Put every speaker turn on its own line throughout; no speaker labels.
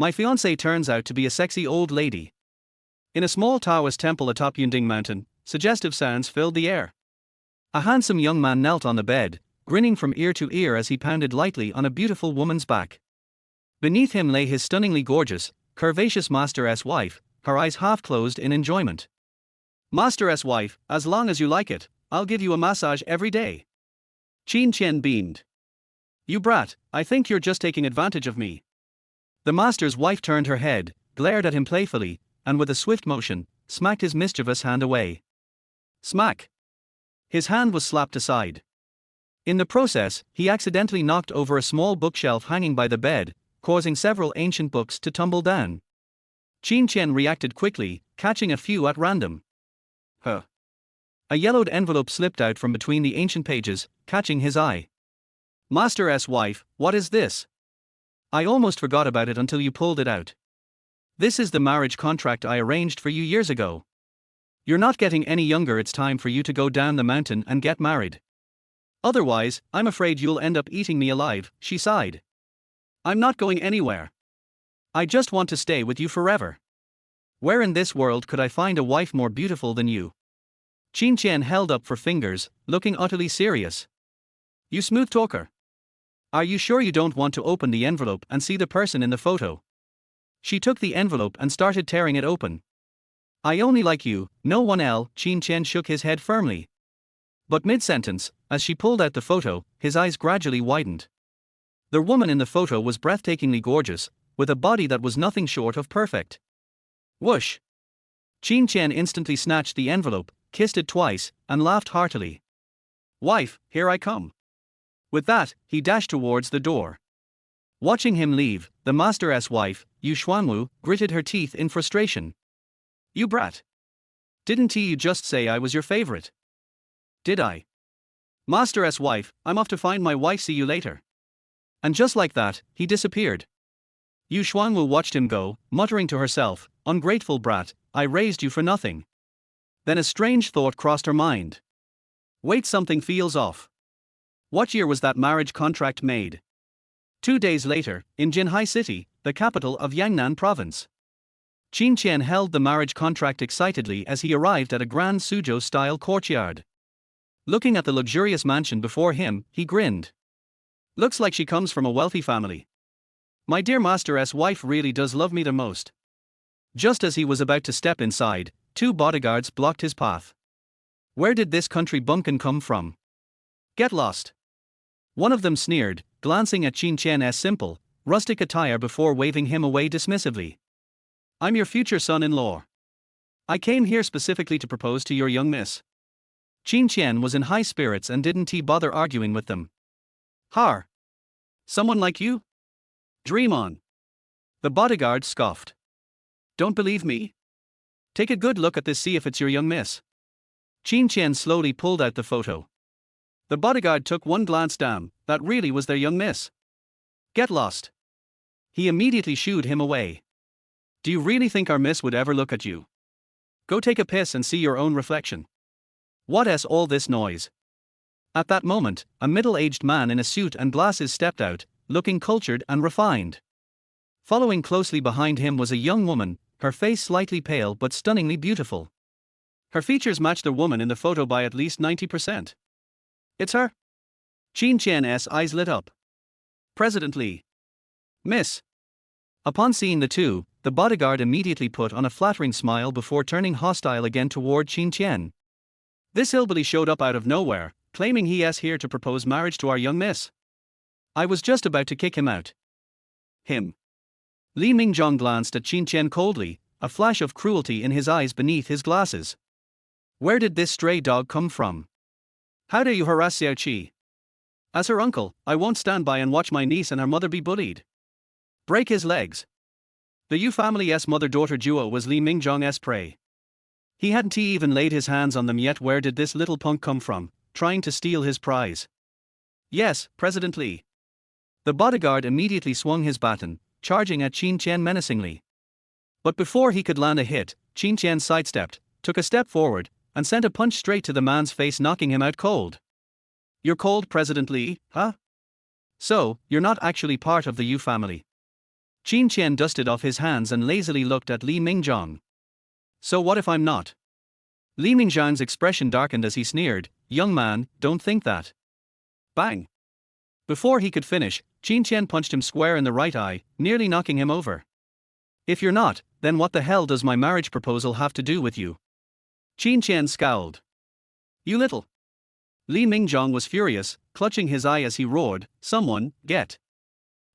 My fiancée turns out to be a sexy old lady. In a small Taoist temple atop Yunding Mountain, suggestive sounds filled the air. A handsome young man knelt on the bed, grinning from ear to ear as he pounded lightly on a beautiful woman's back. Beneath him lay his stunningly gorgeous, curvaceous master's wife, her eyes half closed in enjoyment. Master's wife, as long as you like it, I'll give you a massage every day. Qin Tian beamed. You brat, I think you're just taking advantage of me. The master's wife turned her head, glared at him playfully, and with a swift motion, smacked his mischievous hand away. Smack! His hand was slapped aside. In the process, he accidentally knocked over a small bookshelf hanging by the bed, causing several ancient books to tumble down. Qin Tian reacted quickly, catching a few at random. Huh. A yellowed envelope slipped out from between the ancient pages, catching his eye. Master's wife, what is this? I almost forgot about it until you pulled it out. This is the marriage contract I arranged for you years ago. You're not getting any younger, it's time for you to go down the mountain and get married. Otherwise, I'm afraid you'll end up eating me alive, she sighed. I'm not going anywhere. I just want to stay with you forever. Where in this world could I find a wife more beautiful than you? Qin Tian held up her fingers, looking utterly serious. You smooth talker. Are you sure you don't want to open the envelope and see the person in the photo? She took the envelope and started tearing it open. I only like you, no one else. Qin Tian shook his head firmly. But mid-sentence, as she pulled out the photo, his eyes gradually widened. The woman in the photo was breathtakingly gorgeous, with a body that was nothing short of perfect. Whoosh! Qin Tian instantly snatched the envelope, kissed it twice, and laughed heartily. Wife, here I come. With that, he dashed towards the door. Watching him leave, the master's wife, Yu Xuanwu, gritted her teeth in frustration. You brat! Didn't you just say I was your favorite? Did I? Master's wife, I'm off to find my wife, see you later. And just like that, he disappeared. Yu Xuanwu watched him go, muttering to herself, ungrateful brat, I raised you for nothing. Then a strange thought crossed her mind. Wait, something feels off. What year was that marriage contract made? 2 days later, in Jinhai City, the capital of Yangnan Province. Qin Tian held the marriage contract excitedly as he arrived at a grand Suzhou-style courtyard. Looking at the luxurious mansion before him, he grinned. Looks like she comes from a wealthy family. My dear master's wife really does love me the most. Just as he was about to step inside, 2 bodyguards blocked his path. Where did this country bumpkin come from? Get lost. One of them sneered, glancing at Qin Tian's simple, rustic attire before waving him away dismissively. I'm your future son-in-law. I came here specifically to propose to your young miss. Qin Tian was in high spirits and didn't bother arguing with them. Har! Someone like you? Dream on. The bodyguard scoffed. Don't believe me? Take a good look at this, see if it's your young miss. Qin Tian slowly pulled out the photo. The bodyguard took one glance. Damn, that really was their young miss. Get lost. He immediately shooed him away. Do you really think our miss would ever look at you? Go take a piss and see your own reflection. What's all this noise? At that moment, a middle-aged man in a suit and glasses stepped out, looking cultured and refined. Following closely behind him was a young woman, her face slightly pale but stunningly beautiful. Her features matched the woman in the photo by at least 90%. It's her? Qin Tian's eyes lit up. President Li. Miss. Upon seeing the two, the bodyguard immediately put on a flattering smile before turning hostile again toward Qin Tian. This hillbilly showed up out of nowhere, claiming he's here to propose marriage to our young miss. I was just about to kick him out. Him. Li Mingzhong glanced at Qin Tian coldly, a flash of cruelty in his eyes beneath his glasses. Where did this stray dog come from? How dare you harass Xiao Qi? As her uncle, I won't stand by and watch my niece and her mother be bullied. Break his legs. The Yu family's mother-daughter duo was Li Mingzhong's prey. He hadn't even laid his hands on them yet. Where did this little punk come from, trying to steal his prize? Yes, President Li. The bodyguard immediately swung his baton, charging at Qin Tian menacingly. But before he could land a hit, Qin Tian sidestepped, took a step forward, and sent a punch straight to the man's face, knocking him out cold. You're cold, President Li, huh? So, you're not actually part of the Yu family. Qin Tian dusted off his hands and lazily looked at Li Mingjong. So what if I'm not? Li Mingjong's expression darkened as he sneered, young man, don't think that. Bang! Before he could finish, Qin Tian punched him square in the right eye, nearly knocking him over. If you're not, then what the hell does my marriage proposal have to do with you? Qin Tian scowled. You little. Li Mingjong was furious, clutching his eye as he roared, someone, get.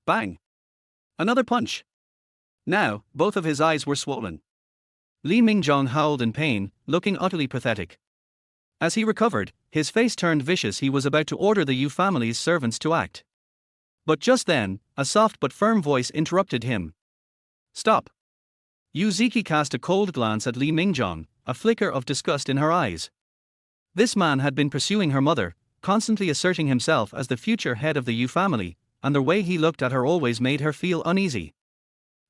Bang! Another punch. Now, both of his eyes were swollen. Li Mingjong howled in pain, looking utterly pathetic. As he recovered, his face turned vicious. He was about to order the Yu family's servants to act. But just then, a soft but firm voice interrupted him. Stop. Yu Ziki cast a cold glance at Li Mingjong, a flicker of disgust in her eyes. This man had been pursuing her mother, constantly asserting himself as the future head of the Yu family, and the way he looked at her always made her feel uneasy.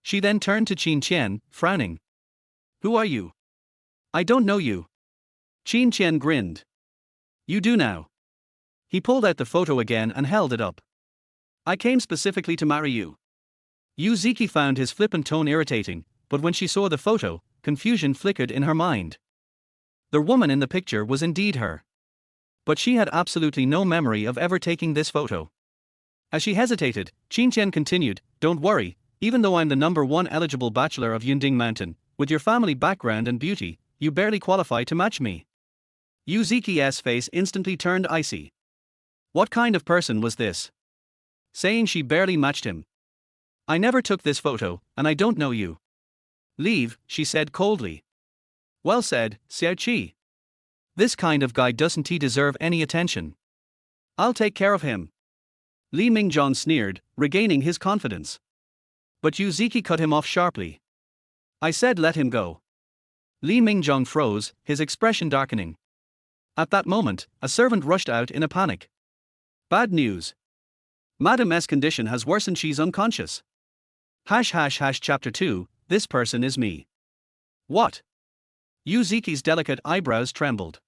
She then turned to Qin Tian, frowning. Who are you? I don't know you. Qin Tian grinned. You do now. He pulled out the photo again and held it up. I came specifically to marry you. Yu Ziki found his flippant tone irritating, but when she saw the photo, confusion flickered in her mind. The woman in the picture was indeed her. But she had absolutely no memory of ever taking this photo. As she hesitated, Qin Tian continued, don't worry, even though I'm the #1 eligible bachelor of Yunding Mountain, with your family background and beauty, you barely qualify to match me. Yu Ziki's face instantly turned icy. What kind of person was this? Saying she barely matched him. I never took this photo, and I don't know you. Leave, she said coldly. Well said, Xiao Qi. This kind of guy doesn't he deserve any attention? I'll take care of him. Li Mingjong sneered, regaining his confidence. But Yu Ziki cut him off sharply. I said let him go. Li Mingjong froze, his expression darkening. At that moment, a servant rushed out in a panic. Bad news. Madam S condition has worsened, she's unconscious. Chapter 2, this person is me. What? Yu Ziki's delicate eyebrows trembled.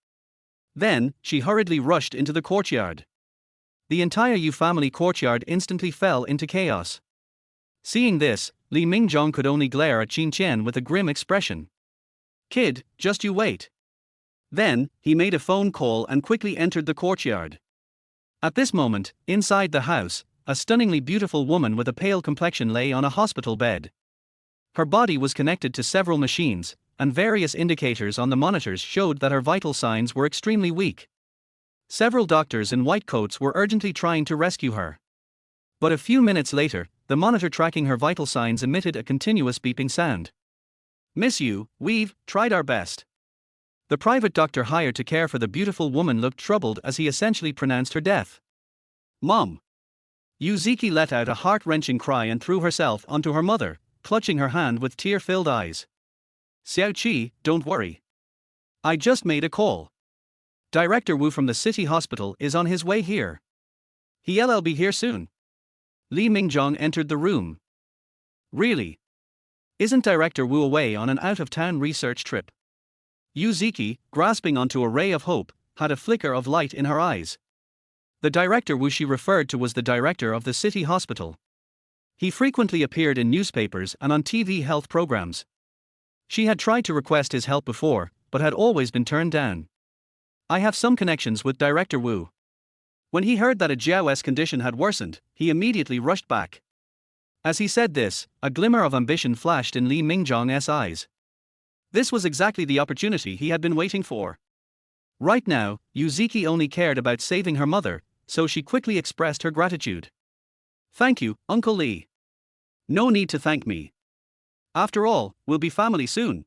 Then, she hurriedly rushed into the courtyard. The entire Yu family courtyard instantly fell into chaos. Seeing this, Li Mingjong could only glare at Qin Tian with a grim expression. Kid, just you wait. Then, he made a phone call and quickly entered the courtyard. At this moment, inside the house, a stunningly beautiful woman with a pale complexion lay on a hospital bed. Her body was connected to several machines, and various indicators on the monitors showed that her vital signs were extremely weak. Several doctors in white coats were urgently trying to rescue her. But a few minutes later, the monitor tracking her vital signs emitted a continuous beeping sound. Miss Yu, we've tried our best. The private doctor hired to care for the beautiful woman looked troubled as he essentially pronounced her death. Mom! Yu Ziki let out a heart-wrenching cry and threw herself onto her mother, clutching her hand with tear-filled eyes. Xiao Qi, don't worry. I just made a call. Director Wu from the city hospital is on his way here. He'll be here soon. Li Mingjong entered the room. Really? Isn't Director Wu away on an out-of-town research trip? Yu Ziki, grasping onto a ray of hope, had a flicker of light in her eyes. The Director Wu she referred to was the director of the city hospital. He frequently appeared in newspapers and on TV health programs. She had tried to request his help before, but had always been turned down. I have some connections with Director Wu. When he heard that a Jiao's condition had worsened, he immediately rushed back. As he said this, a glimmer of ambition flashed in Li Mingjong's eyes. This was exactly the opportunity he had been waiting for. Right now, Yu Ziki only cared about saving her mother, so she quickly expressed her gratitude. Thank you, Uncle Li. No need to thank me. After all, we'll be family soon.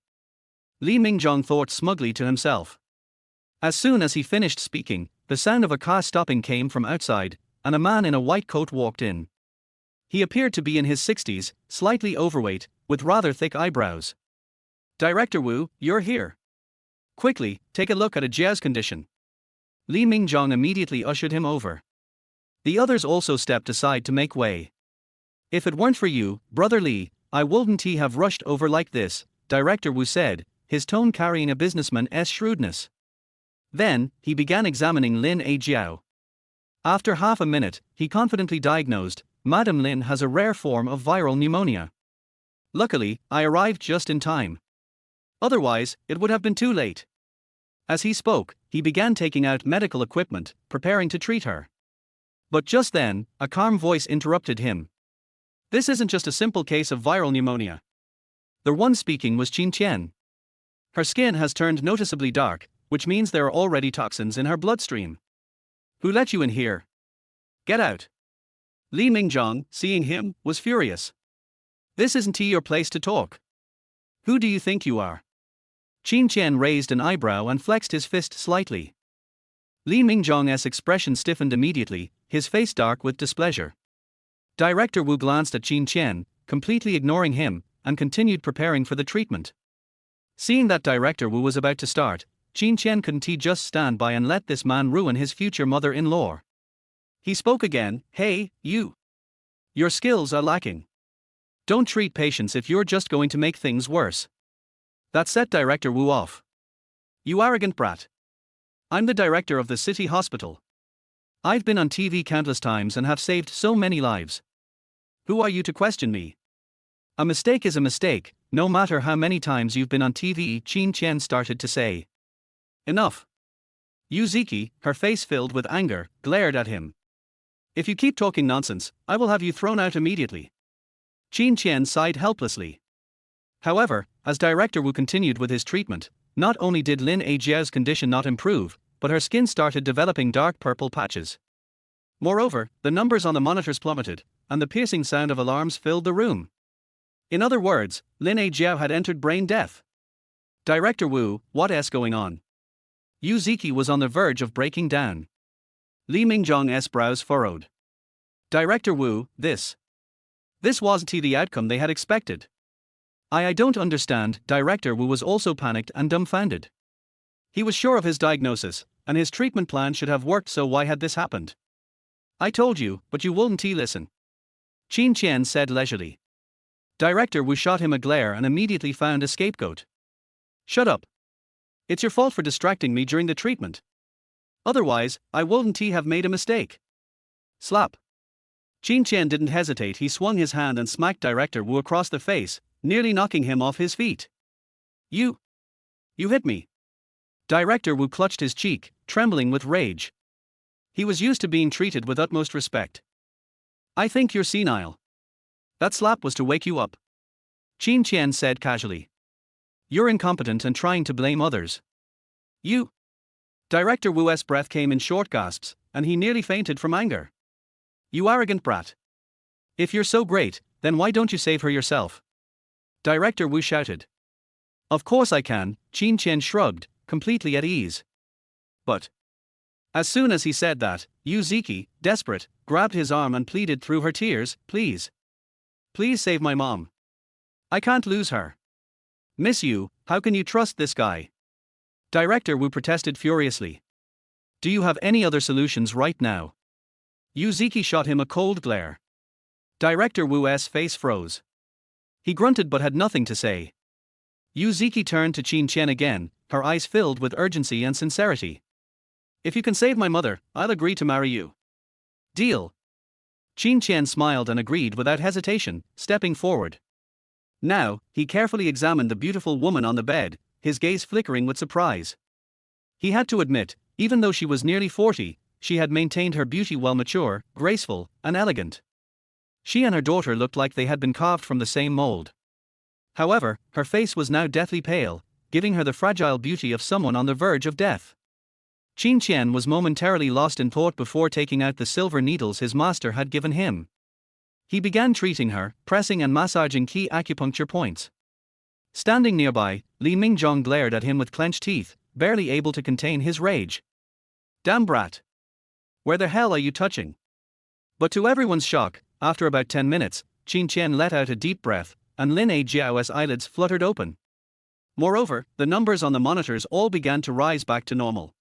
Li Mingjong thought smugly to himself. As soon as he finished speaking, the sound of a car stopping came from outside, and a man in a white coat walked in. He appeared to be in his 60s, slightly overweight, with rather thick eyebrows. Director Wu, you're here. Quickly, take a look at a Jiao's condition. Li Mingjong immediately ushered him over. The others also stepped aside to make way. If it weren't for you, Brother Li, I wouldn't have rushed over like this, Director Wu said, his tone carrying a businessman's shrewdness. Then, he began examining Lin A. Jiao. After half a minute, he confidently diagnosed, Madam Lin has a rare form of viral pneumonia. Luckily, I arrived just in time. Otherwise, it would have been too late. As he spoke, he began taking out medical equipment, preparing to treat her. But just then, a calm voice interrupted him. This isn't just a simple case of viral pneumonia. The one speaking was Qin Tian. Her skin has turned noticeably dark, which means there are already toxins in her bloodstream. Who let you in here? Get out. Li Mingjong, seeing him, was furious. This isn't your place to talk. Who do you think you are? Qin Tian raised an eyebrow and flexed his fist slightly. Li Mingjong's expression stiffened immediately, his face dark with displeasure. Director Wu glanced at Qin Tian, completely ignoring him, and continued preparing for the treatment. Seeing that Director Wu was about to start, Qin Tian couldn't just stand by and let this man ruin his future mother-in-law. He spoke again, "Hey, you. Your skills are lacking. Don't treat patients if you're just going to make things worse." That set Director Wu off. "You arrogant brat. I'm the director of the city hospital. I've been on TV countless times and have saved so many lives. Who are you to question me? A mistake is a mistake, no matter how many times you've been on TV," Qin Tian started to say. "Enough." Yuziki, her face filled with anger, glared at him. "If you keep talking nonsense, I will have you thrown out immediately." Qin Tian sighed helplessly. However, as Director Wu continued with his treatment, not only did Lin Ajiao's condition not improve, but her skin started developing dark purple patches. Moreover, the numbers on the monitors plummeted, and the piercing sound of alarms filled the room. In other words, Lin Ajiao had entered brain death. "Director Wu, what's going on?" Yuziki was on the verge of breaking down. Li Mingjong's brows furrowed. "Director Wu, this wasn't the outcome they had expected." I don't understand." Director Wu was also panicked and dumbfounded. He was sure of his diagnosis, and his treatment plan should have worked, so why had this happened? "I told you, but you wouldn't listen," Qin Tian said leisurely. Director Wu shot him a glare and immediately found a scapegoat. "Shut up. It's your fault for distracting me during the treatment. Otherwise, I wouldn't have made a mistake." Slap. Qin Tian didn't hesitate, he swung his hand and smacked Director Wu across the face, nearly knocking him off his feet. You hit me." Director Wu clutched his cheek, trembling with rage. He was used to being treated with utmost respect. "I think you're senile. That slap was to wake you up," Qin Tian said casually. "You're incompetent and trying to blame others. You." Director Wu's breath came in short gasps, and he nearly fainted from anger. "You arrogant brat. If you're so great, then why don't you save her yourself?" Director Wu shouted. "Of course I can," Qin Tian shrugged, completely at ease. But as soon as he said that, Yuziki, desperate, grabbed his arm and pleaded through her tears, "Please. Please save my mom. I can't lose her. Miss you, how can you trust this guy?" Director Wu protested furiously. "Do you have any other solutions right now?" Yuziki shot him a cold glare. Director Wu's face froze. He grunted but had nothing to say. Yuziki turned to Qin Tian again, her eyes filled with urgency and sincerity. "If you can save my mother, I'll agree to marry you. Deal." Qin Tian smiled and agreed without hesitation, stepping forward. Now, he carefully examined the beautiful woman on the bed, his gaze flickering with surprise. He had to admit, even though she was nearly 40, she had maintained her beauty while mature, graceful, and elegant. She and her daughter looked like they had been carved from the same mold. However, her face was now deathly pale, giving her the fragile beauty of someone on the verge of death. Qin Tian was momentarily lost in thought before taking out the silver needles his master had given him. He began treating her, pressing and massaging key acupuncture points. Standing nearby, Li Mingjong glared at him with clenched teeth, barely able to contain his rage. "Damn brat! Where the hell are you touching?" But to everyone's shock, after about 10 minutes, Qin Tian let out a deep breath, and Lin Ajiao's eyelids fluttered open. Moreover, the numbers on the monitors all began to rise back to normal.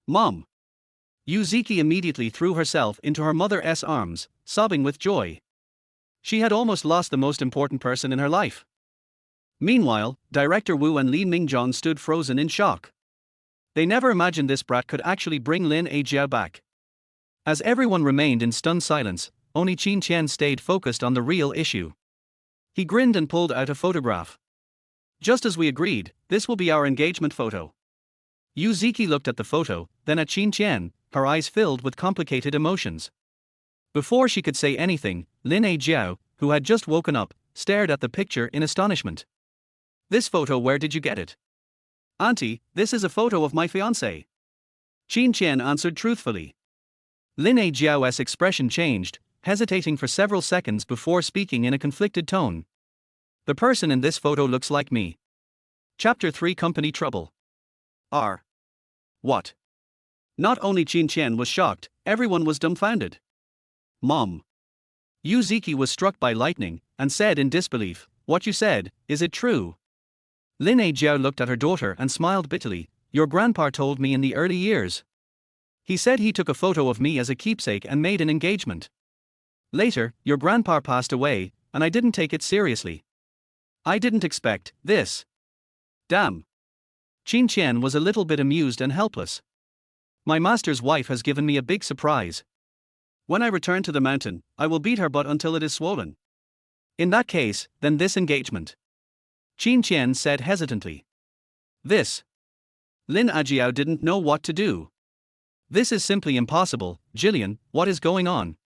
"Mom!" Yuziki immediately threw herself into her mother's arms, sobbing with joy. She had almost lost the most important person in her life. Meanwhile, Director Wu and Li Mingjong stood frozen in shock. They never imagined this brat could actually bring Lin Ajiao back. As everyone remained in stunned silence, only Qin Tian stayed focused on the real issue. He grinned and pulled out a photograph. Just as we agreed, this will be our engagement photo. Yu Ziki looked at the photo, then at Qin Tian, her eyes filled with complicated emotions. Before she could say anything, Lin A Jiao, who had just woken up, stared at the picture in astonishment. This photo, where did you get it? Auntie, this is a photo of my fiancée. Qin Tian answered truthfully. Lin A Jiao's expression changed, hesitating for several seconds before speaking in a conflicted tone. The person in this photo looks like me. Chapter 3 Company Trouble. What? Not only Qin Tian was shocked, everyone was dumbfounded. Mom. Yu Ziki was struck by lightning, and said in disbelief, "What you said, is it true?" Lin A Jiao looked at her daughter and smiled bitterly. "Your grandpa told me in the early years. He said he took a photo of me as a keepsake and made an engagement. Later, your grandpa passed away, and I didn't take it seriously. I didn't expect this. Damn." Qin Tian was a little bit amused and helpless. "My master's wife has given me a big surprise. When I return to the mountain, I will beat her butt until it is swollen." "In that case, then this engagement," Qin Tian said hesitantly. "This." Lin Ajiao didn't know what to do. "This is simply impossible, Jillian, what is going on?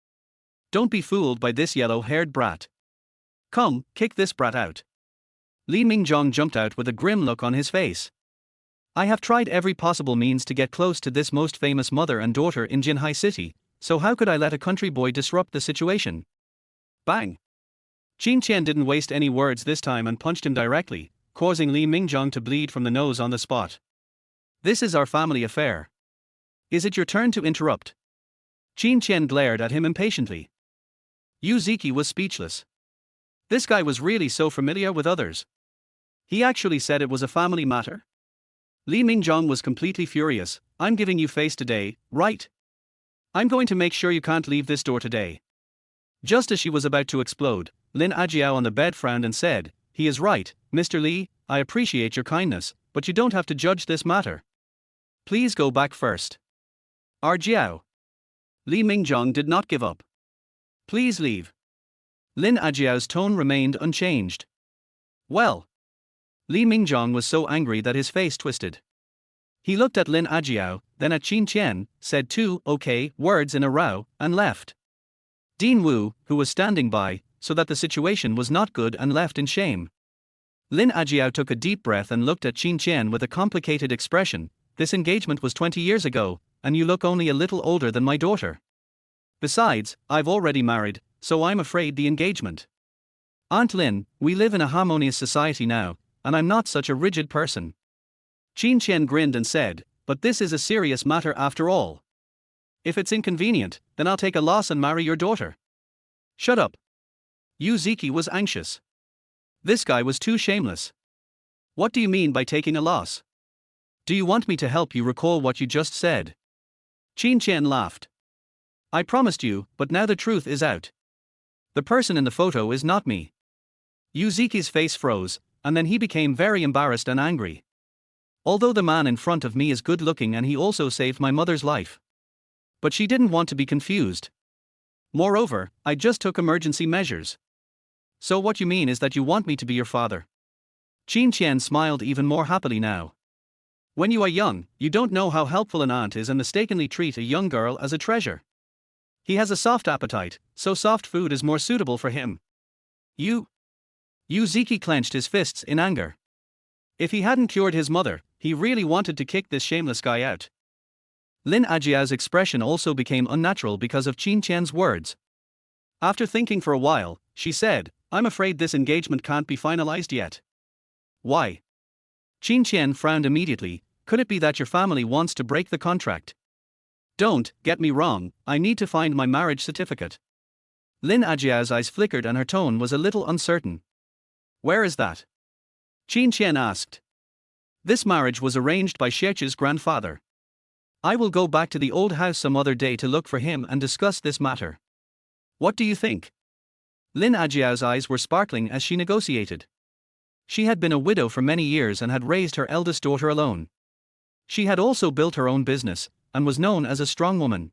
Don't be fooled by this yellow-haired brat. Come, kick this brat out." Li Mingjong jumped out with a grim look on his face. "I have tried every possible means to get close to this most famous mother and daughter in Jinhai City, so how could I let a country boy disrupt the situation?" Bang! Qin Tian didn't waste any words this time and punched him directly, causing Li Mingjong to bleed from the nose on the spot. "This is our family affair. Is it your turn to interrupt?" Qin Tian glared at him impatiently. Yu Ziki was speechless. This guy was really so familiar with others. He actually said it was a family matter? Li Mingjong was completely furious. "I'm giving you face today, right? I'm going to make sure you can't leave this door today." Just as she was about to explode, Lin Ajiao on the bed frowned and said, "He is right, Mr. Li, I appreciate your kindness, but you don't have to judge this matter. Please go back first." Jiao. Li Mingjong did not give up. "Please leave." Lin Ajiao's tone remained unchanged. "Well." Li Mingjong was so angry that his face twisted. He looked at Lin Ajiao, then at Qin Tian, said two "okay" words in a row, and left. Dean Wu, who was standing by, saw that the situation was not good and left in shame. Lin Ajiao took a deep breath and looked at Qin Tian with a complicated expression. "This engagement was 20 years ago, and you look only a little older than my daughter. Besides, I've already married, so I'm afraid the engagement." "Aunt Lin, we live in a harmonious society now, and I'm not such a rigid person." Qin Tian grinned and said, "But this is a serious matter after all. If it's inconvenient, then I'll take a loss and marry your daughter." "Shut up." Yu Ziki was anxious. This guy was too shameless. "What do you mean by taking a loss? Do you want me to help you recall what you just said?" Qin Tian laughed. "I promised you, but now the truth is out. The person in the photo is not me." Yu Ziki's face froze, and then he became very embarrassed and angry. "Although the man in front of me is good looking and he also saved my mother's life. But she didn't want to be confused. Moreover, I just took emergency measures. So what you mean is that you want me to be your father?" Qin Tian smiled even more happily now. "When you are young, you don't know how helpful an aunt is and mistakenly treat a young girl as a treasure. He has a soft appetite, so soft food is more suitable for him." Yu Ziki clenched his fists in anger. If he hadn't cured his mother, he really wanted to kick this shameless guy out. Lin Ajiao's expression also became unnatural because of Qin Tian's words. After thinking for a while, she said, "I'm afraid this engagement can't be finalized yet." "Why?" Qin Tian frowned immediately. "Could it be that your family wants to break the contract?" "Don't get me wrong, I need to find my marriage certificate." Lin Ajiao's eyes flickered and her tone was a little uncertain. "Where is that?" Qin Tian asked. "This marriage was arranged by Xiechi's grandfather. I will go back to the old house some other day to look for him and discuss this matter. What do you think?" Lin Ajiao's eyes were sparkling as she negotiated. She had been a widow for many years and had raised her eldest daughter alone. She had also built her own business, and was known as a strong woman.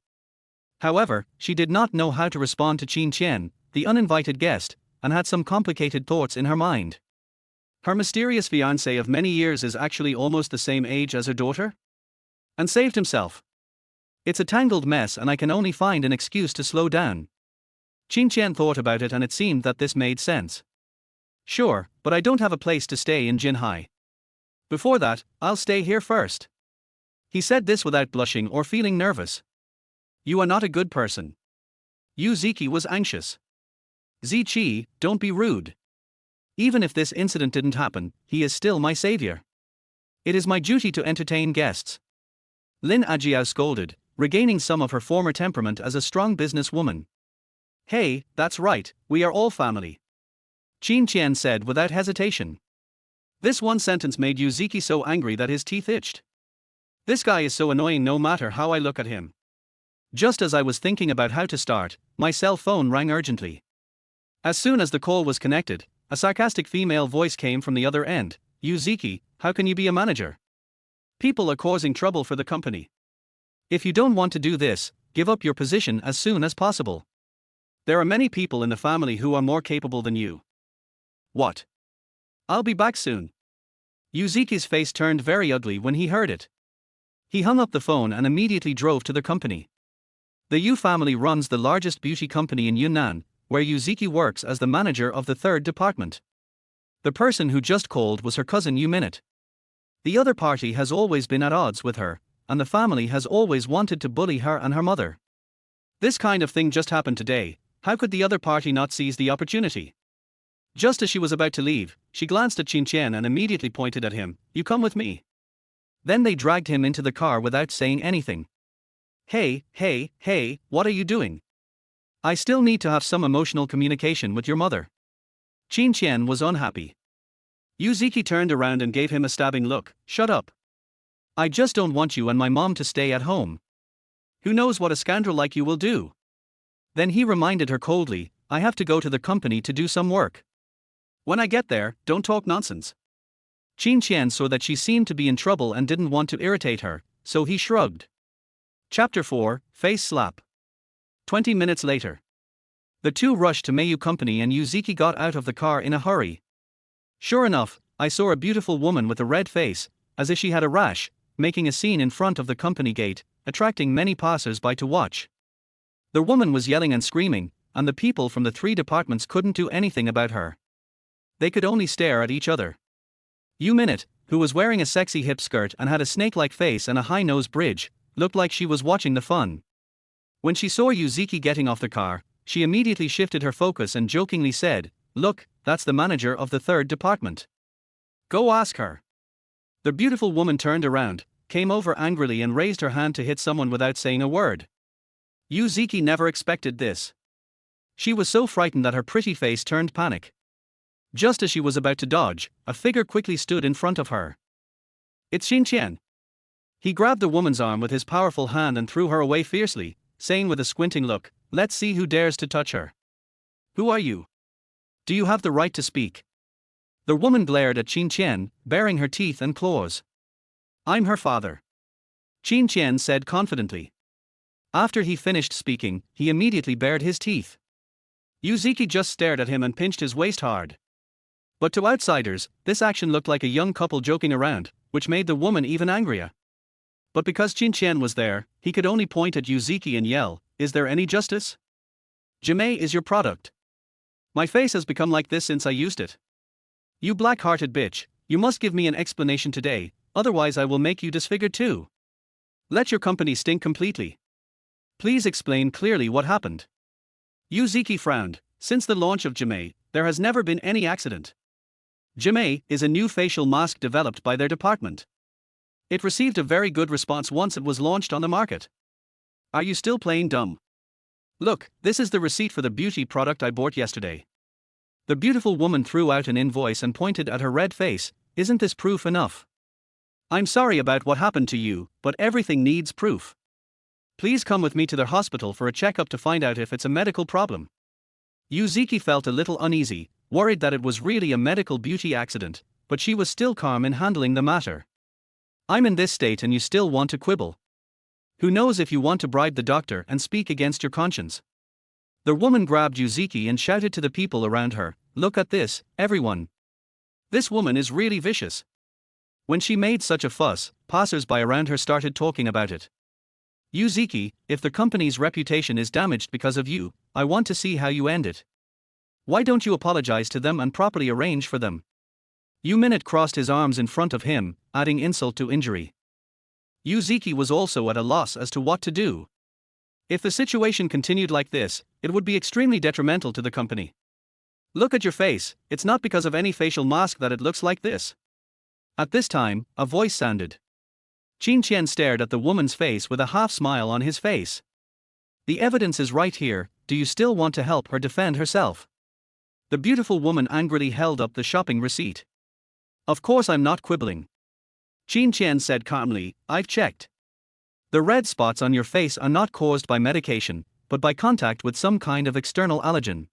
However, she did not know how to respond to Qin Tian, the uninvited guest, and had some complicated thoughts in her mind. Her mysterious fiancé of many years is actually almost the same age as her daughter? And saved himself. It's a tangled mess and I can only find an excuse to slow down. Qin Tian thought about it and it seemed that this made sense. Sure, but I don't have a place to stay in Jinhai. Before that, I'll stay here first. He said this without blushing or feeling nervous. You are not a good person. Yu Ziki was anxious. Ziqi, don't be rude. Even if this incident didn't happen, he is still my savior. It is my duty to entertain guests. Lin Ajiao scolded, regaining some of her former temperament as a strong businesswoman. Hey, that's right, we are all family. Qin Tian said without hesitation. This one sentence made Yu Ziki so angry that his teeth itched. This guy is so annoying no matter how I look at him. Just as I was thinking about how to start, my cell phone rang urgently. As soon as the call was connected, a sarcastic female voice came from the other end. Yu Ziki, how can you be a manager? People are causing trouble for the company. If you don't want to do this, give up your position as soon as possible. There are many people in the family who are more capable than you. What? I'll be back soon. Yu Ziki's face turned very ugly when he heard it. He hung up the phone and immediately drove to the company. The Yu family runs the largest beauty company in Yunnan, where Yu Ziki works as the manager of the third department. The person who just called was her cousin Yu Minute. The other party has always been at odds with her, and the family has always wanted to bully her and her mother. This kind of thing just happened today. How could the other party not seize the opportunity? Just as she was about to leave, she glanced at Qin Tian and immediately pointed at him. You come with me. Then they dragged him into the car without saying anything. Hey, what are you doing? I still need to have some emotional communication with your mother. Qin Tian was unhappy. Yu Ziki turned around and gave him a stabbing look. Shut up. I just don't want you and my mom to stay at home. Who knows what a scoundrel like you will do? Then he reminded her coldly, I have to go to the company to do some work. When I get there, don't talk nonsense. Qin Tian saw that she seemed to be in trouble and didn't want to irritate her, so he shrugged. Chapter 4, Face Slap. 20 minutes later. The two rushed to Mayu Company and Yu Ziki got out of the car in a hurry. Sure enough, I saw a beautiful woman with a red face, as if she had a rash, making a scene in front of the company gate, attracting many passers-by to watch. The woman was yelling and screaming, and the people from the three departments couldn't do anything about her. They could only stare at each other. Yu Minute, who was wearing a sexy hip skirt and had a snake-like face and a high-nose bridge, looked like she was watching the fun. When she saw Yu Ziki getting off the car, she immediately shifted her focus and jokingly said, Look, that's the manager of the third department. Go ask her. The beautiful woman turned around, came over angrily and raised her hand to hit someone without saying a word. Yu Ziki never expected this. She was so frightened that her pretty face turned panic. Just as she was about to dodge, a figure quickly stood in front of her. It's Qin Tian. He grabbed the woman's arm with his powerful hand and threw her away fiercely, saying with a squinting look, Let's see who dares to touch her. Who are you? Do you have the right to speak? The woman glared at Qin Tian, baring her teeth and claws. I'm her father. Qin Tian said confidently. After he finished speaking, he immediately bared his teeth. Yu Ziki just stared at him and pinched his waist hard. But to outsiders, this action looked like a young couple joking around, which made the woman even angrier. But because Qin Tian was there, he could only point at Yu Ziki and yell, Is there any justice? Jimei is your product. My face has become like this since I used it. You black-hearted bitch, you must give me an explanation today, otherwise I will make you disfigured too. Let your company stink completely. Please explain clearly what happened. Yu Ziki frowned. Since the launch of Jimei, there has never been any accident. Jimei is a new facial mask developed by their department. It received a very good response once it was launched on the market. Are you still playing dumb? Look, this is the receipt for the beauty product I bought yesterday. The beautiful woman threw out an invoice and pointed at her red face. Isn't this proof enough? I'm sorry about what happened to you, but everything needs proof. Please come with me to the hospital for a checkup to find out if it's a medical problem. Yu Ziki felt a little uneasy, worried that it was really a medical beauty accident, but she was still calm in handling the matter. I'm in this state and you still want to quibble. Who knows if you want to bribe the doctor and speak against your conscience? The woman grabbed Yuzuki and shouted to the people around her, "Look at this, everyone. This woman is really vicious." When she made such a fuss, passers-by around her started talking about it. "Yuzuki, if the company's reputation is damaged because of you, I want to see how you end it. Why don't you apologize to them and properly arrange for them?" Yuminit crossed his arms in front of him, adding insult to injury. Yuzuki was also at a loss as to what to do. If the situation continued like this, it would be extremely detrimental to the company. "Look at your face, it's not because of any facial mask that it looks like this." At this time, a voice sounded. Qin Tian stared at the woman's face with a half-smile on his face. "The evidence is right here, do you still want to help her defend herself?" The beautiful woman angrily held up the shopping receipt. "Of course I'm not quibbling," Qin Tian said calmly, "I've checked. The red spots on your face are not caused by medication, but by contact with some kind of external allergen.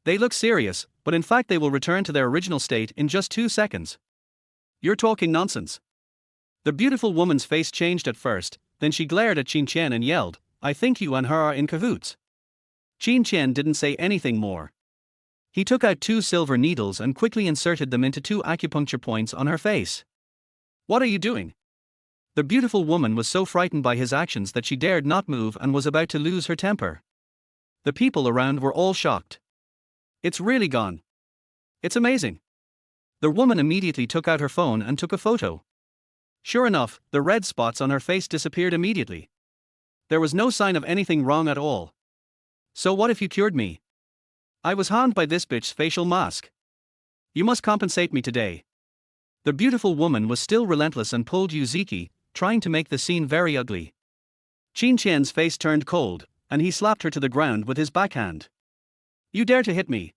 They look serious, but in fact they will return to their original state in just 2 seconds. You're talking nonsense." The beautiful woman's face changed at first, then she glared at Qin Tian and yelled, "I think you and her are in cahoots." Qin Tian didn't say anything more. He took out 2 silver needles and quickly inserted them into 2 acupuncture points on her face. "What are you doing?" The beautiful woman was so frightened by his actions that she dared not move and was about to lose her temper. The people around were all shocked. "It's really gone. It's amazing." The woman immediately took out her phone and took a photo. Sure enough, the red spots on her face disappeared immediately. There was no sign of anything wrong at all. "So what if you cured me? I was harmed by this bitch's facial mask. You must compensate me today." The beautiful woman was still relentless and pulled Yuzuki, trying to make the scene very ugly. Qin Tian's face turned cold, and he slapped her to the ground with his backhand. "You dare to hit me?"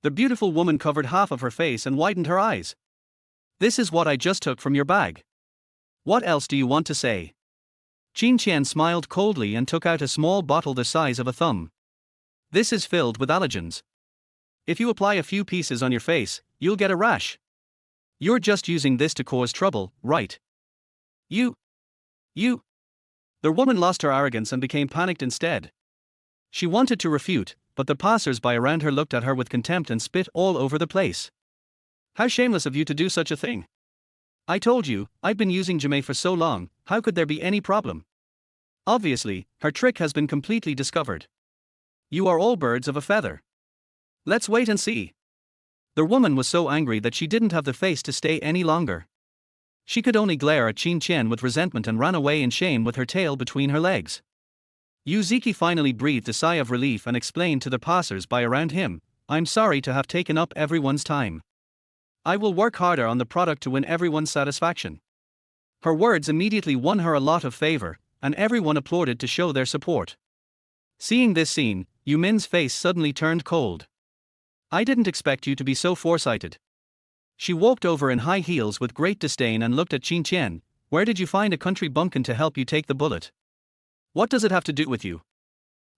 The beautiful woman covered half of her face and widened her eyes. "This is what I just took from your bag. What else do you want to say?" Qin Tian smiled coldly and took out a small bottle the size of a thumb. "This is filled with allergens. If you apply a few pieces on your face, you'll get a rash. You're just using this to cause trouble, right? You. The woman lost her arrogance and became panicked instead. She wanted to refute, but the passers-by around her looked at her with contempt and spit all over the place. "How shameless of you to do such a thing. I told you, I've been using Jame for so long, how could there be any problem? Obviously, her trick has been completely discovered. You are all birds of a feather. Let's wait and see." The woman was so angry that she didn't have the face to stay any longer. She could only glare at Qin Tian with resentment and ran away in shame with her tail between her legs. Yuzuki finally breathed a sigh of relief and explained to the passers-by around him, "I'm sorry to have taken up everyone's time. I will work harder on the product to win everyone's satisfaction." Her words immediately won her a lot of favor, and everyone applauded to show their support. Seeing this scene, Yumin's face suddenly turned cold. "I didn't expect you to be so foresighted." She walked over in high heels with great disdain and looked at Qin Tian. "Where did you find a country bumpkin to help you take the bullet? What does it have to do with you?"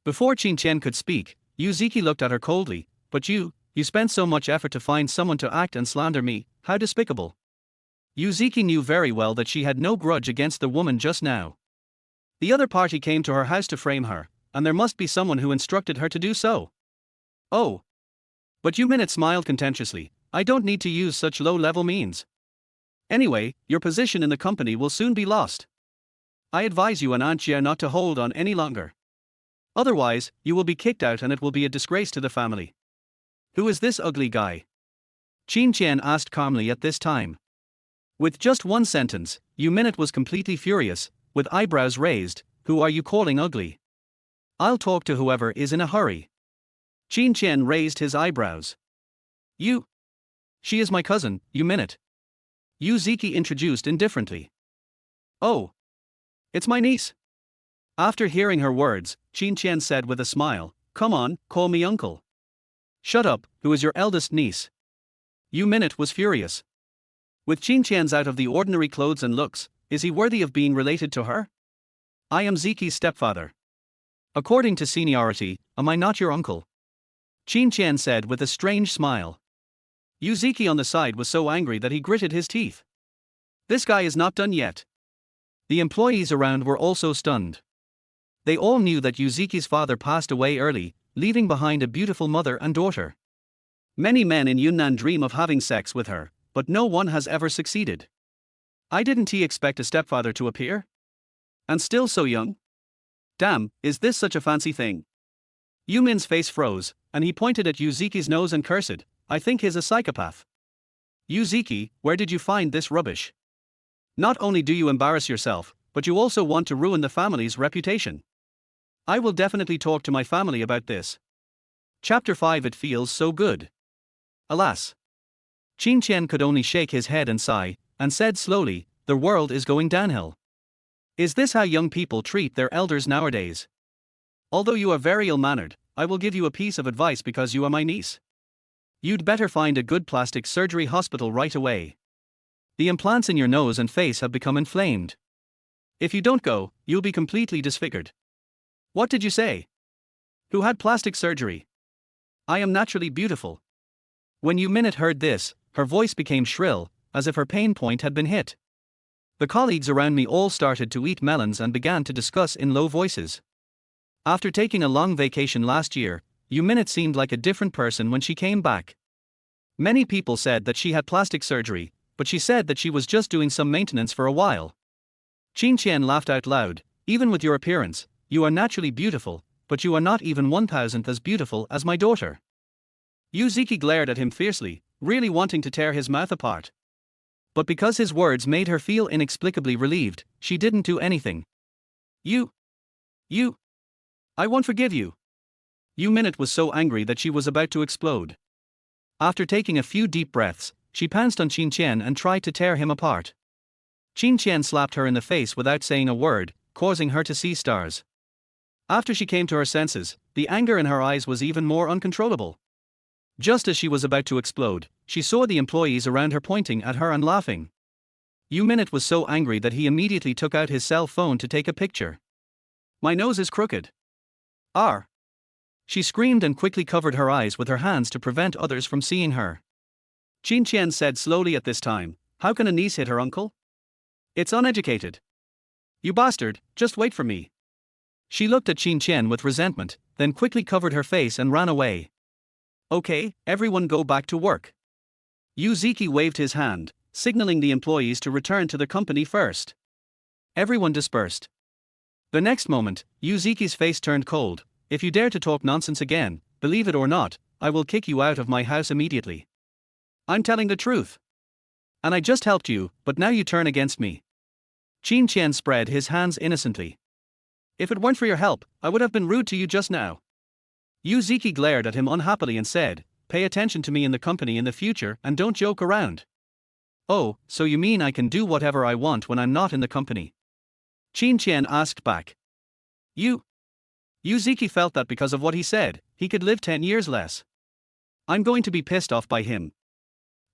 Before Qin Tian could speak, Yuzuki looked at her coldly. "But you spent so much effort to find someone to act and slander me, how despicable." Yuzuki knew very well that she had no grudge against the woman just now. The other party came to her house to frame her, and there must be someone who instructed her to do so. "Oh. But Yuminit smiled contemptuously. "I don't need to use such low-level means. Anyway, your position in the company will soon be lost. I advise you and Aunt Jia not to hold on any longer. Otherwise, you will be kicked out and it will be a disgrace to the family." "Who is this ugly guy?" Qin Tian asked calmly at this time. With just one sentence, Yuminit was completely furious, with eyebrows raised. "Who are you calling ugly? I'll talk to whoever is in a hurry." Qin Tian raised his eyebrows. "You? She is my cousin, Yuminit," Yuzuki introduced indifferently. "Oh. It's my niece." After hearing her words, Qin Tian said with a smile, "Come on, call me uncle." "Shut up, who is your eldest niece?" Yuminit was furious. With Qin Tian's out of the ordinary clothes and looks, is he worthy of being related to her? "I am Ziki's stepfather. According to seniority, am I not your uncle?" Qin Tian said with a strange smile. Yuzuki on the side was so angry that he gritted his teeth. This guy is not done yet. The employees around were also stunned. They all knew that Yuzuki's father passed away early, leaving behind a beautiful mother and daughter. Many men in Yunnan dream of having sex with her, but no one has ever succeeded. Didn't he expect a stepfather to appear? And still so young? Damn, is this such a fancy thing? Yumin's face froze, and he pointed at Yuzuki's nose and cursed, I think he's a psychopath. Yuzuki, where did you find this rubbish? Not only do you embarrass yourself, but you also want to ruin the family's reputation. I will definitely talk to my family about this. Chapter 5. It feels so good. Alas. Qin Tian could only shake his head and sigh, and said slowly, the world is going downhill. Is this how young people treat their elders nowadays? Although you are very ill-mannered, I will give you a piece of advice because you are my niece. You'd better find a good plastic surgery hospital right away. The implants in your nose and face have become inflamed. If you don't go, you'll be completely disfigured. What did you say? Who had plastic surgery? I am naturally beautiful. When Yuminit heard this, her voice became shrill, as if her pain point had been hit. The colleagues around me all started to eat melons and began to discuss in low voices. After taking a long vacation last year, Yuminit seemed like a different person when she came back. Many people said that she had plastic surgery, but she said that she was just doing some maintenance for a while. Qin Tian laughed out loud, even with your appearance, you are naturally beautiful, but you are not even 1,000th as beautiful as my daughter. Yuzuki glared at him fiercely, really wanting to tear his mouth apart. But because his words made her feel inexplicably relieved, she didn't do anything. You. I won't forgive you. Yuminit was so angry that she was about to explode. After taking a few deep breaths, she pounced on Qin Tian and tried to tear him apart. Qin Tian slapped her in the face without saying a word, causing her to see stars. After she came to her senses, the anger in her eyes was even more uncontrollable. Just as she was about to explode, she saw the employees around her pointing at her and laughing. Yuminit was so angry that he immediately took out his cell phone to take a picture. My nose is crooked. R. She screamed and quickly covered her eyes with her hands to prevent others from seeing her. Qin Tian said slowly at this time, how can a niece hit her uncle? It's uneducated. You bastard, just wait for me. She looked at Qin Tian with resentment, then quickly covered her face and ran away. Okay, everyone go back to work. Yuzuki waved his hand, signaling the employees to return to the company first. Everyone dispersed. The next moment, Yuzuki's face turned cold. If you dare to talk nonsense again, believe it or not, I will kick you out of my house immediately. I'm telling the truth. And I just helped you, but now you turn against me. Qin Tian spread his hands innocently. If it weren't for your help, I would have been rude to you just now. Yuzuki glared at him unhappily and said, pay attention to me in the company in the future and don't joke around. Oh, so you mean I can do whatever I want when I'm not in the company? Qin Tian asked back. Yuzuki felt that because of what he said, he could live 10 years less. I'm going to be pissed off by him.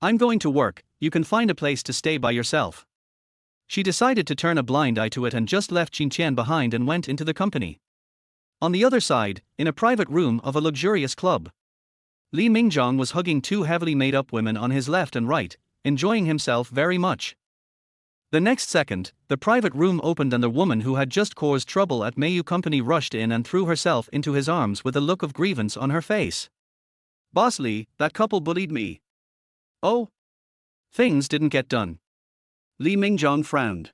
I'm going to work, you can find a place to stay by yourself. She decided to turn a blind eye to it and just left Qin Tian behind and went into the company. On the other side, in a private room of a luxurious club, Li Mingjong was hugging two heavily made-up women on his left and right, enjoying himself very much. The next second, the private room opened and the woman who had just caused trouble at Mayu Company rushed in and threw herself into his arms with a look of grievance on her face. Boss Li, that couple bullied me. Oh? Things didn't get done. Li Mingjong frowned.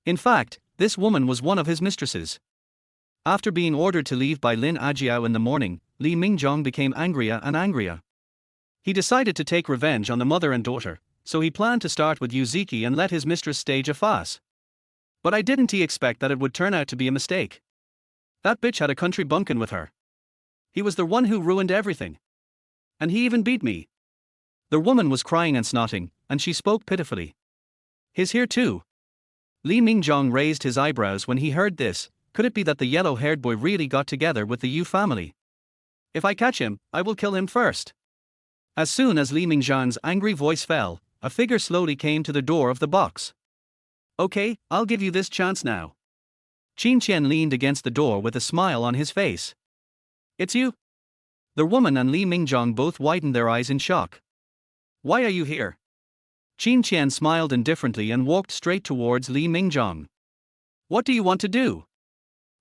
In fact, this woman was one of his mistresses. After being ordered to leave by Lin Ajiao in the morning, Li Mingjong became angrier and angrier. He decided to take revenge on the mother and daughter, so he planned to start with Yuzuki and let his mistress stage a farce. But didn't he expect that it would turn out to be a mistake? That bitch had a country bumpkin with her. He was the one who ruined everything. And he even beat me. The woman was crying and snotting, and she spoke pitifully. He's here too. Li Mingjong raised his eyebrows when he heard this. Could it be that the yellow-haired boy really got together with the Yu family? If I catch him, I will kill him first. As soon as Li Mingjong's angry voice fell, a figure slowly came to the door of the box. Okay, I'll give you this chance now. Qin Tian leaned against the door with a smile on his face. It's you? The woman and Li Mingjong both widened their eyes in shock. Why are you here? Qin Tian smiled indifferently and walked straight towards Li Mingjong. What do you want to do?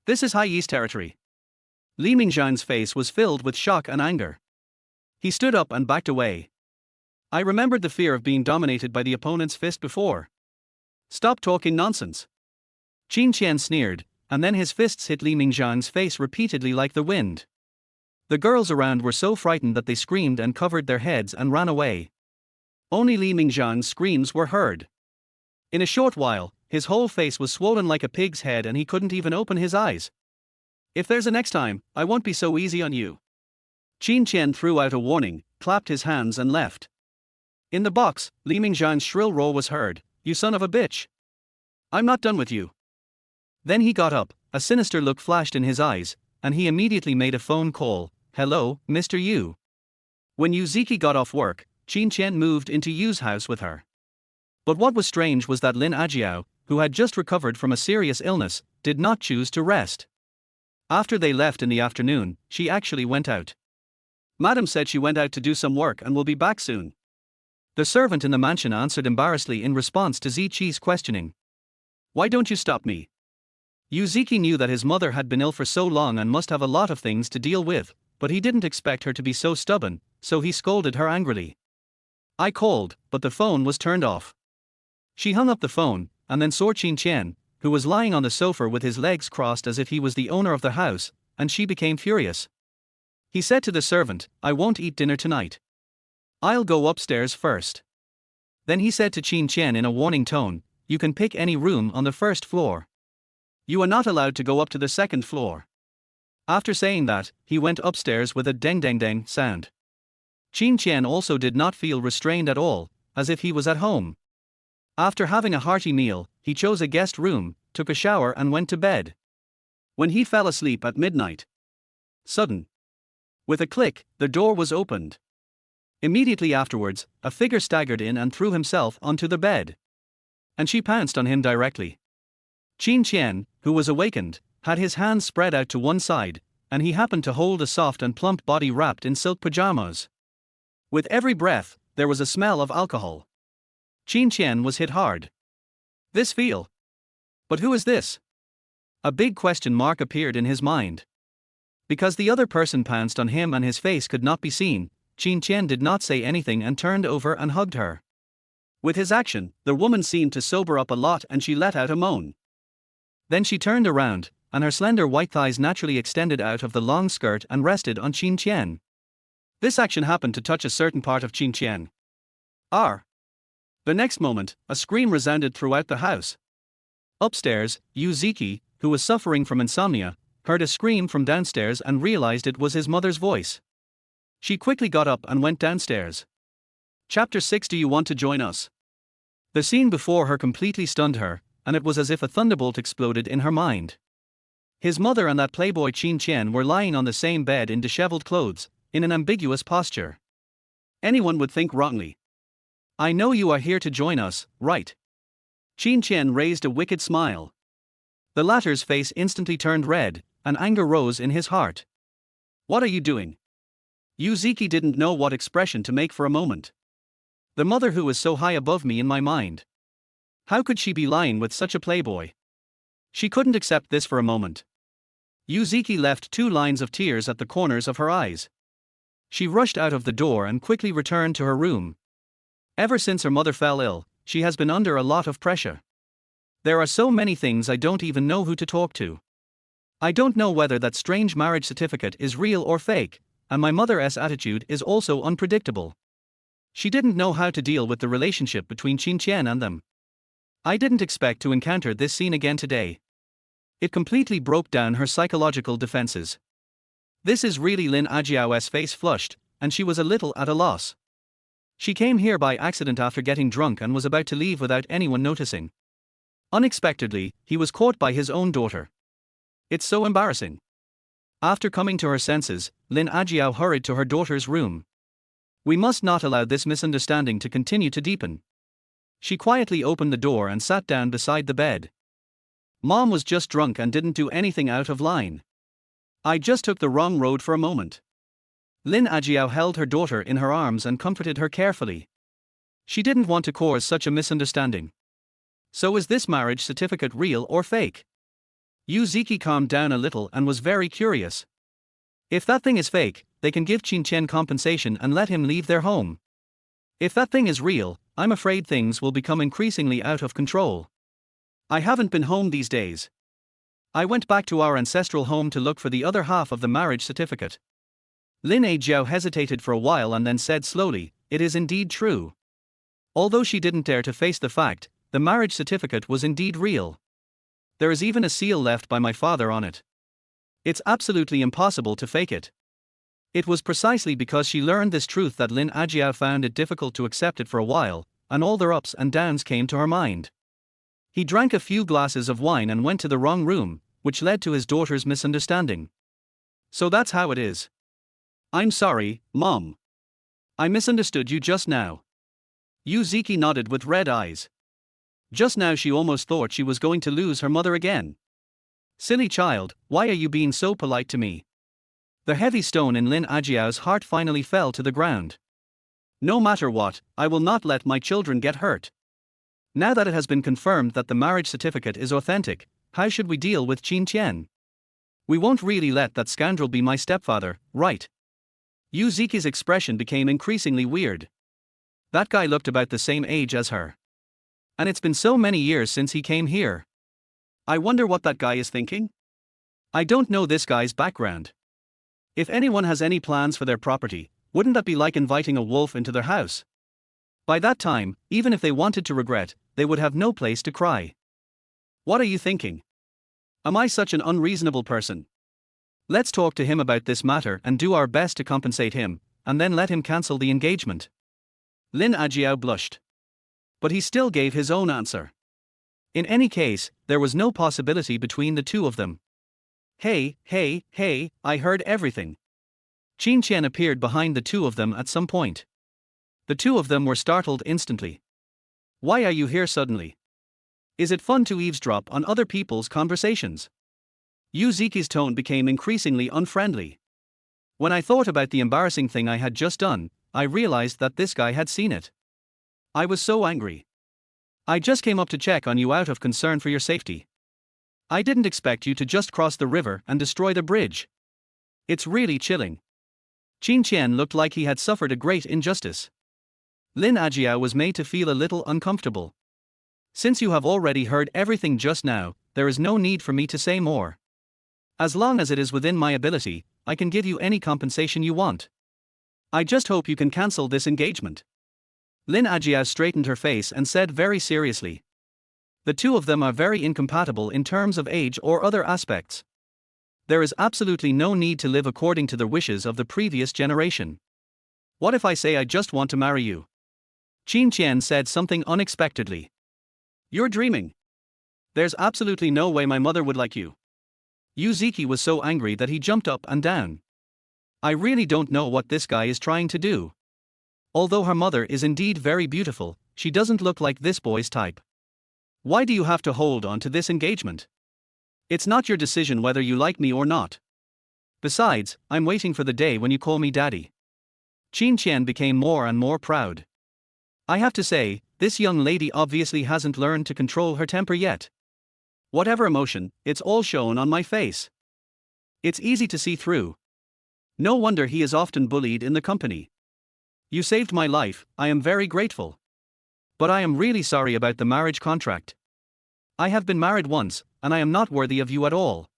This is high East territory. Li Mingzhan's face was filled with shock and anger. He stood up and backed away. I remembered the fear of being dominated by the opponent's fist before. Stop talking nonsense. Qin Tian sneered, and then his fists hit Li Mingzhan's face repeatedly like the wind. The girls around were so frightened that they screamed and covered their heads and ran away. Only Li Mingzhan's screams were heard. In a short while, his whole face was swollen like a pig's head and he couldn't even open his eyes. If there's a next time, I won't be so easy on you. Qin Tian threw out a warning, clapped his hands and left. In the box, Li Mingzhan's shrill roar was heard, "You son of a bitch! I'm not done with you." Then he got up, a sinister look flashed in his eyes, and he immediately made a phone call. "Hello, Mr. Yu." When Yu Ziki got off work, Qin Tian moved into Yu's house with her. But what was strange was that Lin Ajiao, who had just recovered from a serious illness, did not choose to rest. After they left in the afternoon, she actually went out. Madam said she went out to do some work and will be back soon. The servant in the mansion answered embarrassedly in response to Ziqi's questioning. Why don't you stop me? Yu Ziki knew that his mother had been ill for so long and must have a lot of things to deal with, but he didn't expect her to be so stubborn, so he scolded her angrily. I called, but the phone was turned off. She hung up the phone, and then saw Qin Tian, who was lying on the sofa with his legs crossed as if he was the owner of the house, and she became furious. He said to the servant, I won't eat dinner tonight. I'll go upstairs first. Then he said to Qin Tian in a warning tone, you can pick any room on the first floor. You are not allowed to go up to the second floor. After saying that, he went upstairs with a deng-deng-deng sound. Qin Tian also did not feel restrained at all, as if he was at home. After having a hearty meal, he chose a guest room, took a shower and went to bed. When he fell asleep at midnight, with a click, the door was opened. Immediately afterwards, a figure staggered in and threw himself onto the bed. And she pounced on him directly. Qin Tian, who was awakened, had his hands spread out to one side, and he happened to hold a soft and plump body wrapped in silk pajamas. With every breath, there was a smell of alcohol. Qin Tian was hit hard. This feel. But who is this? A big question mark appeared in his mind. Because the other person pounced on him and his face could not be seen, Qin Tian did not say anything and turned over and hugged her. With his action, the woman seemed to sober up a lot and she let out a moan. Then she turned around, and her slender white thighs naturally extended out of the long skirt and rested on Qin Tian. This action happened to touch a certain part of Qin Tian. The next moment, a scream resounded throughout the house. Upstairs, Yu Ziki, who was suffering from insomnia, heard a scream from downstairs and realized it was his mother's voice. She quickly got up and went downstairs. Chapter 6. Do you want to join us? The scene before her completely stunned her, and it was as if a thunderbolt exploded in her mind. His mother and that playboy Qin Tian were lying on the same bed in disheveled clothes, in an ambiguous posture. Anyone would think wrongly. I know you are here to join us, right? Qin Tian raised a wicked smile. The latter's face instantly turned red, and anger rose in his heart. What are you doing? Yu Ziki didn't know what expression to make for a moment. The mother who is so high above me in my mind. How could she be lying with such a playboy? She couldn't accept this for a moment. Yu Ziki left 2 lines of tears at the corners of her eyes. She rushed out of the door and quickly returned to her room. Ever since her mother fell ill, she has been under a lot of pressure. There are so many things I don't even know who to talk to. I don't know whether that strange marriage certificate is real or fake, and my mother's attitude is also unpredictable. She didn't know how to deal with the relationship between Qin Tian and them. I didn't expect to encounter this scene again today. It completely broke down her psychological defenses. This is really Lin Ajiao's face flushed, and she was a little at a loss. She came here by accident after getting drunk and was about to leave without anyone noticing. Unexpectedly, he was caught by his own daughter. It's so embarrassing. After coming to her senses, Lin Ajiao hurried to her daughter's room. We must not allow this misunderstanding to continue to deepen. She quietly opened the door and sat down beside the bed. Mom was just drunk and didn't do anything out of line. I just took the wrong road for a moment. Lin Ajiao held her daughter in her arms and comforted her carefully. She didn't want to cause such a misunderstanding. So is this marriage certificate real or fake? Yuziki calmed down a little and was very curious. If that thing is fake, they can give Qin Tian compensation and let him leave their home. If that thing is real, I'm afraid things will become increasingly out of control. I haven't been home these days. I went back to our ancestral home to look for the other half of the marriage certificate. Lin Ajiao hesitated for a while and then said slowly, "It is indeed true." Although she didn't dare to face the fact, the marriage certificate was indeed real. There is even a seal left by my father on it. It's absolutely impossible to fake it. It was precisely because she learned this truth that Lin Ajiao found it difficult to accept it for a while, and all their ups and downs came to her mind. He drank a few glasses of wine and went to the wrong room, which led to his daughter's misunderstanding. So that's how it is. I'm sorry, Mom. I misunderstood you just now. Yuziki nodded with red eyes. Just now she almost thought she was going to lose her mother again. Silly child, why are you being so polite to me? The heavy stone in Lin Ajiao's heart finally fell to the ground. No matter what, I will not let my children get hurt. Now that it has been confirmed that the marriage certificate is authentic, how should we deal with Qin Tian? We won't really let that scoundrel be my stepfather, right? Yuziki's expression became increasingly weird. That guy looked about the same age as her. And it's been so many years since he came here. I wonder what that guy is thinking? I don't know this guy's background. If anyone has any plans for their property, wouldn't that be like inviting a wolf into their house? By that time, even if they wanted to regret, they would have no place to cry. What are you thinking? Am I such an unreasonable person? Let's talk to him about this matter and do our best to compensate him, and then let him cancel the engagement. Lin Ajiao blushed. But he still gave his own answer. In any case, there was no possibility between the two of them. Hey, I heard everything. Qin Tian appeared behind the two of them at some point. The two of them were startled instantly. Why are you here suddenly? Is it fun to eavesdrop on other people's conversations? Yuziki's tone became increasingly unfriendly. When I thought about the embarrassing thing I had just done, I realized that this guy had seen it. I was so angry. I just came up to check on you out of concern for your safety. I didn't expect you to just cross the river and destroy the bridge. It's really chilling. Qin Tian looked like he had suffered a great injustice. Lin Ajiao was made to feel a little uncomfortable. Since you have already heard everything just now, there is no need for me to say more. As long as it is within my ability, I can give you any compensation you want. I just hope you can cancel this engagement. Lin Ajiao straightened her face and said very seriously. The two of them are very incompatible in terms of age or other aspects. There is absolutely no need to live according to the wishes of the previous generation. What if I say I just want to marry you? Qin Tian said something unexpectedly. You're dreaming. There's absolutely no way my mother would like you. Yuziki was so angry that he jumped up and down. I really don't know what this guy is trying to do. Although her mother is indeed very beautiful, she doesn't look like this boy's type. Why do you have to hold on to this engagement? It's not your decision whether you like me or not. Besides, I'm waiting for the day when you call me daddy. Qin Tian became more and more proud. I have to say, this young lady obviously hasn't learned to control her temper yet. Whatever emotion, it's all shown on my face. It's easy to see through. No wonder he is often bullied in the company. You saved my life, I am very grateful. But I am really sorry about the marriage contract. I have been married once, and I am not worthy of you at all.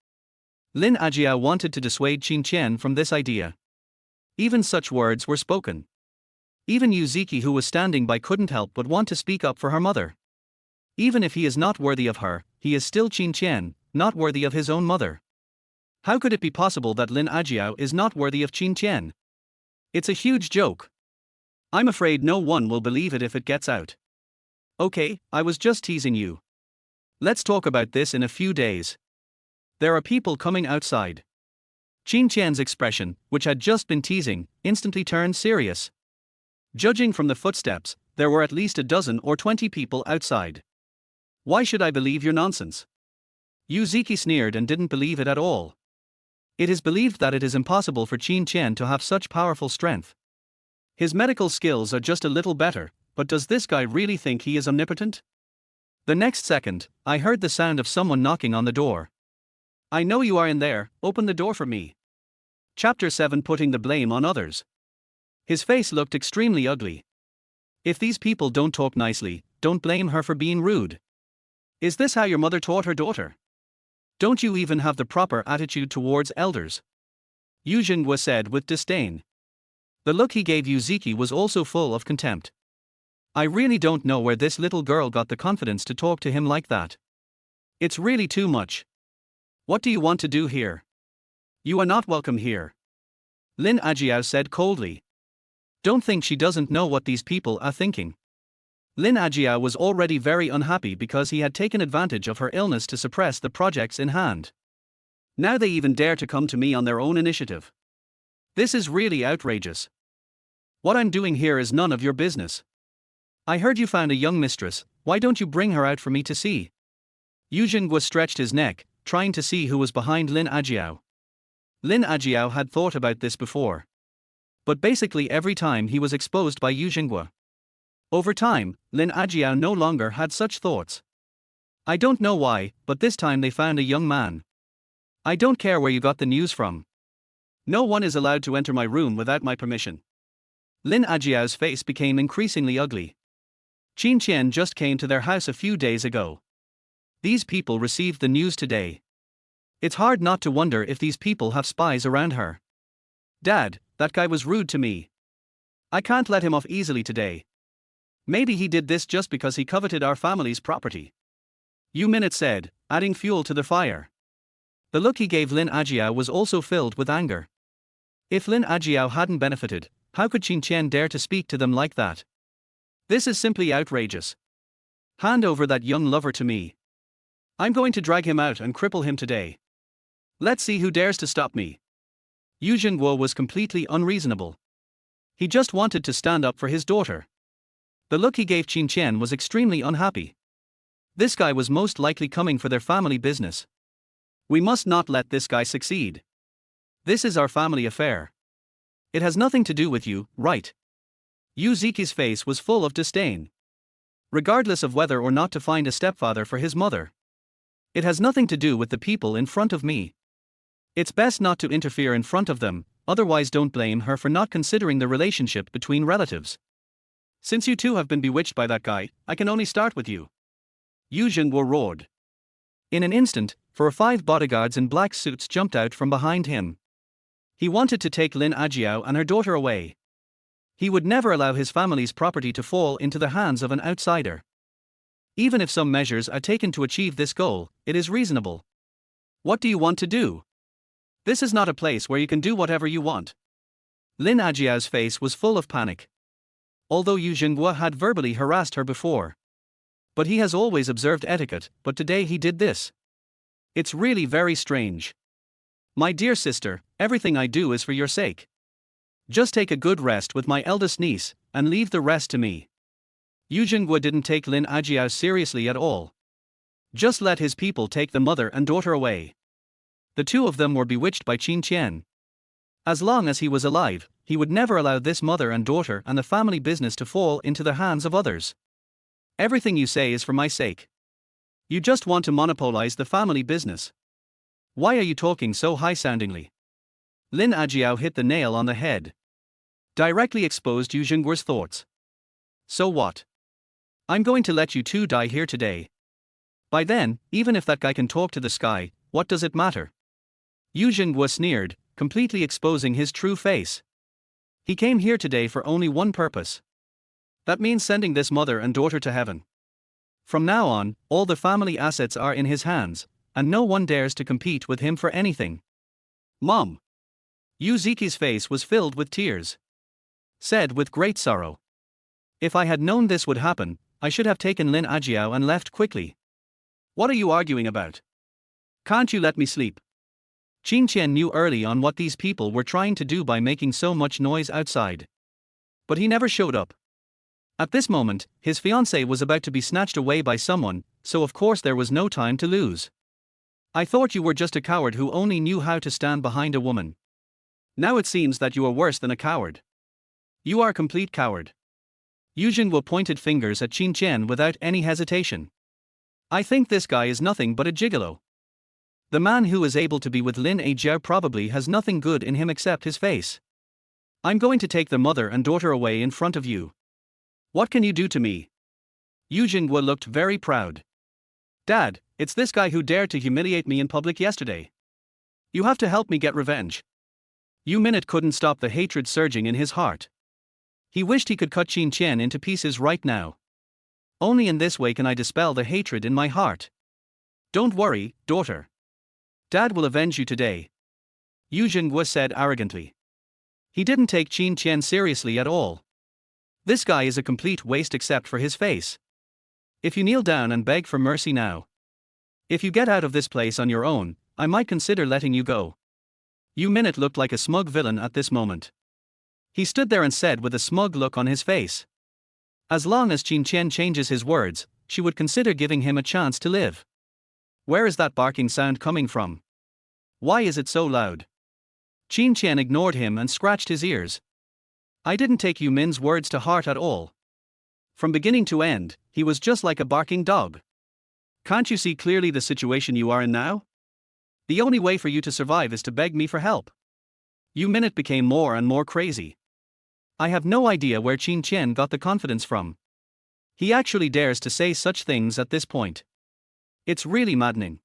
Lin Ajiao wanted to dissuade Qin Tian from this idea. Even such words were spoken. Even Yuziki, who was standing by, couldn't help but want to speak up for her mother. Even if he is not worthy of her, he is still Qin Tian, not worthy of his own mother. How could it be possible that Lin Ajiao is not worthy of Qin Tian? It's a huge joke. I'm afraid no one will believe it if it gets out. Okay, I was just teasing you. Let's talk about this in a few days. There are people coming outside. Qin Tian's expression, which had just been teasing, instantly turned serious. Judging from the footsteps, there were at least a dozen or 20 people outside. Why should I believe your nonsense? Yuziki sneered and didn't believe it at all. It is believed that it is impossible for Qin Tian to have such powerful strength. His medical skills are just a little better, but does this guy really think he is omnipotent? The next second, I heard the sound of someone knocking on the door. I know you are in there, open the door for me. Chapter 7, Putting the blame on others. His face looked extremely ugly. If these people don't talk nicely, don't blame her for being rude. Is this how your mother taught her daughter? Don't you even have the proper attitude towards elders? Yu Jinghua said with disdain. The look he gave Yuziki was also full of contempt. I really don't know where this little girl got the confidence to talk to him like that. It's really too much. What do you want to do here? You are not welcome here. Lin Ajiao said coldly. Don't think she doesn't know what these people are thinking. Lin Ajiao was already very unhappy because he had taken advantage of her illness to suppress the projects in hand. Now they even dare to come to me on their own initiative. This is really outrageous. What I'm doing here is none of your business. I heard you found a young mistress, why don't you bring her out for me to see? Yu Jinghua stretched his neck, trying to see who was behind Lin Ajiao. Lin Ajiao had thought about this before. But basically every time he was exposed by Yu Jinghua. Over time, Lin Ajiao no longer had such thoughts. I don't know why, but this time they found a young man. I don't care where you got the news from. No one is allowed to enter my room without my permission. Lin Ajiao's face became increasingly ugly. Qin Tian just came to their house a few days ago. These people received the news today. It's hard not to wonder if these people have spies around her. Dad, that guy was rude to me. I can't let him off easily today. Maybe he did this just because he coveted our family's property. Yu Minute said, adding fuel to the fire. The look he gave Lin Ajiao was also filled with anger. If Lin Ajiao hadn't benefited, how could Qin Tian dare to speak to them like that? This is simply outrageous. Hand over that young lover to me. I'm going to drag him out and cripple him today. Let's see who dares to stop me. Yu Jinghua was completely unreasonable. He just wanted to stand up for his daughter. The look he gave Qin Tian was extremely unhappy. This guy was most likely coming for their family business. We must not let this guy succeed. This is our family affair. It has nothing to do with you, right? Yuziki's face was full of disdain. Regardless of whether or not to find a stepfather for his mother. It has nothing to do with the people in front of me. It's best not to interfere in front of them, otherwise don't blame her for not considering the relationship between relatives. Since you two have been bewitched by that guy, I can only start with you. Yu Jinghua roared. In an instant, 4 or 5 bodyguards in black suits jumped out from behind him. He wanted to take Lin Ajiao and her daughter away. He would never allow his family's property to fall into the hands of an outsider. Even if some measures are taken to achieve this goal, it is reasonable. What do you want to do? This is not a place where you can do whatever you want. Lin Ajiao's face was full of panic. Although Yu Jinghua had verbally harassed her before. But he has always observed etiquette, but today he did this. It's really very strange. My dear sister, everything I do is for your sake. Just take a good rest with my eldest niece, and leave the rest to me. Yu Jinghua didn't take Lin Ajiao seriously at all. Just let his people take the mother and daughter away. The two of them were bewitched by Qin Tian. As long as he was alive, he would never allow this mother and daughter and the family business to fall into the hands of others. Everything you say is for my sake. You just want to monopolize the family business. Why are you talking so high-soundingly? Lin Ajiao hit the nail on the head. Directly exposed Yu Jinghua's thoughts. So what? I'm going to let you two die here today. By then, even if that guy can talk to the sky, what does it matter? Yu Jinghua sneered, completely exposing his true face. He came here today for only one purpose. That means sending this mother and daughter to heaven. From now on, all the family assets are in his hands, and no one dares to compete with him for anything. Mom! Yuziki's face was filled with tears. Said with great sorrow. If I had known this would happen, I should have taken Lin Ajiao and left quickly. What are you arguing about? Can't you let me sleep? Qin Tian knew early on what these people were trying to do by making so much noise outside. But he never showed up. At this moment, his fiancée was about to be snatched away by someone, so of course there was no time to lose. I thought you were just a coward who only knew how to stand behind a woman. Now it seems that you are worse than a coward. You are a complete coward. Yu Jinghua pointed fingers at Qin Tian without any hesitation. I think this guy is nothing but a gigolo. The man who is able to be with Lin Ajiao probably has nothing good in him except his face. I'm going to take the mother and daughter away in front of you. What can you do to me? Yu Jinghua looked very proud. Dad, it's this guy who dared to humiliate me in public yesterday. You have to help me get revenge. Yu Minute couldn't stop the hatred surging in his heart. He wished he could cut Qin Tian into pieces right now. Only in this way can I dispel the hatred in my heart. Don't worry, daughter. Dad will avenge you today. Yu Jinghua said arrogantly. He didn't take Qin Tian seriously at all. This guy is a complete waste except for his face. If you kneel down and beg for mercy now. If you get out of this place on your own, I might consider letting you go. Yu Minute looked like a smug villain at this moment. He stood there and said with a smug look on his face. As long as Qin Tian changes his words, she would consider giving him a chance to live. Where is that barking sound coming from? Why is it so loud? Qin Tian ignored him and scratched his ears. I didn't take Yu Min's words to heart at all. From beginning to end, he was just like a barking dog. Can't you see clearly the situation you are in now? The only way for you to survive is to beg me for help. Yu Minute became more and more crazy. I have no idea where Qin Tian got the confidence from. He actually dares to say such things at this point. It's really maddening.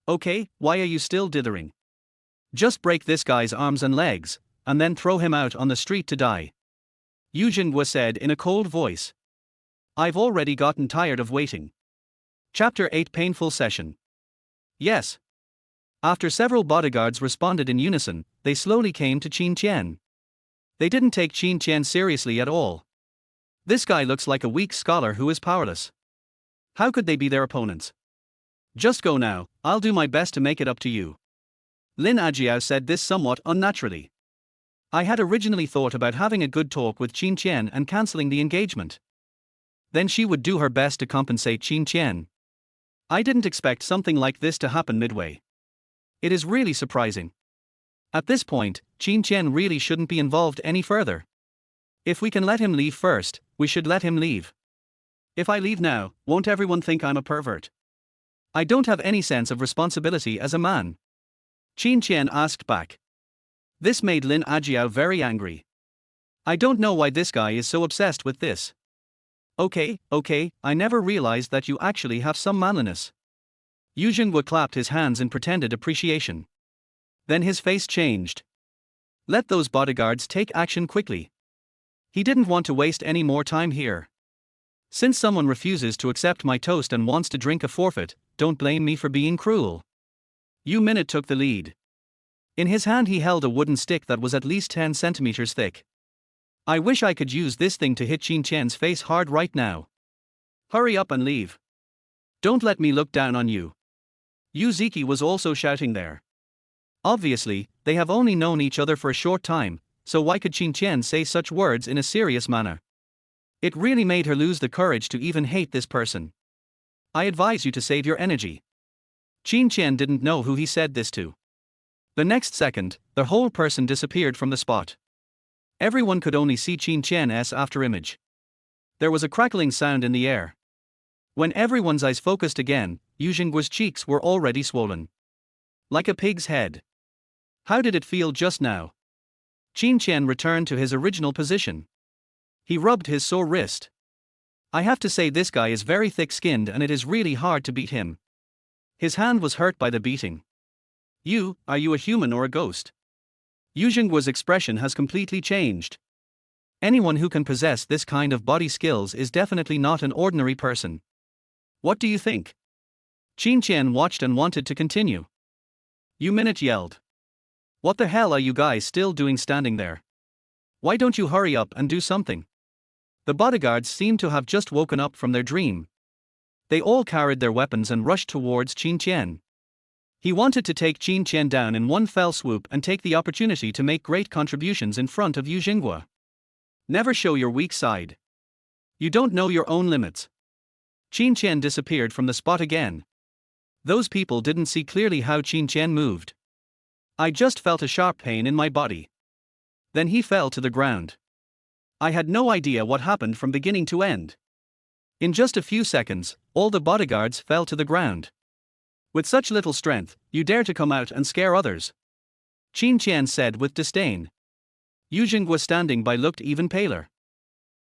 Okay, why are you still dithering? Just break this guy's arms and legs, and then throw him out on the street to die. Yu Jinghua said in a cold voice. I've already gotten tired of waiting. Chapter 8 Painful Session. Yes. After several bodyguards responded in unison, they slowly came to Qin Tian. They didn't take Qin Tian seriously at all. This guy looks like a weak scholar who is powerless. How could they be their opponents? Just go now, I'll do my best to make it up to you. Lin Ajiao said this somewhat unnaturally. I had originally thought about having a good talk with Qin Tian and cancelling the engagement. Then she would do her best to compensate Qin Tian. I didn't expect something like this to happen midway. It is really surprising. At this point, Qin Tian really shouldn't be involved any further. If we can let him leave first, we should let him leave. If I leave now, won't everyone think I'm a pervert? I don't have any sense of responsibility as a man. Qin Tian asked back. This made Lin Ajiao very angry. I don't know why this guy is so obsessed with this. Okay, I never realized that you actually have some manliness. Yu Jinghua clapped his hands in pretended appreciation. Then his face changed. Let those bodyguards take action quickly. He didn't want to waste any more time here. Since someone refuses to accept my toast and wants to drink a forfeit, don't blame me for being cruel. Yu Minute took the lead. In his hand he held a wooden stick that was at least 10 centimeters thick. I wish I could use this thing to hit Qin Tian's face hard right now. Hurry up and leave. Don't let me look down on you. Yu Ziki was also shouting there. Obviously, they have only known each other for a short time, so why could Qin Tian say such words in a serious manner? It really made her lose the courage to even hate this person. I advise you to save your energy. Qin Tian didn't know who he said this to. The next second, the whole person disappeared from the spot. Everyone could only see Qin Tian's afterimage. There was a crackling sound in the air. When everyone's eyes focused again, Yu Jinggua's cheeks were already swollen. Like a pig's head. How did it feel just now? Qin Tian returned to his original position. He rubbed his sore wrist. I have to say this guy is very thick-skinned and it is really hard to beat him. His hand was hurt by the beating. Are you a human or a ghost? Yu Jinggua's expression has completely changed. Anyone who can possess this kind of body skills is definitely not an ordinary person. What do you think? Qin Tian watched and wanted to continue. Yu Minute yelled. What the hell are you guys still doing standing there? Why don't you hurry up and do something? The bodyguards seemed to have just woken up from their dream. They all carried their weapons and rushed towards Qin Tian. He wanted to take Qin Tian down in one fell swoop and take the opportunity to make great contributions in front of Yu Jinghua. Never show your weak side. You don't know your own limits. Qin Tian disappeared from the spot again. Those people didn't see clearly how Qin Tian moved. I just felt a sharp pain in my body. Then he fell to the ground. I had no idea what happened from beginning to end. In just a few seconds, all the bodyguards fell to the ground. With such little strength, you dare to come out and scare others. Qin Tian said with disdain. Yu Jingwa standing by looked even paler.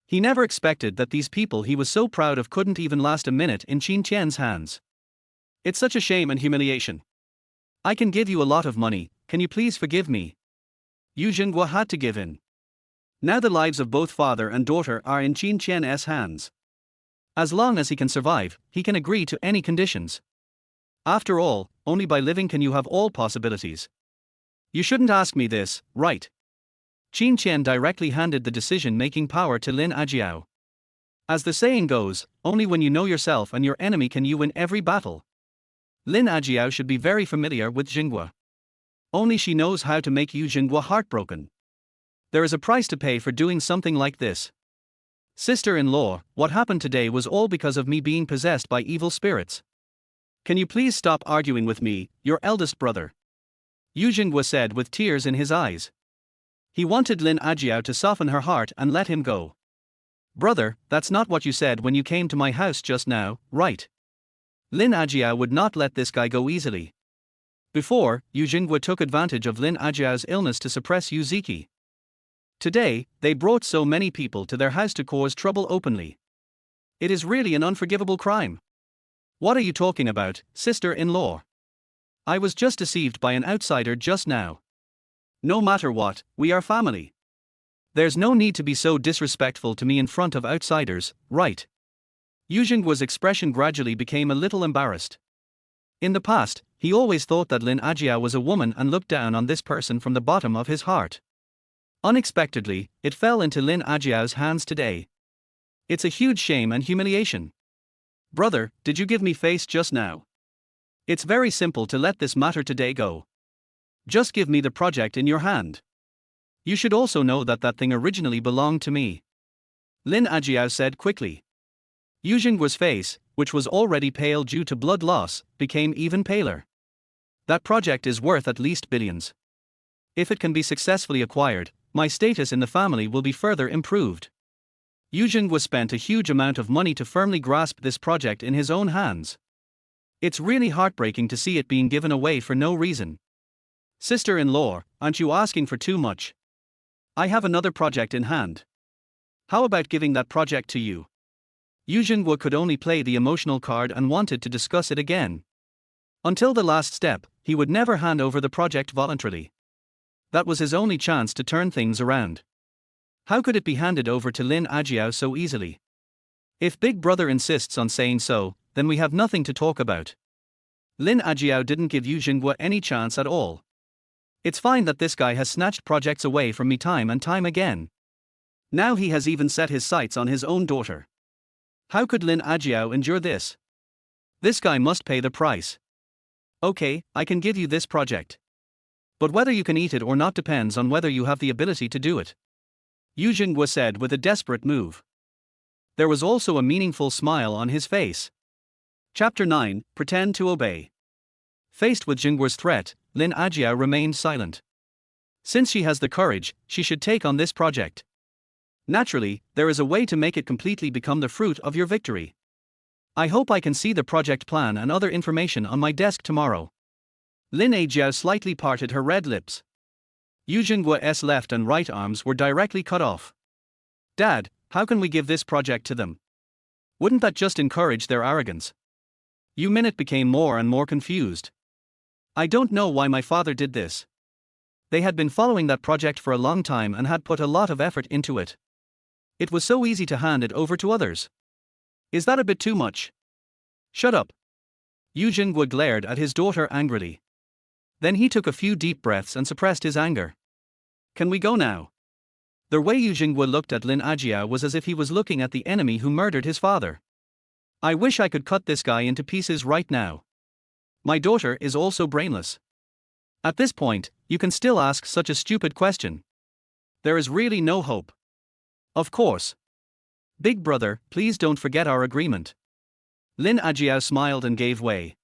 He never expected that these people he was so proud of couldn't even last a minute in Qin Tian's hands. It's such a shame and humiliation. I can give you a lot of money, can you please forgive me? Yu Jingwa had to give in. Now the lives of both father and daughter are in Qin Tian's hands. As long as he can survive, he can agree to any conditions. After all, only by living can you have all possibilities. You shouldn't ask me this, right? Qin Tian directly handed the decision-making power to Lin Ajiao. As the saying goes, only when you know yourself and your enemy can you win every battle. Lin Ajiao should be very familiar with Jingwa. Only she knows how to make Yu Jingwa heartbroken. There is a price to pay for doing something like this. Sister-in-law, what happened today was all because of me being possessed by evil spirits. Can you please stop arguing with me, your eldest brother? Yu Jingwa said with tears in his eyes. He wanted Lin Ajiao to soften her heart and let him go. Brother, that's not what you said when you came to my house just now, right? Lin Ajiao would not let this guy go easily. Before, Yu Jingwa took advantage of Lin Ajiao's illness to suppress Yu Ziki. Today, they brought so many people to their house to cause trouble openly. It is really an unforgivable crime. What are you talking about, sister-in-law? I was just deceived by an outsider just now. No matter what, we are family. There's no need to be so disrespectful to me in front of outsiders, right? Yu Jingwa's expression gradually became a little embarrassed. In the past, he always thought that Lin Ajiao was a woman and looked down on this person from the bottom of his heart. Unexpectedly, it fell into Lin Ajiao's hands today. It's a huge shame and humiliation. Brother, did you give me face just now? It's very simple to let this matter today go. Just give me the project in your hand. You should also know that that thing originally belonged to me. Lin Ajiao said quickly. Yu Jingwa's face, which was already pale due to blood loss, became even paler. That project is worth at least billions. If it can be successfully acquired, my status in the family will be further improved. Yu Jingwa spent a huge amount of money to firmly grasp this project in his own hands. It's really heartbreaking to see it being given away for no reason. Sister-in-law, aren't you asking for too much? I have another project in hand. How about giving that project to you? Yu Jingwa could only play the emotional card and wanted to discuss it again. Until the last step, he would never hand over the project voluntarily. That was his only chance to turn things around. How could it be handed over to Lin Ajiao so easily? If Big Brother insists on saying so, then we have nothing to talk about. Lin Ajiao didn't give Yu Jingwa any chance at all. It's fine that this guy has snatched projects away from me time and time again. Now he has even set his sights on his own daughter. How could Lin Ajiao endure this? This guy must pay the price. Okay, I can give you this project. But whether you can eat it or not depends on whether you have the ability to do it. Yu Jingwa said with a desperate move. There was also a meaningful smile on his face. Chapter 9, Pretend to Obey. Faced with Jingwa's threat, Lin Ajiao remained silent. Since she has the courage, she should take on this project. Naturally, there is a way to make it completely become the fruit of your victory. I hope I can see the project plan and other information on my desk tomorrow. Lin Ajiao slightly parted her red lips. Yu Jingwa's left and right arms were directly cut off. Dad, how can we give this project to them? Wouldn't that just encourage their arrogance? Yu Minute became more and more confused. I don't know why my father did this. They had been following that project for a long time and had put a lot of effort into it. It was so easy to hand it over to others. Is that a bit too much? Shut up. Yu Jingwa glared at his daughter angrily. Then he took a few deep breaths and suppressed his anger. Can we go now? The way Yu Jingwa looked at Lin Ajiao was as if he was looking at the enemy who murdered his father. I wish I could cut this guy into pieces right now. My daughter is also brainless. At this point, you can still ask such a stupid question. There is really no hope. Of course. Big brother, please don't forget our agreement. Lin Ajiao smiled and gave way.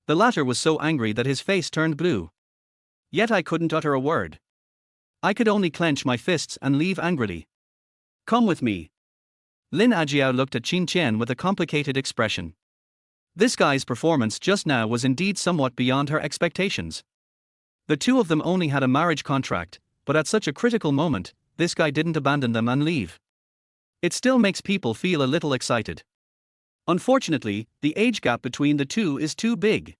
The latter was so angry that his face turned blue. Yet I couldn't utter a word. I could only clench my fists and leave angrily. Come with me. Lin Ajiao looked at Qin Tian with a complicated expression. This guy's performance just now was indeed somewhat beyond her expectations. The two of them only had a marriage contract, but at such a critical moment, this guy didn't abandon them and leave. It still makes people feel a little excited. Unfortunately, the age gap between the two is too big.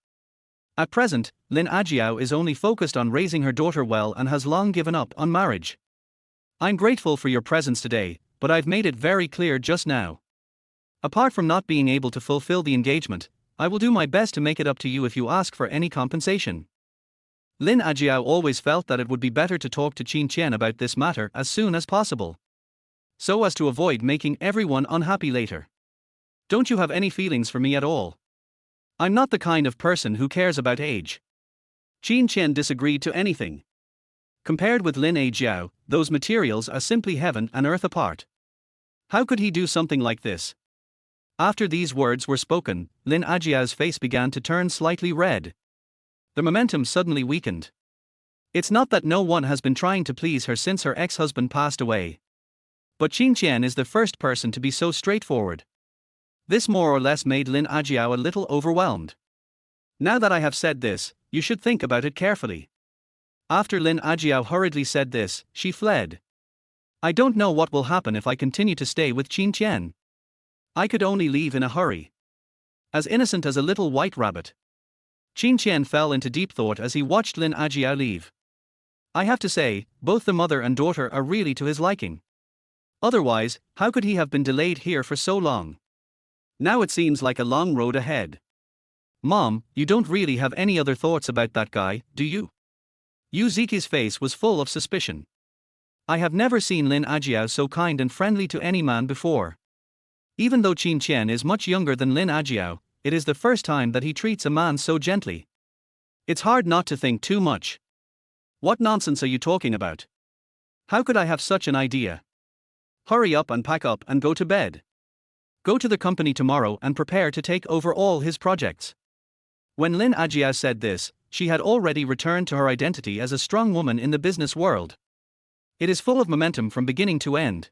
At present, Lin Ajiao is only focused on raising her daughter well and has long given up on marriage. I'm grateful for your presence today, but I've made it very clear just now. Apart from not being able to fulfill the engagement, I will do my best to make it up to you if you ask for any compensation. Lin Ajiao always felt that it would be better to talk to Qin Tian about this matter as soon as possible, so as to avoid making everyone unhappy later. Don't you have any feelings for me at all? I'm not the kind of person who cares about age. Qin Tian disagreed to anything. Compared with Lin Ajiao, those materials are simply heaven and earth apart. How could he do something like this? After these words were spoken, Lin Ajiao's face began to turn slightly red. The momentum suddenly weakened. It's not that no one has been trying to please her since her ex-husband passed away. But Qin Tian is the first person to be so straightforward. This more or less made Lin Ajiao a little overwhelmed. Now that I have said this, you should think about it carefully. After Lin Ajiao hurriedly said this, she fled. I don't know what will happen if I continue to stay with Qin Tian. I could only leave in a hurry. As innocent as a little white rabbit. Qin Tian fell into deep thought as he watched Lin Ajiao leave. I have to say, both the mother and daughter are really to his liking. Otherwise, how could he have been delayed here for so long? Now it seems like a long road ahead. Mom, you don't really have any other thoughts about that guy, do you? Yuziki's face was full of suspicion. I have never seen Lin Ajiao so kind and friendly to any man before. Even though Qin Tian is much younger than Lin Ajiao, it is the first time that he treats a man so gently. It's hard not to think too much. What nonsense are you talking about? How could I have such an idea? Hurry up and pack up and go to bed. Go to the company tomorrow and prepare to take over all his projects. When Lin Ajiao said this, she had already returned to her identity as a strong woman in the business world. It is full of momentum from beginning to end.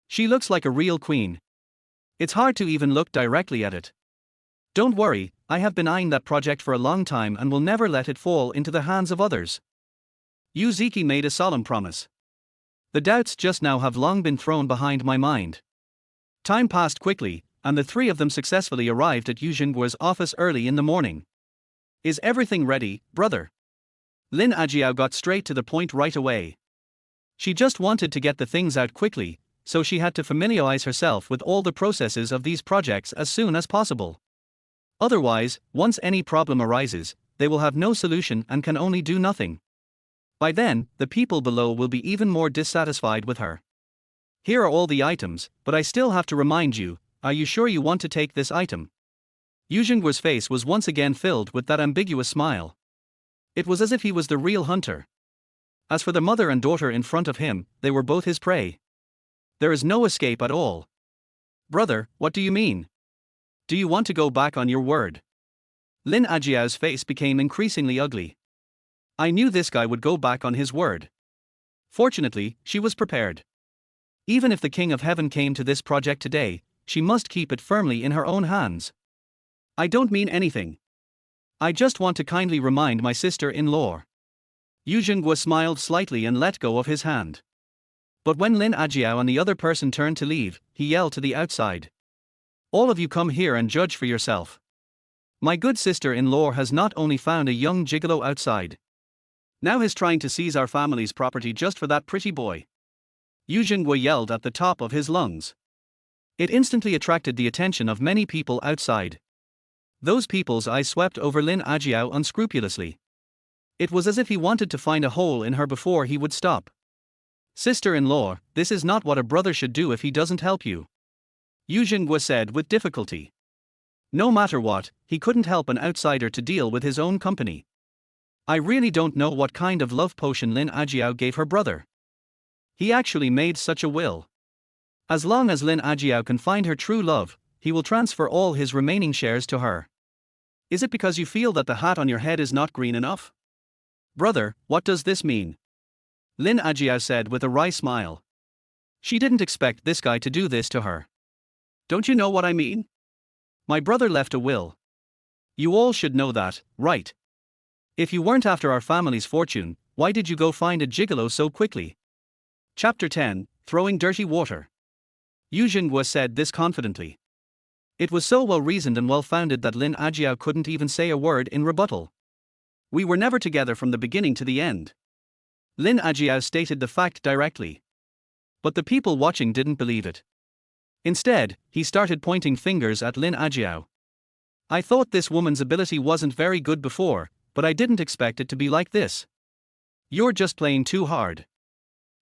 She looks like a real queen. It's hard to even look directly at it. Don't worry, I have been eyeing that project for a long time and will never let it fall into the hands of others. Yuziki made a solemn promise. The doubts just now have long been thrown behind my mind. Time passed quickly, and the three of them successfully arrived at Yu Jingguo's office early in the morning. Is everything ready, brother? Lin Ajiao got straight to the point right away. She just wanted to get the things out quickly, so she had to familiarize herself with all the processes of these projects as soon as possible. Otherwise, once any problem arises, they will have no solution and can only do nothing. By then, the people below will be even more dissatisfied with her. Here are all the items, but I still have to remind you, are you sure you want to take this item? Yu Jingguo's face was once again filled with that ambiguous smile. It was as if he was the real hunter. As for the mother and daughter in front of him, they were both his prey. There is no escape at all. Brother, what do you mean? Do you want to go back on your word? Lin Ajiao's face became increasingly ugly. I knew this guy would go back on his word. Fortunately, she was prepared. Even if the King of Heaven came to this project today, she must keep it firmly in her own hands. I don't mean anything. I just want to kindly remind my sister-in-law. Yu Jingguo smiled slightly and let go of his hand. But when Lin Ajiao and the other person turned to leave, he yelled to the outside. All of you come here and judge for yourself. My good sister-in-law has not only found a young gigolo outside. Now he's trying to seize our family's property just for that pretty boy. Yu Jingguo yelled at the top of his lungs. It instantly attracted the attention of many people outside. Those people's eyes swept over Lin Ajiao unscrupulously. It was as if he wanted to find a hole in her before he would stop. Sister-in-law, this is not what a brother should do if he doesn't help you. Yu Jingguo said with difficulty. No matter what, he couldn't help an outsider to deal with his own company. I really don't know what kind of love potion Lin Ajiao gave her brother. He actually made such a will. As long as Lin Ajiao can find her true love, he will transfer all his remaining shares to her. Is it because you feel that the hat on your head is not green enough? Brother, what does this mean? Lin Ajiao said with a wry smile. She didn't expect this guy to do this to her. Don't you know what I mean? My brother left a will, You all should know that, right? If you weren't after our family's fortune, why did you go find a gigolo so quickly? Chapter 10, Throwing Dirty Water. Yu Jingguo said this confidently. It was so well-reasoned and well-founded that Lin Ajiao couldn't even say a word in rebuttal. We were never together from the beginning to the end. Lin Ajiao stated the fact directly. But the people watching didn't believe it. Instead, he started pointing fingers at Lin Ajiao. I thought this woman's ability wasn't very good before, but I didn't expect it to be like this. You're just playing too hard.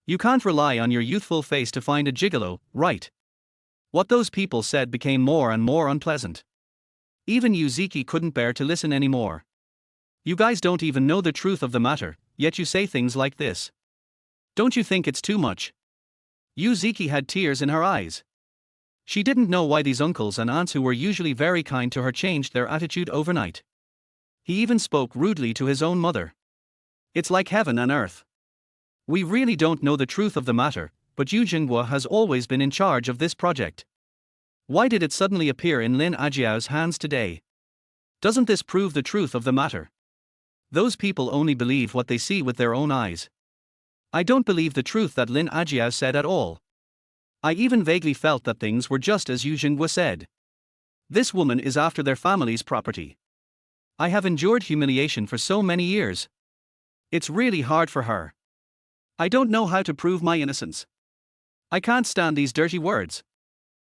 You can't rely on your youthful face to find a gigolo, right? What those people said became more and more unpleasant. Even Yuziki couldn't bear to listen anymore. You guys don't even know the truth of the matter, yet you say things like this. Don't you think it's too much? Yuziki had tears in her eyes. She didn't know why these uncles and aunts who were usually very kind to her changed their attitude overnight. He even spoke rudely to his own mother. It's like heaven and earth. We really don't know the truth of the matter, but Yu Jingguo has always been in charge of this project. Why did it suddenly appear in Lin Ajiao's hands today? Doesn't this prove the truth of the matter? Those people only believe what they see with their own eyes. I don't believe the truth that Lin Ajiao said at all. I even vaguely felt that things were just as Yu Jingguo said. This woman is after their family's property. I have endured humiliation for so many years. It's really hard for her. I don't know how to prove my innocence. I can't stand these dirty words.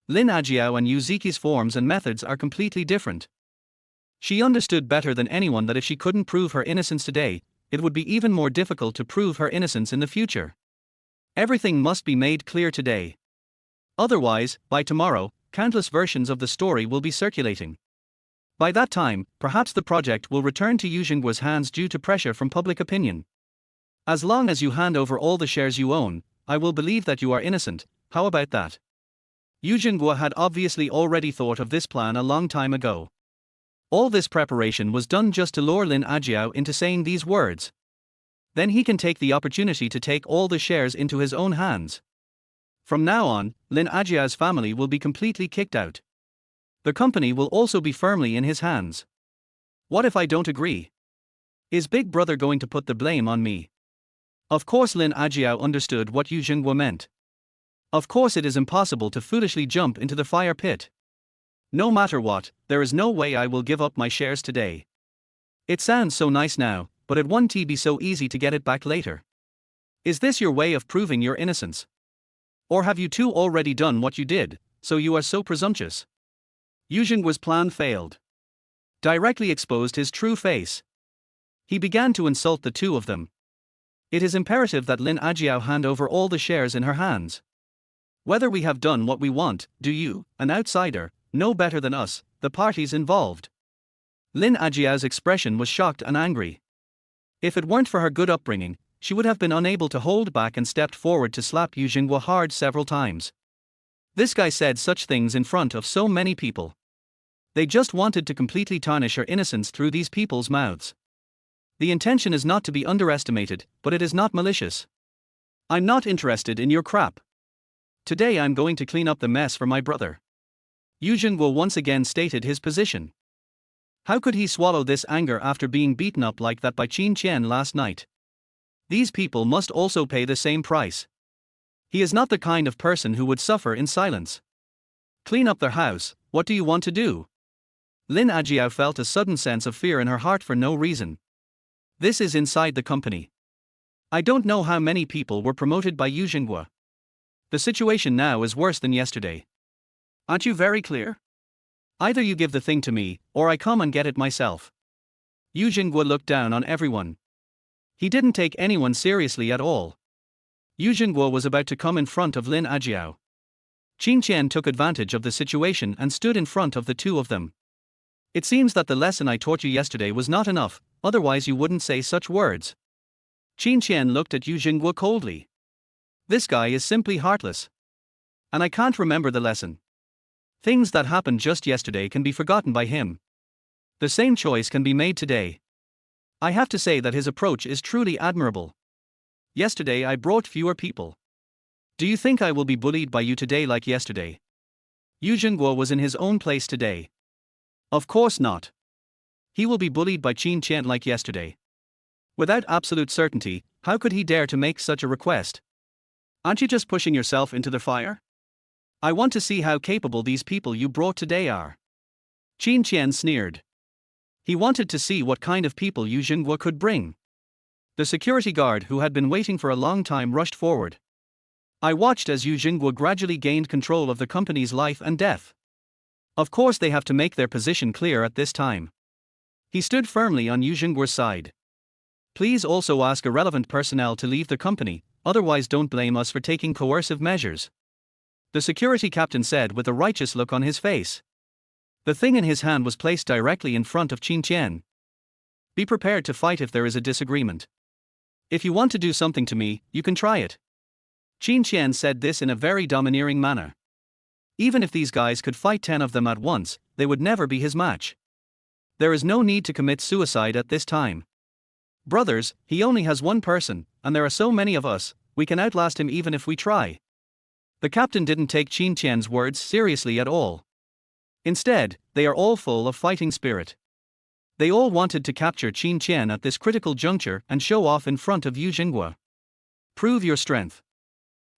Lin Ajiao and Yuziki's forms and methods are completely different. She understood better than anyone that if she couldn't prove her innocence today, it would be even more difficult to prove her innocence in the future. Everything must be made clear today. Otherwise, by tomorrow, countless versions of the story will be circulating. By that time, perhaps the project will return to Yu Jingguo's hands due to pressure from public opinion. As long as you hand over all the shares you own, I will believe that you are innocent. How about that? Yu Jingguo had obviously already thought of this plan a long time ago. All this preparation was done just to lure Lin Ajiao into saying these words. Then he can take the opportunity to take all the shares into his own hands. From now on, Lin Ajiao's family will be completely kicked out. The company will also be firmly in his hands. What if I don't agree? Is Big Brother going to put the blame on me? Of course Lin Ajiao understood what Yu Jingguo meant. Of course it is impossible to foolishly jump into the fire pit. No matter what, there is no way I will give up my shares today. It sounds so nice now, but it won't be so easy to get it back later. Is this your way of proving your innocence? Or have you two already done what you did, so you are so presumptuous? Yu Jingguo's plan failed. Directly exposed his true face. He began to insult the two of them. It is imperative that Lin Ajiao hand over all the shares in her hands. Whether we have done what we want, do you, an outsider, know better than us, the parties involved? Lin Ajiao's expression was shocked and angry. If it weren't for her good upbringing, she would have been unable to hold back and stepped forward to slap Yu Jingguo hard several times. This guy said such things in front of so many people. They just wanted to completely tarnish her innocence through these people's mouths. The intention is not to be underestimated, but it is not malicious. I'm not interested in your crap. Today I'm going to clean up the mess for my brother. Yu Jingguo once again stated his position. How could he swallow this anger after being beaten up like that by Qin Tian last night? These people must also pay the same price. He is not the kind of person who would suffer in silence. Clean up their house, what do you want to do? Lin Ajiao felt a sudden sense of fear in her heart for no reason. This is inside the company. I don't know how many people were promoted by Yu Jingguo. The situation now is worse than yesterday. Aren't you very clear? Either you give the thing to me, or I come and get it myself. Yu Jingguo looked down on everyone. He didn't take anyone seriously at all. Yu Jingguo was about to come in front of Lin Ajiao. Qin Tian took advantage of the situation and stood in front of the two of them. It seems that the lesson I taught you yesterday was not enough, otherwise you wouldn't say such words. Qin Tian looked at Yu Jingguo coldly. This guy is simply heartless. And I can't remember the lesson. Things that happened just yesterday can be forgotten by him. The same choice can be made today. I have to say that his approach is truly admirable. Yesterday I brought fewer people. Do you think I will be bullied by you today like yesterday? Yu Jingguo was in his own place today. Of course not. He will be bullied by Qin Tian like yesterday. Without absolute certainty, how could he dare to make such a request? Aren't you just pushing yourself into the fire? I want to see how capable these people you brought today are. Qin Tian sneered. He wanted to see what kind of people Yu Jinghua could bring. The security guard who had been waiting for a long time rushed forward. I watched as Yu Jinghua gradually gained control of the company's life and death. Of course they have to make their position clear at this time. He stood firmly on Yu Jinghua's side. Please also ask irrelevant personnel to leave the company, otherwise don't blame us for taking coercive measures. The security captain said with a righteous look on his face. The thing in his hand was placed directly in front of Qin Tian. Be prepared to fight if there is a disagreement. If you want to do something to me, you can try it. Qin Tian said this in a very domineering manner. Even if these guys could fight 10 of them at once, they would never be his match. There is no need to commit suicide at this time. Brothers, he only has one person, and there are so many of us, we can outlast him even if we try. The captain didn't take Qin Tian's words seriously at all. Instead, they are all full of fighting spirit. They all wanted to capture Qin Tian at this critical juncture and show off in front of Yu Jinghua. Prove your strength.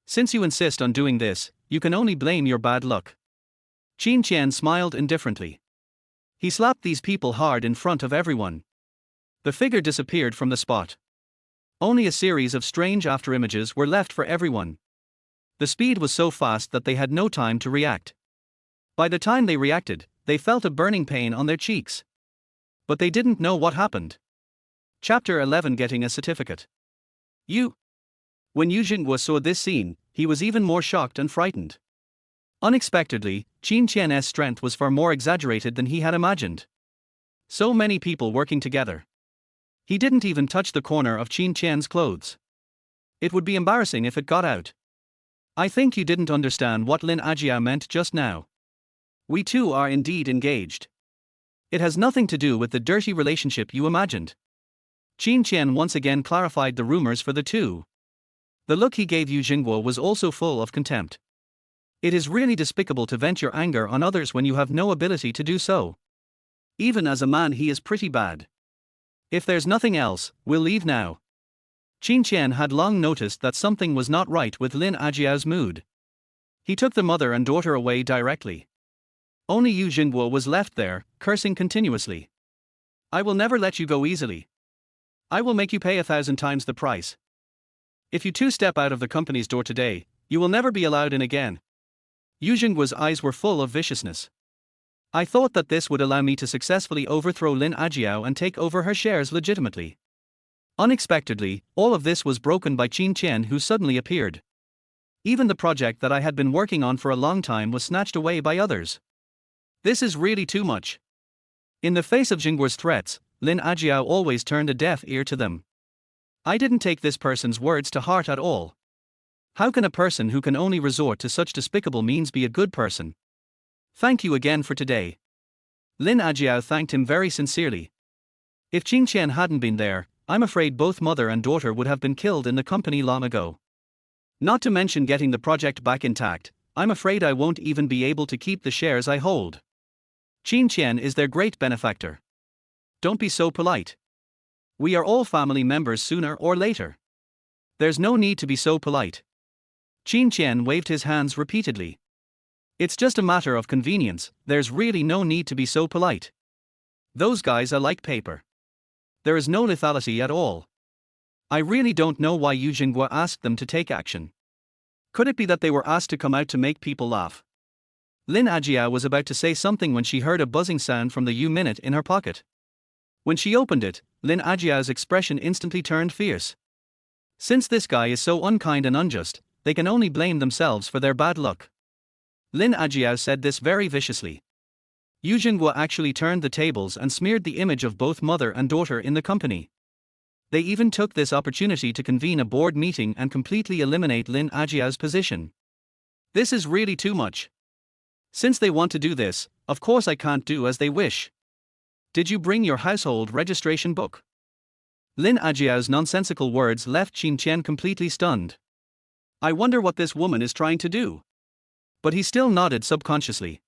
Since you insist on doing this, you can only blame your bad luck. Qin Tian smiled indifferently. He slapped these people hard in front of everyone. The figure disappeared from the spot. Only a series of strange afterimages were left for everyone. The speed was so fast that they had no time to react. By the time they reacted, they felt a burning pain on their cheeks. But they didn't know what happened. Chapter 11 Getting a Certificate. When Yu Jinghua saw this scene, he was even more shocked and frightened. Unexpectedly, Qin Tian's strength was far more exaggerated than he had imagined. So many people working together. He didn't even touch the corner of Qin Tian's clothes. It would be embarrassing if it got out. I think you didn't understand what Lin Ajiao meant just now. We two are indeed engaged. It has nothing to do with the dirty relationship you imagined. Qin Tian once again clarified the rumors for the two. The look he gave Yu Jinghua was also full of contempt. It is really despicable to vent your anger on others when you have no ability to do so. Even as a man he is pretty bad. If there's nothing else, we'll leave now. Qin Tian had long noticed that something was not right with Lin Ajiao's mood. He took the mother and daughter away directly. Only Yu Jinghua was left there, cursing continuously. I will never let you go easily. I will make you pay 1,000 times the price. If you two step out of the company's door today, you will never be allowed in again. Yu Jinghua's eyes were full of viciousness. I thought that this would allow me to successfully overthrow Lin Ajiao and take over her shares legitimately. Unexpectedly, all of this was broken by Qin Tian, who suddenly appeared. Even the project that I had been working on for a long time was snatched away by others. This is really too much. In the face of Jinghua's threats, Lin Ajiao always turned a deaf ear to them. I didn't take this person's words to heart at all. How can a person who can only resort to such despicable means be a good person? Thank you again for today. Lin Ajiao thanked him very sincerely. If Qin Tian hadn't been there, I'm afraid both mother and daughter would have been killed in the company long ago. Not to mention getting the project back intact, I'm afraid I won't even be able to keep the shares I hold. Qin Tian is their great benefactor. Don't be so polite. We are all family members sooner or later. There's no need to be so polite. Qin Tian waved his hands repeatedly. It's just a matter of convenience, there's really no need to be so polite. Those guys are like paper. There is no lethality at all. I really don't know why Yu Jinghua asked them to take action. Could it be that they were asked to come out to make people laugh? Lin Ajiao was about to say something when she heard a buzzing sound from the U-minute in her pocket. When she opened it, Lin Ajiao's expression instantly turned fierce. Since this guy is so unkind and unjust, they can only blame themselves for their bad luck. Lin Ajiao said this very viciously. Yu Jinghua actually turned the tables and smeared the image of both mother and daughter in the company. They even took this opportunity to convene a board meeting and completely eliminate Lin Ajiao's position. This is really too much. Since they want to do this, of course I can't do as they wish. Did you bring your household registration book? Lin Ajiao's nonsensical words left Qin Tian completely stunned. I wonder what this woman is trying to do. But he still nodded subconsciously.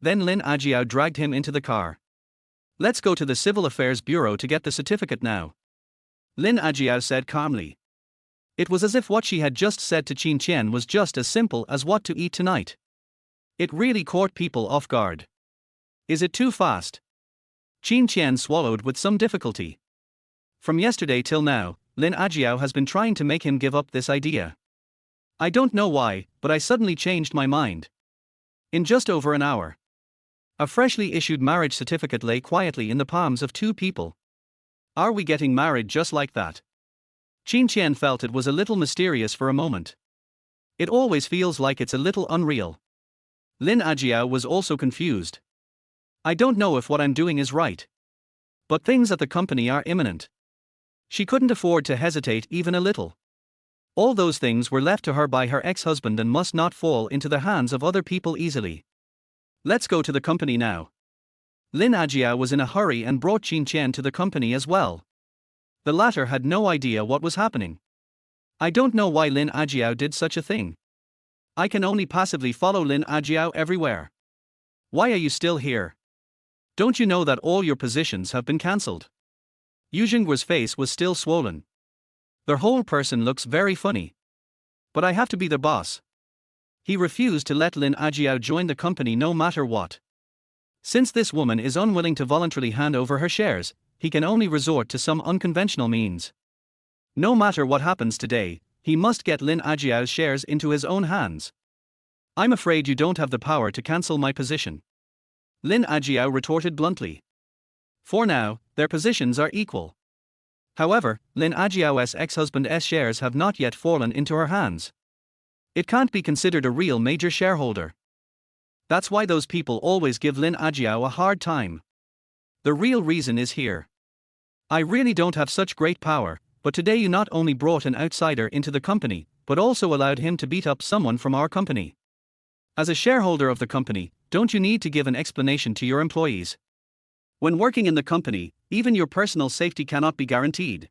Then Lin Ajiao dragged him into the car. Let's go to the Civil Affairs Bureau to get the certificate now, Lin Ajiao said calmly. It was as if what she had just said to Qin Tian was just as simple as what to eat tonight. It really caught people off guard. Is it too fast? Qin Tian swallowed with some difficulty. From yesterday till now, Lin Ajiao has been trying to make him give up this idea. I don't know why, but I suddenly changed my mind. In just over an hour, a freshly issued marriage certificate lay quietly in the palms of two people. Are we getting married just like that? Qin Tian felt it was a little mysterious for a moment. It always feels like it's a little unreal. Lin Ajiao was also confused. I don't know if what I'm doing is right. But things at the company are imminent. She couldn't afford to hesitate even a little. All those things were left to her by her ex-husband and must not fall into the hands of other people easily. Let's go to the company now. Lin Ajiao was in a hurry and brought Qin Tian to the company as well. The latter had no idea what was happening. I don't know why Lin Ajiao did such a thing. I can only passively follow Lin Ajiao everywhere. Why are you still here? Don't you know that all your positions have been cancelled? Yu Jingguo's face was still swollen. Their whole person looks very funny. But I have to be the boss. He refused to let Lin Ajiao join the company no matter what. Since this woman is unwilling to voluntarily hand over her shares, he can only resort to some unconventional means. No matter what happens today, he must get Lin Ajiao's shares into his own hands. I'm afraid you don't have the power to cancel my position, Lin Ajiao retorted bluntly. For now, their positions are equal. However, Lin Ajiao's ex-husband's shares have not yet fallen into her hands. It can't be considered a real major shareholder. That's why those people always give Lin Ajiao a hard time. The real reason is here. I really don't have such great power, but today you not only brought an outsider into the company, but also allowed him to beat up someone from our company. As a shareholder of the company, don't you need to give an explanation to your employees? When working in the company, even your personal safety cannot be guaranteed.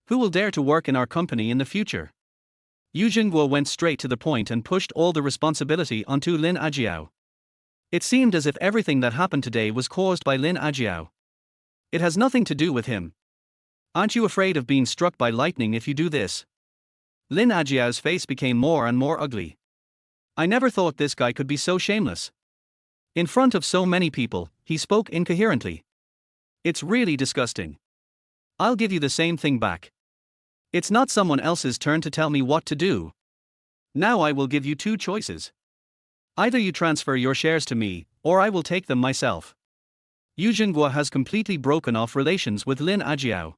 Who will dare to work in our company in the future? Yu Jingguo went straight to the point and pushed all the responsibility onto Lin Ajiao. It seemed as if everything that happened today was caused by Lin Ajiao. It has nothing to do with him. Aren't you afraid of being struck by lightning if you do this? Lin Ajiao's face became more and more ugly. I never thought this guy could be so shameless. In front of so many people, he spoke incoherently. It's really disgusting. I'll give you the same thing back. It's not someone else's turn to tell me what to do. Now I will give you two choices. Either you transfer your shares to me, or I will take them myself. Yu Jingguo has completely broken off relations with Lin Ajiao.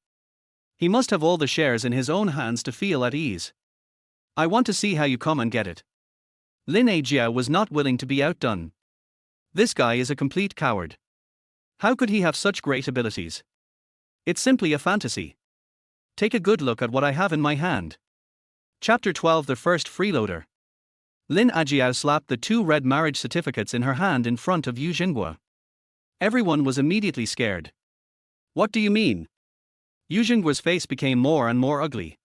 He must have all the shares in his own hands to feel at ease. I want to see how you come and get it. Lin Ajiao was not willing to be outdone. This guy is a complete coward. How could he have such great abilities? It's simply a fantasy. Take a good look at what I have in my hand. Chapter 12 The First Freeloader. Lin Ajiao slapped the two red marriage certificates in her hand in front of Yu Jingguo. Everyone was immediately scared. What do you mean? Yu Jingguo's face became more and more ugly.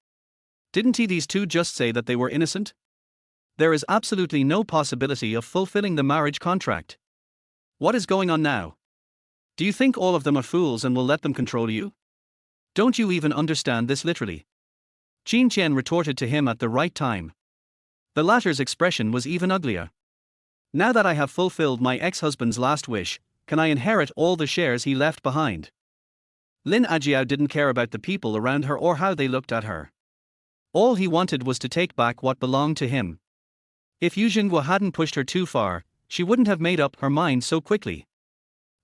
Didn't these two just say that they were innocent? There is absolutely no possibility of fulfilling the marriage contract. What is going on now? Do you think all of them are fools and will let them control you? Don't you even understand this literally? Qin Tian retorted to him at the right time. The latter's expression was even uglier. Now that I have fulfilled my ex-husband's last wish, can I inherit all the shares he left behind? Lin Ajiao didn't care about the people around her or how they looked at her. All he wanted was to take back what belonged to him. If Yu Jingguo hadn't pushed her too far, she wouldn't have made up her mind so quickly.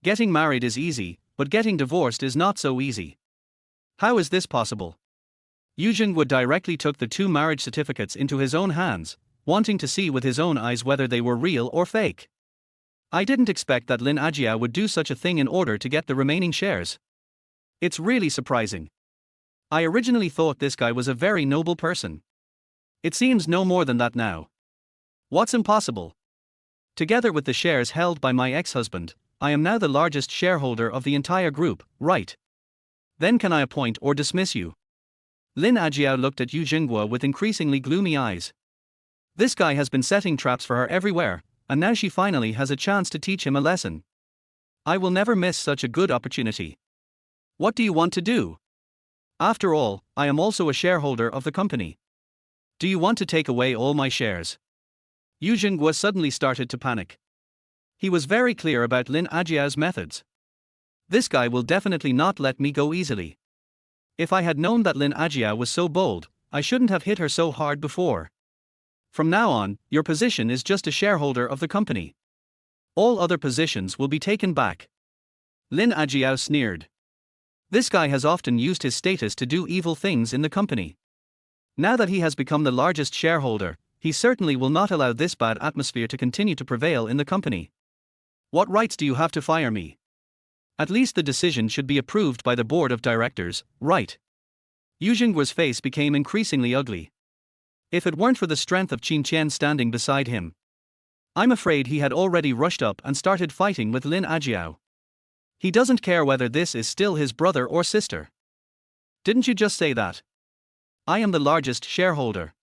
Getting married is easy, but getting divorced is not so easy. How is this possible? Yu Jingguo directly took the two marriage certificates into his own hands, wanting to see with his own eyes whether they were real or fake. I didn't expect that Lin Ajiao would do such a thing in order to get the remaining shares. It's really surprising. I originally thought this guy was a very noble person. It seems no more than that now. What's impossible? Together with the shares held by my ex-husband, I am now the largest shareholder of the entire group, right? Then can I appoint or dismiss you? Lin Ajiao looked at Yu Jingguo with increasingly gloomy eyes. This guy has been setting traps for her everywhere, and now she finally has a chance to teach him a lesson. I will never miss such a good opportunity. What do you want to do? After all, I am also a shareholder of the company. Do you want to take away all my shares? Yu Jinghua suddenly started to panic. He was very clear about Lin Ajiao's methods. This guy will definitely not let me go easily. If I had known that Lin Ajiao was so bold, I shouldn't have hit her so hard before. From now on, your position is just a shareholder of the company. All other positions will be taken back. Lin Ajiao sneered. This guy has often used his status to do evil things in the company. Now that he has become the largest shareholder, he certainly will not allow this bad atmosphere to continue to prevail in the company. What rights do you have to fire me? At least the decision should be approved by the board of directors, right? Yu Jingguo's face became increasingly ugly. If it weren't for the strength of Qin Tian standing beside him, I'm afraid he had already rushed up and started fighting with Lin Ajiao. He doesn't care whether this is still his brother or sister. Didn't you just say that? I am the largest shareholder.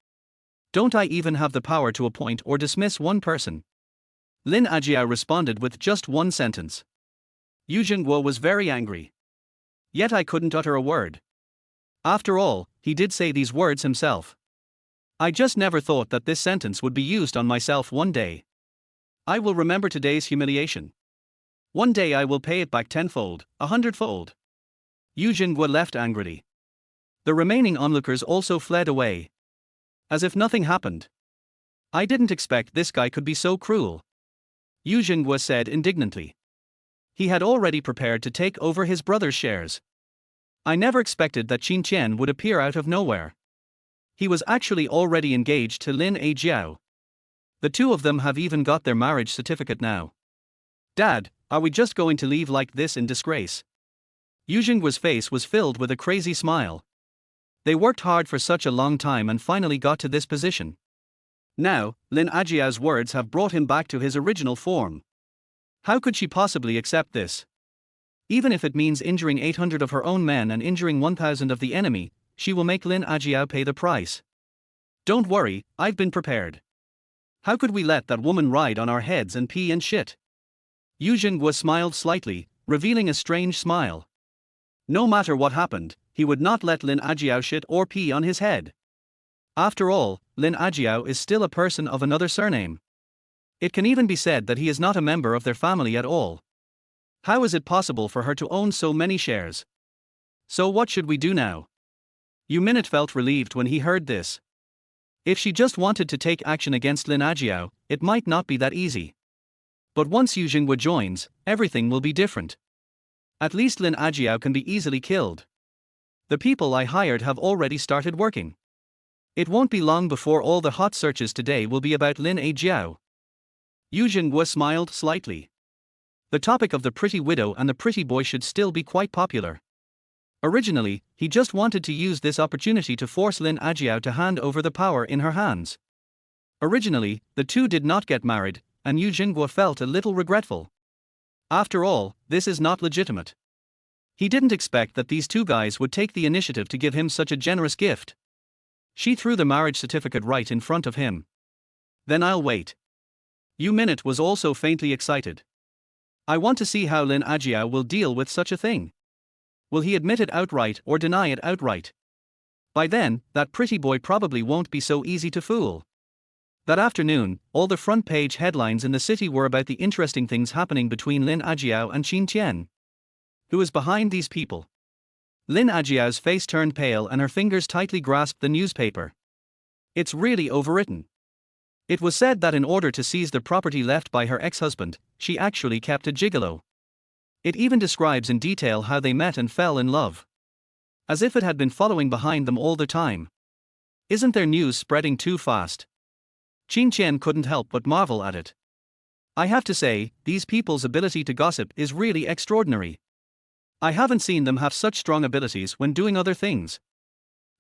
Don't I even have the power to appoint or dismiss one person? Lin Ajiao responded with just one sentence. Yu Jingguo was very angry. Yet I couldn't utter a word. After all, he did say these words himself. I just never thought that this sentence would be used on myself one day. I will remember today's humiliation. One day I will pay it back tenfold, 100-fold. Yu Jingguo left angrily. The remaining onlookers also fled away. As if nothing happened. I didn't expect this guy could be so cruel. Yu Jingguo said indignantly. He had already prepared to take over his brother's shares. I never expected that Qin Tian would appear out of nowhere. He was actually already engaged to Lin Ajiao. The two of them have even got their marriage certificate now. Dad, are we just going to leave like this in disgrace? Yu Jingguo's face was filled with a crazy smile. They worked hard for such a long time and finally got to this position. Now, Lin Ajiao's words have brought him back to his original form. How could she possibly accept this? Even if it means injuring 800 of her own men and injuring 1,000 of the enemy, she will make Lin Ajiao pay the price. Don't worry, I've been prepared. How could we let that woman ride on our heads and pee and shit? Yu Jingguo smiled slightly, revealing a strange smile. No matter what happened, he would not let Lin Ajiao shit or pee on his head. After all, Lin Ajiao is still a person of another surname. It can even be said that he is not a member of their family at all. How is it possible for her to own so many shares? So what should we do now? Yu Minute felt relieved when he heard this. If she just wanted to take action against Lin Ajiao, it might not be that easy. But once Yu Jingguo joins, everything will be different. At least Lin Ajiao can be easily killed. The people I hired have already started working. It won't be long before all the hot searches today will be about Lin Ajiao. Yu Jingguo smiled slightly. The topic of the pretty widow and the pretty boy should still be quite popular. Originally, he just wanted to use this opportunity to force Lin Ajiao to hand over the power in her hands. Originally, the two did not get married, and Yu Jingguo felt a little regretful. After all, this is not legitimate. He didn't expect that these two guys would take the initiative to give him such a generous gift. She threw the marriage certificate right in front of him. Then I'll wait. Yu Minute was also faintly excited. I want to see how Lin Ajiao will deal with such a thing. Will he admit it outright or deny it outright? By then, that pretty boy probably won't be so easy to fool. That afternoon, all the front page headlines in the city were about the interesting things happening between Lin Ajiao and Qin Tian. Who is behind these people? Lin Ajiao's face turned pale and her fingers tightly grasped the newspaper. It's really overwritten. It was said that in order to seize the property left by her ex-husband, she actually kept a gigolo. It even describes in detail how they met and fell in love. As if it had been following behind them all the time. Isn't their news spreading too fast? Qin Tian couldn't help but marvel at it. I have to say, these people's ability to gossip is really extraordinary. I haven't seen them have such strong abilities when doing other things.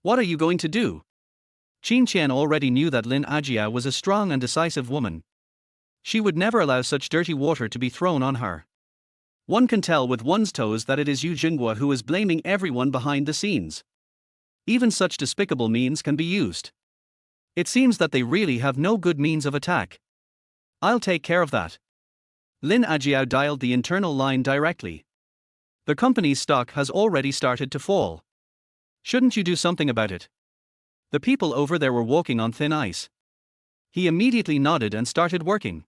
What are you going to do? Qin Tian already knew that Lin Ajiao was a strong and decisive woman. She would never allow such dirty water to be thrown on her. One can tell with one's toes that it is Yu Jingguo who is blaming everyone behind the scenes. Even such despicable means can be used. It seems that they really have no good means of attack. I'll take care of that. Lin Ajiao dialed the internal line directly. The company's stock has already started to fall. Shouldn't you do something about it? The people over there were walking on thin ice. He immediately nodded and started working.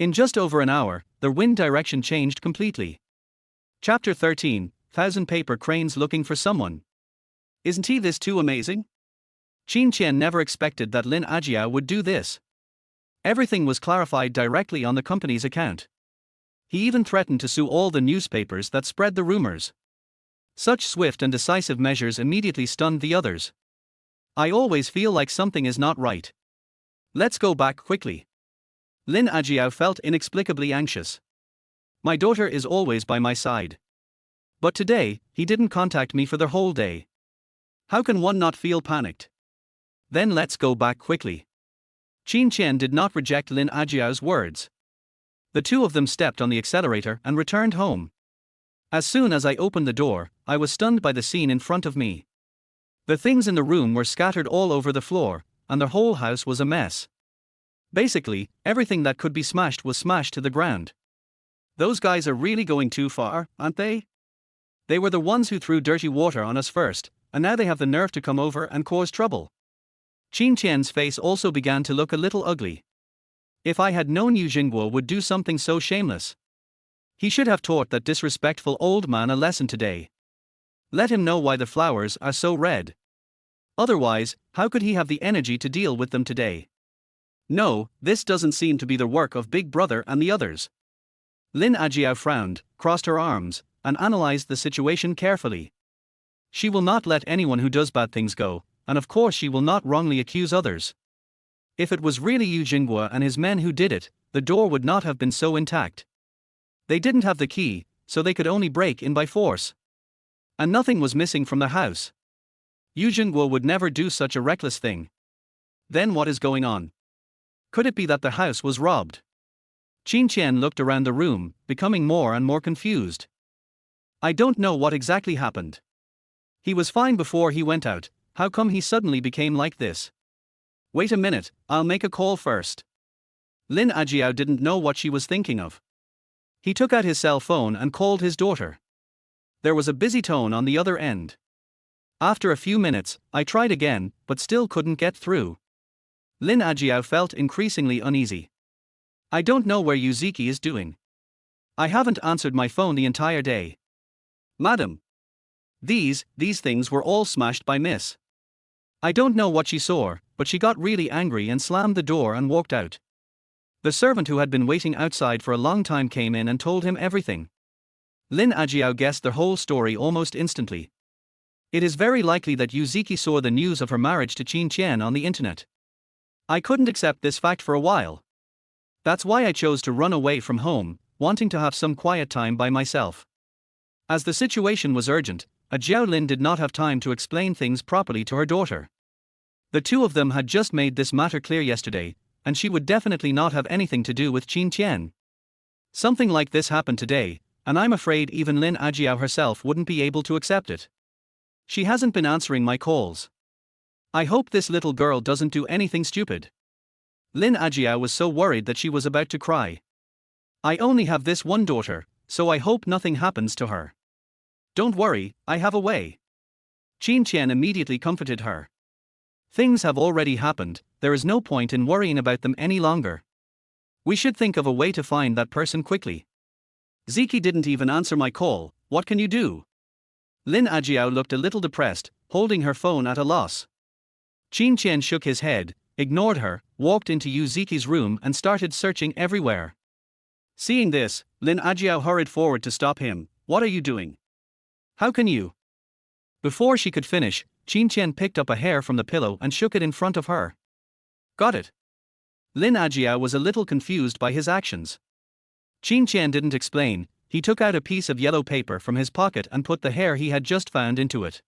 In just over an hour, the wind direction changed completely. Chapter 13, 1,000 Paper Cranes Looking for Someone. Isn't this too amazing? Qin Tian never expected that Lin Ajiao would do this. Everything was clarified directly on the company's account. He even threatened to sue all the newspapers that spread the rumors. Such swift and decisive measures immediately stunned the others. I always feel like something is not right. Let's go back quickly. Lin Ajiao felt inexplicably anxious. My daughter is always by my side. But today, he didn't contact me for the whole day. How can one not feel panicked? Then let's go back quickly. Qin Tian did not reject Lin Ajiao's words. The two of them stepped on the accelerator and returned home. As soon as I opened the door, I was stunned by the scene in front of me. The things in the room were scattered all over the floor, and the whole house was a mess. Basically, everything that could be smashed was smashed to the ground. Those guys are really going too far, aren't they? They were the ones who threw dirty water on us first, and now they have the nerve to come over and cause trouble. Qin Tian's face also began to look a little ugly. If I had known Yu Jingguo would do something so shameless. He should have taught that disrespectful old man a lesson today. Let him know why the flowers are so red. Otherwise, how could he have the energy to deal with them today? No, this doesn't seem to be the work of Big Brother and the others. Lin Ajiao frowned, crossed her arms, and analyzed the situation carefully. She will not let anyone who does bad things go, and of course she will not wrongly accuse others. If it was really Yu Jingguo and his men who did it, the door would not have been so intact. They didn't have the key, so they could only break in by force. And nothing was missing from the house. Yu Jingguo would never do such a reckless thing. Then what is going on? Could it be that the house was robbed? Qin Tian looked around the room, becoming more and more confused. I don't know what exactly happened. He was fine before he went out, how come he suddenly became like this? Wait a minute, I'll make a call first. Lin Ajiao didn't know what she was thinking of. He took out his cell phone and called his daughter. There was a busy tone on the other end. After a few minutes, I tried again, but still couldn't get through. Lin Ajiao felt increasingly uneasy. I don't know where Yuziki is doing. I haven't answered my phone the entire day. Madam. These things were all smashed by Miss. I don't know what she saw, but she got really angry and slammed the door and walked out. The servant who had been waiting outside for a long time came in and told him everything. Lin Ajiao guessed the whole story almost instantly. It is very likely that Yuziki saw the news of her marriage to Qin Tian on the internet. I couldn't accept this fact for a while. That's why I chose to run away from home, wanting to have some quiet time by myself. As the situation was urgent, Jiao Lin did not have time to explain things properly to her daughter. The two of them had just made this matter clear yesterday, and she would definitely not have anything to do with Qin Tian. Something like this happened today, and I'm afraid even Lin Ajiao herself wouldn't be able to accept it. She hasn't been answering my calls. I hope this little girl doesn't do anything stupid. Lin Ajiao was so worried that she was about to cry. I only have this one daughter, so I hope nothing happens to her. Don't worry, I have a way. Qin Tian immediately comforted her. Things have already happened, there is no point in worrying about them any longer. We should think of a way to find that person quickly. Ziki didn't even answer my call, what can you do? Lin Ajiao looked a little depressed, holding her phone at a loss. Qin Tian shook his head, ignored her, walked into Ziki's room and started searching everywhere. Seeing this, Lin Ajiao hurried forward to stop him. What are you doing? How can you? Before she could finish, Qin Tian picked up a hair from the pillow and shook it in front of her. Got it. Lin Ajiao was a little confused by his actions. Qin Tian didn't explain, he took out a piece of yellow paper from his pocket and put the hair he had just found into it.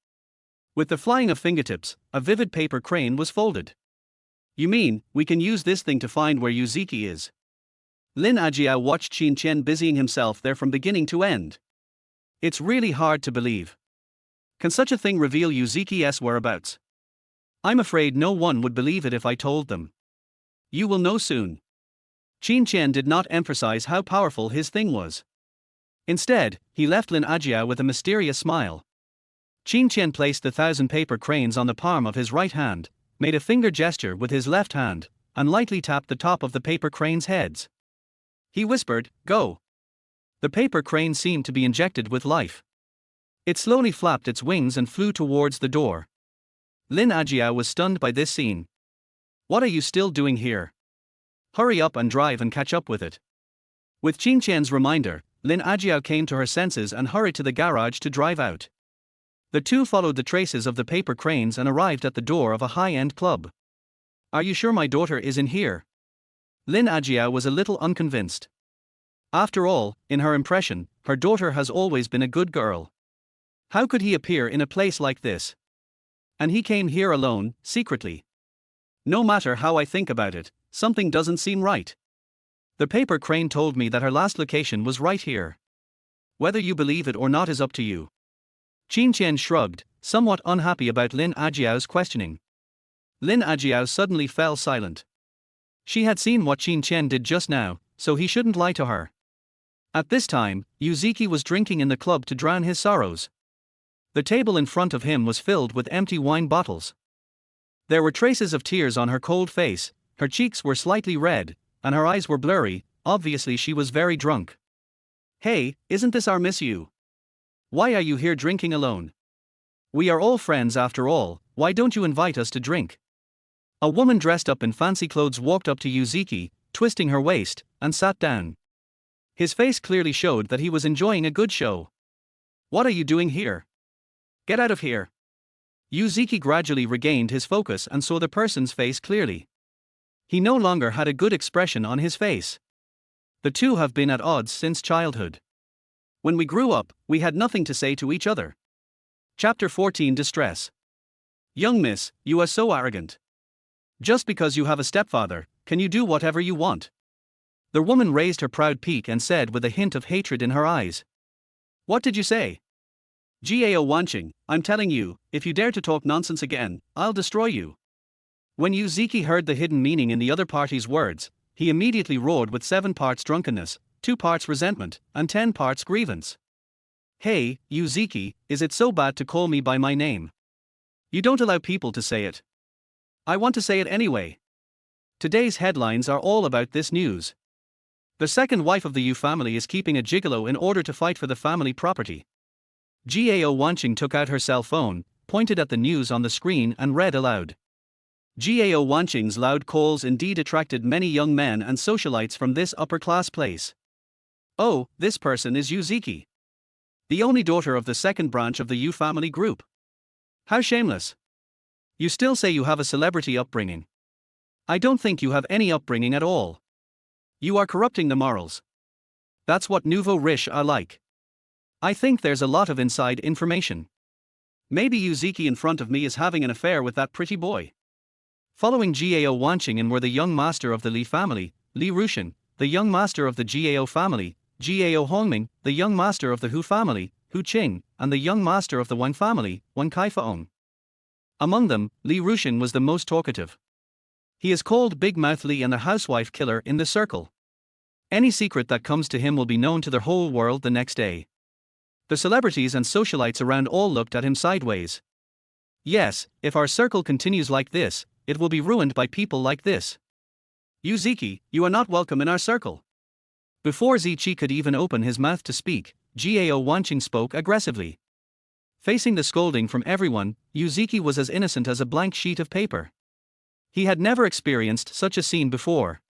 With the flying of fingertips, a vivid paper crane was folded. You mean, we can use this thing to find where Yuziki is? Lin Ajiao watched Qin Tian busying himself there from beginning to end. It's really hard to believe. Can such a thing reveal Yuziki's whereabouts? I'm afraid no one would believe it if I told them. You will know soon. Qin Tian did not emphasize how powerful his thing was. Instead, he left Lin Ajiao with a mysterious smile. Qin Tian placed the 1,000 paper cranes on the palm of his right hand, made a finger gesture with his left hand, and lightly tapped the top of the paper cranes' heads. He whispered, "Go." The paper crane seemed to be injected with life. It slowly flapped its wings and flew towards the door. Lin Ajiao was stunned by this scene. "What are you still doing here? Hurry up and drive and catch up with it." With Qin Tian's reminder, Lin Ajiao came to her senses and hurried to the garage to drive out. The two followed the traces of the paper cranes and arrived at the door of a high-end club. "Are you sure my daughter is in here?" Lin Ajiao was a little unconvinced. After all, in her impression, her daughter has always been a good girl. How could he appear in a place like this? And he came here alone, secretly. No matter how I think about it, something doesn't seem right. The paper crane told me that her last location was right here. Whether you believe it or not is up to you. Qin Tian shrugged, somewhat unhappy about Lin Ajiao's questioning. Lin Ajiao suddenly fell silent. She had seen what Qin Tian did just now, so he shouldn't lie to her. At this time, Yuzuki was drinking in the club to drown his sorrows. The table in front of him was filled with empty wine bottles. There were traces of tears on her cold face, her cheeks were slightly red, and her eyes were blurry. Obviously she was very drunk. "Hey, isn't this our Miss Yu? Why are you here drinking alone? We are all friends after all, why don't you invite us to drink?" A woman dressed up in fancy clothes walked up to Yuzuki, twisting her waist, and sat down. His face clearly showed that he was enjoying a good show. "What are you doing here? Get out of here." Yuzuki gradually regained his focus and saw the person's face clearly. He no longer had a good expression on his face. The two have been at odds since childhood. When we grew up, we had nothing to say to each other. Chapter 14 Distress. "Young miss, you are so arrogant. Just because you have a stepfather, can you do whatever you want?" The woman raised her proud peak and said with a hint of hatred in her eyes. "What did you say? Gao Wanqing, I'm telling you, if you dare to talk nonsense again, I'll destroy you." When Yuzuki heard the hidden meaning in the other party's words, he immediately roared with 7 parts drunkenness, 2 parts resentment, and 10 parts grievance. "Hey, Yuzuki, is it so bad to call me by my name? You don't allow people to say it. I want to say it anyway. Today's headlines are all about this news. The second wife of the Yu family is keeping a gigolo in order to fight for the family property." Gao Wanqing took out her cell phone, pointed at the news on the screen and read aloud. Gao Wanqing's loud calls indeed attracted many young men and socialites from this upper-class place. "Oh, this person is Yuzuki, the only daughter of the second branch of the Yu family group. How shameless. You still say you have a celebrity upbringing. I don't think you have any upbringing at all. You are corrupting the morals. That's what nouveau riche are like. I think there's a lot of inside information. Maybe Yuzuki in front of me is having an affair with that pretty boy." Following Gao Wanqing in were the young master of the Li family, Li Rushan, the young master of the Gao family, Gao Hongming, the young master of the Hu family, Hu Qing, and the young master of the Wang family, Wang Kaifaong. Among them, Li Rushan was the most talkative. He is called Big Mouth Li and the housewife killer in the circle. Any secret that comes to him will be known to the whole world the next day. The celebrities and socialites around all looked at him sideways. Yes, if our circle continues like this, it will be ruined by people like this. "Yuzuki, you are not welcome in our circle." Before Ziqi could even open his mouth to speak, Gao Wanqing spoke aggressively. Facing the scolding from everyone, Yuzuki was as innocent as a blank sheet of paper. He had never experienced such a scene before.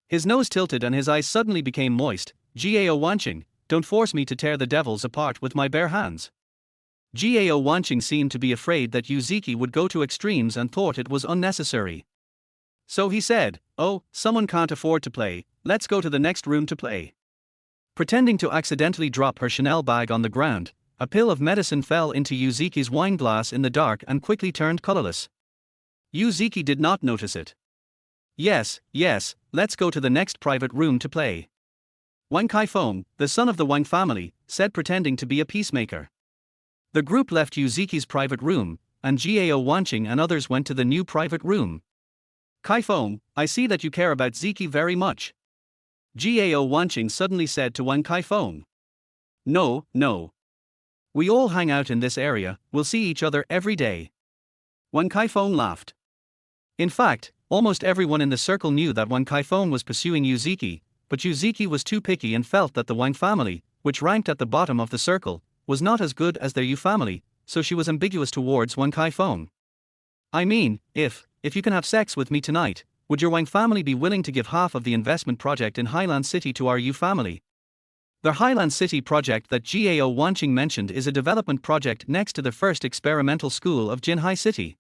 His nose tilted and his eyes suddenly became moist. "Gao Wanqing, don't force me to tear the devils apart with my bare hands." Gao Wanqing seemed to be afraid that Yuzuki would go to extremes and thought it was unnecessary. So he said, "Oh, someone can't afford to play, let's go to the next room to play." Pretending to accidentally drop her Chanel bag on the ground, a pill of medicine fell into Yuzuki's wine glass in the dark and quickly turned colorless. Yuzuki did not notice it. Yes, let's go to the next private room to play." Wang Kaifeng, the son of the Wang family, said, pretending to be a peacemaker. The group left Yuzuki's private room, and Gao Wanqing and others went to the new private room. "Kaifeng, I see that you care about Ziki very much. Gao Wanqing suddenly said to Wang Kaifeng. No, no. We all hang out in this area, we'll see each other every day. Wang Kaifeng laughed. In fact, almost everyone in the circle knew that Wang Kaifeng was pursuing Yuziki, but Yuziki was too picky and felt that the Wang family, which ranked at the bottom of the circle, was not as good as their Yu family, so she was ambiguous towards Wang Kaifeng. I mean, if you can have sex with me tonight, would your Wang family be willing to give half of the investment project in Highland City to our Yu family? The Highland City project that Gao Wanqing mentioned is a development project next to the first experimental school of Jinhai City.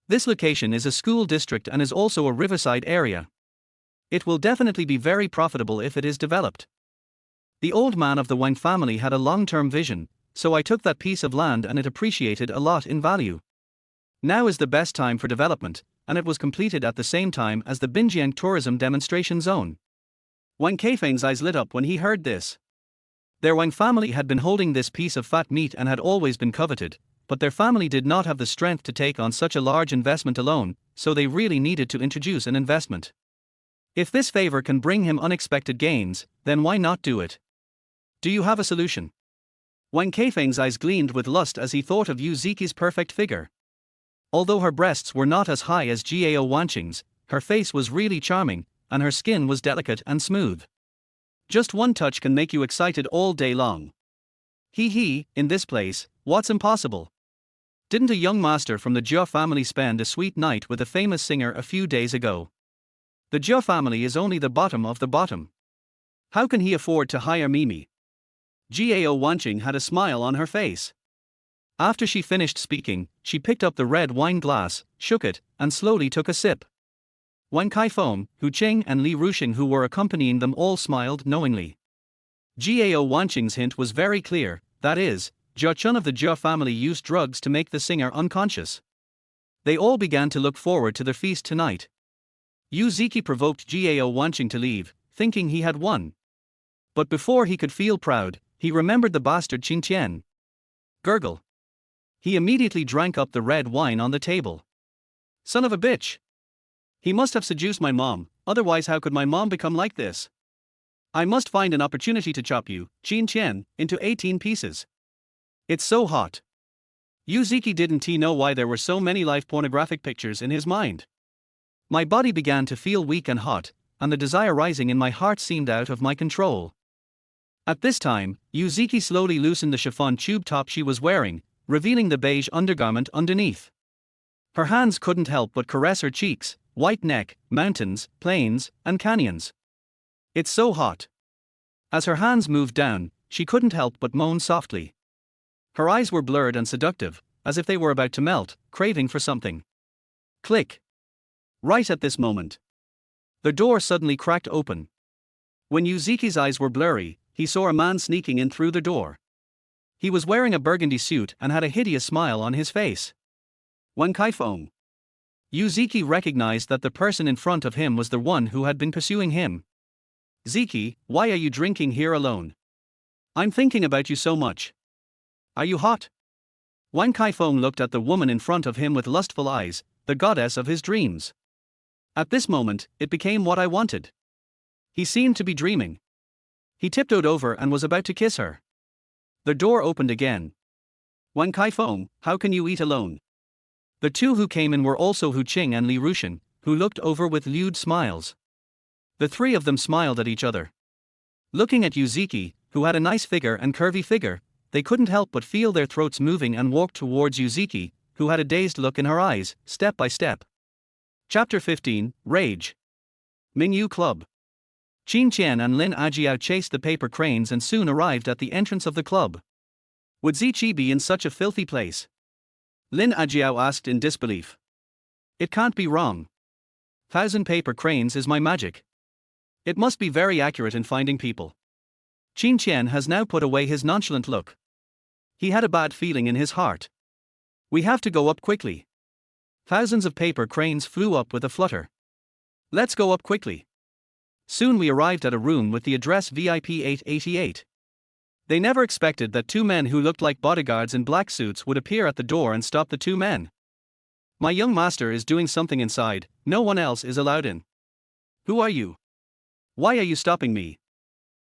This location is a school district and is also a riverside area. It will definitely be very profitable if it is developed. The old man of the Wang family had a long-term vision, so I took that piece of land and it appreciated a lot in value. Now is the best time for development, and it was completed at the same time as the Binjiang tourism demonstration zone. Wang Kaifeng's eyes lit up when he heard this. Their Wang family had been holding this piece of fat meat and had always been coveted, but their family did not have the strength to take on such a large investment alone, so they really needed to introduce an investment. If this favor can bring him unexpected gains, then why not do it? Do you have a solution? Wang Kaifeng's eyes gleamed with lust as he thought of Yuziki's perfect figure. Although her breasts were not as high as Gao Wanqing's, her face was really charming, and her skin was delicate and smooth. Just one touch can make you excited all day long. In this place, what's impossible? Didn't a young master from the Jia family spend a sweet night with a famous singer a few days ago? The Jia family is only the bottom of the bottom. How can he afford to hire Mimi? Gao Wanqing had a smile on her face. After she finished speaking, she picked up the red wine glass, shook it, and slowly took a sip. Wang Kaifeng, Hu Qing and Li Ruxing who were accompanying them all smiled knowingly. Gao Wanqing's hint was very clear, that is, Jia Chun of the Jia family used drugs to make the singer unconscious. They all began to look forward to their feast tonight. Yuziki provoked Gao Wanqing to leave, thinking he had won. But before he could feel proud, he remembered the bastard Qin Tian. Gurgle. He immediately drank up the red wine on the table. Son of a bitch! He must have seduced my mom, otherwise how could my mom become like this? I must find an opportunity to chop you, Qin Tian, into 18 pieces. It's so hot. Yuziki didn't know why there were so many live pornographic pictures in his mind. My body began to feel weak and hot, and the desire rising in my heart seemed out of my control. At this time, Yuziki slowly loosened the chiffon tube top she was wearing, revealing the beige undergarment underneath. Her hands couldn't help but caress her cheeks, white neck, mountains, plains, and canyons. It's so hot. As her hands moved down, she couldn't help but moan softly. Her eyes were blurred and seductive, as if they were about to melt, craving for something. Click. Right at this moment, the door suddenly cracked open. When Yuziki's eyes were blurry, he saw a man sneaking in through the door. He was wearing a burgundy suit and had a hideous smile on his face. Wang Kaifeng. Yuziki recognized that the person in front of him was the one who had been pursuing him. Ziki, why are you drinking here alone? I'm thinking about you so much. Are you hot? Wang Kaifeng looked at the woman in front of him with lustful eyes, the goddess of his dreams. At this moment, it became what I wanted. He seemed to be dreaming. He tiptoed over and was about to kiss her. The door opened again. Wang Kaifeng, how can you eat alone? The two who came in were also Hu Qing and Li Ruxing, who looked over with lewd smiles. The three of them smiled at each other. Looking at Yuziki, who had a nice figure and curvy figure, they couldn't help but feel their throats moving and walked towards Yuziki, who had a dazed look in her eyes, step by step. Chapter 15, Rage. Mingyu Club. Qin Tian and Lin Ajiao chased the paper cranes and soon arrived at the entrance of the club. Would Ziqi be in such a filthy place? Lin Ajiao asked in disbelief. It can't be wrong. 1,000 paper cranes is my magic. It must be very accurate in finding people. Qin Tian has now put away his nonchalant look. He had a bad feeling in his heart. We have to go up quickly. Thousands of paper cranes flew up with a flutter. Let's go up quickly. Soon we arrived at a room with the address VIP 888. They never expected that two men who looked like bodyguards in black suits would appear at the door and stop the two men. My young master is doing something inside, no one else is allowed in. Who are you? Why are you stopping me?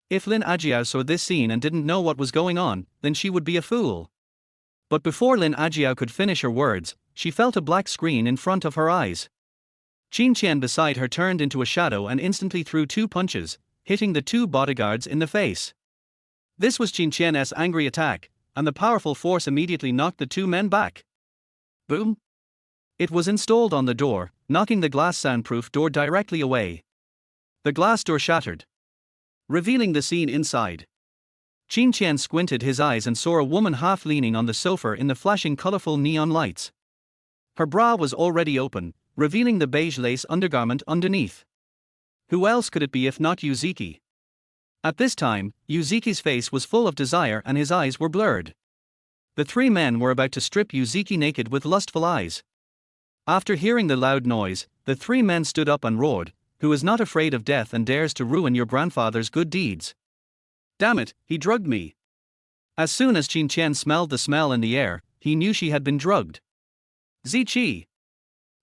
If Lin Ajiao saw this scene and didn't know what was going on, then she would be a fool. But before Lin Ajiao could finish her words, she felt a black screen in front of her eyes. Qin Tian beside her turned into a shadow and instantly threw 2 punches, hitting the 2 bodyguards in the face. This was Qin Tian's angry attack, and the powerful force immediately knocked the 2 men back. Boom! It was installed on the door, knocking the glass soundproof door directly away. The glass door shattered, revealing the scene inside. Qin Tian squinted his eyes and saw a woman half leaning on the sofa in the flashing colorful neon lights. Her bra was already open, revealing the beige lace undergarment underneath. Who else could it be if not Yuzuki? At this time, Yuzuki's face was full of desire and his eyes were blurred. The 3 men were about to strip Yuzuki naked with lustful eyes. After hearing the loud noise, the 3 men stood up and roared, "Who is not afraid of death and dares to ruin your grandfather's good deeds? Damn it, he drugged me." As soon as Qin Tian smelled the smell in the air, he knew she had been drugged. Ziqi!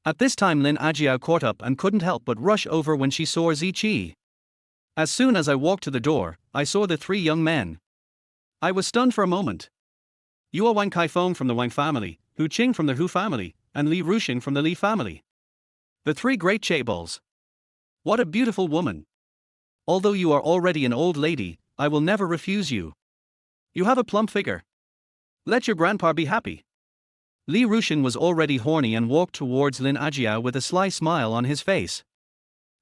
At this time Lin Ajiao caught up and couldn't help but rush over when she saw Ziqi. As soon as I walked to the door, I saw the 3 young men. I was stunned for a moment. You are Wang Kaifeng from the Wang family, Hu Qing from the Hu family, and Li Ruxing from the Li family. The 3 great chaebols. What a beautiful woman. Although you are already an old lady, I will never refuse you. You have a plump figure. Let your grandpa be happy. Li Ruxing was already horny and walked towards Lin Ajiao with a sly smile on his face.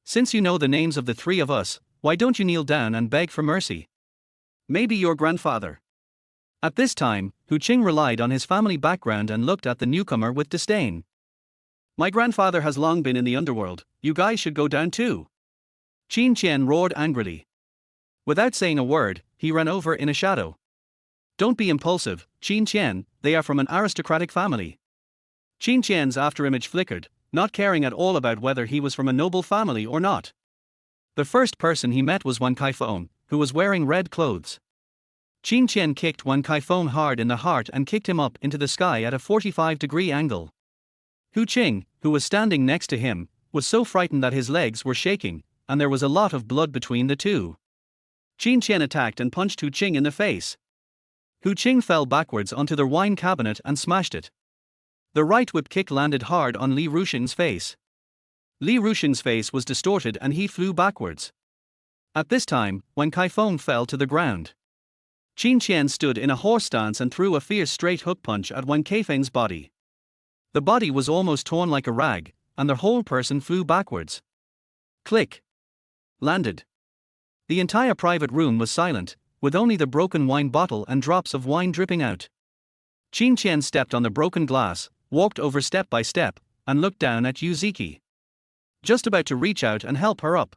Since you know the names of the 3 of us, why don't you kneel down and beg for mercy? Maybe your grandfather. At this time, Hu Qing relied on his family background and looked at the newcomer with disdain. My grandfather has long been in the underworld, you guys should go down too. Qin Tian roared angrily. Without saying a word, he ran over in a shadow. Don't be impulsive, Qin Tian, they are from an aristocratic family. Qin Tian's afterimage flickered, not caring at all about whether he was from a noble family or not. The first person he met was Wang Kaifeng, who was wearing red clothes. Qin Tian kicked Wang Kaifeng hard in the heart and kicked him up into the sky at a 45-degree angle. Hu Qing, who was standing next to him, was so frightened that his legs were shaking, and there was a lot of blood between the 2. Qin Tian attacked and punched Hu Qing in the face. Hu Qing fell backwards onto the wine cabinet and smashed it. The right whip kick landed hard on Li Ruxing's face. Li Ruxing's face was distorted and he flew backwards. At this time, Wang Kaifeng fell to the ground. Qin Tian stood in a horse stance and threw a fierce straight hook punch at Wang Kaifeng's body. The body was almost torn like a rag, and the whole person flew backwards. Click. Landed. The entire private room was silent, with only the broken wine bottle and drops of wine dripping out. Qin Tian stepped on the broken glass, walked over step by step, and looked down at Yuzuki. Just about to reach out and help her up.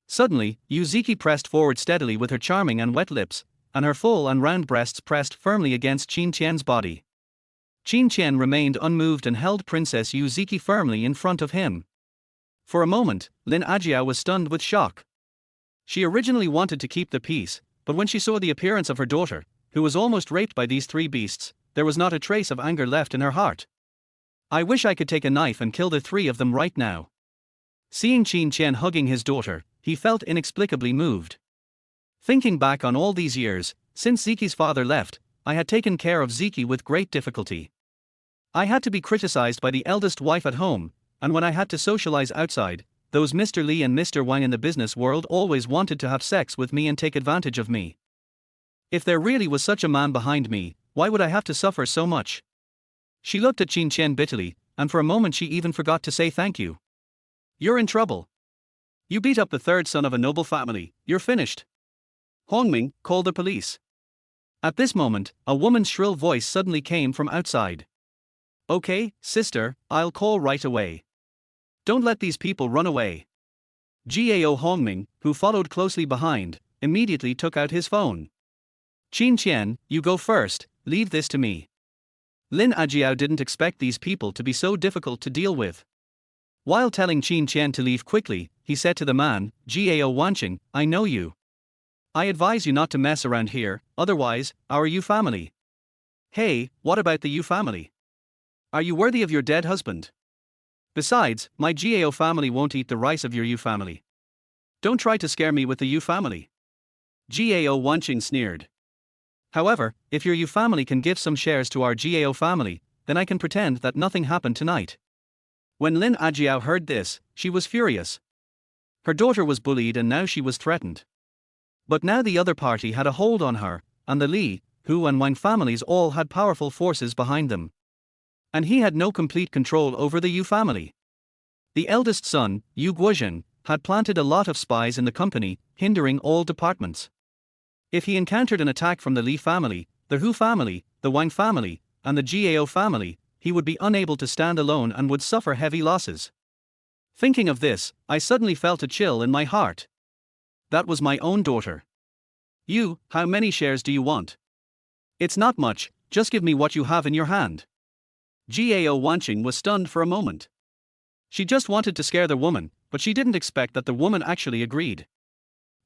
Suddenly, Yuzuki pressed forward steadily with her charming and wet lips, and her full and round breasts pressed firmly against Qin Tian's body. Qin Tian remained unmoved and held Princess Yuzuki firmly in front of him. For a moment, Lin Ajiao was stunned with shock. She originally wanted to keep the peace, but when she saw the appearance of her daughter, who was almost raped by these 3 beasts, there was not a trace of anger left in her heart. I wish I could take a knife and kill the 3 of them right now. Seeing Qin Tian hugging his daughter, he felt inexplicably moved. Thinking back on all these years, since Ziki's father left, I had taken care of Ziki with great difficulty. I had to be criticized by the eldest wife at home, and when I had to socialize outside, those Mr. Li and Mr. Wang in the business world always wanted to have sex with me and take advantage of me. If there really was such a man behind me, why would I have to suffer so much? She looked at Qin Tian bitterly, and for a moment she even forgot to say thank you. You're in trouble. You beat up the 3rd son of a noble family, you're finished. Hongming, call the police. At this moment, a woman's shrill voice suddenly came from outside. Okay, sister, I'll call right away. Don't let these people run away. Gao Hongming, who followed closely behind, immediately took out his phone. Qin Tian, you go first, leave this to me. Lin Ajiao didn't expect these people to be so difficult to deal with. While telling Qin Tian to leave quickly, he said to the man, Gao Wanqing, I know you. I advise you not to mess around here, otherwise, our Yu family. Hey, what about the Yu family? Are you worthy of your dead husband? Besides, my Gao family won't eat the rice of your Yu family. Don't try to scare me with the Yu family. Gao Wanqing sneered. However, if your Yu family can give some shares to our Gao family, then I can pretend that nothing happened tonight. When Lin Ajiao heard this, she was furious. Her daughter was bullied and now she was threatened. But now the other party had a hold on her, and the Li, Hu and Wang families all had powerful forces behind them. And he had no complete control over the Yu family. The eldest son, Yu Guozhen, had planted a lot of spies in the company, hindering all departments. If he encountered an attack from the Li family, the Hu family, the Wang family, and the Gao family, he would be unable to stand alone and would suffer heavy losses. Thinking of this, I suddenly felt a chill in my heart. That was my own daughter. You, how many shares do you want? It's not much, just give me what you have in your hand. Gao Wanqing was stunned for a moment. She just wanted to scare the woman, but she didn't expect that the woman actually agreed.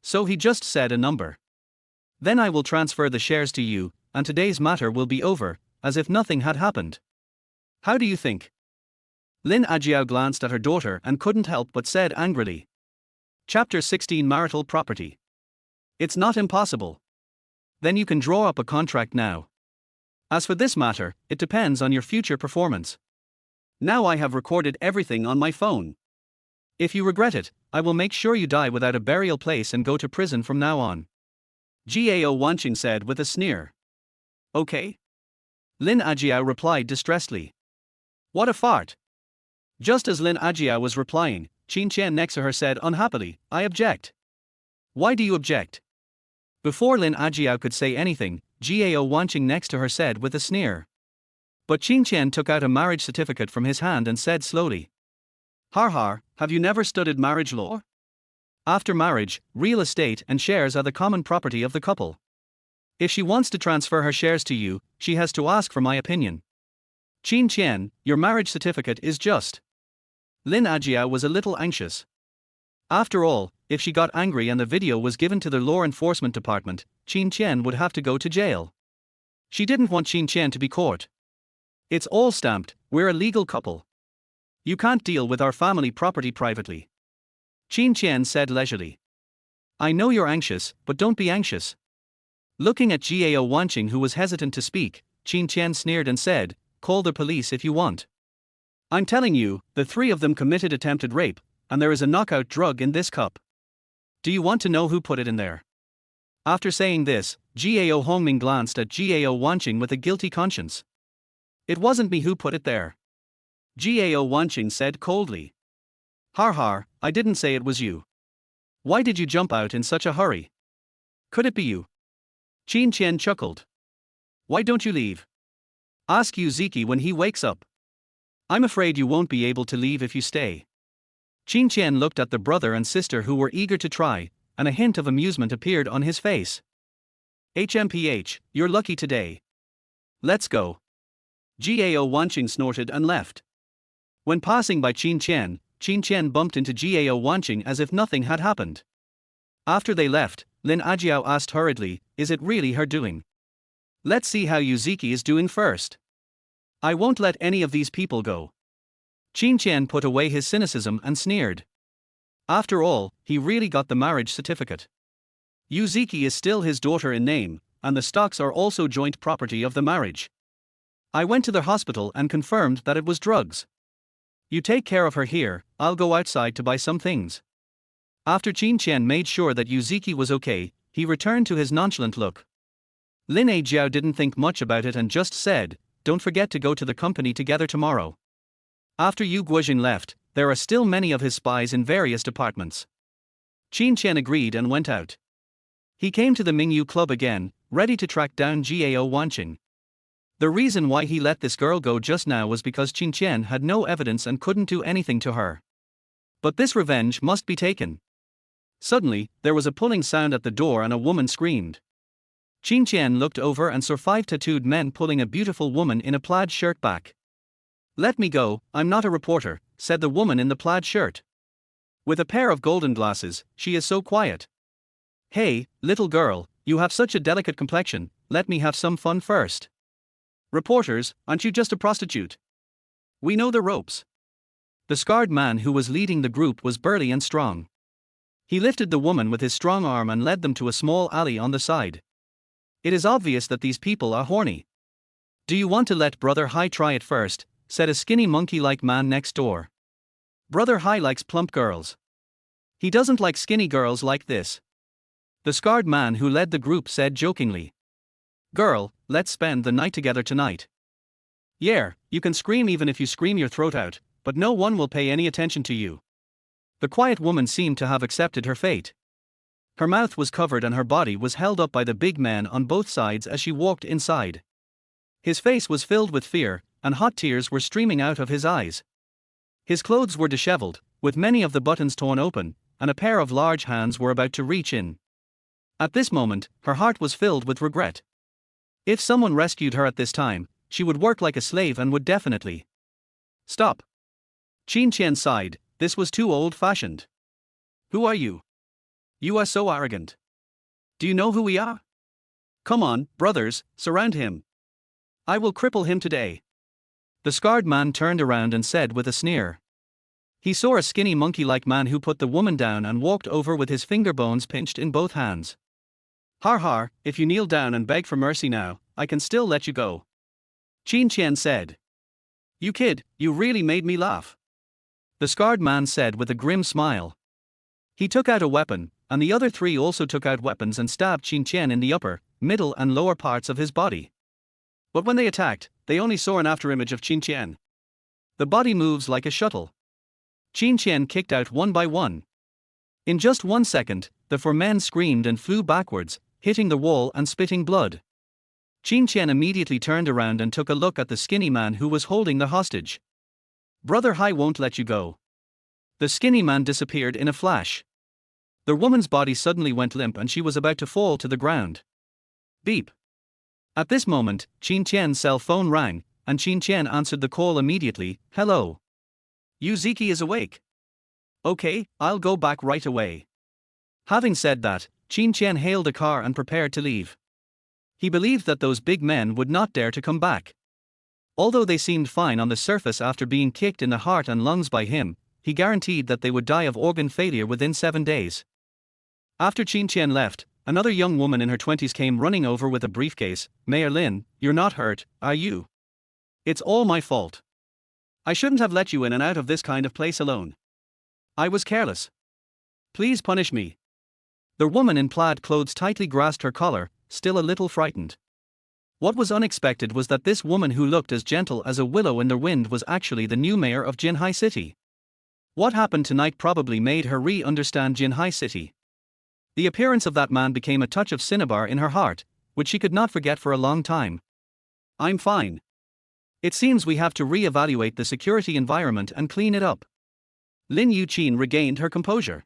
So he just said a number. Then I will transfer the shares to you, and today's matter will be over, as if nothing had happened. How do you think? Lin Ajiao glanced at her daughter and couldn't help but said angrily. Chapter 16 Marital Property. It's not impossible. Then you can draw up a contract now. As for this matter, it depends on your future performance. Now I have recorded everything on my phone. If you regret it, I will make sure you die without a burial place and go to prison from now on. Gao Wanqing said with a sneer. Okay? Lin Ajiao replied distressedly. What a fart! Just as Lin Ajiao was replying, Qin Tian next to her said unhappily, I object. Why do you object? Before Lin Ajiao could say anything, Gao Wanqing next to her said with a sneer. But Qin Tian took out a marriage certificate from his hand and said slowly. Har har, have you never studied marriage law? After marriage, real estate and shares are the common property of the couple. If she wants to transfer her shares to you, she has to ask for my opinion. Qin Tian, your marriage certificate is just. Lin Ajiao was a little anxious. After all, if she got angry and the video was given to the law enforcement department, Qin Tian would have to go to jail. She didn't want Qin Tian to be caught. It's all stamped, we're a legal couple. You can't deal with our family property privately. Qin Tian said leisurely. I know you're anxious, but don't be anxious. Looking at Gao Wanqing, who was hesitant to speak, Qin Tian sneered and said, call the police if you want. I'm telling you, the three of them committed attempted rape, and there is a knockout drug in this cup. Do you want to know who put it in there? After saying this, Gao Hongming glanced at Gao Wanqing with a guilty conscience. It wasn't me who put it there. Gao Wanqing said coldly. Har har, I didn't say it was you. Why did you jump out in such a hurry? Could it be you? Qin Tian chuckled. Why don't you leave? Ask Yuziki when he wakes up. I'm afraid you won't be able to leave if you stay. Qin Tian looked at the brother and sister who were eager to try, and a hint of amusement appeared on his face. HMPH, you're lucky today. Let's go. Gao Wanqing snorted and left. When passing by Qin Tian bumped into Gao Wanqing as if nothing had happened. After they left, Lin Ajiao asked hurriedly, is it really her doing? Let's see how Yuziki is doing first. I won't let any of these people go. Qin Tian put away his cynicism and sneered. After all, he really got the marriage certificate. Yuziki is still his daughter in name, and the stocks are also joint property of the marriage. I went to the hospital and confirmed that it was drugs. You take care of her here, I'll go outside to buy some things. After Qin Tian made sure that Yuziki was okay, he returned to his nonchalant look. Lin Ajiao didn't think much about it and just said, don't forget to go to the company together tomorrow. After Yu Guozhen left, there are still many of his spies in various departments. Qin Tian agreed and went out. He came to the Mingyu Club again, ready to track down Gao Wanqing. The reason why he let this girl go just now was because Qin Tian had no evidence and couldn't do anything to her. But this revenge must be taken. Suddenly, there was a pulling sound at the door and a woman screamed. Qin Tian looked over and saw 5 tattooed men pulling a beautiful woman in a plaid shirt back. Let me go, I'm not a reporter, said the woman in the plaid shirt. With a pair of golden glasses, she is so quiet. Hey, little girl, you have such a delicate complexion, let me have some fun first. Reporters, aren't you just a prostitute? We know the ropes. The scarred man who was leading the group was burly and strong. He lifted the woman with his strong arm and led them to a small alley on the side. It is obvious that these people are horny. Do you want to let Brother Hai try it first? Said a skinny monkey-like man next door. Brother Hai likes plump girls. He doesn't like skinny girls like this. The scarred man who led the group said jokingly. Girl, let's spend the night together tonight. Yeah, you can scream even if you scream your throat out, but no one will pay any attention to you. The quiet woman seemed to have accepted her fate. Her mouth was covered and her body was held up by the big man on both sides as she walked inside. His face was filled with fear, and hot tears were streaming out of his eyes. His clothes were disheveled, with many of the buttons torn open, and a pair of large hands were about to reach in. At this moment, her heart was filled with regret. If someone rescued her at this time, she would work like a slave and would definitely stop. Qin Tian sighed. This was too old-fashioned. Who are you? You are so arrogant. Do you know who we are? Come on, brothers, surround him. I will cripple him today. The scarred man turned around and said with a sneer. He saw a skinny monkey-like man who put the woman down and walked over with his finger bones pinched in both hands. Har har, if you kneel down and beg for mercy now, I can still let you go. Qin Tian said. You kid, you really made me laugh. The scarred man said with a grim smile. He took out a weapon, and the other three also took out weapons and stabbed Qin Tian in the upper, middle and lower parts of his body. But when they attacked, they only saw an afterimage of Qin Tian. The body moves like a shuttle. Qin Tian kicked out one by one. In just 1 second, the 4 men screamed and flew backwards, hitting the wall and spitting blood. Qin Tian immediately turned around and took a look at the skinny man who was holding the hostage. Brother Hai won't let you go. The skinny man disappeared in a flash. The woman's body suddenly went limp and she was about to fall to the ground. Beep. At this moment, Qin Tian's cell phone rang, and Qin Tian answered the call immediately. Hello. Yuziki is awake. Okay, I'll go back right away. Having said that, Qin Tian hailed a car and prepared to leave. He believed that those big men would not dare to come back. Although they seemed fine on the surface after being kicked in the heart and lungs by him, he guaranteed that they would die of organ failure within 7 days. After Qin Tian left, another young woman in her 20s came running over with a briefcase. Mayor Lin, you're not hurt, are you? It's all my fault. I shouldn't have let you in and out of this kind of place alone. I was careless. Please punish me. The woman in plaid clothes tightly grasped her collar, still a little frightened. What was unexpected was that this woman who looked as gentle as a willow in the wind was actually the new mayor of Jinhai City. What happened tonight probably made her re-understand Jinhai City. The appearance of that man became a touch of cinnabar in her heart, which she could not forget for a long time. I'm fine. It seems we have to re-evaluate the security environment and clean it up. Lin Yuqin regained her composure.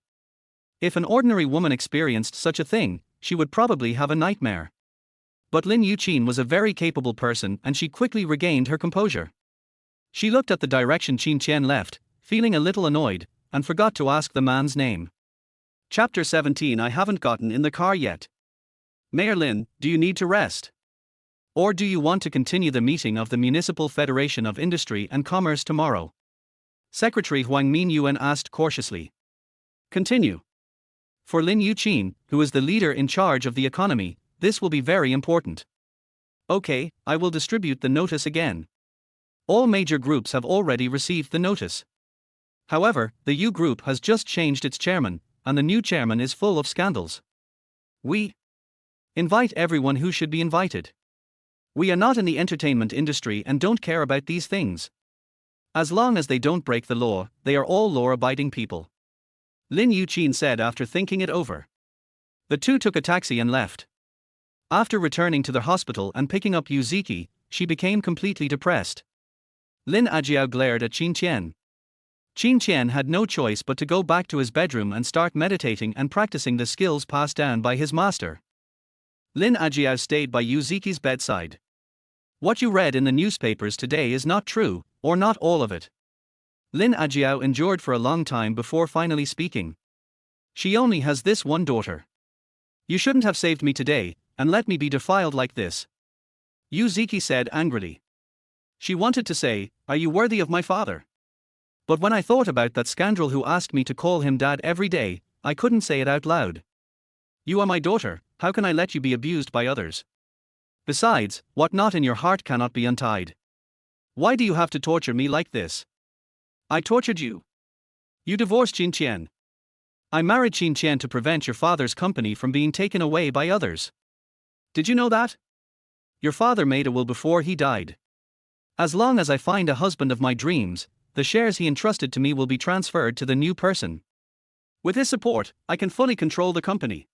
If an ordinary woman experienced such a thing, she would probably have a nightmare. But Lin Yuqin was a very capable person and she quickly regained her composure. She looked at the direction Qin Tian left, feeling a little annoyed, and forgot to ask the man's name. Chapter 17. I haven't gotten in the car yet. Mayor Lin, do you need to rest? Or do you want to continue the meeting of the Municipal Federation of Industry and Commerce tomorrow? Secretary Huang Minyuan asked cautiously. Continue. For Lin Yuqin, who is the leader in charge of the economy, this will be very important. Okay, I will distribute the notice again. All major groups have already received the notice. However, the U group has just changed its chairman, and the new chairman is full of scandals. We invite everyone who should be invited. We are not in the entertainment industry and don't care about these things. As long as they don't break the law, they are all law-abiding people. Lin Yuqin said after thinking it over. The two took a taxi and left. After returning to the hospital and picking up Yuziki, she became completely depressed. Lin Ajiao glared at Qin Tian. Qin Tian had no choice but to go back to his bedroom and start meditating and practicing the skills passed down by his master. Lin Ajiao stayed by Yuziki's bedside. What you read in the newspapers today is not true, or not all of it. Lin Ajiao endured for a long time before finally speaking. She only has this one daughter. You shouldn't have saved me today, and let me be defiled like this. Yuziki said angrily. She wanted to say, are you worthy of my father? But when I thought about that scoundrel who asked me to call him dad every day, I couldn't say it out loud. You are my daughter, how can I let you be abused by others? Besides, what knot in your heart cannot be untied? Why do you have to torture me like this? I tortured you. You divorced Qin Tian. I married Qin Tian to prevent your father's company from being taken away by others. Did you know that? Your father made a will before he died. As long as I find a husband of my dreams, the shares he entrusted to me will be transferred to the new person. With his support, I can fully control the company.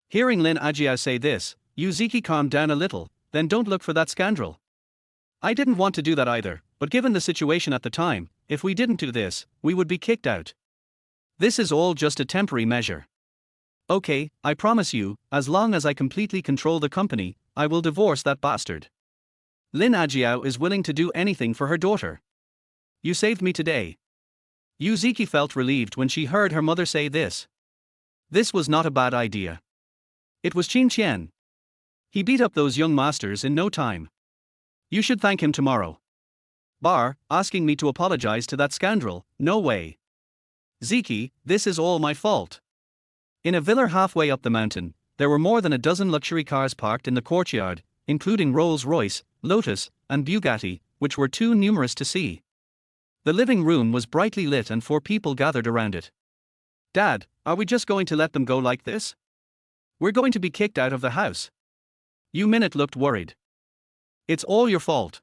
Hearing Lin Ajiao say this, Yuziki calmed down a little, then don't look for that scoundrel. I didn't want to do that either, but given the situation at the time, if we didn't do this, we would be kicked out. This is all just a temporary measure. Okay, I promise you, as long as I completely control the company, I will divorce that bastard. Lin Ajiao is willing to do anything for her daughter. You saved me today. Yuziki felt relieved when she heard her mother say this. This was not a bad idea. It was Qin Tian. He beat up those young masters in no time. You should thank him tomorrow. Asking me to apologize to that scoundrel, no way. Ziki, this is all my fault. In a villa halfway up the mountain, there were more than a dozen luxury cars parked in the courtyard, including Rolls-Royce, Lotus, and Bugatti, which were too numerous to see. The living room was brightly lit and 4 people gathered around it. Dad, are we just going to let them go like this? We're going to be kicked out of the house. Minute looked worried. It's all your fault.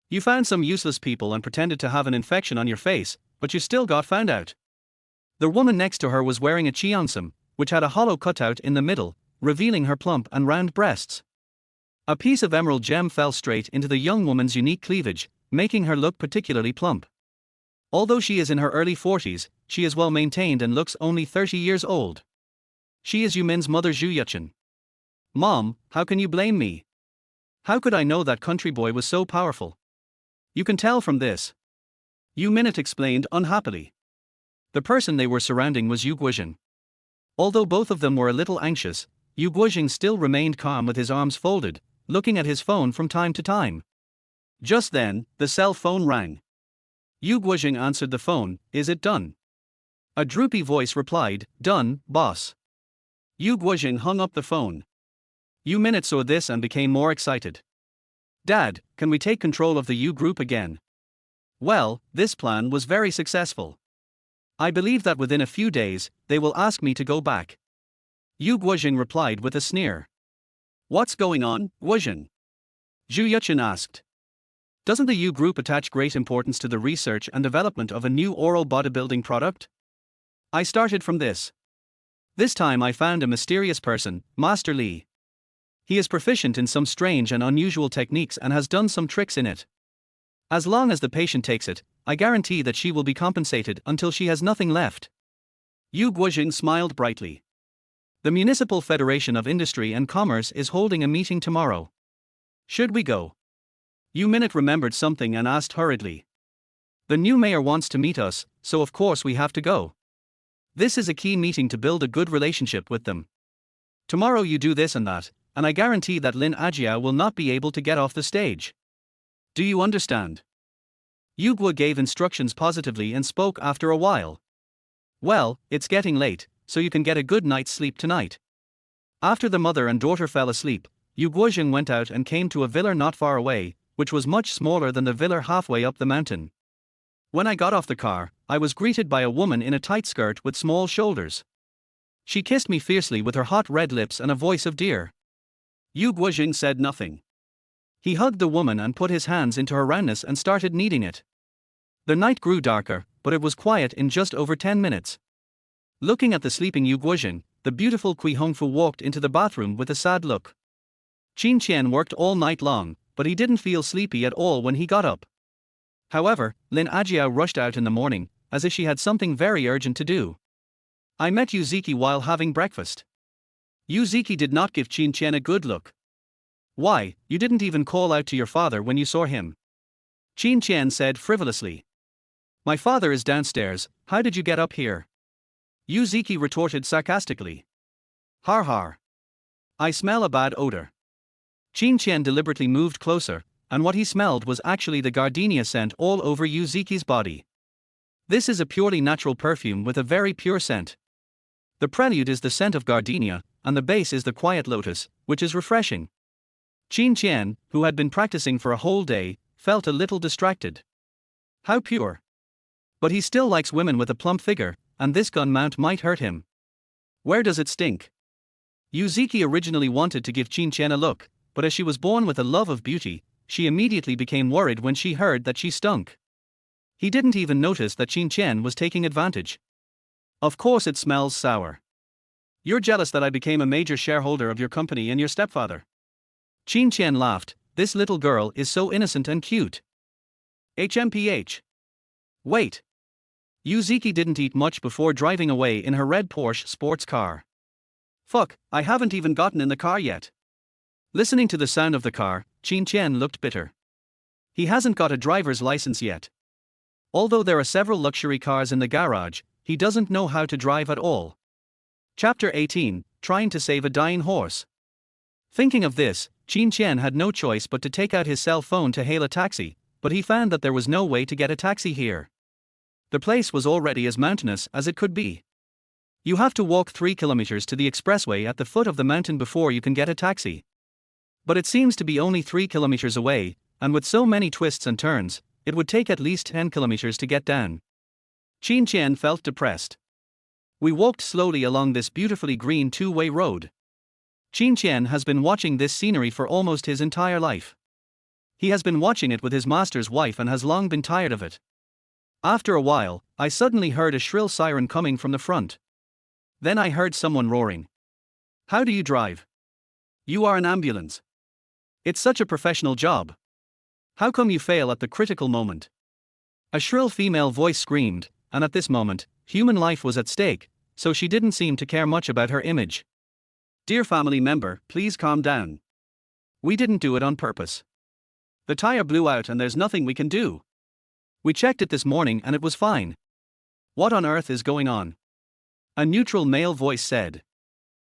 You found some useless people and pretended to have an infection on your face, but you still got found out. The woman next to her was wearing a cheongsam, which had a hollow cutout in the middle, revealing her plump and round breasts. A piece of emerald gem fell straight into the young woman's unique cleavage, making her look particularly plump. Although she is in her early 40s, she is well maintained and looks only 30 years old. She is Yumin's mother Zhu Yuchen. Mom, how can you blame me? How could I know that country boy was so powerful? You can tell from this. Minute explained unhappily. The person they were surrounding was Yu Guozhen. Although both of them were a little anxious, Yu Guozhen still remained calm with his arms folded, looking at his phone from time to time. Just then, the cell phone rang. Yu Guozhen answered the phone. Is it done? A droopy voice replied, Done, boss. Yu Guozhen hung up the phone. Minute saw this and became more excited. Dad, can we take control of the Yu group again? Well, this plan was very successful. I believe that within a few days, they will ask me to go back. Yu Guozhen replied with a sneer. What's going on, Guozhen? Zhu Yuchen asked. Doesn't the Yu group attach great importance to the research and development of a new oral bodybuilding product? I started from this. This time I found a mysterious person, Master Li. He is proficient in some strange and unusual techniques and has done some tricks in it. As long as the patient takes it, I guarantee that she will be compensated until she has nothing left. Yu Guozhen smiled brightly. The Municipal Federation of Industry and Commerce is holding a meeting tomorrow. Should we go? Minute remembered something and asked hurriedly. The new mayor wants to meet us, so of course we have to go. This is a key meeting to build a good relationship with them. Tomorrow you do this and that, and I guarantee that Lin Ajiao will not be able to get off the stage. Do you understand? Yu Guo gave instructions positively and spoke after a while. Well, it's getting late, so you can get a good night's sleep tonight. After the mother and daughter fell asleep, Yu Guozhen went out and came to a villa not far away, which was much smaller than the villa halfway up the mountain. When I got off the car, I was greeted by a woman in a tight skirt with small shoulders. She kissed me fiercely with her hot red lips and a voice of deer. Yu Guozhen said nothing. He hugged the woman and put his hands into her roundness and started kneading it. The night grew darker, but it was quiet in just over 10 minutes. Looking at the sleeping Yu Guozhen, the beautiful Kui Hongfu walked into the bathroom with a sad look. Qin Tian worked all night long, but he didn't feel sleepy at all when he got up. However, Lin Ajiao rushed out in the morning, as if she had something very urgent to do. I met Yuziki while having breakfast. Yuziki did not give Qin Tian a good look. Why, you didn't even call out to your father when you saw him? Qin Tian said frivolously. My father is downstairs, how did you get up here? Yuziki retorted sarcastically. Har har. I smell a bad odor. Qin Tian deliberately moved closer, and what he smelled was actually the gardenia scent all over Yuziki's body. This is a purely natural perfume with a very pure scent. The prelude is the scent of gardenia, and the base is the quiet lotus, which is refreshing. Qin Tian, who had been practicing for a whole day, felt a little distracted. How pure. But he still likes women with a plump figure, and this gun mount might hurt him. Where does it stink? Yuziki originally wanted to give Qin Tian a look, but as she was born with a love of beauty, she immediately became worried when she heard that she stunk. He didn't even notice that Qin Tian was taking advantage. Of course it smells sour. You're jealous that I became a major shareholder of your company and your stepfather. Qin Tian laughed. This little girl is so innocent and cute. HMPH. Wait. Yuziki didn't eat much before driving away in her red Porsche sports car. Fuck, I haven't even gotten in the car yet. Listening to the sound of the car, Qin Tian looked bitter. He hasn't got a driver's license yet. Although there are several luxury cars in the garage, he doesn't know how to drive at all. Chapter 18, Trying to Save a Dying Horse. Thinking of this, Qin Tian had no choice but to take out his cell phone to hail a taxi, but he found that there was no way to get a taxi here. The place was already as mountainous as it could be. You have to walk 3 kilometers to the expressway at the foot of the mountain before you can get a taxi. But it seems to be only 3 kilometers away, and with so many twists and turns, it would take at least 10 kilometers to get down. Qin Tian felt depressed. We walked slowly along this beautifully green two-way road. Qin Tian has been watching this scenery for almost his entire life. He has been watching it with his master's wife and has long been tired of it. After a while, I suddenly heard a shrill siren coming from the front. Then I heard someone roaring. How do you drive? You are an ambulance. It's such a professional job. How come you fail at the critical moment? A shrill female voice screamed, and at this moment, human life was at stake, so she didn't seem to care much about her image. Dear family member, please calm down. We didn't do it on purpose. The tire blew out and there's nothing we can do. We checked it this morning and it was fine. What on earth is going on? A neutral male voice said.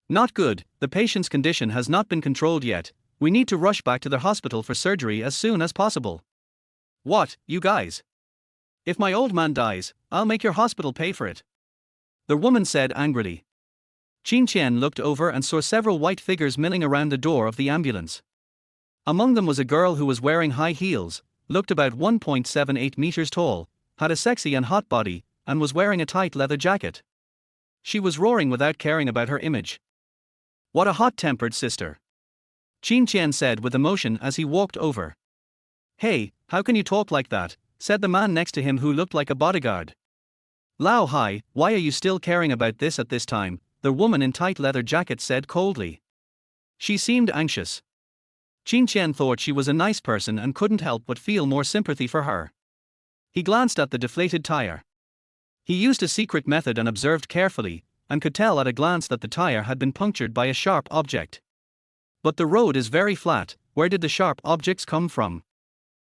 Not good, the patient's condition has not been controlled yet, we need to rush back to the hospital for surgery as soon as possible. What, you guys? If my old man dies, I'll make your hospital pay for it. The woman said angrily. Qin Tian looked over and saw several white figures milling around the door of the ambulance. Among them was a girl who was wearing high heels, looked about 1.78 meters tall, had a sexy and hot body, and was wearing a tight leather jacket. She was roaring without caring about her image. What a hot-tempered sister. Qin Tian said with emotion as he walked over. Hey, how can you talk like that? Said the man next to him who looked like a bodyguard. Lao Hai, why are you still caring about this at this time? The woman in tight leather jacket said coldly. She seemed anxious. Qin Tian thought she was a nice person and couldn't help but feel more sympathy for her. He glanced at the deflated tire. He used a secret method and observed carefully, and could tell at a glance that the tire had been punctured by a sharp object. But the road is very flat, where did the sharp objects come from?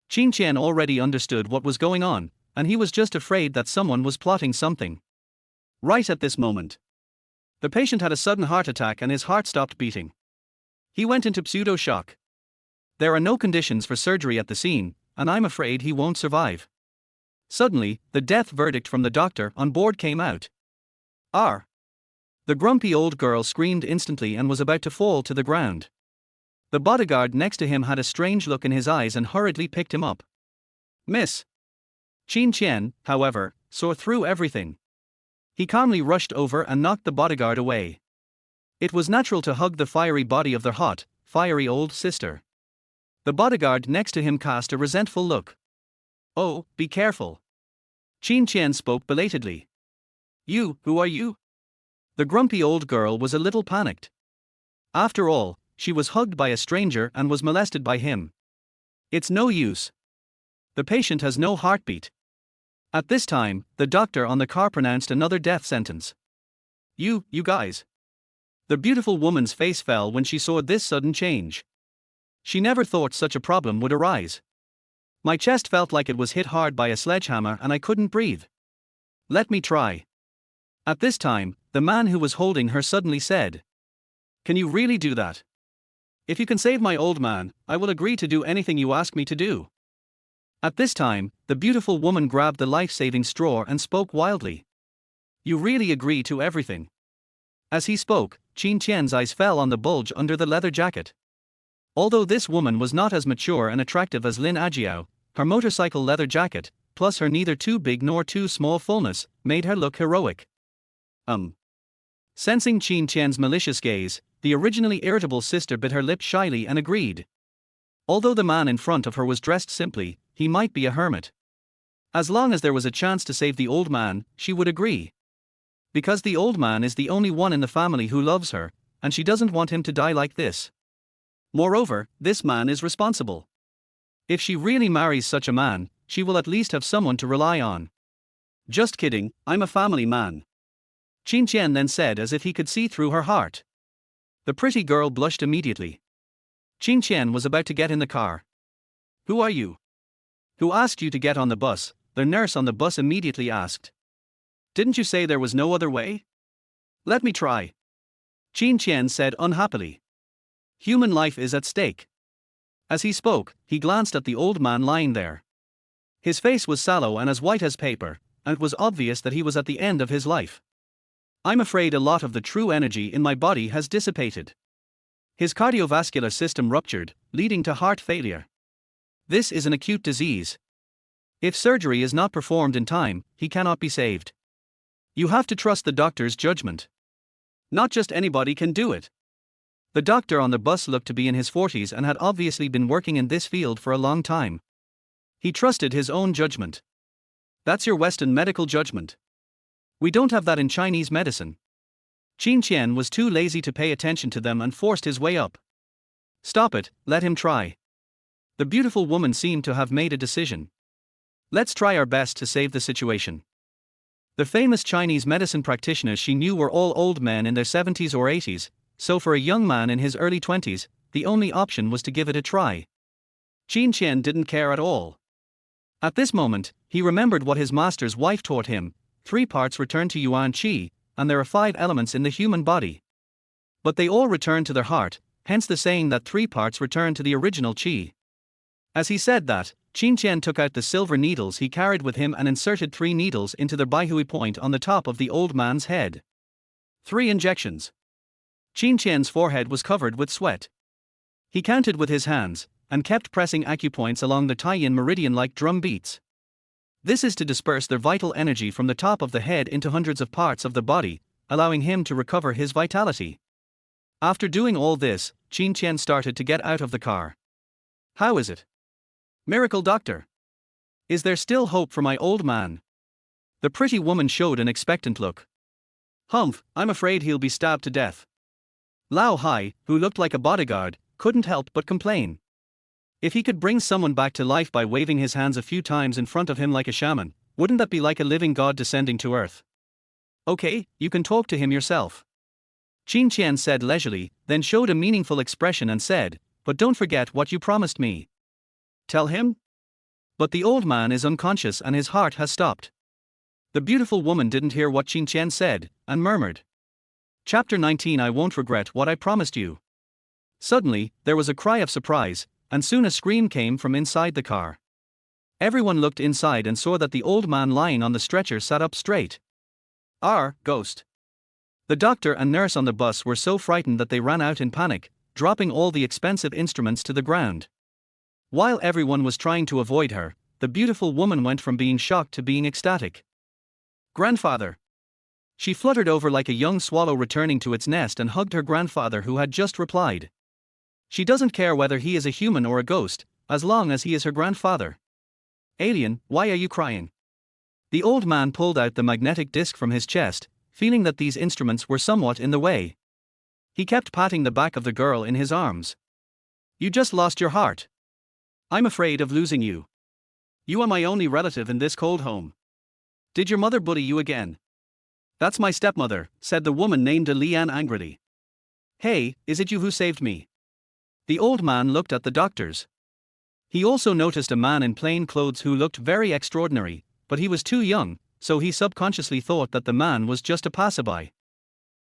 Qin Tian already understood what was going on, and he was just afraid that someone was plotting something. Right at this moment, the patient had a sudden heart attack and his heart stopped beating. He went into pseudo-shock. There are no conditions for surgery at the scene, and I'm afraid he won't survive. Suddenly, the death verdict from the doctor on board came out. R. The grumpy old girl screamed instantly and was about to fall to the ground. The bodyguard next to him had a strange look in his eyes and hurriedly picked him up. Miss. Qin Tian, however, saw through everything. He calmly rushed over and knocked the bodyguard away. It was natural to hug the fiery body of their hot, fiery old sister. The bodyguard next to him cast a resentful look. Oh, be careful. Qin Tian spoke belatedly. You, who are you? The grumpy old girl was a little panicked. After all, she was hugged by a stranger and was molested by him. It's no use. The patient has no heartbeat. At this time, the doctor on the car pronounced another death sentence. You guys. The beautiful woman's face fell when she saw this sudden change. She never thought such a problem would arise. My chest felt like it was hit hard by a sledgehammer and I couldn't breathe. Let me try. At this time, the man who was holding her suddenly said. Can you really do that? If you can save my old man, I will agree to do anything you ask me to do. At this time, the beautiful woman grabbed the life-saving straw and spoke wildly. You really agree to everything. As he spoke, Qin Tian's eyes fell on the bulge under the leather jacket. Although this woman was not as mature and attractive as Lin Ajiao, her motorcycle leather jacket, plus her neither too big nor too small fullness, made her look heroic. Sensing Qin Tian's malicious gaze, the originally irritable sister bit her lip shyly and agreed. Although the man in front of her was dressed simply, he might be a hermit. As long as there was a chance to save the old man, she would agree. Because the old man is the only one in the family who loves her, and she doesn't want him to die like this. Moreover, this man is responsible. If she really marries such a man, she will at least have someone to rely on. Just kidding, I'm a family man. Qin Tian then said as if he could see through her heart. The pretty girl blushed immediately. Qin Tian was about to get in the car. Who are you? Who asked you to get on the bus? The nurse on the bus immediately asked. Didn't you say there was no other way? Let me try. Qin Tian said unhappily. Human life is at stake. As he spoke, he glanced at the old man lying there. His face was sallow and as white as paper, and it was obvious that he was at the end of his life. I'm afraid a lot of the true energy in my body has dissipated. His cardiovascular system ruptured, leading to heart failure. This is an acute disease. If surgery is not performed in time, he cannot be saved. You have to trust the doctor's judgment. Not just anybody can do it. The doctor on the bus looked to be in his 40s and had obviously been working in this field for a long time. He trusted his own judgment. That's your Western medical judgment. We don't have that in Chinese medicine. Qin Tian was too lazy to pay attention to them and forced his way up. Stop it, let him try. The beautiful woman seemed to have made a decision. Let's try our best to save the situation. The famous Chinese medicine practitioners she knew were all old men in their 70s or 80s, so for a young man in his early 20s, the only option was to give it a try. Qin Tian didn't care at all. At this moment, he remembered what his master's wife taught him: 3 parts return to Yuan Qi, and there are 5 elements in the human body. But they all return to their heart, hence the saying that 3 parts return to the original Qi. As he said that, Qin Tian took out the silver needles he carried with him and inserted 3 needles into the Baihui point on the top of the old man's head. 3 injections. Qin Tian's forehead was covered with sweat. He counted with his hands, and kept pressing acupoints along the Taiyin meridian like drum beats. This is to disperse their vital energy from the top of the head into hundreds of parts of the body, allowing him to recover his vitality. After doing all this, Qin Tian started to get out of the car. How is it? Miracle doctor. Is there still hope for my old man? The pretty woman showed an expectant look. Humph, I'm afraid he'll be stabbed to death. Lao Hai, who looked like a bodyguard, couldn't help but complain. If he could bring someone back to life by waving his hands a few times in front of him like a shaman, wouldn't that be like a living god descending to earth? Okay, you can talk to him yourself. Qin Tian said leisurely, then showed a meaningful expression and said, but don't forget what you promised me. Tell him? But the old man is unconscious and his heart has stopped. The beautiful woman didn't hear what Qin Tian said, and murmured. Chapter 19. I won't regret what I promised you. Suddenly, there was a cry of surprise, and soon a scream came from inside the car. Everyone looked inside and saw that the old man lying on the stretcher sat up straight. Ghost. The doctor and nurse on the bus were so frightened that they ran out in panic, dropping all the expensive instruments to the ground. While everyone was trying to avoid her, the beautiful woman went from being shocked to being ecstatic. Grandfather. She fluttered over like a young swallow returning to its nest and hugged her grandfather, who had just replied. She doesn't care whether he is a human or a ghost, as long as he is her grandfather. Alien, why are you crying? The old man pulled out the magnetic disc from his chest, feeling that these instruments were somewhat in the way. He kept patting the back of the girl in his arms. You just lost your heart. I'm afraid of losing you. You are my only relative in this cold home. Did your mother bully you again? That's my stepmother, said the woman named Lian angrily. Hey, is it you who saved me? The old man looked at the doctors. He also noticed a man in plain clothes who looked very extraordinary, but he was too young, so he subconsciously thought that the man was just a passerby.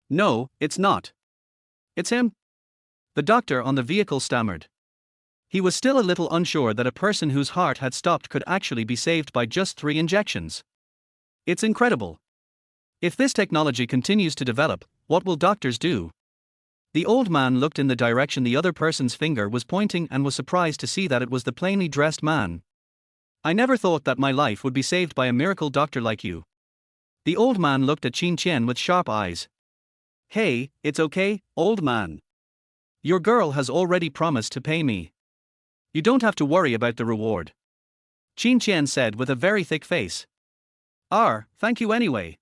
No, it's not. It's him. The doctor on the vehicle stammered. He was still a little unsure that a person whose heart had stopped could actually be saved by just 3 injections. It's incredible. If this technology continues to develop, What will doctors do? The old man looked in the direction the other person's finger was pointing and was surprised to see that it was the plainly dressed man. I never thought that my life would be saved by a miracle doctor like you. The old man looked at Qin Tian with sharp eyes. Hey, it's okay, old man. Your girl has already promised to pay me. You don't have to worry about the reward. Qin Tian said with a very thick face. Thank you anyway.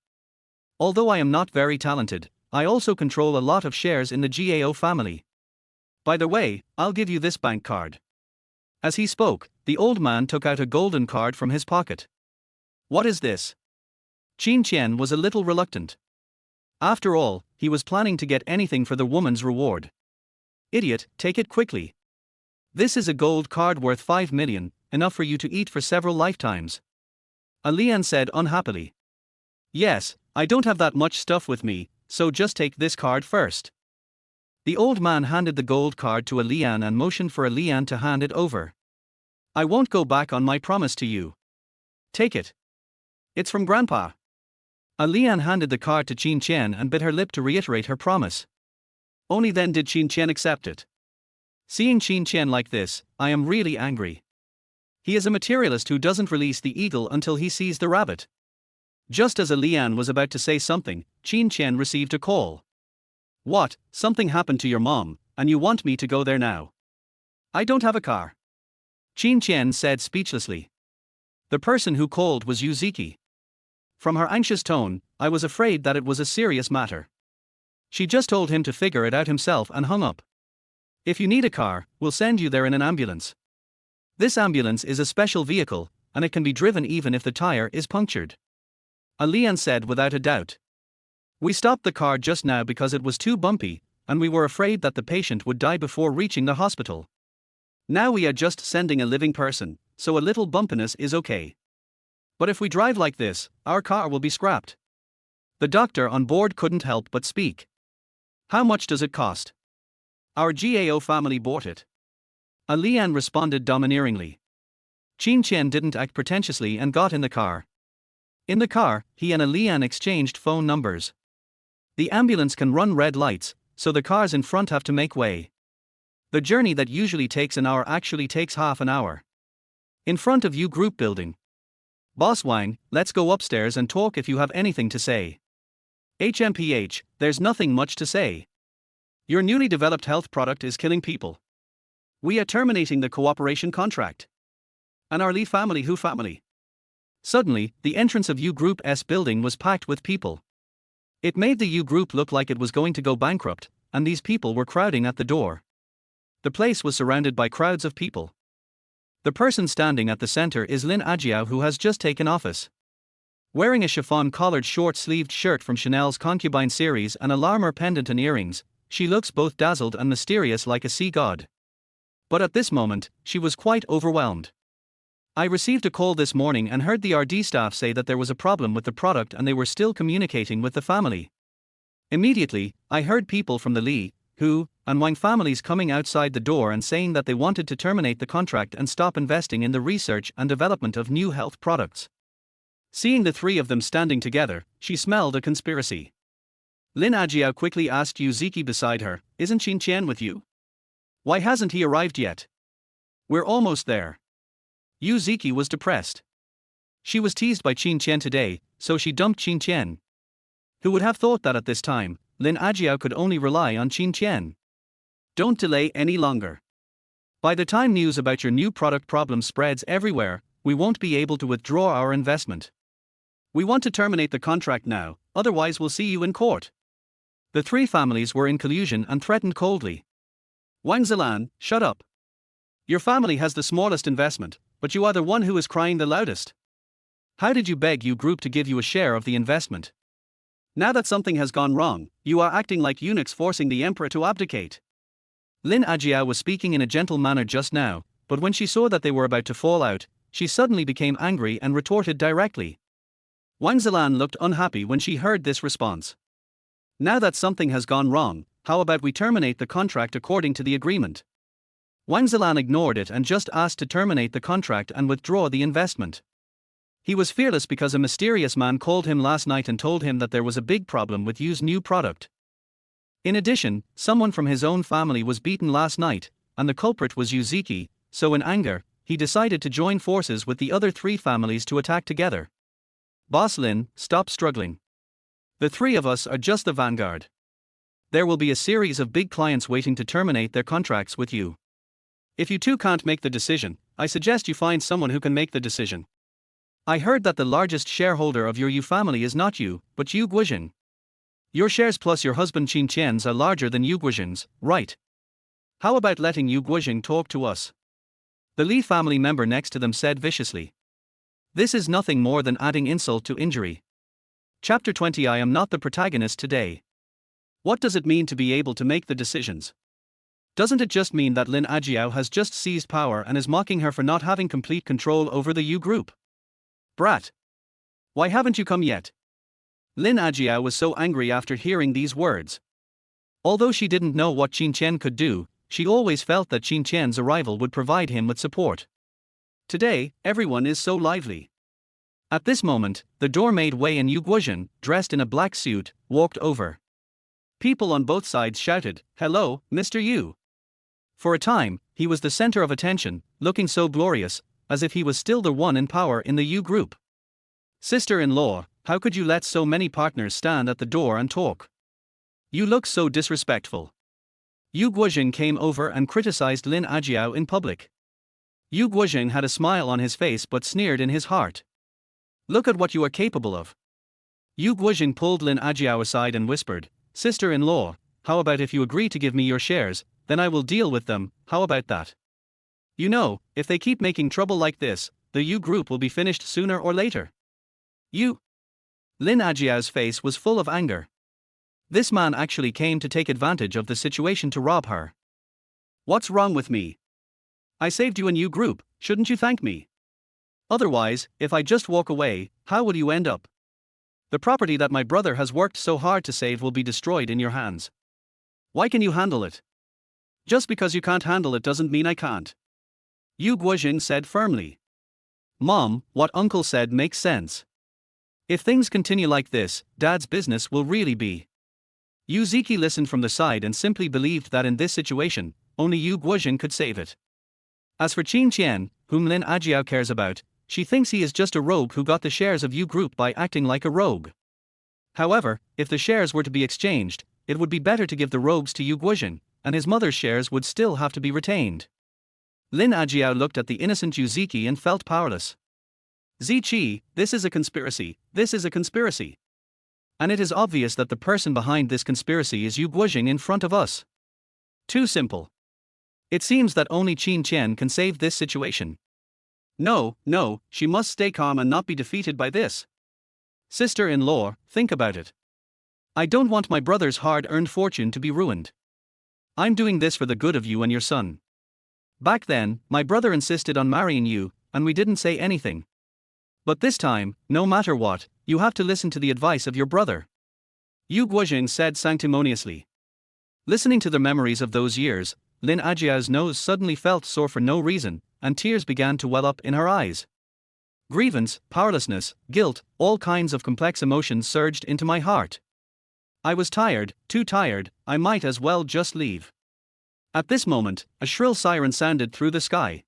Although I am not very talented, I also control a lot of shares in the GAO family. By the way, I'll give you this bank card. As he spoke, the old man took out a golden card from his pocket. What is this? Qin Tian was a little reluctant. After all, he was planning to get anything for the woman's reward. Idiot, take it quickly. This is a gold card worth 5 million, enough for you to eat for several lifetimes. Lian said unhappily. Yes, I don't have that much stuff with me, so just take this card first. The old man handed the gold card to Lian and motioned for Lian to hand it over. I won't go back on my promise to you. Take it. It's from Grandpa. Lian handed the card to Qin Tian and bit her lip to reiterate her promise. Only then did Qin Tian accept it. Seeing Qin Tian like this, I am really angry. He is a materialist who doesn't release the eagle until he sees the rabbit. Just as Lian was about to say something, Qin Tian received a call. What, something happened to your mom, and you want me to go there now? I don't have a car. Qin Tian said speechlessly. The person who called was Yuzuki. From her anxious tone, I was afraid that it was a serious matter. She just told him to figure it out himself and hung up. If you need a car, we'll send you there in an ambulance. This ambulance is a special vehicle, and it can be driven even if the tire is punctured. Lian said without a doubt. We stopped the car just now because it was too bumpy, and we were afraid that the patient would die before reaching the hospital. Now we are just sending a living person, so a little bumpiness is okay. But if we drive like this, our car will be scrapped. The doctor on board couldn't help but speak. How much does it cost? Our GAO family bought it. Lian responded domineeringly. Qin Tian didn't act pretentiously and got in the car. In the car, he and Lian exchanged phone numbers. The ambulance can run red lights, so the cars in front have to make way. The journey that usually takes an hour actually takes half an hour. In front of you group building. Boss Wang, let's go upstairs and talk if you have anything to say. HMPH, there's nothing much to say. Your newly developed health product is killing people. We are terminating the cooperation contract. And our Li family who family? Suddenly, the entrance of U Group S building was packed with people. It made the U Group look like it was going to go bankrupt, and these people were crowding at the door. The place was surrounded by crowds of people. The person standing at the center is Lin Ajiao, who has just taken office. Wearing a chiffon collared short-sleeved shirt from Chanel's Concubine series and a llama pendant and earrings, she looks both dazzled and mysterious like a sea god. But at this moment, she was quite overwhelmed. I received a call this morning and heard the RD staff say that there was a problem with the product and they were still communicating with the family. Immediately, I heard people from the Li, Hu, and Wang families coming outside the door and saying that they wanted to terminate the contract and stop investing in the research and development of new health products. Seeing the three of them standing together, she smelled a conspiracy. Lin Ajiao quickly asked Yuzuki beside her, Isn't Qin Tian with you? Why hasn't he arrived yet? We're almost there. Yuzuki was depressed. She was teased by Qin Tian today, so she dumped Qin Tian. Who would have thought that at this time, Lin Ajiao could only rely on Qin Tian? Don't delay any longer. By the time news about your new product problem spreads everywhere, we won't be able to withdraw our investment. We want to terminate the contract now, otherwise we'll see you in court. The three families were in collusion and threatened coldly. Wang Zilan, shut up. Your family has the smallest investment, but you are the one who is crying the loudest. How did you beg U Group to give you a share of the investment? Now that something has gone wrong, you are acting like eunuchs forcing the emperor to abdicate. Lin Ajiao was speaking in a gentle manner just now, but when she saw that they were about to fall out, she suddenly became angry and retorted directly. Wang Zilan looked unhappy when she heard this response. Now that something has gone wrong, how about we terminate the contract according to the agreement? Wang Zilan ignored it and just asked to terminate the contract and withdraw the investment. He was fearless because a mysterious man called him last night and told him that there was a big problem with Yu's new product. In addition, someone from his own family was beaten last night, and the culprit was Yuziki, so in anger, he decided to join forces with the other three families to attack together. Boss Lin, stop struggling. The three of us are just the vanguard. There will be a series of big clients waiting to terminate their contracts with you. If you two can't make the decision, I suggest you find someone who can make the decision. I heard that the largest shareholder of your Yu family is not you, but Yu Guizhen. Your shares plus your husband Qin Tian's are larger than Yu Guizhen's, right? How about letting Yu Guizhen talk to us? The Li family member next to them said viciously. This is nothing more than adding insult to injury. Chapter 20. I am not the protagonist today. What does it mean to be able to make the decisions? Doesn't it just mean that Lin Ajiao has just seized power and is mocking her for not having complete control over the Yu group? Brat. Why haven't you come yet? Lin Ajiao was so angry after hearing these words. Although she didn't know what Qin Tian could do, she always felt that Qin Tian's arrival would provide him with support. Today, everyone is so lively. At this moment, the door made way and Yu Guizhen, dressed in a black suit, walked over. People on both sides shouted, "Hello, Mr. Yu." For a time, he was the center of attention, looking so glorious, as if he was still the one in power in the Yu group. Sister-in-law, how could you let so many partners stand at the door and talk? You look so disrespectful. Yu Guizhen came over and criticized Lin Ajiao in public. Yu Guizhen had a smile on his face but sneered in his heart. Look at what you are capable of. Yu Guizhen pulled Lin Ajiao aside and whispered, "Sister-in-law, how about if you agree to give me your shares, then I will deal with them, how about that? You know, if they keep making trouble like this, the Yu group will be finished sooner or later." You. Lin Ajiao's face was full of anger. This man actually came to take advantage of the situation to rob her. What's wrong with me? I saved you and Yu group, shouldn't you thank me? Otherwise, if I just walk away, how will you end up? The property that my brother has worked so hard to save will be destroyed in your hands. Why can you handle it? Just because you can't handle it doesn't mean I can't. Yu Guizhen said firmly. Mom, what uncle said makes sense. If things continue like this, Dad's business will really be. Yuziki listened from the side and simply believed that in this situation, only Yu Guizhen could save it. As for Qin Tian, whom Lin Ajiao cares about, she thinks he is just a rogue who got the shares of Yu group by acting like a rogue. However, if the shares were to be exchanged, it would be better to give the rogues to Yu Guizhen, and his mother's shares would still have to be retained. Lin Ajiao looked at the innocent Yuziki and felt powerless. Ziqi, this is a conspiracy, this is a conspiracy. And it is obvious that the person behind this conspiracy is Yu Guizhen in front of us. Too simple. It seems that only Qin Tian can save this situation. No, she must stay calm and not be defeated by this. Sister-in-law, think about it. I don't want my brother's hard-earned fortune to be ruined. I'm doing this for the good of you and your son. Back then, my brother insisted on marrying you, and we didn't say anything. But this time, no matter what, you have to listen to the advice of your brother. Yu Guizhen said sanctimoniously. Listening to the memories of those years, Lin Ajiao's nose suddenly felt sore for no reason, and tears began to well up in her eyes. Grievance, powerlessness, guilt, all kinds of complex emotions surged into my heart. I was tired, too tired, I might as well just leave. At this moment, a shrill siren sounded through the sky.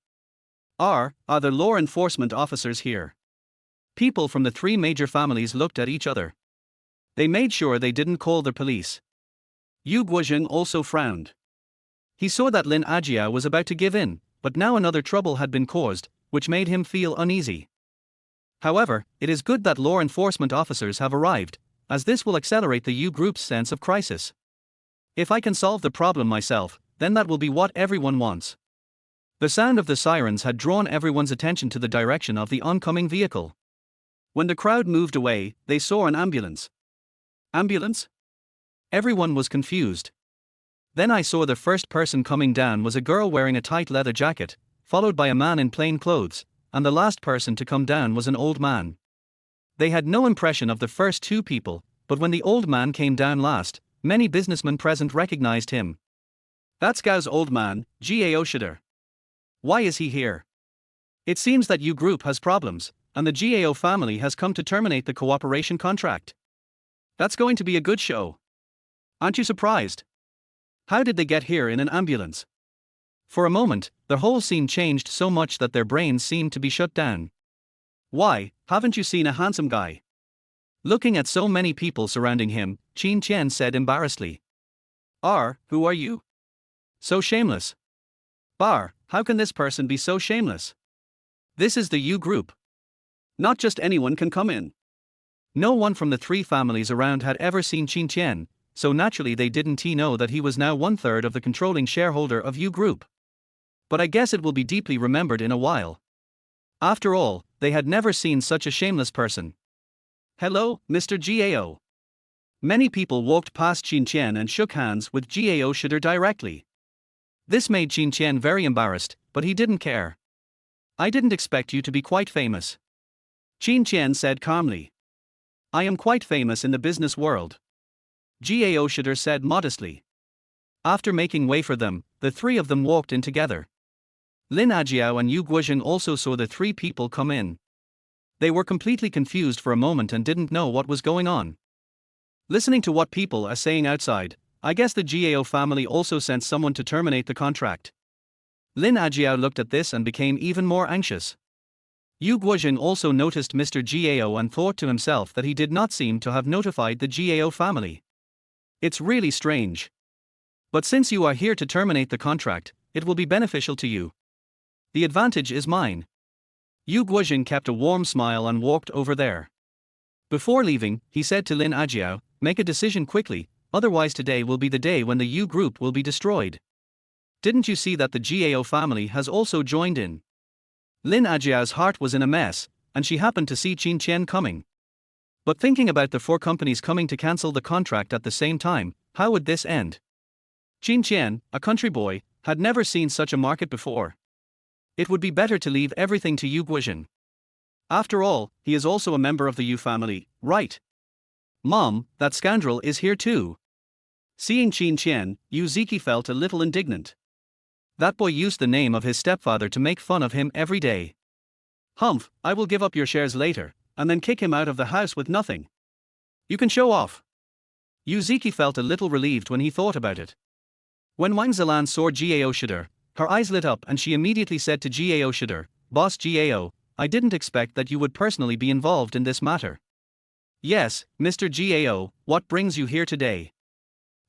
Are the law enforcement officers here? People from the three major families looked at each other. They made sure they didn't call the police. Yu Guizhen also frowned. He saw that Lin Ajiao was about to give in, but now another trouble had been caused, which made him feel uneasy. However, it is good that law enforcement officers have arrived, as this will accelerate the Yu group's sense of crisis. If I can solve the problem myself, then that will be what everyone wants. The sound of the sirens had drawn everyone's attention to the direction of the oncoming vehicle. When the crowd moved away, they saw an ambulance. Ambulance? Everyone was confused. Then I saw the first person coming down was a girl wearing a tight leather jacket, followed by a man in plain clothes, and the last person to come down was an old man. They had no impression of the first two people, but when the old man came down last, many businessmen present recognized him. That's Gao's old man, Gao Shida. Why is he here? It seems that Yu group has problems, and the Gao family has come to terminate the cooperation contract. That's going to be a good show. Aren't you surprised? How did they get here in an ambulance? For a moment, the whole scene changed so much that their brains seemed to be shut down. Why, haven't you seen a handsome guy? Looking at so many people surrounding him, Qin Tian said embarrassedly. Who are you? So shameless. Bar, how can this person be so shameless? This is the U group. Not just anyone can come in. No one from the three families around had ever seen Qin Tian, so naturally they didn't know that he was now 1/3 of the controlling shareholder of U group. But I guess it will be deeply remembered in a while. After all, they had never seen such a shameless person. Hello, Mr. Gao. Many people walked past Qin Tian and shook hands with Gao Shider directly. This made Qin Tian very embarrassed, but he didn't care. I didn't expect you to be quite famous. Qin Tian said calmly. I am quite famous in the business world. Gao Shider said modestly. After making way for them, the three of them walked in together. Lin Ajiao and Yu Guozhen also saw the three people come in. They were completely confused for a moment and didn't know what was going on. Listening to what people are saying outside, I guess the Gao family also sent someone to terminate the contract. Lin Ajiao looked at this and became even more anxious. Yu Guozhen also noticed Mr. Gao and thought to himself that he did not seem to have notified the Gao family. It's really strange. But since you are here to terminate the contract, it will be beneficial to you. The advantage is mine. Yu Guozhen kept a warm smile and walked over there. Before leaving, he said to Lin Ajiao, make a decision quickly, otherwise today will be the day when the U group will be destroyed. Didn't you see that the Gao family has also joined in? Lin Ajiao's heart was in a mess, and she happened to see Qin Tian coming. But thinking about the four companies coming to cancel the contract at the same time, how would this end? Qin Tian, a country boy, had never seen such a market before. It would be better to leave everything to Yu Guozhen. After all, he is also a member of the Yu family, right? Mom, that scoundrel is here too. Seeing Qin Tian, Yu Ziki felt a little indignant. That boy used the name of his stepfather to make fun of him every day. Humph, I will give up your shares later, and then kick him out of the house with nothing. You can show off. Yu Ziki felt a little relieved when he thought about it. When Wang Zilan saw Gao Shider, her eyes lit up and she immediately said to Gao Shider, Boss Gao, I didn't expect that you would personally be involved in this matter. Yes, Mr. Gao, what brings you here today?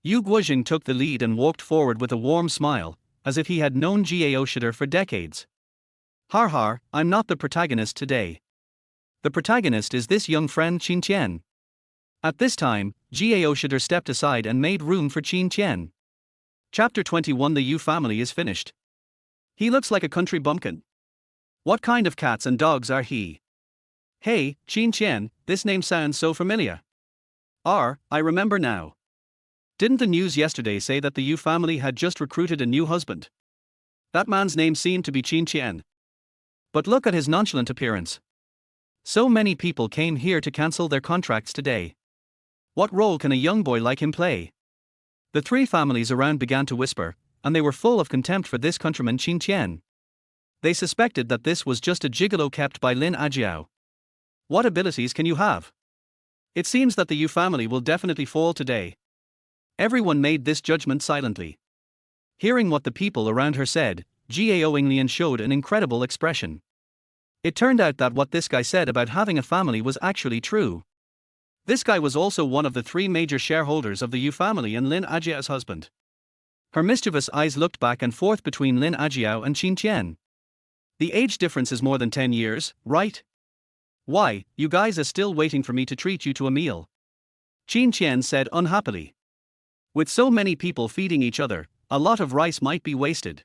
Yu Guozhen took the lead and walked forward with a warm smile, as if he had known Gao Shider for decades. Har, I'm not the protagonist today. The protagonist is this young friend Qin Tian. At this time, Gao Shider stepped aside and made room for Qin Tian. Chapter 21. The Yu family is finished. He looks like a country bumpkin. What kind of cats and dogs are he? Hey, Qin Tian, this name sounds so familiar. I remember now. Didn't the news yesterday say that the Yu family had just recruited a new husband? That man's name seemed to be Qin Tian. But look at his nonchalant appearance. So many people came here to cancel their contracts today. What role can a young boy like him play? The three families around began to whisper, and they were full of contempt for this countryman Qin Tian. They suspected that this was just a gigolo kept by Lin Ajiao. What abilities can you have? It seems that the Yu family will definitely fall today. Everyone made this judgment silently. Hearing what the people around her said, Gao Yinglian showed an incredible expression. It turned out that what this guy said about having a family was actually true. This guy was also one of the three major shareholders of the Yu family and Lin Ajiao's husband. Her mischievous eyes looked back and forth between Lin Ajiao and Qin Tian. The age difference is more than 10 years, right? Why, you guys are still waiting for me to treat you to a meal? Qin Tian said unhappily. With so many people feeding each other, a lot of rice might be wasted.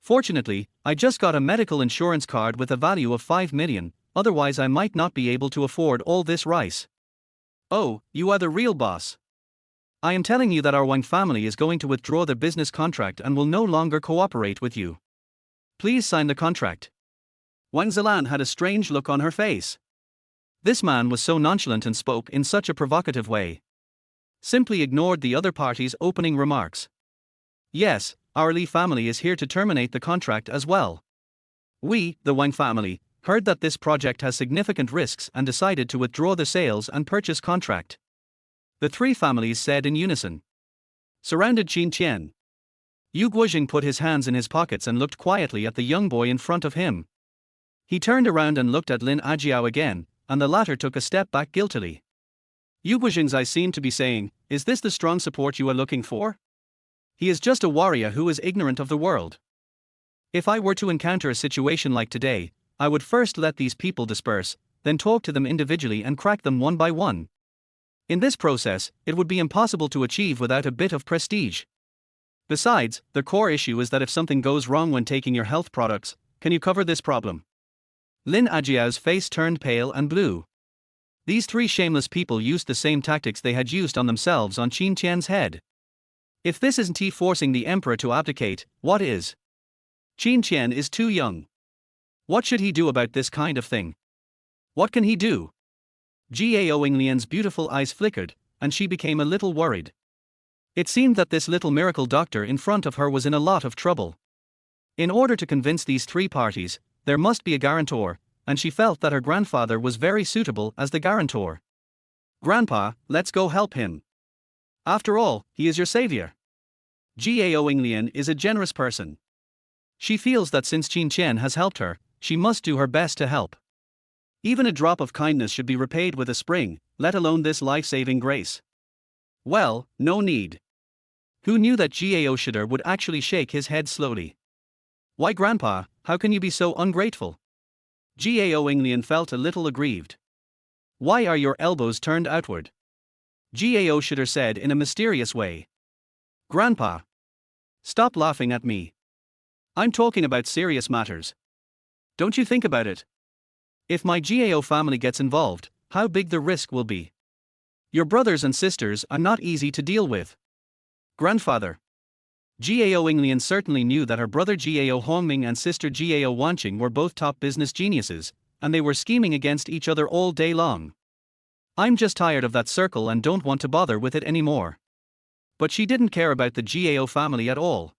Fortunately, I just got a medical insurance card with a value of 5 million, otherwise I might not be able to afford all this rice. Oh, you are the real boss. I am telling you that our Wang family is going to withdraw their business contract and will no longer cooperate with you. Please sign the contract. Wang Zilan had a strange look on her face. This man was so nonchalant and spoke in such a provocative way. Simply ignored the other party's opening remarks. Yes, our Li family is here to terminate the contract as well. We, the Wang family, heard that this project has significant risks and decided to withdraw the sales and purchase contract. The three families said in unison. surrounded Qin Tian. Yu Guozhing put his hands in his pockets and looked quietly at the young boy in front of him. He turned around and looked at Lin Ajiao again, and the latter took a step back guiltily. Yu Guozhing's eyes seemed to be saying, "Is this the strong support you are looking for? He is just a warrior who is ignorant of the world. If I were to encounter a situation like today, I would first let these people disperse, then talk to them individually and crack them one by one. In this process, it would be impossible to achieve without a bit of prestige. Besides, the core issue is that if something goes wrong when taking your health products, can you cover this problem?" Lin Ajiao's face turned pale and blue. These three shameless people used the same tactics they had used on themselves on Qin Tian's head. If this isn't he forcing the emperor to abdicate, what is? Qin Tian is too young. What should he do about this kind of thing? What can he do? Gao Yinglian's beautiful eyes flickered, and she became a little worried. It seemed that this little miracle doctor in front of her was in a lot of trouble. In order to convince these three parties, there must be a guarantor, and she felt that her grandfather was very suitable as the guarantor. "Grandpa, let's go help him. After all, he is your savior." Gao Yinglian is a generous person. She feels that since Qin Tian has helped her, she must do her best to help. Even a drop of kindness should be repaid with a spring, let alone this life-saving grace. Well, no need. Who knew that Gao Shider would actually shake his head slowly? "Why, Grandpa, how can you be so ungrateful?" Gao Yinglian felt a little aggrieved. "Why are your elbows turned outward?" Gao Shider said in a mysterious way. "Grandpa, stop laughing at me. I'm talking about serious matters. Don't you think about it? If my Gao family gets involved, how big the risk will be. Your brothers and sisters are not easy to deal with. Grandfather." Gao Yinglian certainly knew that her brother Gao Hongming and sister Gao Wanqing were both top business geniuses, and they were scheming against each other all day long. "I'm just tired of that circle and don't want to bother with it anymore." But she didn't care about the Gao family at all.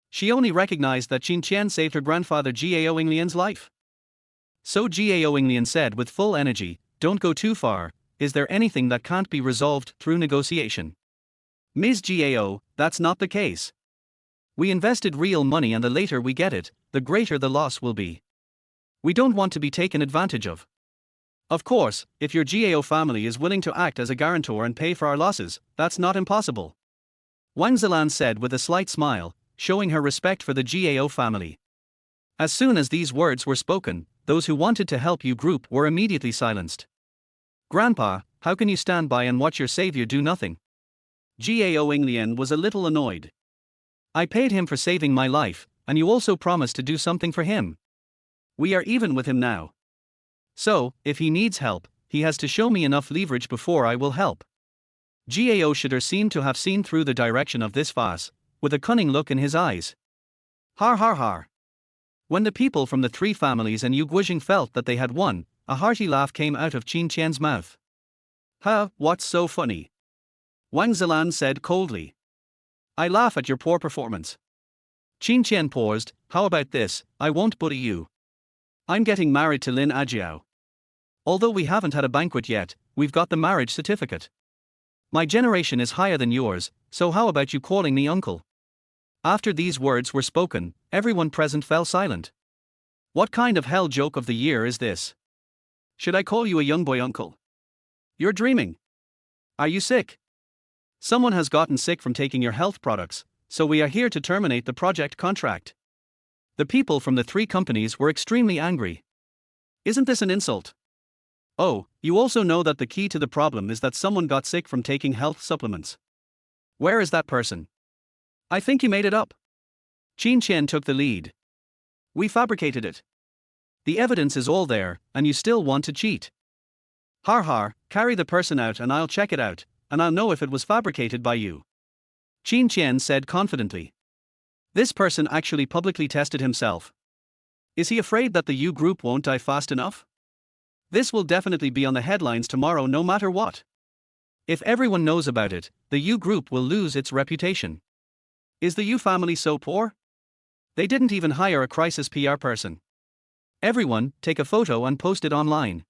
She only recognized that Qin Tian saved her grandfather Gao Yinglian's life. So Gao Yinglian said with full energy, "Don't go too far. Is there anything that can't be resolved through negotiation?" "Ms. Gao, that's not the case. We invested real money and the later we get it, the greater the loss will be. We don't want to be taken advantage of. Of course, if your Gao family is willing to act as a guarantor and pay for our losses, that's not impossible." Wang Zilan said with a slight smile, showing her respect for the Gao family. As soon as these words were spoken, those who wanted to help Yu group were immediately silenced. "Grandpa, how can you stand by and watch your savior do nothing?" Gao Yinglian was a little annoyed. "I paid him for saving my life, and you also promised to do something for him. We are even with him now. So, if he needs help, he has to show me enough leverage before I will help." Gao Shider seemed to have seen through the direction of this farce, with a cunning look in his eyes. Har har har. When the people from the three families and Yu Guozhing felt that they had won, a hearty laugh came out of Qin Tian's mouth. "Huh, what's so funny?" Wang Zilan said coldly. "I laugh at your poor performance." Qin Tian paused. "How about this? I won't bully you. I'm getting married to Lin Ajiao. Although we haven't had a banquet yet, we've got the marriage certificate. My generation is higher than yours, so how about you calling me uncle?" After these words were spoken, everyone present fell silent. What kind of hell joke of the year is this? Should I call you a young boy uncle? You're dreaming. Are you sick? Someone has gotten sick from taking your health products, so we are here to terminate the project contract. The people from the three companies were extremely angry. Isn't this an insult? Oh, you also know that the key to the problem is that someone got sick from taking health supplements. Where is that person? I think you made it up. Qin Tian took the lead. We fabricated it. The evidence is all there, and you still want to cheat. Har har, carry the person out and I'll check it out, and I'll know if it was fabricated by you. Qin Tian said confidently. This person actually publicly tested himself. Is he afraid that the Yu group won't die fast enough? This will definitely be on the headlines tomorrow no matter what. If everyone knows about it, the Yu group will lose its reputation. Is the Yu family so poor? They didn't even hire a crisis PR person. Everyone, take a photo and post it online.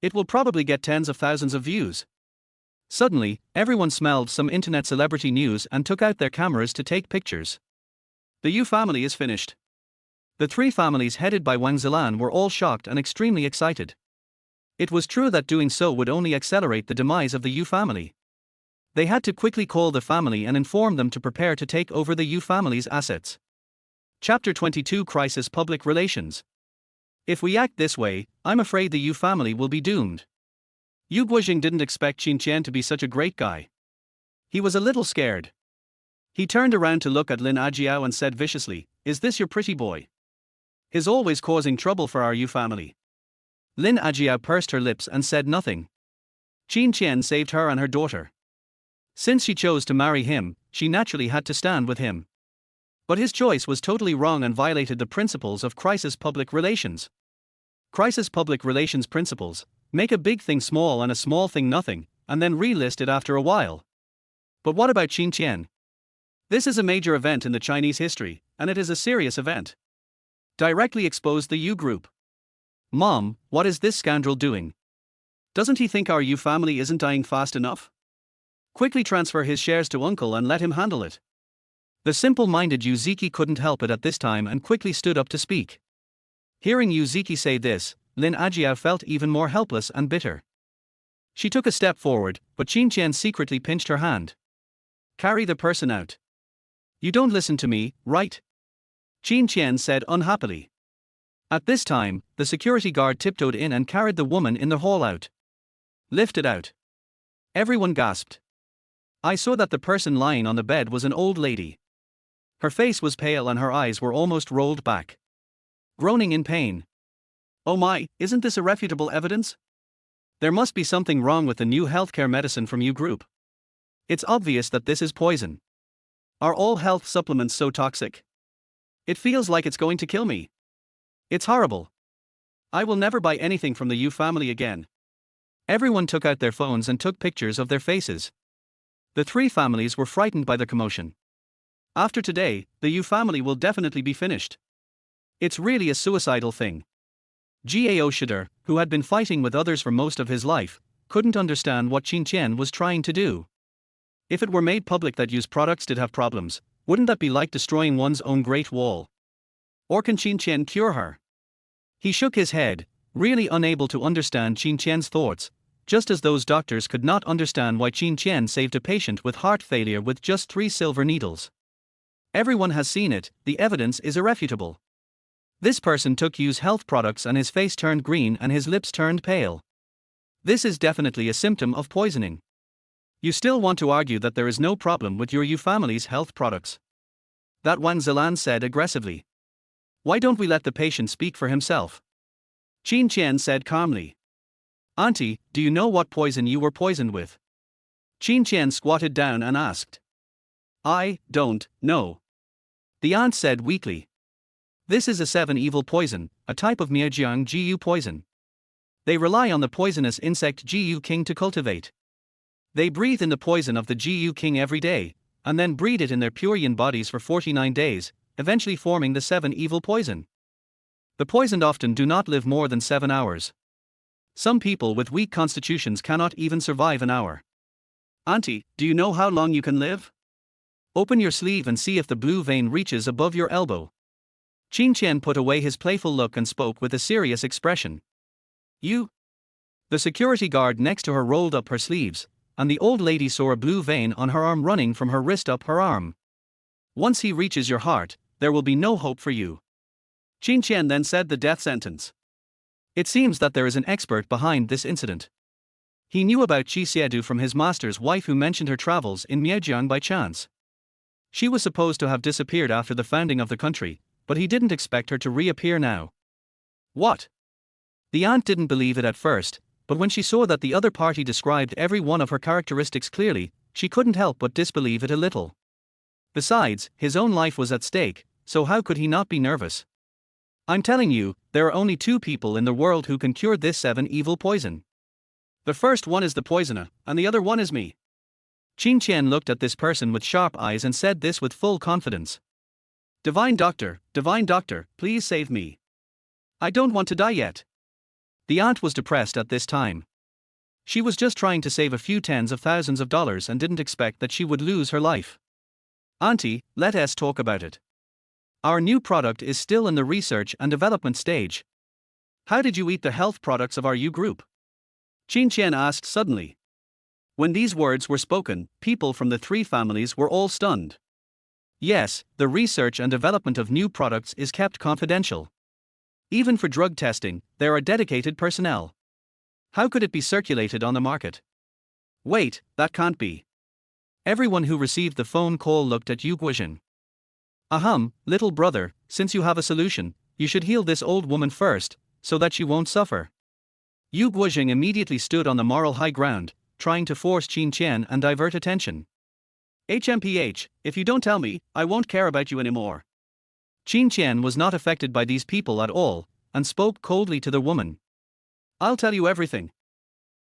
It will probably get tens of thousands of views. Suddenly, everyone smelled some internet celebrity news and took out their cameras to take pictures. The Yu family is finished. The three families headed by Wang Zilan were all shocked and extremely excited. It was true that doing so would only accelerate the demise of the Yu family. They had to quickly call the family and inform them to prepare to take over the Yu family's assets. Chapter 22 Crisis Public Relations. If we act this way, I'm afraid the Yu family will be doomed. Yu Guojing didn't expect Qin Tian to be such a great guy. He was a little scared. He turned around to look at Lin Ajiao and said viciously, "Is this your pretty boy? He's always causing trouble for our Yu family." Lin Ajiao pursed her lips and said nothing. Qin Tian saved her and her daughter. Since she chose to marry him, she naturally had to stand with him. But his choice was totally wrong and violated the principles of crisis public relations. Crisis public relations principles: make a big thing small and a small thing nothing, and then relist it after a while. But what about Qin Tian? This is a major event in the Chinese history, and it is a serious event. Directly exposed the Yu group. Mom, what is this scoundrel doing? Doesn't he think our Yu family isn't dying fast enough? Quickly transfer his shares to uncle and let him handle it. The simple-minded Yu Ziki couldn't help it at this time and quickly stood up to speak. Hearing Yu Ziki say this, Lin Ajiao felt even more helpless and bitter. She took a step forward, but Qin Tian secretly pinched her hand. "Carry the person out." "You don't listen to me, right?" Qin Tian said unhappily. At this time, the security guard tiptoed in and carried the woman in the hall out. "Lift it out." Everyone gasped. I saw that the person lying on the bed was an old lady. Her face was pale and her eyes were almost rolled back. Groaning in pain. "Oh my, isn't this irrefutable evidence? There must be something wrong with the new healthcare medicine from Yu Group. It's obvious that this is poison. Are all health supplements so toxic? It feels like it's going to kill me. It's horrible. I will never buy anything from the Yu family again." Everyone took out their phones and took pictures of their faces. The three families were frightened by the commotion. After today, the Yu family will definitely be finished. It's really a suicidal thing. Gao Shider, who had been fighting with others for most of his life, couldn't understand what Qin Tian was trying to do. If it were made public that Yu's products did have problems, wouldn't that be like destroying one's own Great Wall? Or can Qin Tian cure her? He shook his head, really unable to understand Qin Tian's thoughts, just as those doctors could not understand why Qin Tian saved a patient with heart failure with just 3 silver needles. Everyone has seen it, the evidence is irrefutable. This person took Yu's health products and his face turned green and his lips turned pale. This is definitely a symptom of poisoning. You still want to argue that there is no problem with your Yu family's health products? That Wang Zilan said aggressively. Why don't we let the patient speak for himself? Qin Tian said calmly. Auntie, do you know what poison you were poisoned with? Qin Tian squatted down and asked. I don't know. The aunt said weakly. This is a 7 evil poison, a type of Miajiang Jiu poison. They rely on the poisonous insect Jiu King to cultivate. They breathe in the poison of the Jiu King every day, and then breed it in their pure yin bodies for 49 days, eventually forming the 7 evil poison. The poisoned often do not live more than 7 hours. Some people with weak constitutions cannot even survive an hour. Auntie, do you know how long you can live? Open your sleeve and see if the blue vein reaches above your elbow. Qin Tian put away his playful look and spoke with a serious expression. You? The security guard next to her rolled up her sleeves, and the old lady saw a blue vein on her arm running from her wrist up her arm. Once he reaches your heart, there will be no hope for you. Qin Tian then said the death sentence. It seems that there is an expert behind this incident. He knew about Qi Xiedu from his master's wife who mentioned her travels in Miajiang by chance. She was supposed to have disappeared after the founding of the country, but he didn't expect her to reappear now. What? The aunt didn't believe it at first, but when she saw that the other party described every one of her characteristics clearly, she couldn't help but disbelieve it a little. Besides, his own life was at stake, so how could he not be nervous? I'm telling you, there are only 2 people in the world who can cure this 7 evil poison. The first one is the poisoner, and the other one is me. Qin Tian looked at this person with sharp eyes and said this with full confidence. Divine doctor, please save me. I don't want to die yet. The aunt was depressed at this time. She was just trying to save a few tens of thousands of dollars and didn't expect that she would lose her life. Auntie, let us talk about it. Our new product is still in the research and development stage. How did you eat the health products of our U group? Qin Tian asked suddenly. When these words were spoken, people from the three families were all stunned. Yes, the research and development of new products is kept confidential. Even for drug testing, there are dedicated personnel. How could it be circulated on the market? Wait, that can't be. Everyone who received the phone call looked at Yu Guozhen. Ahem, little brother, since you have a solution, you should heal this old woman first, so that she won't suffer. Yu Guozhen immediately stood on the moral high ground, trying to force Qin Tian and divert attention. HMPH, if you don't tell me, I won't care about you anymore. Qin Tian was not affected by these people at all, and spoke coldly to the woman. I'll tell you everything.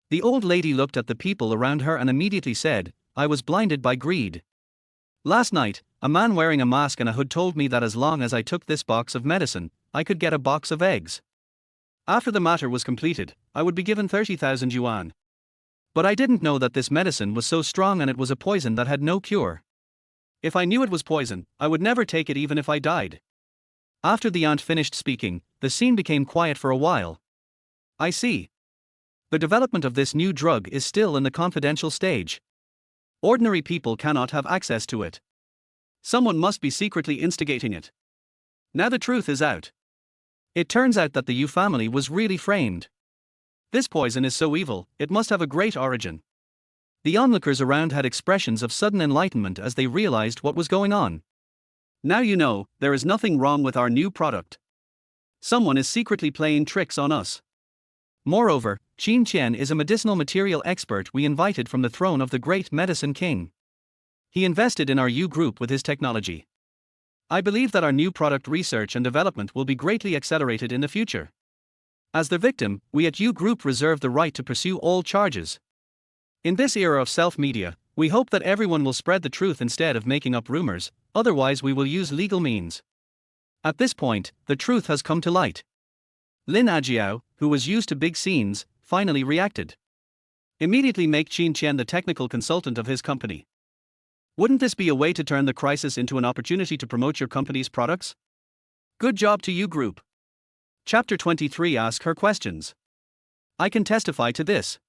The old lady looked at the people around her and immediately said, I was blinded by greed. Last night, a man wearing a mask and a hood told me that as long as I took this box of medicine, I could get a box of eggs. After the matter was completed, I would be given 30,000 yuan. But I didn't know that this medicine was so strong and it was a poison that had no cure. If I knew it was poison, I would never take it even if I died. After the aunt finished speaking, the scene became quiet for a while. I see. The development of this new drug is still in the confidential stage. Ordinary people cannot have access to it. Someone must be secretly instigating it. Now the truth is out. It turns out that the Yu family was really framed. This poison is so evil, it must have a great origin. The onlookers around had expressions of sudden enlightenment as they realized what was going on. Now you know, there is nothing wrong with our new product. Someone is secretly playing tricks on us. Moreover, Qin Tian is a medicinal material expert we invited from the throne of the great medicine king. He invested in our U group with his technology. I believe that our new product research and development will be greatly accelerated in the future. As the victim, we at U Group reserve the right to pursue all charges. In this era of self-media, we hope that everyone will spread the truth instead of making up rumors, otherwise we will use legal means. At this point, the truth has come to light. Lin Ajiao, who was used to big scenes, finally reacted. Immediately make Qin Tian the technical consultant of his company. Wouldn't this be a way to turn the crisis into an opportunity to promote your company's products? Good job to U Group. Chapter 23. Ask her questions. I can testify to this.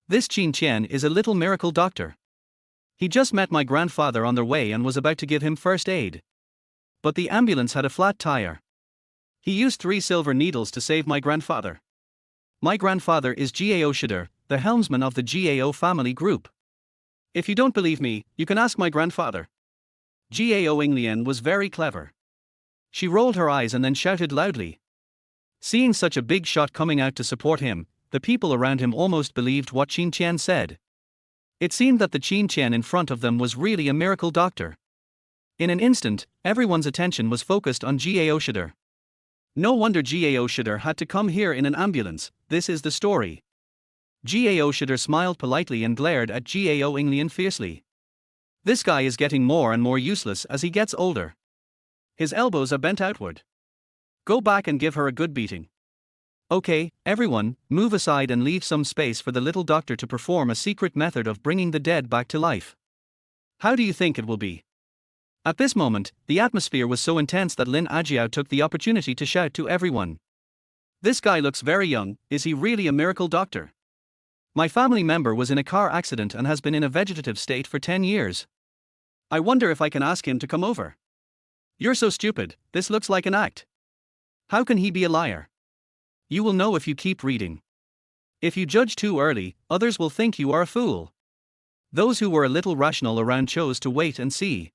This Qin Tian is a little miracle doctor. He just met my grandfather on their way and was about to give him first aid. But the ambulance had a flat tire. He used 3 silver needles to save my grandfather. My grandfather is Gao Shider, the helmsman of the Gao family group. If you don't believe me, you can ask my grandfather. Gao Inglian was very clever. She rolled her eyes and then shouted loudly. Seeing such a big shot coming out to support him, the people around him almost believed what Qin Tian said. It seemed that the Qin Tian in front of them was really a miracle doctor. In an instant, everyone's attention was focused on Gao Shider. No wonder Gao Shider had to come here in an ambulance. This is the story. Gao Shider smiled politely and glared at Gao Inglian fiercely. This guy is getting more and more useless as he gets older. His elbows are bent outward. Go back and give her a good beating. Okay, everyone, move aside and leave some space for the little doctor to perform a secret method of bringing the dead back to life. How do you think it will be? At this moment, the atmosphere was so intense that Lin Ajiao took the opportunity to shout to everyone. This guy looks very young, is he really a miracle doctor? My family member was in a car accident and has been in a vegetative state for 10 years. I wonder if I can ask him to come over. You're so stupid, this looks like an act. How can he be a liar? You will know if you keep reading. If you judge too early, others will think you are a fool. Those who were a little rational around chose to wait and see.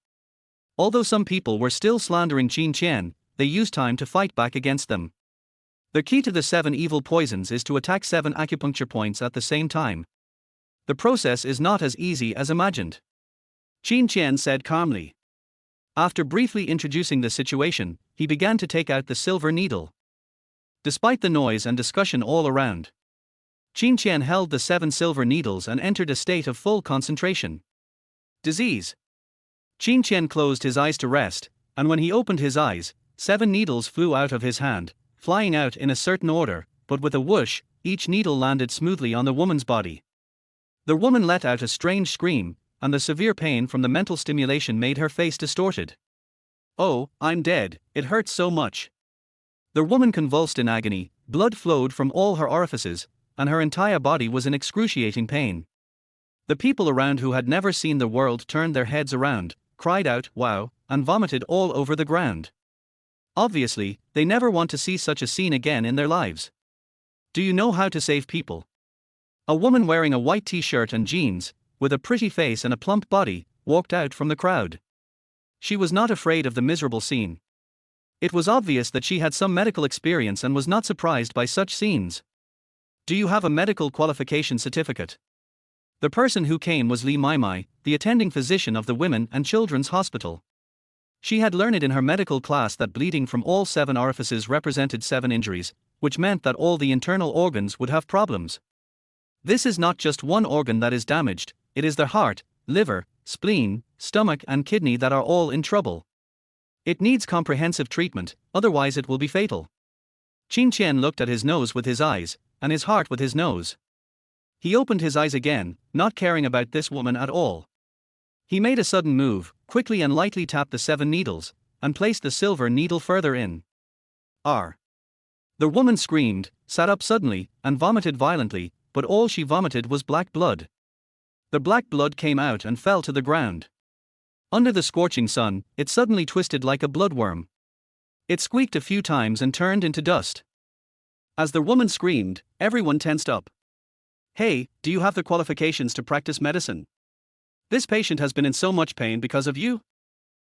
Although some people were still slandering Qin Tian, they used time to fight back against them. The key to the 7 evil poisons is to attack 7 acupuncture points at the same time. The process is not as easy as imagined. Qin Tian said calmly. After briefly introducing the situation, he began to take out the silver needle. Despite the noise and discussion all around, Qin Tian held the 7 silver needles and entered a state of full concentration. Disease. Qin Tian closed his eyes to rest, and when he opened his eyes, 7 needles flew out of his hand, flying out in a certain order, but with a whoosh, each needle landed smoothly on the woman's body. The woman let out a strange scream, and the severe pain from the mental stimulation made her face distorted. "Oh, I'm dead, it hurts so much." The woman convulsed in agony, blood flowed from all her orifices, and her entire body was in excruciating pain. The people around who had never seen the world turned their heads around, cried out, "Wow," and vomited all over the ground. Obviously, they never want to see such a scene again in their lives. Do you know how to save people? A woman wearing a white t-shirt and jeans, with a pretty face and a plump body, walked out from the crowd. She was not afraid of the miserable scene. It was obvious that she had some medical experience and was not surprised by such scenes. "Do you have a medical qualification certificate?" The person who came was Li Maimai, the attending physician of the Women and Children's Hospital. She had learned in her medical class that bleeding from all 7 orifices represented 7 injuries, which meant that all the internal organs would have problems. This is not just one organ that is damaged, it is the heart, liver, spleen, stomach and kidney that are all in trouble. It needs comprehensive treatment, otherwise it will be fatal. Qin Tian looked at his nose with his eyes, and his heart with his nose. He opened his eyes again, not caring about this woman at all. He made a sudden move, quickly and lightly tapped the 7 needles, and placed the silver needle further in. R. The woman screamed, sat up suddenly, and vomited violently, but all she vomited was black blood. The black blood came out and fell to the ground. Under the scorching sun, it suddenly twisted like a bloodworm. It squeaked a few times and turned into dust. As the woman screamed, everyone tensed up. "Hey, do you have the qualifications to practice medicine? This patient has been in so much pain because of you?"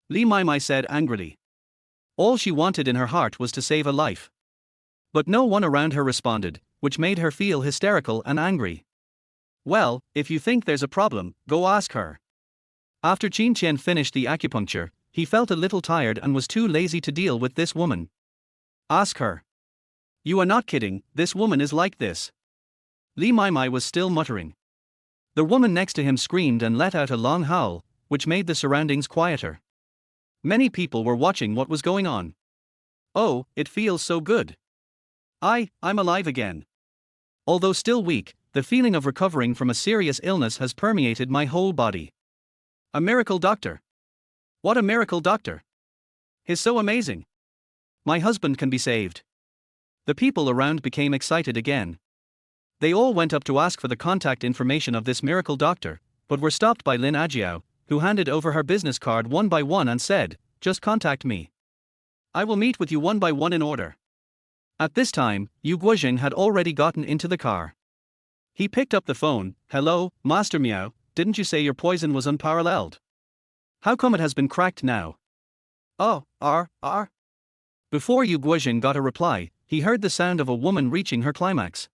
Li Maimai said angrily. All she wanted in her heart was to save a life. But no one around her responded, which made her feel hysterical and angry. "Well, if you think there's a problem, go ask her." After Qin Tian finished the acupuncture, he felt a little tired and was too lazy to deal with this woman. "Ask her." "You are not kidding, this woman is like this." Li Maimai was still muttering. The woman next to him screamed and let out a long howl, which made the surroundings quieter. Many people were watching what was going on. "Oh, it feels so good. I'm alive again." Although still weak, the feeling of recovering from a serious illness has permeated my whole body. A miracle doctor. What a miracle doctor. He's so amazing. My husband can be saved. The people around became excited again. They all went up to ask for the contact information of this miracle doctor, but were stopped by Lin Ajiao, who handed over her business card one by one and said, "Just contact me. I will meet with you one by one in order." At this time, Yu Guozheng had already gotten into the car. He picked up the phone. "Hello, Master Miao, didn't you say your poison was unparalleled? How come it has been cracked now?" "Oh, R. Before Yu Guozheng got a reply, he heard the sound of a woman reaching her climax.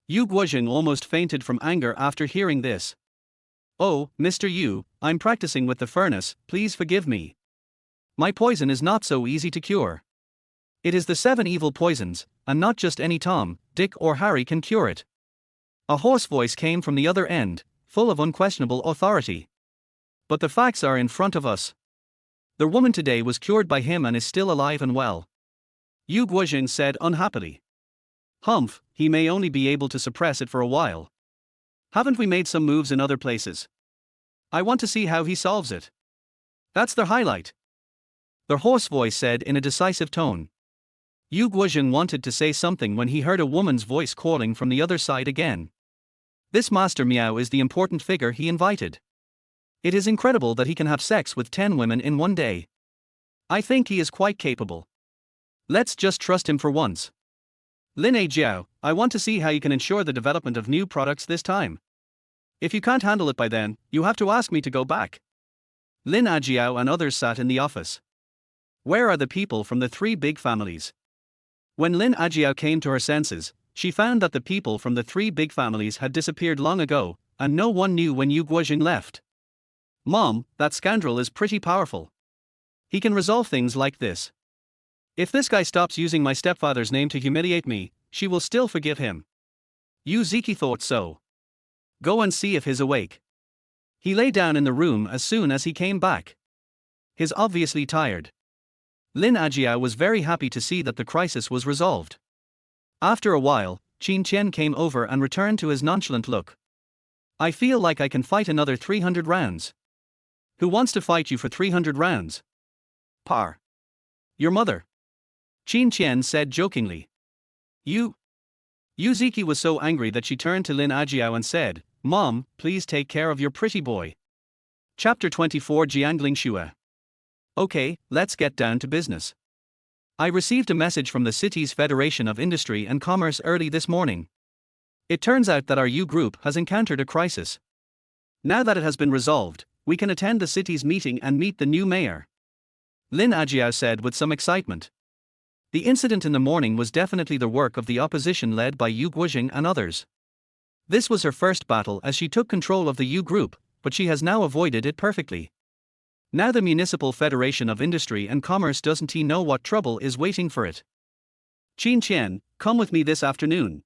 Yu Guozheng almost fainted from anger after hearing this. "Oh, Mr. Yu, I'm practicing with the furnace, please forgive me. My poison is not so easy to cure. It is the 7 evil poisons, and not just any Tom, Dick or Harry can cure it." A hoarse voice came from the other end, full of unquestionable authority. "But the facts are in front of us. The woman today was cured by him and is still alive and well." Yu Guozheng said unhappily. "Humph, he may only be able to suppress it for a while. Haven't we made some moves in other places? I want to see how he solves it. That's the highlight." The hoarse voice said in a decisive tone. Yu Guozheng wanted to say something when he heard a woman's voice calling from the other side again. This Master Miao is the important figure he invited. It is incredible that he can have sex with 10 women in one day. I think he is quite capable. Let's just trust him for once. Lin Ajiao, I want to see how you can ensure the development of new products this time. If you can't handle it by then, you have to ask me to go back." Lin Ajiao and others sat in the office. Where are the people from the 3 big families? When Lin Ajiao came to her senses, she found that the people from the 3 big families had disappeared long ago, and no one knew when Yu Guozheng left. "Mom, that scoundrel is pretty powerful. He can resolve things like this. If this guy stops using my stepfather's name to humiliate me, she will still forgive him." Yu Ziki thought so. "Go and see if he's awake." He lay down in the room as soon as he came back. He's obviously tired. Lin Ajiao was very happy to see that the crisis was resolved. After a while, Qin Tian came over and returned to his nonchalant look. I feel like I can fight another 300 rounds. Who wants to fight you for 300 rounds? Par. Your mother. Qin Tian said jokingly. You. Yuziki was so angry that she turned to Lin Ajiao and said, Mom, please take care of your pretty boy. Chapter 24 Jiangling Shue. Okay, let's get down to business. I received a message from the city's Federation of Industry and Commerce early this morning. It turns out that our U group has encountered a crisis. Now that it has been resolved, we can attend the city's meeting and meet the new mayor. Lin Ajiao said with some excitement. The incident in the morning was definitely the work of the opposition led by Yu Guozheng and others. This was her first battle as she took control of the U group, but she has now avoided it perfectly. Now the Municipal Federation of Industry and Commerce doesn't he know what trouble is waiting for it. Qin Tian, come with me this afternoon.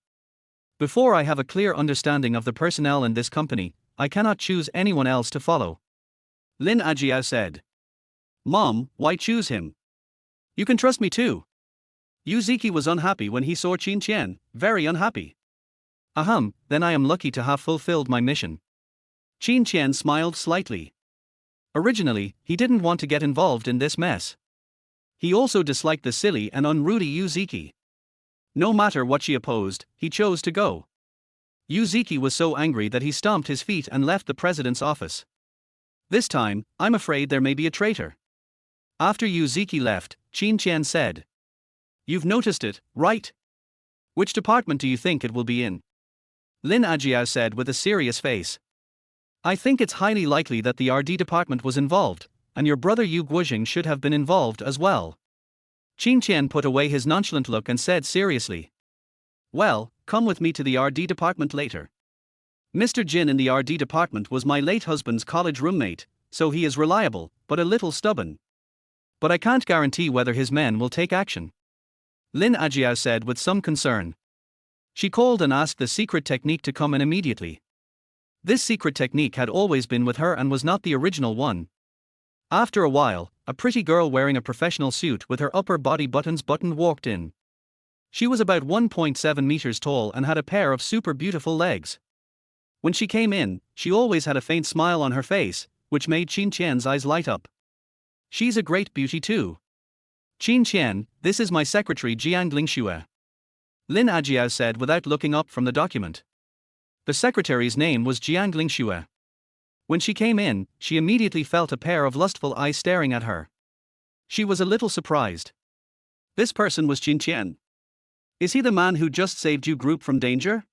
Before I have a clear understanding of the personnel in this company, I cannot choose anyone else to follow. Lin Ajiao said. Mom, why choose him? You can trust me too. Yuziki was unhappy when he saw Qin Tian, very unhappy. Then I am lucky to have fulfilled my mission. Qin Tian smiled slightly. Originally, he didn't want to get involved in this mess. He also disliked the silly and unruly Yuziki. No matter what she opposed, he chose to go. Yuziki was so angry that he stomped his feet and left the president's office. This time, I'm afraid there may be a traitor. After Yuziki left, Qin Tian said. You've noticed it, right? Which department do you think it will be in? Lin Ajiao said with a serious face. I think it's highly likely that the RD department was involved, and your brother Yu Guozheng should have been involved as well. Qin Tian put away his nonchalant look and said seriously. Well, come with me to the RD department later. Mr. Jin in the RD department was my late husband's college roommate, so he is reliable, but a little stubborn. But I can't guarantee whether his men will take action. Lin Ajiao said with some concern. She called and asked the secret technique to come in immediately. This secret technique had always been with her and was not the original one. After a while, a pretty girl wearing a professional suit with her upper body buttons buttoned walked in. She was about 1.7 meters tall and had a pair of super beautiful legs. When she came in, she always had a faint smile on her face, which made Qin Tian's eyes light up. She's a great beauty too. Qin Tian, this is my secretary Jiangling Shue. Lin Ajiao said without looking up from the document. The secretary's name was Jiangling Shue. When she came in, she immediately felt a pair of lustful eyes staring at her. She was a little surprised. This person was Qin Tian. Is he the man who just saved you group from danger?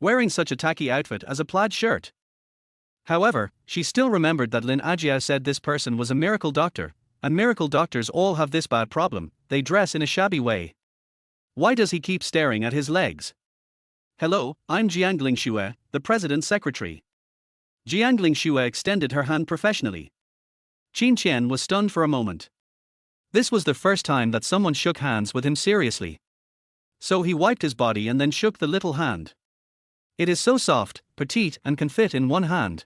Wearing such a tacky outfit as a plaid shirt. However, she still remembered that Lin Ajiao said this person was a miracle doctor, and miracle doctors all have this bad problem, they dress in a shabby way. Why does he keep staring at his legs? Hello, I'm Jiangling Shue, the president's secretary. Jiangling Shue extended her hand professionally. Qin Tian was stunned for a moment. This was the first time that someone shook hands with him seriously. So he wiped his body and then shook the little hand. It is so soft, petite and can fit in one hand.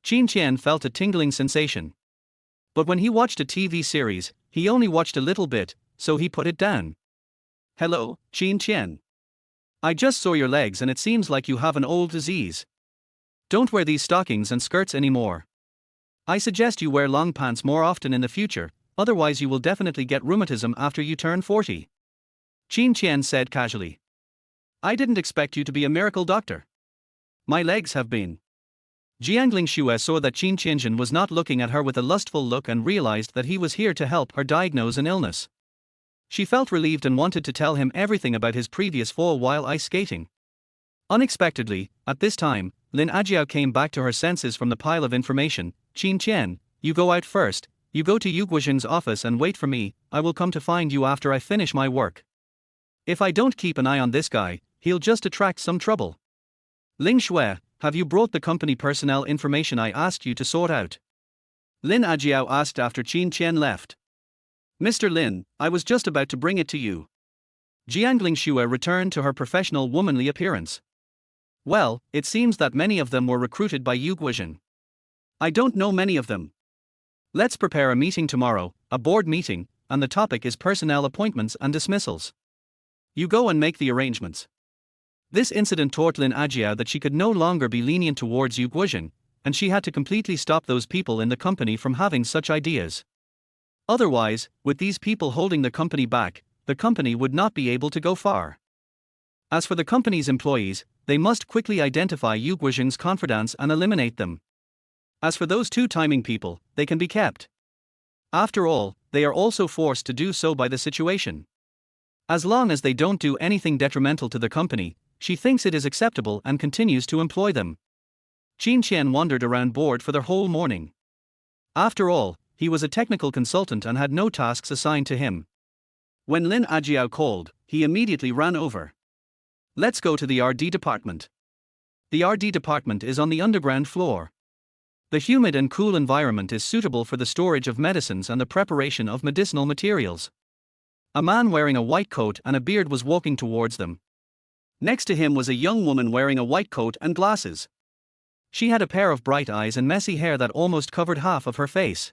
Qin Tian felt a tingling sensation. But when he watched a TV series, he only watched a little bit, so he put it down. Hello, Qin Tian. I just saw your legs and it seems like you have an old disease. Don't wear these stockings and skirts anymore. I suggest you wear long pants more often in the future, otherwise you will definitely get rheumatism after you turn 40. Qin Tian said casually. I didn't expect you to be a miracle doctor. My legs have been. Jiangling Shue saw that Qin Tianjin was not looking at her with a lustful look and realized that he was here to help her diagnose an illness. She felt relieved and wanted to tell him everything about his previous fall while ice skating. Unexpectedly, at this time, Lin Ajiao came back to her senses from the pile of information. Qin Tian, you go out first, you go to Yu Guozheng's office and wait for me, I will come to find you after I finish my work. If I don't keep an eye on this guy, he'll just attract some trouble. Ling Shui, have you brought the company personnel information I asked you to sort out? Lin Ajiao asked after Qin Tian left. Mr. Lin, I was just about to bring it to you. Jiangling Shue returned to her professional womanly appearance. Well, it seems that many of them were recruited by Yu Guozheng. I don't know many of them. Let's prepare a meeting tomorrow, a board meeting, and the topic is personnel appointments and dismissals. You go and make the arrangements. This incident taught Lin Ajiao that she could no longer be lenient towards Yu Guozhen, and she had to completely stop those people in the company from having such ideas. Otherwise, with these people holding the company back, the company would not be able to go far. As for the company's employees, they must quickly identify Yu Guozhen's confidants and eliminate them. As for those two timing people, they can be kept. After all, they are also forced to do so by the situation. As long as they don't do anything detrimental to the company, she thinks it is acceptable and continues to employ them. Qin Tian wandered around bored for the whole morning. After all, he was a technical consultant and had no tasks assigned to him. When Lin Ajiao called, he immediately ran over. Let's go to the RD department. The RD department is on the underground floor. The humid and cool environment is suitable for the storage of medicines and the preparation of medicinal materials. A man wearing a white coat and a beard was walking towards them. Next to him was a young woman wearing a white coat and glasses. She had a pair of bright eyes and messy hair that almost covered half of her face.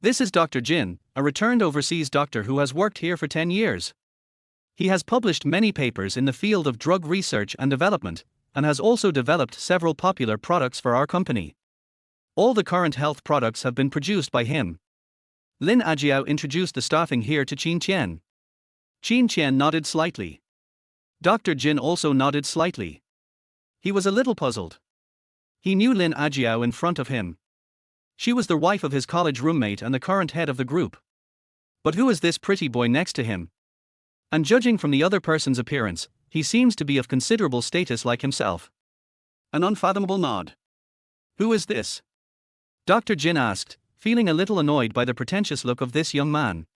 This is Dr. Jin, a returned overseas doctor who has worked here for 10 years. He has published many papers in the field of drug research and development, and has also developed several popular products for our company. All the current health products have been produced by him. Lin Ajiao introduced the staffing here to Qin Tian. Qin Tian nodded slightly. Dr. Jin also nodded slightly. He was a little puzzled. He knew Lin Ajiao in front of him. She was the wife of his college roommate and the current head of the group. But who is this pretty boy next to him? And judging from the other person's appearance, he seems to be of considerable status like himself. An unfathomable nod. Who is this? Dr. Jin asked, feeling a little annoyed by the pretentious look of this young man.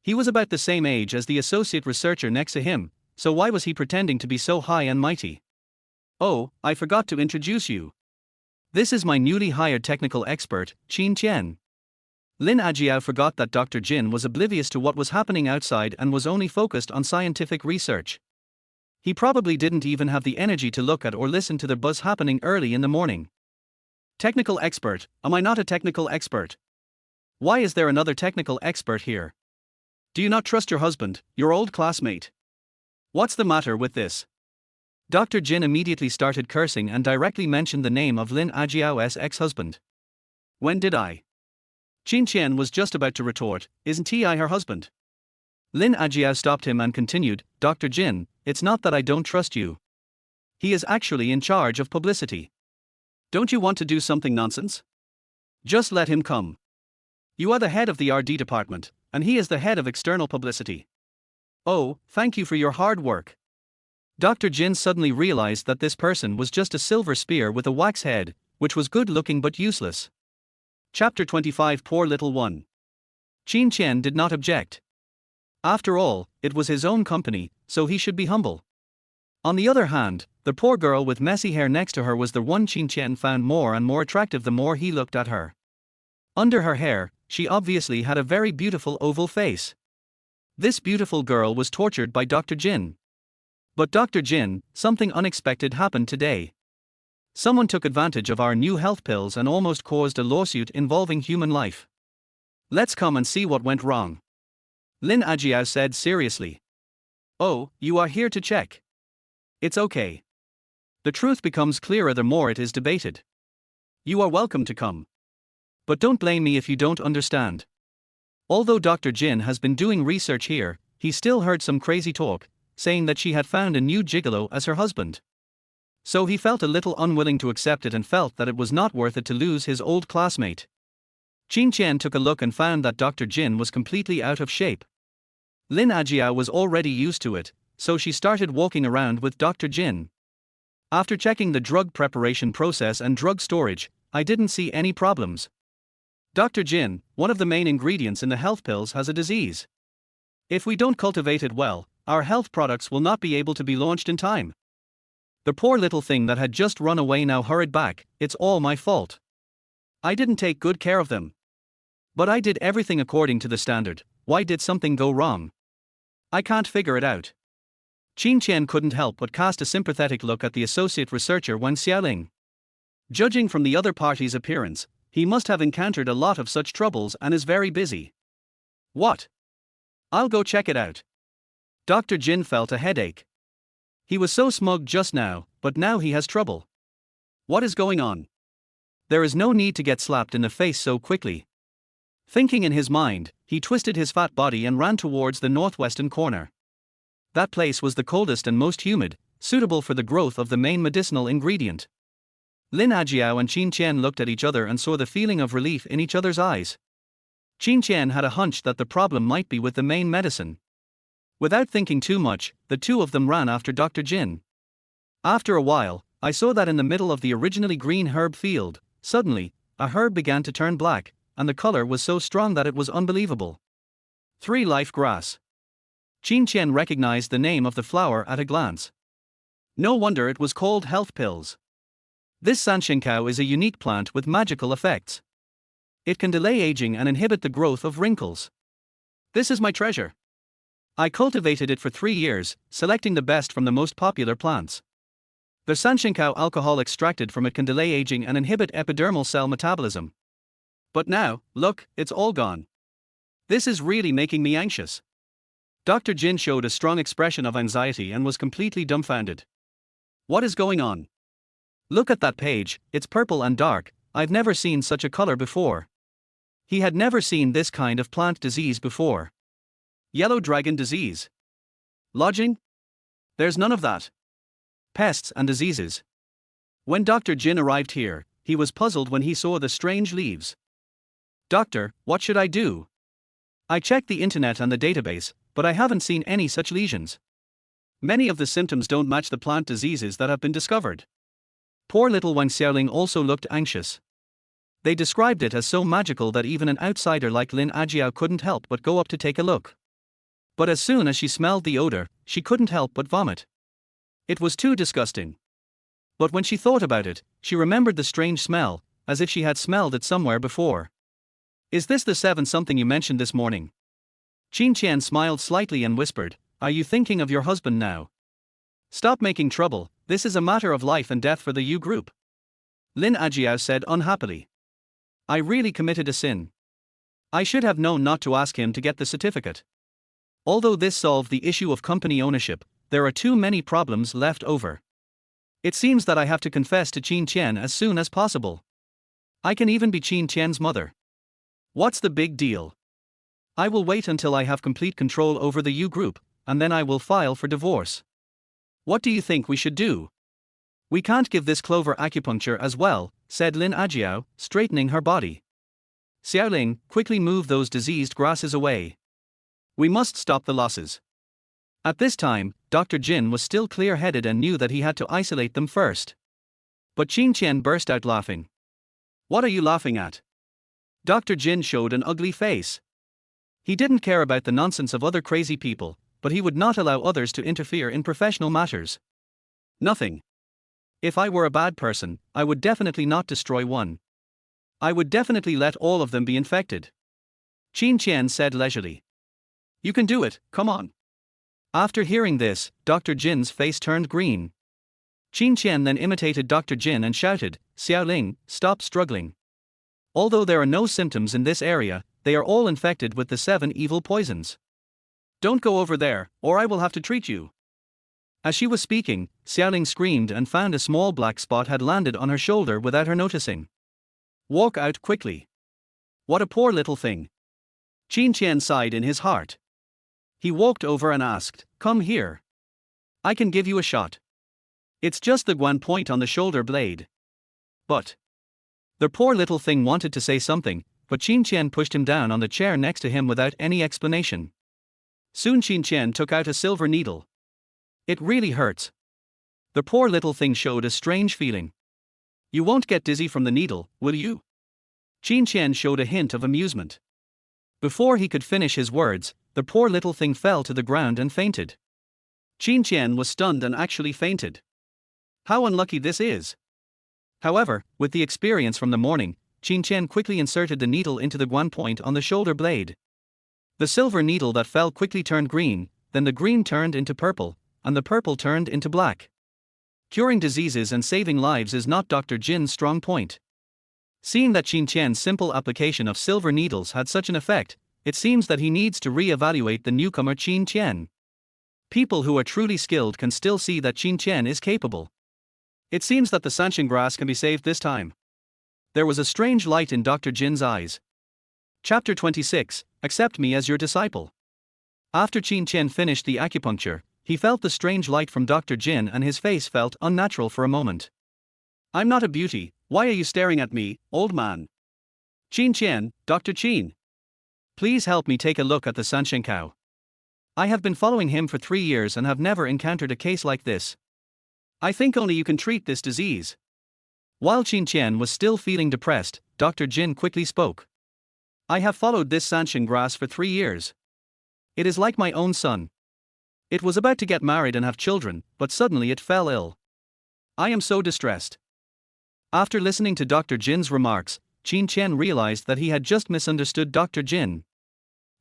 He was about the same age as the associate researcher next to him, so why was he pretending to be so high and mighty? Oh, I forgot to introduce you. This is my newly hired technical expert, Qin Tian. Lin Ajiao forgot that Dr. Jin was oblivious to what was happening outside and was only focused on scientific research. He probably didn't even have the energy to look at or listen to the buzz happening early in the morning. Technical expert, am I not a technical expert? Why is there another technical expert here? Do you not trust your husband, your old classmate? What's the matter with this? Dr. Jin immediately started cursing and directly mentioned the name of Lin Ajiao's ex-husband. When did I? Qin Tian was just about to retort, isn't he her husband? Lin Ajiao stopped him and continued, Dr. Jin, it's not that I don't trust you. He is actually in charge of publicity. Don't you want to do something nonsense? Just let him come. You are the head of the RD department, and he is the head of external publicity. Oh, thank you for your hard work. Dr. Jin suddenly realized that this person was just a silver spear with a wax head, which was good looking but useless. Chapter 25 Poor Little One. Qin Tian did not object. After all, it was his own company, so he should be humble. On the other hand, the poor girl with messy hair next to her was the one Qin Tian found more and more attractive the more he looked at her. Under her hair, she obviously had a very beautiful oval face. This beautiful girl was tortured by Dr. Jin. But Dr. Jin, something unexpected happened today. Someone took advantage of our new health pills and almost caused a lawsuit involving human life. Let's come and see what went wrong. Lin Ajiao said seriously. Oh, you are here to check. It's okay. The truth becomes clearer the more it is debated. You are welcome to come. But don't blame me if you don't understand. Although Dr. Jin has been doing research here, he still heard some crazy talk, saying that she had found a new gigolo as her husband. So he felt a little unwilling to accept it and felt that it was not worth it to lose his old classmate. Qin Tian took a look and found that Dr. Jin was completely out of shape. Lin Ajiao was already used to it, so she started walking around with Dr. Jin. After checking the drug preparation process and drug storage, I didn't see any problems. Dr. Jin, one of the main ingredients in the health pills has a disease. If we don't cultivate it well, our health products will not be able to be launched in time. The poor little thing that had just run away now hurried back, it's all my fault. I didn't take good care of them. But I did everything according to the standard, why did something go wrong? I can't figure it out. Qin Tian couldn't help but cast a sympathetic look at the associate researcher Wen Xiaoling. Judging from the other party's appearance, he must have encountered a lot of such troubles and is very busy. What? I'll go check it out. Dr. Jin felt a headache. He was so smug just now, but now he has trouble. What is going on? There is no need to get slapped in the face so quickly. Thinking in his mind, he twisted his fat body and ran towards the northwestern corner. That place was the coldest and most humid, suitable for the growth of the main medicinal ingredient. Lin Ajiao and Qin Tian looked at each other and saw the feeling of relief in each other's eyes. Qin Tian had a hunch that the problem might be with the main medicine. Without thinking too much, the two of them ran after Dr. Jin. After a while, I saw that in the middle of the originally green herb field, suddenly, a herb began to turn black, and the color was so strong that it was unbelievable. 3-life grass. Qin Tian recognized the name of the flower at a glance. No wonder it was called health pills. This sanshinkao is a unique plant with magical effects. It can delay aging and inhibit the growth of wrinkles. This is my treasure. I cultivated it for 3 years, selecting the best from the most popular plants. The sanshinkao alcohol extracted from it can delay aging and inhibit epidermal cell metabolism. But now, look, it's all gone. This is really making me anxious. Dr. Jin showed a strong expression of anxiety and was completely dumbfounded. What is going on? Look at that page, it's purple and dark. I've never seen such a color before. He had never seen this kind of plant disease before. Yellow dragon disease. Lodging? There's none of that. Pests and diseases. When Dr. Jin arrived here, he was puzzled when he saw the strange leaves. Doctor, what should I do? I checked the internet and the database, but I haven't seen any such lesions. Many of the symptoms don't match the plant diseases that have been discovered. Poor little Wang Xiaoling also looked anxious. They described it as so magical that even an outsider like Lin Ajiao couldn't help but go up to take a look. But as soon as she smelled the odor, she couldn't help but vomit. It was too disgusting. But when she thought about it, she remembered the strange smell, as if she had smelled it somewhere before. Is this the 7-something you mentioned this morning? Qin Tian smiled slightly and whispered, are you thinking of your husband now? Stop making trouble, this is a matter of life and death for the U group. Lin Ajiao said unhappily. I really committed a sin. I should have known not to ask him to get the certificate. Although this solved the issue of company ownership, there are too many problems left over. It seems that I have to confess to Qin Tian as soon as possible. I can even be Qin Tian's mother. What's the big deal? I will wait until I have complete control over the U group, and then I will file for divorce. What do you think we should do? We can't give this clover acupuncture as well, said Lin Ajiao, straightening her body. Xiaoling, quickly move those diseased grasses away. We must stop the losses. At this time, Dr. Jin was still clear-headed and knew that he had to isolate them first. But Qin Tian burst out laughing. What are you laughing at? Dr. Jin showed an ugly face. He didn't care about the nonsense of other crazy people, but he would not allow others to interfere in professional matters. Nothing. If I were a bad person, I would definitely not destroy one. I would definitely let all of them be infected. Qin Tian said leisurely. You can do it, come on. After hearing this, Dr. Jin's face turned green. Qin Tian then imitated Dr. Jin and shouted, Xiaoling, stop struggling. Although there are no symptoms in this area, they are all infected with the 7 evil poisons. Don't go over there, or I will have to treat you. As she was speaking, Xiaoling screamed and found a small black spot had landed on her shoulder without her noticing. Walk out quickly. What a poor little thing. Qin Tian sighed in his heart. He walked over and asked, come here. I can give you a shot. It's just the guan point on the shoulder blade. But. The poor little thing wanted to say something, but Qin Tian pushed him down on the chair next to him without any explanation. Soon Qin Tian took out a silver needle. It really hurts. The poor little thing showed a strange feeling. You won't get dizzy from the needle, will you? Qin Tian showed a hint of amusement. Before he could finish his words, the poor little thing fell to the ground and fainted. Qin Tian was stunned and actually fainted. How unlucky this is. However, with the experience from the morning, Qin Tian quickly inserted the needle into the guan point on the shoulder blade. The silver needle that fell quickly turned green, then the green turned into purple, and the purple turned into black. Curing diseases and saving lives is not Dr. Jin's strong point. Seeing that Qin Tian's simple application of silver needles had such an effect, it seems that he needs to re-evaluate the newcomer Qin Tian. People who are truly skilled can still see that Qin Tian is capable. It seems that the sanshin grass can be saved this time. There was a strange light in Dr. Jin's eyes. Chapter 26, Accept Me as Your Disciple. After Qin Tian finished the acupuncture, he felt the strange light from Dr. Jin and his face felt unnatural for a moment. I'm not a beauty, why are you staring at me, old man? Qin Tian, Dr. Qin. Please help me take a look at the sanshin cow. I have been following him for 3 years and have never encountered a case like this. I think only you can treat this disease. While Qin Tian was still feeling depressed, Dr. Jin quickly spoke. I have followed this sanshin grass for 3 years. It is like my own son. It was about to get married and have children, but suddenly it fell ill. I am so distressed. After listening to Dr. Jin's remarks, Qin Tian realized that he had just misunderstood Dr. Jin.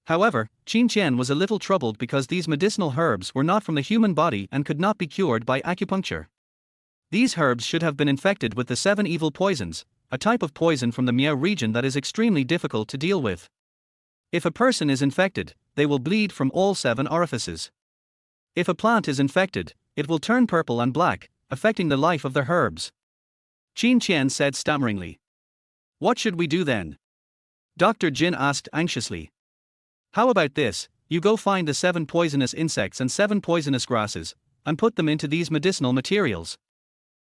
However, Qin Tian was a little troubled because these medicinal herbs were not from the human body and could not be cured by acupuncture. These herbs should have been infected with the 7 evil poisons, a type of poison from the Miao region that is extremely difficult to deal with. If a person is infected, they will bleed from all 7 orifices. If a plant is infected, it will turn purple and black, affecting the life of the herbs. Qin Tian said stammeringly. What should we do then? Dr. Jin asked anxiously. How about this, you go find the 7 poisonous insects and 7 poisonous grasses, and put them into these medicinal materials.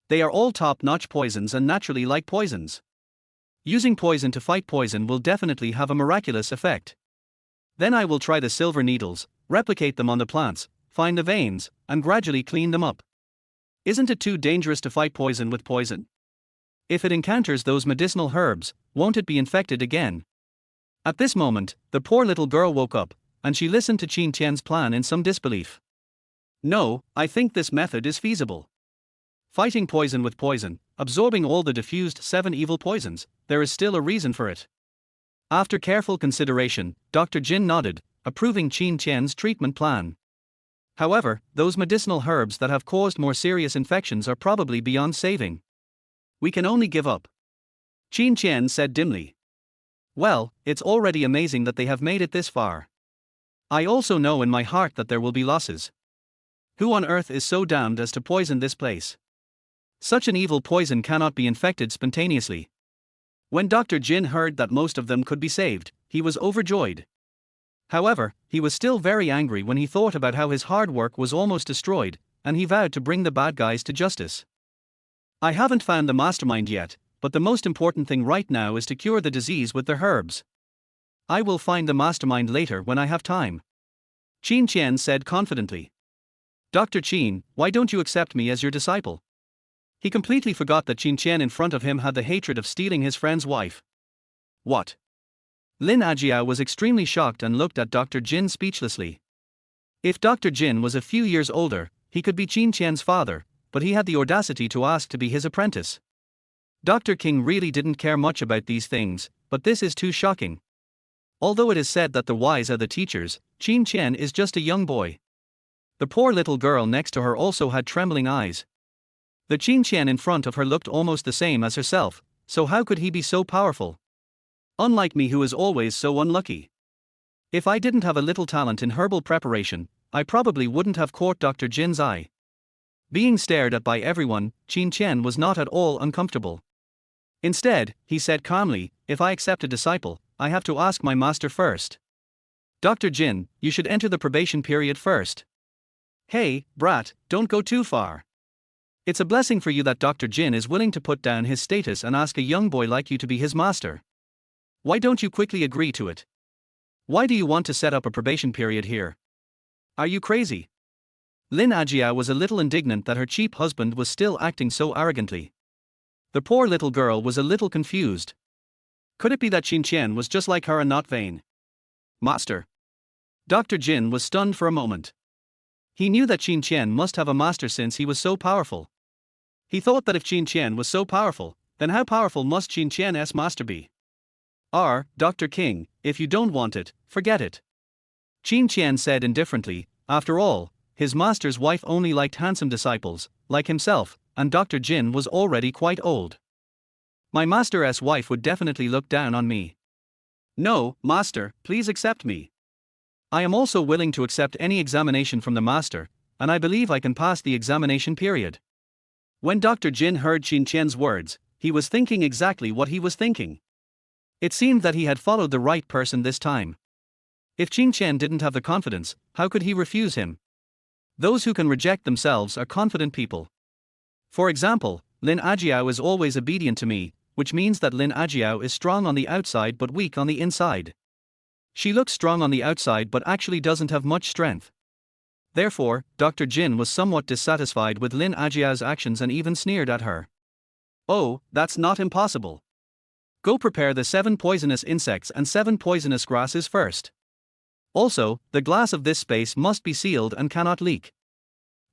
They are all top-notch poisons and naturally like poisons. Using poison to fight poison will definitely have a miraculous effect. Then I will try the silver needles, replicate them on the plants, find the veins, and gradually clean them up. Isn't it too dangerous to fight poison with poison? If it encounters those medicinal herbs, won't it be infected again? At this moment, the poor little girl woke up, and she listened to Qin Tian's plan in some disbelief. No, I think this method is feasible. Fighting poison with poison, absorbing all the diffused 7 evil poisons, there is still a reason for it. After careful consideration, Dr. Jin nodded, approving Qin Tian's treatment plan. However, those medicinal herbs that have caused more serious infections are probably beyond saving. We can only give up. Qin Tian said dimly. Well, it's already amazing that they have made it this far. I also know in my heart that there will be losses. Who on earth is so damned as to poison this place? Such an evil poison cannot be infected spontaneously. When Dr. Jin heard that most of them could be saved, he was overjoyed. However, he was still very angry when he thought about how his hard work was almost destroyed, and he vowed to bring the bad guys to justice. I haven't found the mastermind yet, but the most important thing right now is to cure the disease with the herbs. I will find the mastermind later when I have time. Qin Tian said confidently. Dr. Qin, why don't you accept me as your disciple? He completely forgot that Qin Tian in front of him had the hatred of stealing his friend's wife. What? Lin Ajiao was extremely shocked and looked at Dr. Jin speechlessly. If Dr. Jin was a few years older, he could be Qin Tian's father, but he had the audacity to ask to be his apprentice. Dr. King really didn't care much about these things, but this is too shocking. Although it is said that the wise are the teachers, Qin Tian is just a young boy. The poor little girl next to her also had trembling eyes. The Qin Tian in front of her looked almost the same as herself, so how could he be so powerful? Unlike me, who is always so unlucky. If I didn't have a little talent in herbal preparation, I probably wouldn't have caught Dr. Jin's eye. Being stared at by everyone, Qin Tian was not at all uncomfortable. Instead, he said calmly, if I accept a disciple, I have to ask my master first. Dr. Jin, you should enter the probation period first. Hey, brat, don't go too far. It's a blessing for you that Dr. Jin is willing to put down his status and ask a young boy like you to be his master. Why don't you quickly agree to it? Why do you want to set up a probation period here? Are you crazy? Lin Ajia was a little indignant that her cheap husband was still acting so arrogantly. The poor little girl was a little confused. Could it be that Qin Tian was just like her and not vain? Master. Dr. Jin was stunned for a moment. He knew that Qin Tian must have a master since he was so powerful. He thought that if Qin Tian was so powerful, then how powerful must Qin Tian's master be? Dr. King, if you don't want it, forget it. Qin Tian said indifferently, after all, his master's wife only liked handsome disciples, like himself, and Dr. Jin was already quite old. My master's wife would definitely look down on me. No, master, please accept me. I am also willing to accept any examination from the master, and I believe I can pass the examination period. When Dr. Qin heard Qin Tian's words, he was thinking exactly what he was thinking. It seemed that he had followed the right person this time. If Qin Tian didn't have the confidence, how could he refuse him? Those who can reject themselves are confident people. For example, Lin Ajiao is always obedient to me, which means that Lin Ajiao is strong on the outside but weak on the inside. She looks strong on the outside but actually doesn't have much strength. Therefore, Dr. Qin was somewhat dissatisfied with Lin Ajiao's actions and even sneered at her. Oh, that's not impossible. Go prepare the 7 poisonous insects and 7 poisonous grasses first. Also, the glass of this space must be sealed and cannot leak.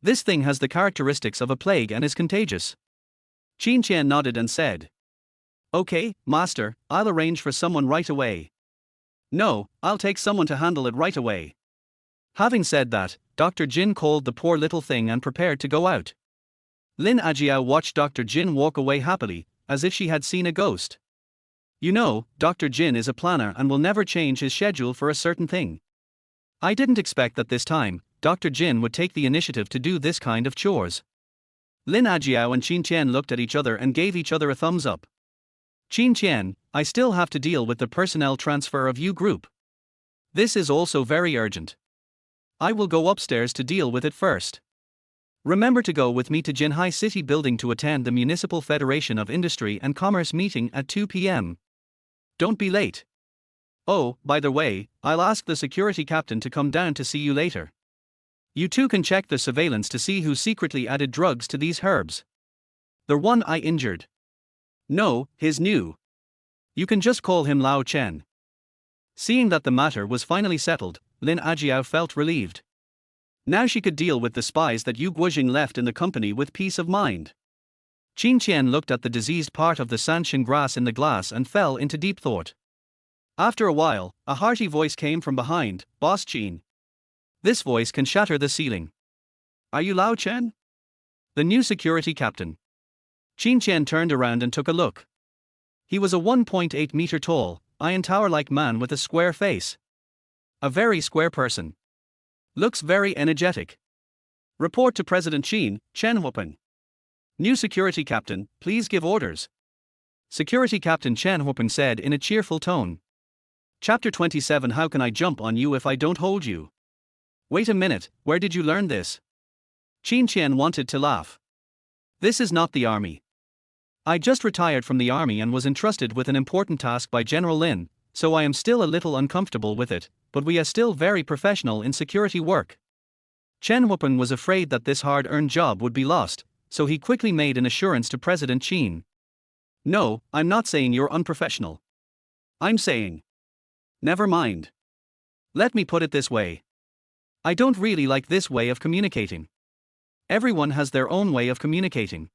This thing has the characteristics of a plague and is contagious. Qin Tian nodded and said, Okay, master, I'll arrange for someone right away. No, I'll take someone to handle it right away. Having said that, Dr. Qin called the poor little thing and prepared to go out. Lin Ajiao watched Dr. Qin walk away happily, as if she had seen a ghost. You know, Dr. Qin is a planner and will never change his schedule for a certain thing. I didn't expect that this time, Dr. Qin would take the initiative to do this kind of chores. Lin Ajiao and Qin Tian looked at each other and gave each other a thumbs up. Qin Tian, I still have to deal with the personnel transfer of U group. This is also very urgent. I will go upstairs to deal with it first. Remember to go with me to Jinhai City Building to attend the Municipal Federation of Industry and Commerce meeting at 2 p.m. Don't be late. Oh, by the way, I'll ask the security captain to come down to see you later. You two can check the surveillance to see who secretly added drugs to these herbs. The one I injured. No, his new. You can just call him Lao Chen. Seeing that the matter was finally settled, Lin Ajiao felt relieved. Now she could deal with the spies that Yu Guojing left in the company with peace of mind. Qin Tian looked at the diseased part of the sanshin grass in the glass and fell into deep thought. After a while, a hearty voice came from behind, Boss Qin. This voice can shatter the ceiling. Are you Lao Chen? The new security captain. Qin Tian turned around and took a look. He was a 1.8 meter tall, iron tower-like man with a square face. A very square person. Looks very energetic. Report to President Qin, Chen Huopeng. New security captain, please give orders. Security Captain Chen Huopeng said in a cheerful tone. Chapter 27 How can I jump on you if I don't hold you? Wait a minute, where did you learn this? Qin Tian wanted to laugh. This is not the army. I just retired from the army and was entrusted with an important task by General Lin, so I am still a little uncomfortable with it, but we are still very professional in security work. Chen Huopeng was afraid that this hard-earned job would be lost, so he quickly made an assurance to President Qin. No, I'm not saying you're unprofessional. I'm saying. Never mind. Let me put it this way. I don't really like this way of communicating. Everyone has their own way of communicating.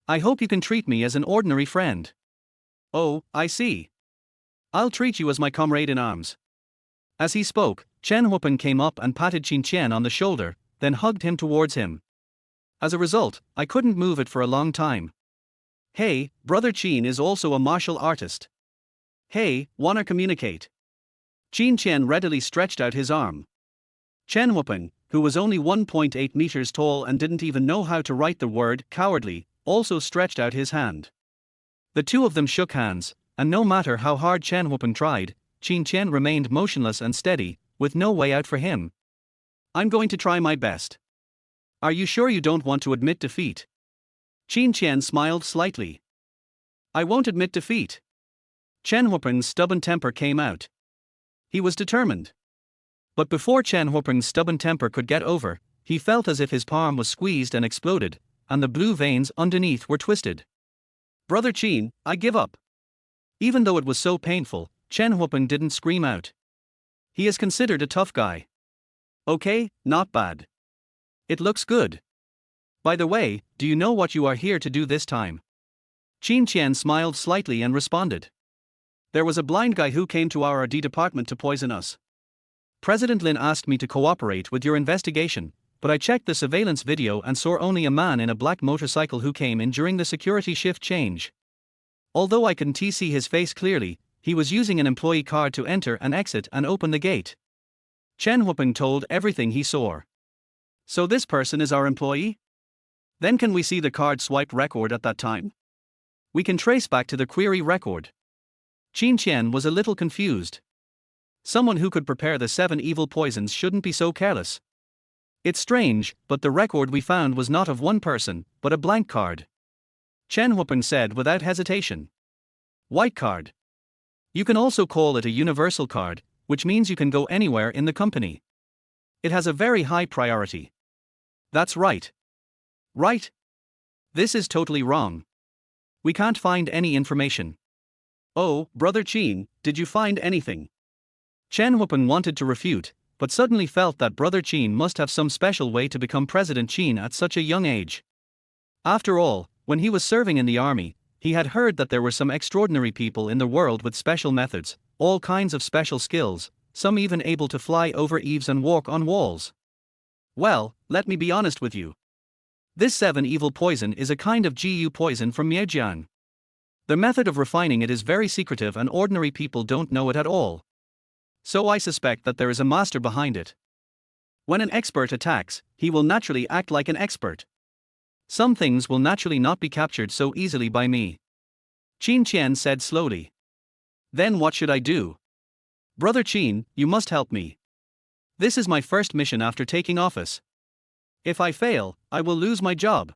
I hope you can treat me as an ordinary friend. Oh, I see. I'll treat you as my comrade in arms. As he spoke, Chen Huopeng came up and patted Qin Tian on the shoulder, then hugged him towards him. As a result, I couldn't move it for a long time. Hey, brother Qin is also a martial artist. Hey, wanna communicate? Qin Tian readily stretched out his arm. Chen Huopeng, who was only 1.8 meters tall and didn't even know how to write the word cowardly, also stretched out his hand. The two of them shook hands, and no matter how hard Chen Huopeng tried, Qin Tian remained motionless and steady, with no way out for him. I'm going to try my best. Are you sure you don't want to admit defeat? Qin Tian smiled slightly. I won't admit defeat. Chen Huopeng's stubborn temper came out. He was determined. But before Chen Huopeng's stubborn temper could get over, he felt as if his palm was squeezed and exploded, and the blue veins underneath were twisted. Brother Qin, I give up. Even though it was so painful, Chen Huopeng didn't scream out. He is considered a tough guy. Okay, not bad. It looks good. By the way, do you know what you are here to do this time? Qin Tian smiled slightly and responded. There was a blind guy who came to our RD department to poison us. President Lin asked me to cooperate with your investigation, but I checked the surveillance video and saw only a man in a black motorcycle who came in during the security shift change. Although I couldn't see his face clearly, he was using an employee card to enter and exit and open the gate. Chen Huipeng told everything he saw. So this person is our employee? Then can we see the card swipe record at that time? We can trace back to the query record. Qin Tian was a little confused. Someone who could prepare the 7 evil poisons shouldn't be so careless. It's strange, but the record we found was not of one person, but a blank card. Chen Huipeng said without hesitation. White card. You can also call it a universal card, which means you can go anywhere in the company. It has a very high priority. That's right. Right? This is totally wrong. We can't find any information. Oh, Brother Qin, did you find anything? Chen Huipeng wanted to refute, but suddenly felt that Brother Qin must have some special way to become President Qin at such a young age. After all, when he was serving in the army, he had heard that there were some extraordinary people in the world with special methods, all kinds of special skills, some even able to fly over eaves and walk on walls. Well, let me be honest with you. This 7 evil poison is a kind of GU poison from Miajian. The method of refining it is very secretive and ordinary people don't know it at all. So I suspect that there is a master behind it. When an expert attacks, he will naturally act like an expert. Some things will naturally not be captured so easily by me. Qin Tian said slowly. Then what should I do? Brother Qin, you must help me. This is my first mission after taking office. If I fail, I will lose my job.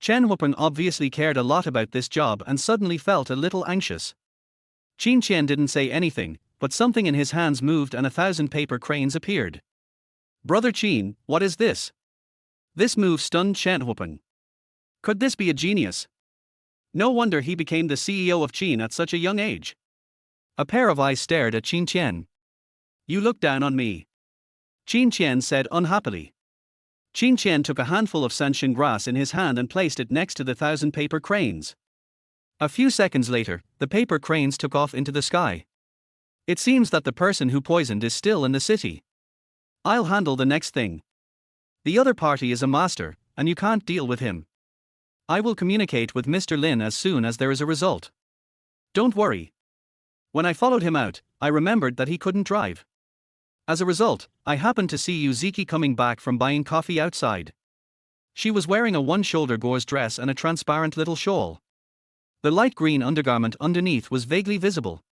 Chen Huipeng obviously cared a lot about this job and suddenly felt a little anxious. Qin Tian didn't say anything, but something in his hands moved and 1,000 paper cranes appeared. Brother Qin, what is this? This move stunned Chen Huipeng. Could this be a genius? No wonder he became the CEO of Qin at such a young age. A pair of eyes stared at Qin Tian. You look down on me. Qin Tian said unhappily. Qin Tian took a handful of sanshin grass in his hand and placed it next to the 1,000 paper cranes. A few seconds later, the paper cranes took off into the sky. It seems that the person who poisoned is still in the city. I'll handle the next thing. The other party is a master, and you can't deal with him. I will communicate with Mr. Lin as soon as there is a result. Don't worry. When I followed him out, I remembered that he couldn't drive. As a result, I happened to see Yuziki coming back from buying coffee outside. She was wearing a one-shoulder gauze dress and a transparent little shawl. The light green undergarment underneath was vaguely visible.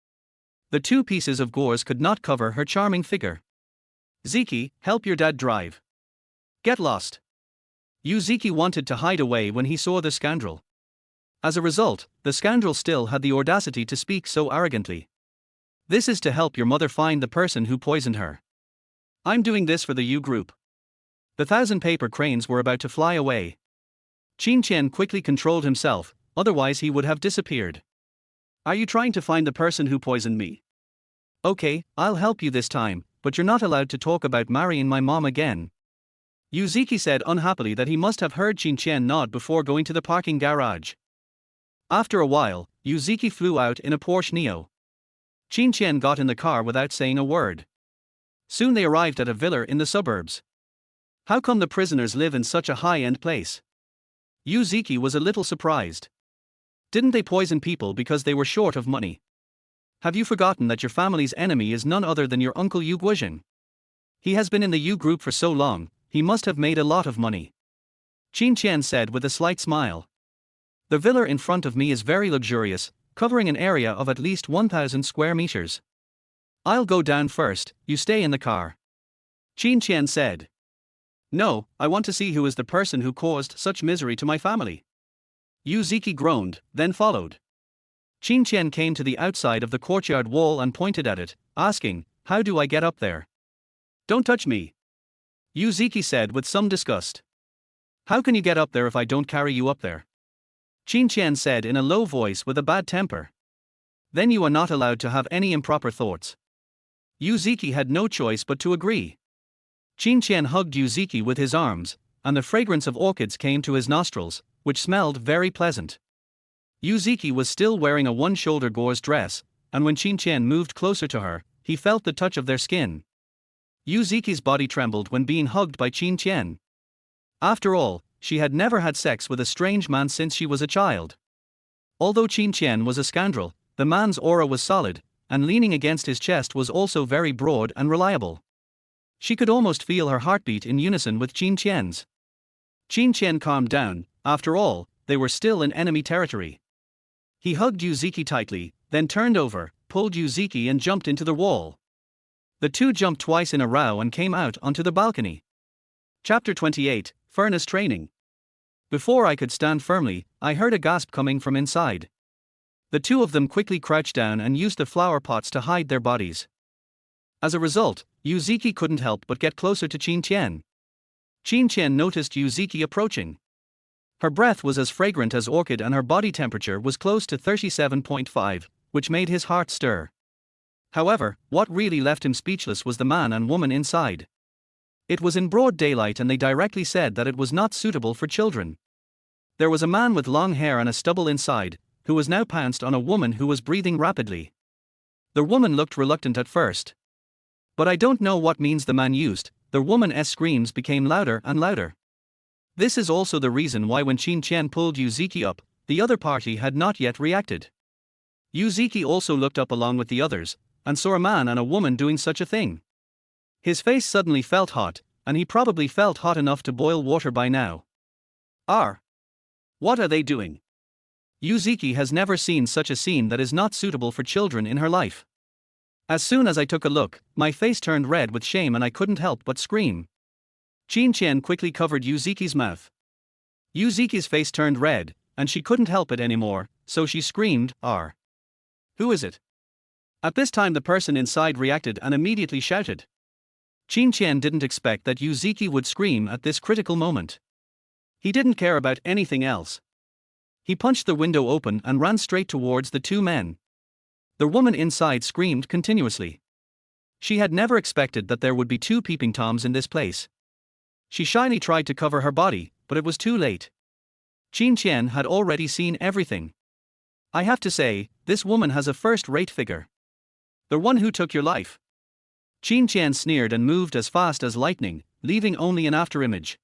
The 2 pieces of gauze could not cover her charming figure. Ziki, help your dad drive. Get lost. Yuziki wanted to hide away when he saw the scoundrel. As a result, the scoundrel still had the audacity to speak so arrogantly. This is to help your mother find the person who poisoned her. I'm doing this for the U group. The 1,000 paper cranes were about to fly away. Qin Tian quickly controlled himself, otherwise he would have disappeared. Are you trying to find the person who poisoned me? Okay, I'll help you this time, but you're not allowed to talk about marrying my mom again. Yuziki said unhappily that he must have heard Qin Tian nod before going to the parking garage. After a while, Yuziki flew out in a Porsche Neo. Qin Tian got in the car without saying a word. Soon they arrived at a villa in the suburbs. How come the prisoners live in such a high-end place? Yuziki was a little surprised. Didn't they poison people because they were short of money? Have you forgotten that your family's enemy is none other than your uncle Yu Guozhen? He has been in the U group for so long, he must have made a lot of money. Qin Tian said with a slight smile. The villa in front of me is very luxurious, covering an area of at least 1,000 square meters. I'll go down first, you stay in the car. Qin Tian said. No, I want to see who is the person who caused such misery to my family. Yuziki groaned, then followed. Qin Tian came to the outside of the courtyard wall and pointed at it, asking, how do I get up there? Don't touch me. Yuziki said with some disgust. How can you get up there if I don't carry you up there? Qin Tian said in a low voice with a bad temper. Then you are not allowed to have any improper thoughts. Yuziki had no choice but to agree. Qin Tian hugged Yuziki with his arms, and the fragrance of orchids came to his nostrils, which smelled very pleasant. Yuziki was still wearing a one-shoulder gauze dress, and when Qin Tian moved closer to her, he felt the touch of their skin. Yuziki's body trembled when being hugged by Qin Tian. After all, she had never had sex with a strange man since she was a child. Although Qin Tian was a scoundrel, the man's aura was solid, and leaning against his chest was also very broad and reliable. She could almost feel her heartbeat in unison with Qin Tian's. Qin Tian calmed down. After all, they were still in enemy territory. He hugged Yuzuki tightly, then turned over, pulled Yuzuki and jumped into the wall. The two jumped twice in a row and came out onto the balcony. Chapter 28, Furnace Training. Before I could stand firmly, I heard a gasp coming from inside. The two of them quickly crouched down and used the flower pots to hide their bodies. As a result, Yuzuki couldn't help but get closer to Qin Tian. Qin Tian noticed Yuzuki approaching. Her breath was as fragrant as orchid and her body temperature was close to 37.5, which made his heart stir. However, what really left him speechless was the man and woman inside. It was in broad daylight and they directly said that it was not suitable for children. There was a man with long hair and a stubble inside, who was now pounced on a woman who was breathing rapidly. The woman looked reluctant at first. But I don't know what means the man used. The woman's screams became louder and louder. This is also the reason why when Qin Tian pulled Yuzuki up, the other party had not yet reacted. Yuzuki also looked up along with the others, and saw a man and a woman doing such a thing. His face suddenly felt hot, and he probably felt hot enough to boil water by now. What are they doing? Yuzuki has never seen such a scene that is not suitable for children in her life. As soon as I took a look, my face turned red with shame and I couldn't help but scream. Qin Tian quickly covered Yuzuki's mouth. Yuzuki's face turned red, and she couldn't help it anymore, so she screamed, "R. Who is it?" At this time the person inside reacted and immediately shouted. Qin Tian didn't expect that Yuzuki would scream at this critical moment. He didn't care about anything else. He punched the window open and ran straight towards the two men. The woman inside screamed continuously. She had never expected that there would be two peeping toms in this place. She shyly tried to cover her body, but it was too late. Qin Tian had already seen everything. I have to say, this woman has a first-rate figure. The one who took your life. Qin Tian sneered and moved as fast as lightning, leaving only an afterimage.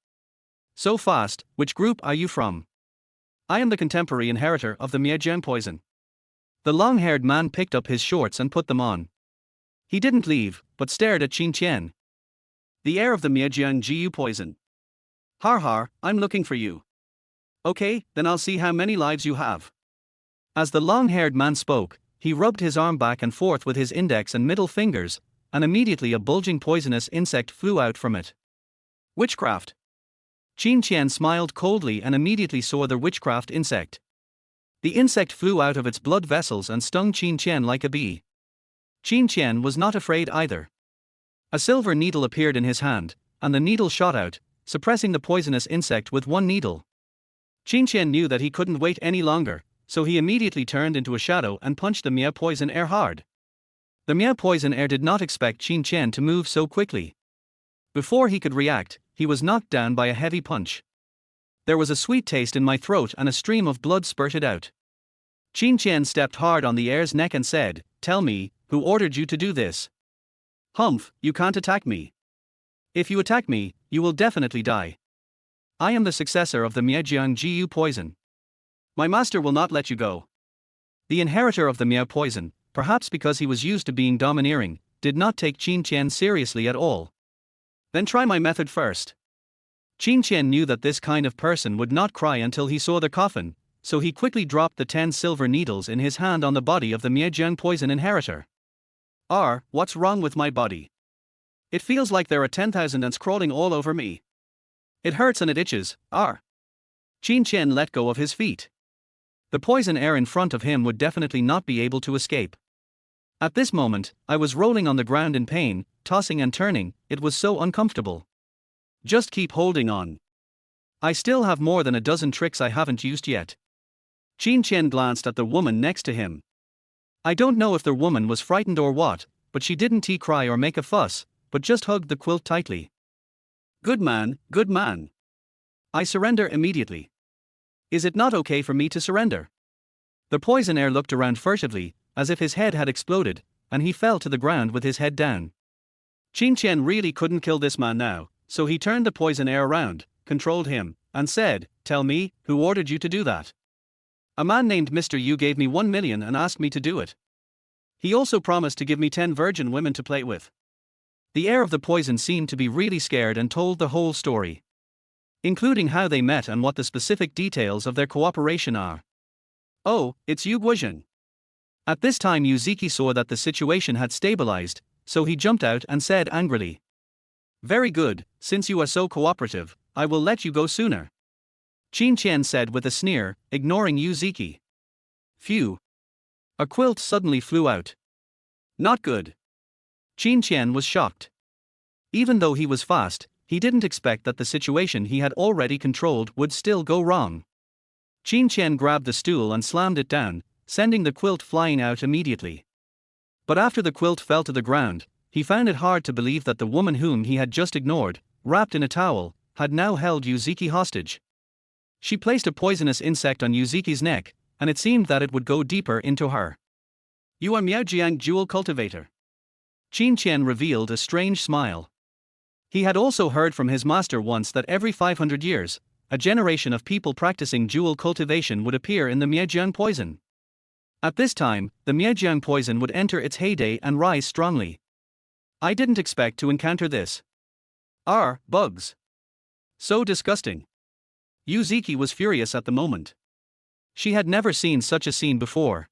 So fast, which group are you from? I am the contemporary inheritor of the Miajiang poison. The long-haired man picked up his shorts and put them on. He didn't leave, but stared at Qin Tian. The heir of the Miajiang Jiu poison. Har, I'm looking for you. Okay, then I'll see how many lives you have. As the long-haired man spoke, he rubbed his arm back and forth with his index and middle fingers, and immediately a bulging poisonous insect flew out from it. Witchcraft. Qin Tian smiled coldly and immediately saw the witchcraft insect. The insect flew out of its blood vessels and stung Qin Tian like a bee. Qin Tian was not afraid either. A silver needle appeared in his hand, and the needle shot out, suppressing the poisonous insect with one needle. Qin Tian knew that he couldn't wait any longer, so he immediately turned into a shadow and punched the Miao poison air hard. The Miao poison air did not expect Qin Tian to move so quickly. Before he could react, he was knocked down by a heavy punch. There was a sweet taste in my throat and a stream of blood spurted out. Qin Tian stepped hard on the air's neck and said, "Tell me, who ordered you to do this?" "Humph, you can't attack me. If you attack me, you will definitely die. I am the successor of the Miajiang Jiu poison. My master will not let you go." The inheritor of the Miao poison, perhaps because he was used to being domineering, did not take Qin Tian seriously at all. "Then try my method first." Qin Tian knew that this kind of person would not cry until he saw the coffin, so he quickly dropped the 10 silver needles in his hand on the body of the Miajiang poison inheritor. What's wrong with my body? It feels like there are 10,000 ants crawling all over me. It hurts and it itches. Qin Tian let go of his feet. The poison air in front of him would definitely not be able to escape. At this moment, I was rolling on the ground in pain, tossing and turning. It was so uncomfortable. Just keep holding on. I still have more than a dozen tricks I haven't used yet. Qin Tian glanced at the woman next to him. I don't know if the woman was frightened or what, but she didn't cry or make a fuss, but just hugged the quilt tightly. Good man, good man. I surrender immediately. Is it not okay for me to surrender?" The poison air looked around furtively, as if his head had exploded, and he fell to the ground with his head down. Qin Tian really couldn't kill this man now, so he turned the poison air around, controlled him, and said, "Tell me, who ordered you to do that?" "A man named Mr. Yu gave me 1 million and asked me to do it. He also promised to give me 10 virgin women to play with." The heir of the poison seemed to be really scared and told the whole story, including how they met and what the specific details of their cooperation are. Oh, it's Yu Guozhen. At this time Yuziki saw that the situation had stabilized, so he jumped out and said angrily, "Very good, since you are so cooperative, I will let you go sooner." Qin Tian said with a sneer, ignoring Yuziki. Phew. A quilt suddenly flew out. Not good. Qin Tian was shocked. Even though he was fast, he didn't expect that the situation he had already controlled would still go wrong. Qin Tian grabbed the stool and slammed it down, sending the quilt flying out immediately. But after the quilt fell to the ground, he found it hard to believe that the woman whom he had just ignored, wrapped in a towel, had now held Yuziki hostage. She placed a poisonous insect on Yuziki's neck, and it seemed that it would go deeper into her. "You are Miaojiang jewel cultivator." Qin Tian revealed a strange smile. He had also heard from his master once that every 500 years, a generation of people practicing jewel cultivation would appear in the Miaojiang poison. At this time, the Miaojiang poison would enter its heyday and rise strongly. "I didn't expect to encounter this. Bugs. So disgusting." Yuziki was furious at the moment. She had never seen such a scene before.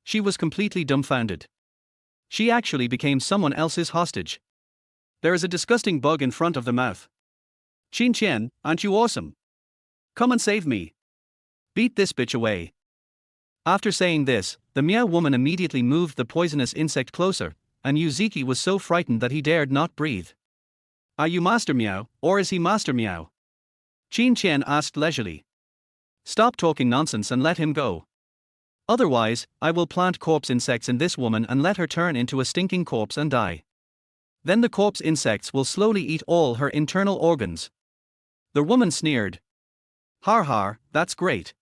She was completely dumbfounded. She actually became someone else's hostage. "There is a disgusting bug in front of the mouth. Qin Tian, aren't you awesome? Come and save me. Beat this bitch away." After saying this, the Miao woman immediately moved the poisonous insect closer, and Yuziki was so frightened that he dared not breathe. "Are you Master Miao, or is he Master Miao?" Qin Tian asked leisurely. "Stop talking nonsense and let him go. Otherwise, I will plant corpse insects in this woman and let her turn into a stinking corpse and die. Then the corpse insects will slowly eat all her internal organs." The woman sneered. "Har har, that's great.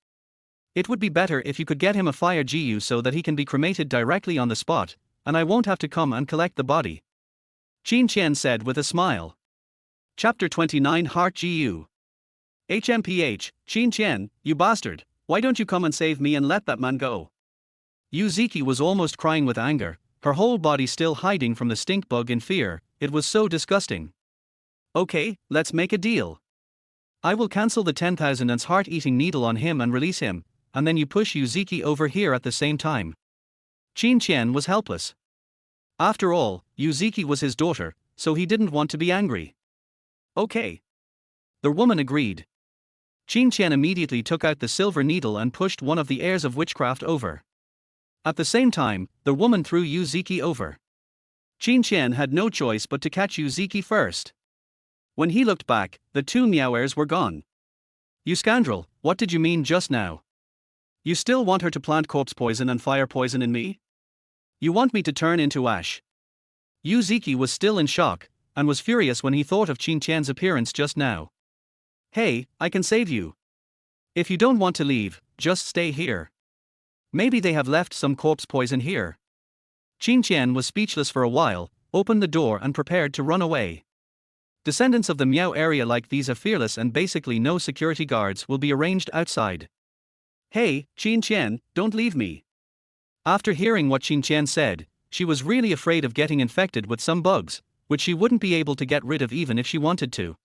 It would be better if you could get him a fire GU so that he can be cremated directly on the spot, and I won't have to come and collect the body," Qin Tian said with a smile. Chapter 29 Heart GU. HMPH, Qin Tian, you bastard, why don't you come and save me and let that man go? Yuziki was almost crying with anger, her whole body still hiding from the stink bug in fear. It was so disgusting. "Okay, let's make a deal. I will cancel the 10,000 ounce heart-eating needle on him and release him, and then you push Yuziki over here at the same time." Qin Tian was helpless. After all, Yuziki was his daughter, so he didn't want to be angry. "Okay." The woman agreed. Qin Tian immediately took out the silver needle and pushed one of the heirs of witchcraft over. At the same time, the woman threw Yuziki over. Qin Tian had no choice but to catch Yuziki first. When he looked back, the two Miao heirs were gone. "You scoundrel, what did you mean just now? You still want her to plant corpse poison and fire poison in me? You want me to turn into ash?" Yuziki was still in shock, and was furious when he thought of Qin Tian's appearance just now. "Hey, I can save you. If you don't want to leave, just stay here. Maybe they have left some corpse poison here." Qin Tian was speechless for a while, opened the door and prepared to run away. Descendants of the Miao area like these are fearless and basically no security guards will be arranged outside. "Hey, Qin Tian, don't leave me." After hearing what Qin Tian said, she was really afraid of getting infected with some bugs, which she wouldn't be able to get rid of even if she wanted to.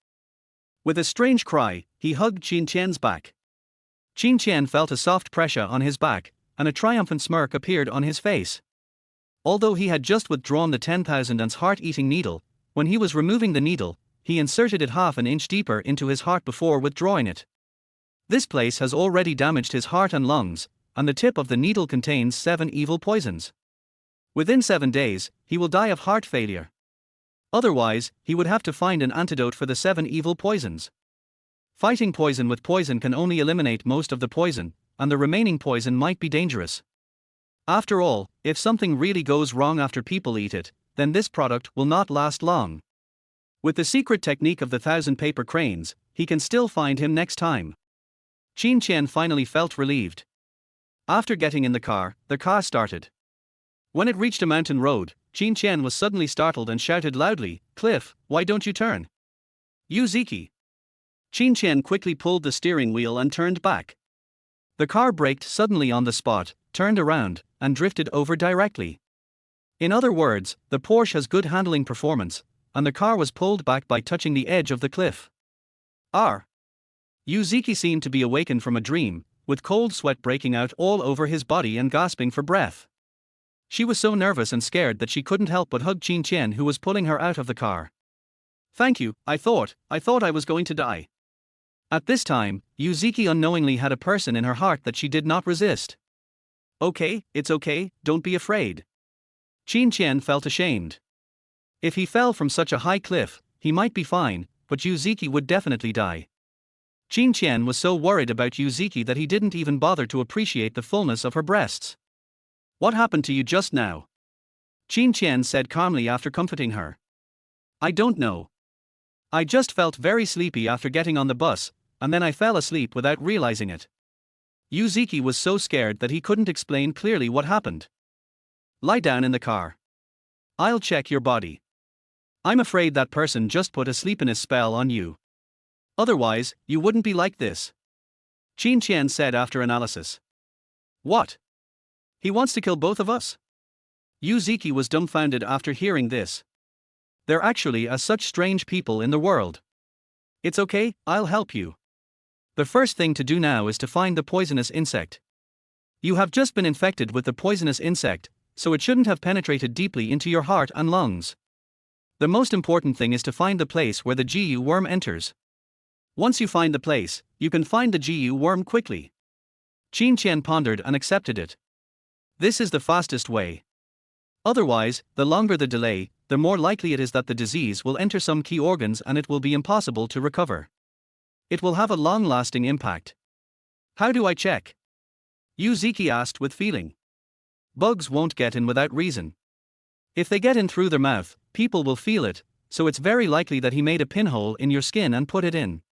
With a strange cry, he hugged Qin Tian's back. Qin Tian felt a soft pressure on his back, and a triumphant smirk appeared on his face. Although he had just withdrawn the 10,000 ounce heart-eating needle, when he was removing the needle, he inserted it half an inch deeper into his heart before withdrawing it. This place has already damaged his heart and lungs, and the tip of the needle contains 7 evil poisons. Within 7 days, he will die of heart failure. Otherwise, he would have to find an antidote for the 7 evil poisons. Fighting poison with poison can only eliminate most of the poison, and the remaining poison might be dangerous. After all, if something really goes wrong after people eat it, then this product will not last long. With the secret technique of the 1,000 paper cranes, he can still find him next time. Qin Tian finally felt relieved. After getting in the car started. When it reached a mountain road, Qin Tian was suddenly startled and shouted loudly, "Cliff, why don't you turn? Yuziki!" Qin Tian quickly pulled the steering wheel and turned back. The car braked suddenly on the spot, turned around, and drifted over directly. In other words, the Porsche has good handling performance, and the car was pulled back by touching the edge of the cliff. Yuzuki seemed to be awakened from a dream, with cold sweat breaking out all over his body and gasping for breath. She was so nervous and scared that she couldn't help but hug Qin Tian, who was pulling her out of the car. "Thank you, I thought I was going to die." At this time, Yuzuki unknowingly had a person in her heart that she did not resist. "Okay, it's okay, don't be afraid." Qin Tian felt ashamed. If he fell from such a high cliff, he might be fine, but Yuzuki would definitely die. Qin Tian was so worried about Yuzuki that he didn't even bother to appreciate the fullness of her breasts. "What happened to you just now?" Qin Tian said calmly after comforting her. "I don't know. I just felt very sleepy after getting on the bus, and then I fell asleep without realizing it." Yuzuki was so scared that he couldn't explain clearly what happened. "Lie down in the car. I'll check your body. I'm afraid that person just put a sleepiness spell on you. Otherwise, you wouldn't be like this," Qin Tian said after analysis. "What? He wants to kill both of us?" Yuzuki was dumbfounded after hearing this. There actually are such strange people in the world. "It's okay, I'll help you. The first thing to do now is to find the poisonous insect. You have just been infected with the poisonous insect, so it shouldn't have penetrated deeply into your heart and lungs. The most important thing is to find the place where the GU worm enters. Once you find the place, you can find the GU worm quickly." Qin Tian pondered and accepted it. This is the fastest way. Otherwise, the longer the delay, the more likely it is that the disease will enter some key organs and it will be impossible to recover. It will have a long-lasting impact. "How do I check?" Yuzuki asked with feeling. "Bugs won't get in without reason. If they get in through their mouth, people will feel it, so it's very likely that he made a pinhole in your skin and put it in.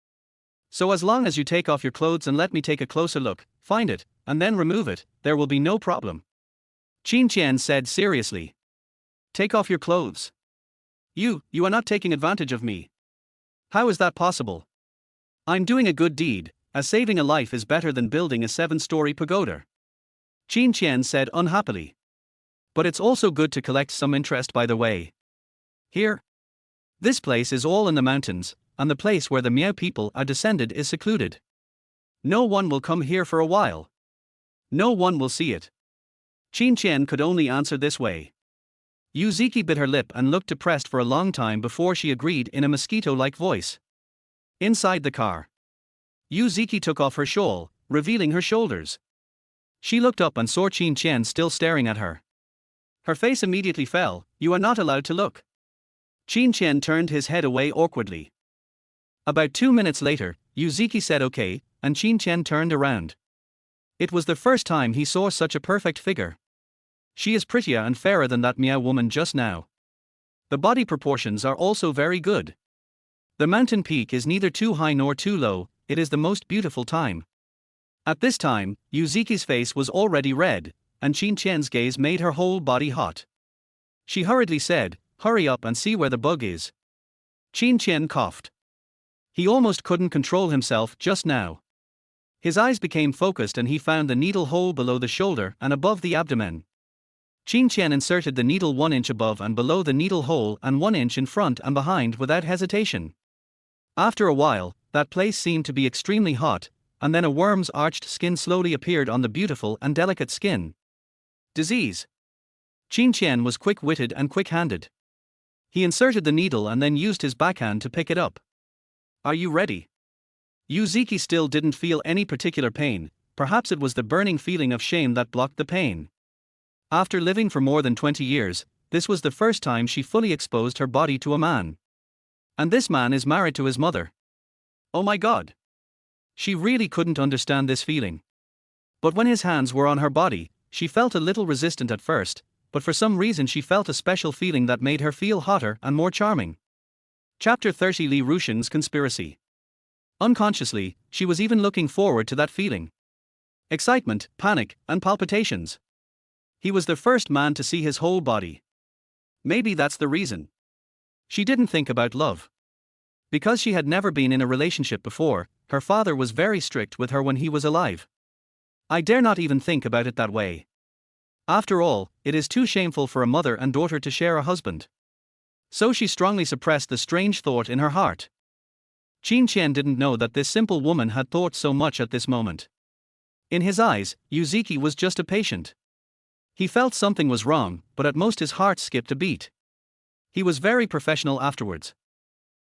So as long as you take off your clothes and let me take a closer look, find it, and then remove it, there will be no problem," Qin Tian said seriously. "Take off your clothes? You are not taking advantage of me. How is that possible? I'm doing a good deed, as saving a life is better than building a 7-story pagoda," Qin Tian said unhappily. "But it's also good to collect some interest by the way. Here. This place is all in the mountains, and the place where the Miao people are descended is secluded. No one will come here for a while. No one will see it." Qin Tian could only answer this way. Yuzuki bit her lip and looked depressed for a long time before she agreed in a mosquito-like voice. Inside the car, Yuzuki took off her shawl, revealing her shoulders. She looked up and saw Qin Tian still staring at her. Her face immediately fell. "You are not allowed to look." Qin Tian turned his head away awkwardly. About 2 minutes later, Yuzuki said okay, and Qin Tian turned around. It was the first time he saw such a perfect figure. She is prettier and fairer than that Miao woman just now. The body proportions are also very good. The mountain peak is neither too high nor too low, it is the most beautiful time. At this time, Yuzuki's face was already red, and Qin Tian's gaze made her whole body hot. She hurriedly said, "Hurry up and see where the bug is." Qin Tian coughed. He almost couldn't control himself just now. His eyes became focused and he found the needle hole below the shoulder and above the abdomen. Qin Tian inserted the needle 1 inch above and below the needle hole and 1 inch in front and behind without hesitation. After a while, that place seemed to be extremely hot, and then a worm's arched skin slowly appeared on the beautiful and delicate skin. Disease. Qin Tian was quick-witted and quick-handed. He inserted the needle and then used his backhand to pick it up. "Are you ready?" Yuzuki still didn't feel any particular pain, perhaps it was the burning feeling of shame that blocked the pain. After living for more than 20 years, this was the first time she fully exposed her body to a man. And this man is married to his mother. Oh my God! She really couldn't understand this feeling. But when his hands were on her body, she felt a little resistant at first, but for some reason she felt a special feeling that made her feel hotter and more charming. Chapter 30: Li Rushen's Conspiracy. Unconsciously, she was even looking forward to that feeling. Excitement, panic, and palpitations. He was the first man to see his whole body. Maybe that's the reason. She didn't think about love. Because she had never been in a relationship before, her father was very strict with her when he was alive. I dare not even think about it that way. After all, it is too shameful for a mother and daughter to share a husband. So she strongly suppressed the strange thought in her heart. Qin Tian didn't know that this simple woman had thought so much at this moment. In his eyes, Yuziki was just a patient. He felt something was wrong, but at most his heart skipped a beat. He was very professional afterwards.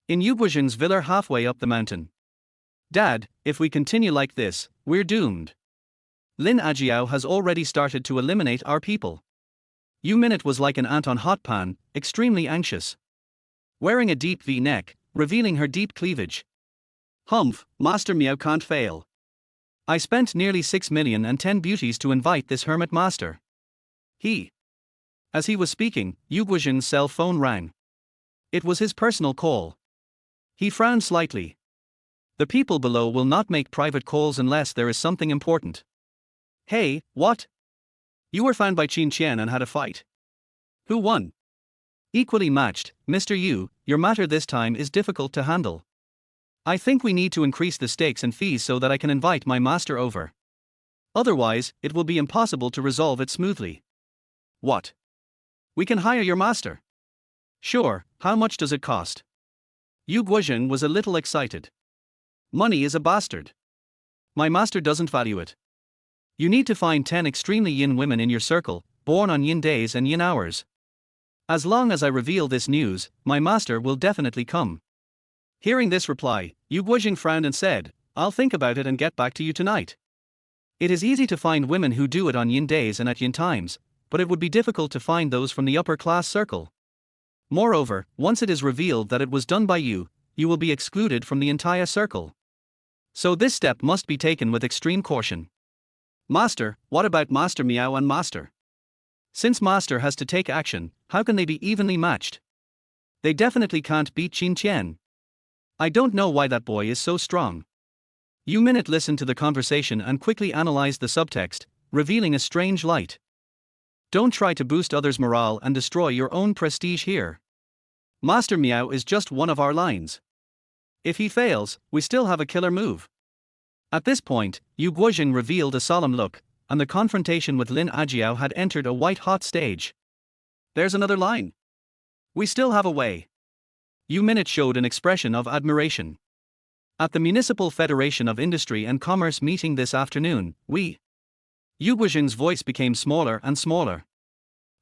In Yuguozhen's villa halfway up the mountain. Dad, if we continue like this, we're doomed. Lin Ajiao has already started to eliminate our people. Yu Minute was like an ant on hot pan, extremely anxious. Wearing a deep V-neck, revealing her deep cleavage. Humph, Master Miao can't fail. I spent nearly 6,010 beauties to invite this hermit master. As he was speaking, Yuguozhen's cell phone rang. It was his personal call. He frowned slightly. The people below will not make private calls unless there is something important. Hey, what? You were found by Qin Tian and had a fight. Who won? Equally matched, Mr. Yu, your matter this time is difficult to handle. I think we need to increase the stakes and fees so that I can invite my master over. Otherwise, it will be impossible to resolve it smoothly. What? We can hire your master. Sure, how much does it cost? Yu Guozhen was a little excited. Money is a bastard. My master doesn't value it. You need to find 10 extremely yin women in your circle, born on yin days and yin hours. As long as I reveal this news, my master will definitely come. Hearing this reply, Yu Guozhen frowned and said, I'll think about it and get back to you tonight. It is easy to find women who do it on yin days and at yin times, but it would be difficult to find those from the upper class circle. Moreover, once it is revealed that it was done by you, you will be excluded from the entire circle. So this step must be taken with extreme caution. Master, what about Master Miao and Master? Since Master has to take action, how can they be evenly matched? They definitely can't beat Qin Tian. I don't know why that boy is so strong. Yu Minute listened to the conversation and quickly analyzed the subtext, revealing a strange light. Don't try to boost others' morale and destroy your own prestige here. Master Miao is just one of our lines. If he fails, we still have a killer move. At this point, Yu Guozhen revealed a solemn look, and the confrontation with Lin Ajiao had entered a white-hot stage. There's another line. We still have a way. Yu Minute showed an expression of admiration. At the Municipal Federation of Industry and Commerce meeting this afternoon, Yu Guozhen's voice became smaller and smaller.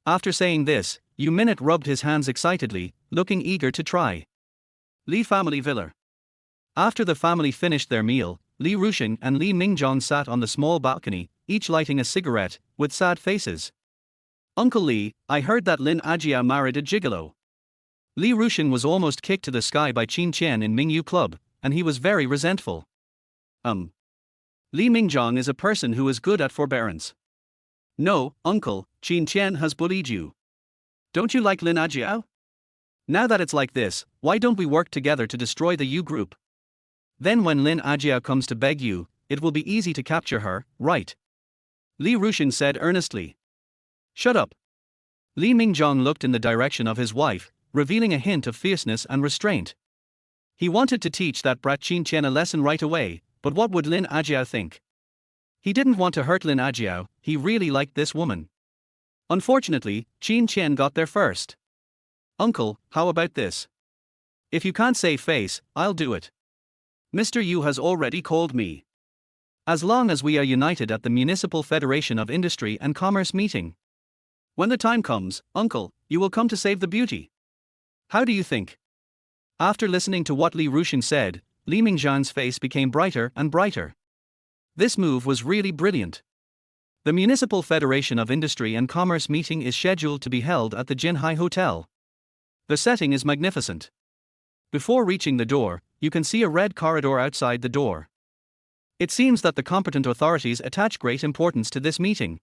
After saying this, Yu Minute rubbed his hands excitedly, looking eager to try. Li family villa. After the family finished their meal, Li Ruxing and Li Mingjong sat on the small balcony, each lighting a cigarette, with sad faces. Uncle Li, I heard that Lin Ajiao married a gigolo. Li Ruxing was almost kicked to the sky by Qin Tian in Mingyu Club, and he was very resentful. Li Mingjong is a person who is good at forbearance. No, uncle, Qin Tian has bullied you. Don't you like Lin Ajiao? Now that it's like this, why don't we work together to destroy the Yu group? Then when Lin Ajiao comes to beg you, it will be easy to capture her, right? Li Ruxing said earnestly. Shut up. Li Mingjong looked in the direction of his wife, revealing a hint of fierceness and restraint. He wanted to teach that brat Qin Tian a lesson right away, but what would Lin Ajiao think? He didn't want to hurt Lin Ajiao, he really liked this woman. Unfortunately, Qin Tian got there first. Uncle, how about this? If you can't save face, I'll do it. Mr. Yu has already called me. As long as we are united at the Municipal Federation of Industry and Commerce meeting. When the time comes, uncle, you will come to save the beauty. How do you think? After listening to what Li Ruxing said, Li Mingzhan's face became brighter and brighter. This move was really brilliant. The Municipal Federation of Industry and Commerce meeting is scheduled to be held at the Jinhai Hotel. The setting is magnificent. Before reaching the door, you can see a red corridor outside the door. It seems that the competent authorities attach great importance to this meeting.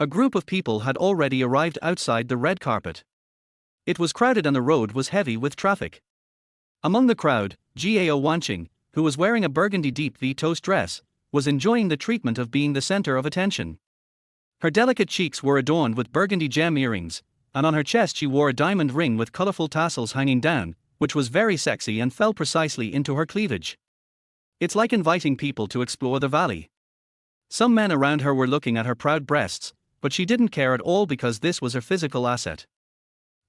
A group of people had already arrived outside the red carpet. It was crowded and the road was heavy with traffic. Among the crowd, Gao Wanqing, who was wearing a burgundy deep V-toast dress, was enjoying the treatment of being the center of attention. Her delicate cheeks were adorned with burgundy gem earrings, and on her chest she wore a diamond ring with colorful tassels hanging down, which was very sexy and fell precisely into her cleavage. It's like inviting people to explore the valley. Some men around her were looking at her proud breasts, but she didn't care at all because this was her physical asset.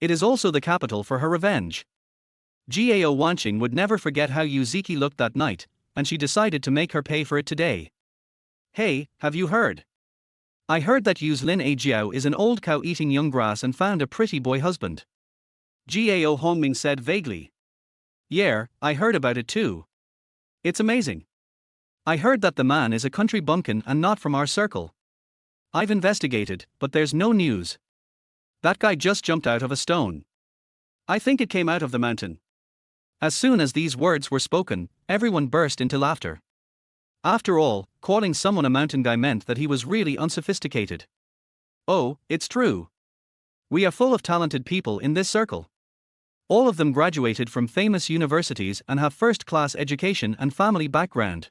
It is also the capital for her revenge. Gao Wanqing would never forget how Yu Ziki looked that night, and she decided to make her pay for it today. Hey, have you heard? I heard that Yu's Lin Ajiao is an old cow eating young grass and found a pretty boy husband. Gao Hongming said vaguely. Yeah, I heard about it too. It's amazing. I heard that the man is a country bumpkin and not from our circle. I've investigated, but there's no news. That guy just jumped out of a stone. I think it came out of the mountain. As soon as these words were spoken, everyone burst into laughter. After all, calling someone a mountain guy meant that he was really unsophisticated. Oh, it's true. We are full of talented people in this circle. All of them graduated from famous universities and have first-class education and family background.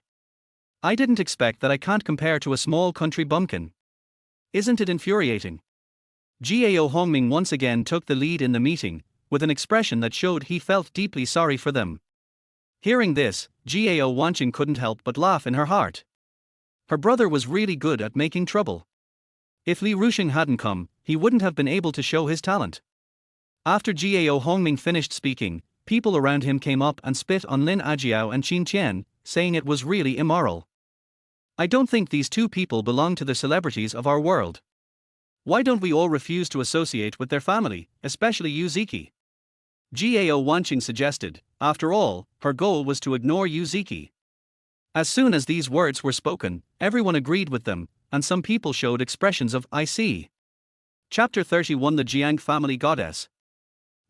I didn't expect that I can't compare to a small country bumpkin. Isn't it infuriating? Gao Hongming once again took the lead in the meeting, with an expression that showed he felt deeply sorry for them. Hearing this, Gao Wanqing couldn't help but laugh in her heart. Her brother was really good at making trouble. If Li Rushing hadn't come, he wouldn't have been able to show his talent. After Gao Hongming finished speaking, people around him came up and spit on Lin Ajiao and Qin Tian, saying it was really immoral. I don't think these two people belong to the celebrities of our world. Why don't we all refuse to associate with their family, especially Yu Ziki? Gao Wanqing suggested. After all, her goal was to ignore Yu Ziki. As soon as these words were spoken, everyone agreed with them, and some people showed expressions of I see. Chapter 31 The Jiang Family Goddess.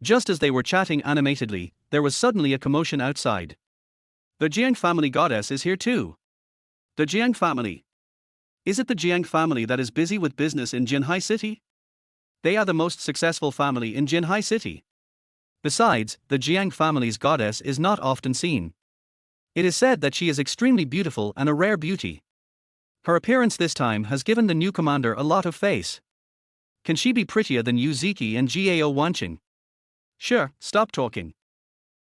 Just as they were chatting animatedly, there was suddenly a commotion outside. The Jiang Family Goddess is here too. The Jiang family. Is it the Jiang family that is busy with business in Jinhai City? They are the most successful family in Jinhai City. Besides, the Jiang family's goddess is not often seen. It is said that she is extremely beautiful and a rare beauty. Her appearance this time has given the new commander a lot of face. Can she be prettier than Yu Ziki and Gao Wanqing? Sure, stop talking.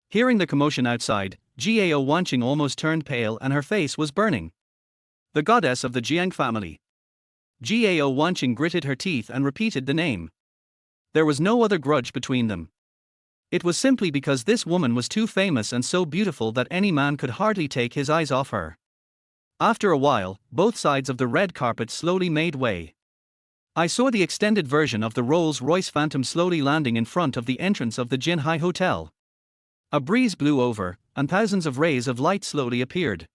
Hearing the commotion outside, Gao Wanqing almost turned pale and her face was burning. The goddess of the Jiang family. Gao Wanqing gritted her teeth and repeated the name. There was no other grudge between them. It was simply because this woman was too famous and so beautiful that any man could hardly take his eyes off her. After a while, both sides of the red carpet slowly made way. I saw the extended version of the Rolls-Royce Phantom slowly landing in front of the entrance of the Jinhai Hotel. A breeze blew over, and thousands of rays of light slowly appeared.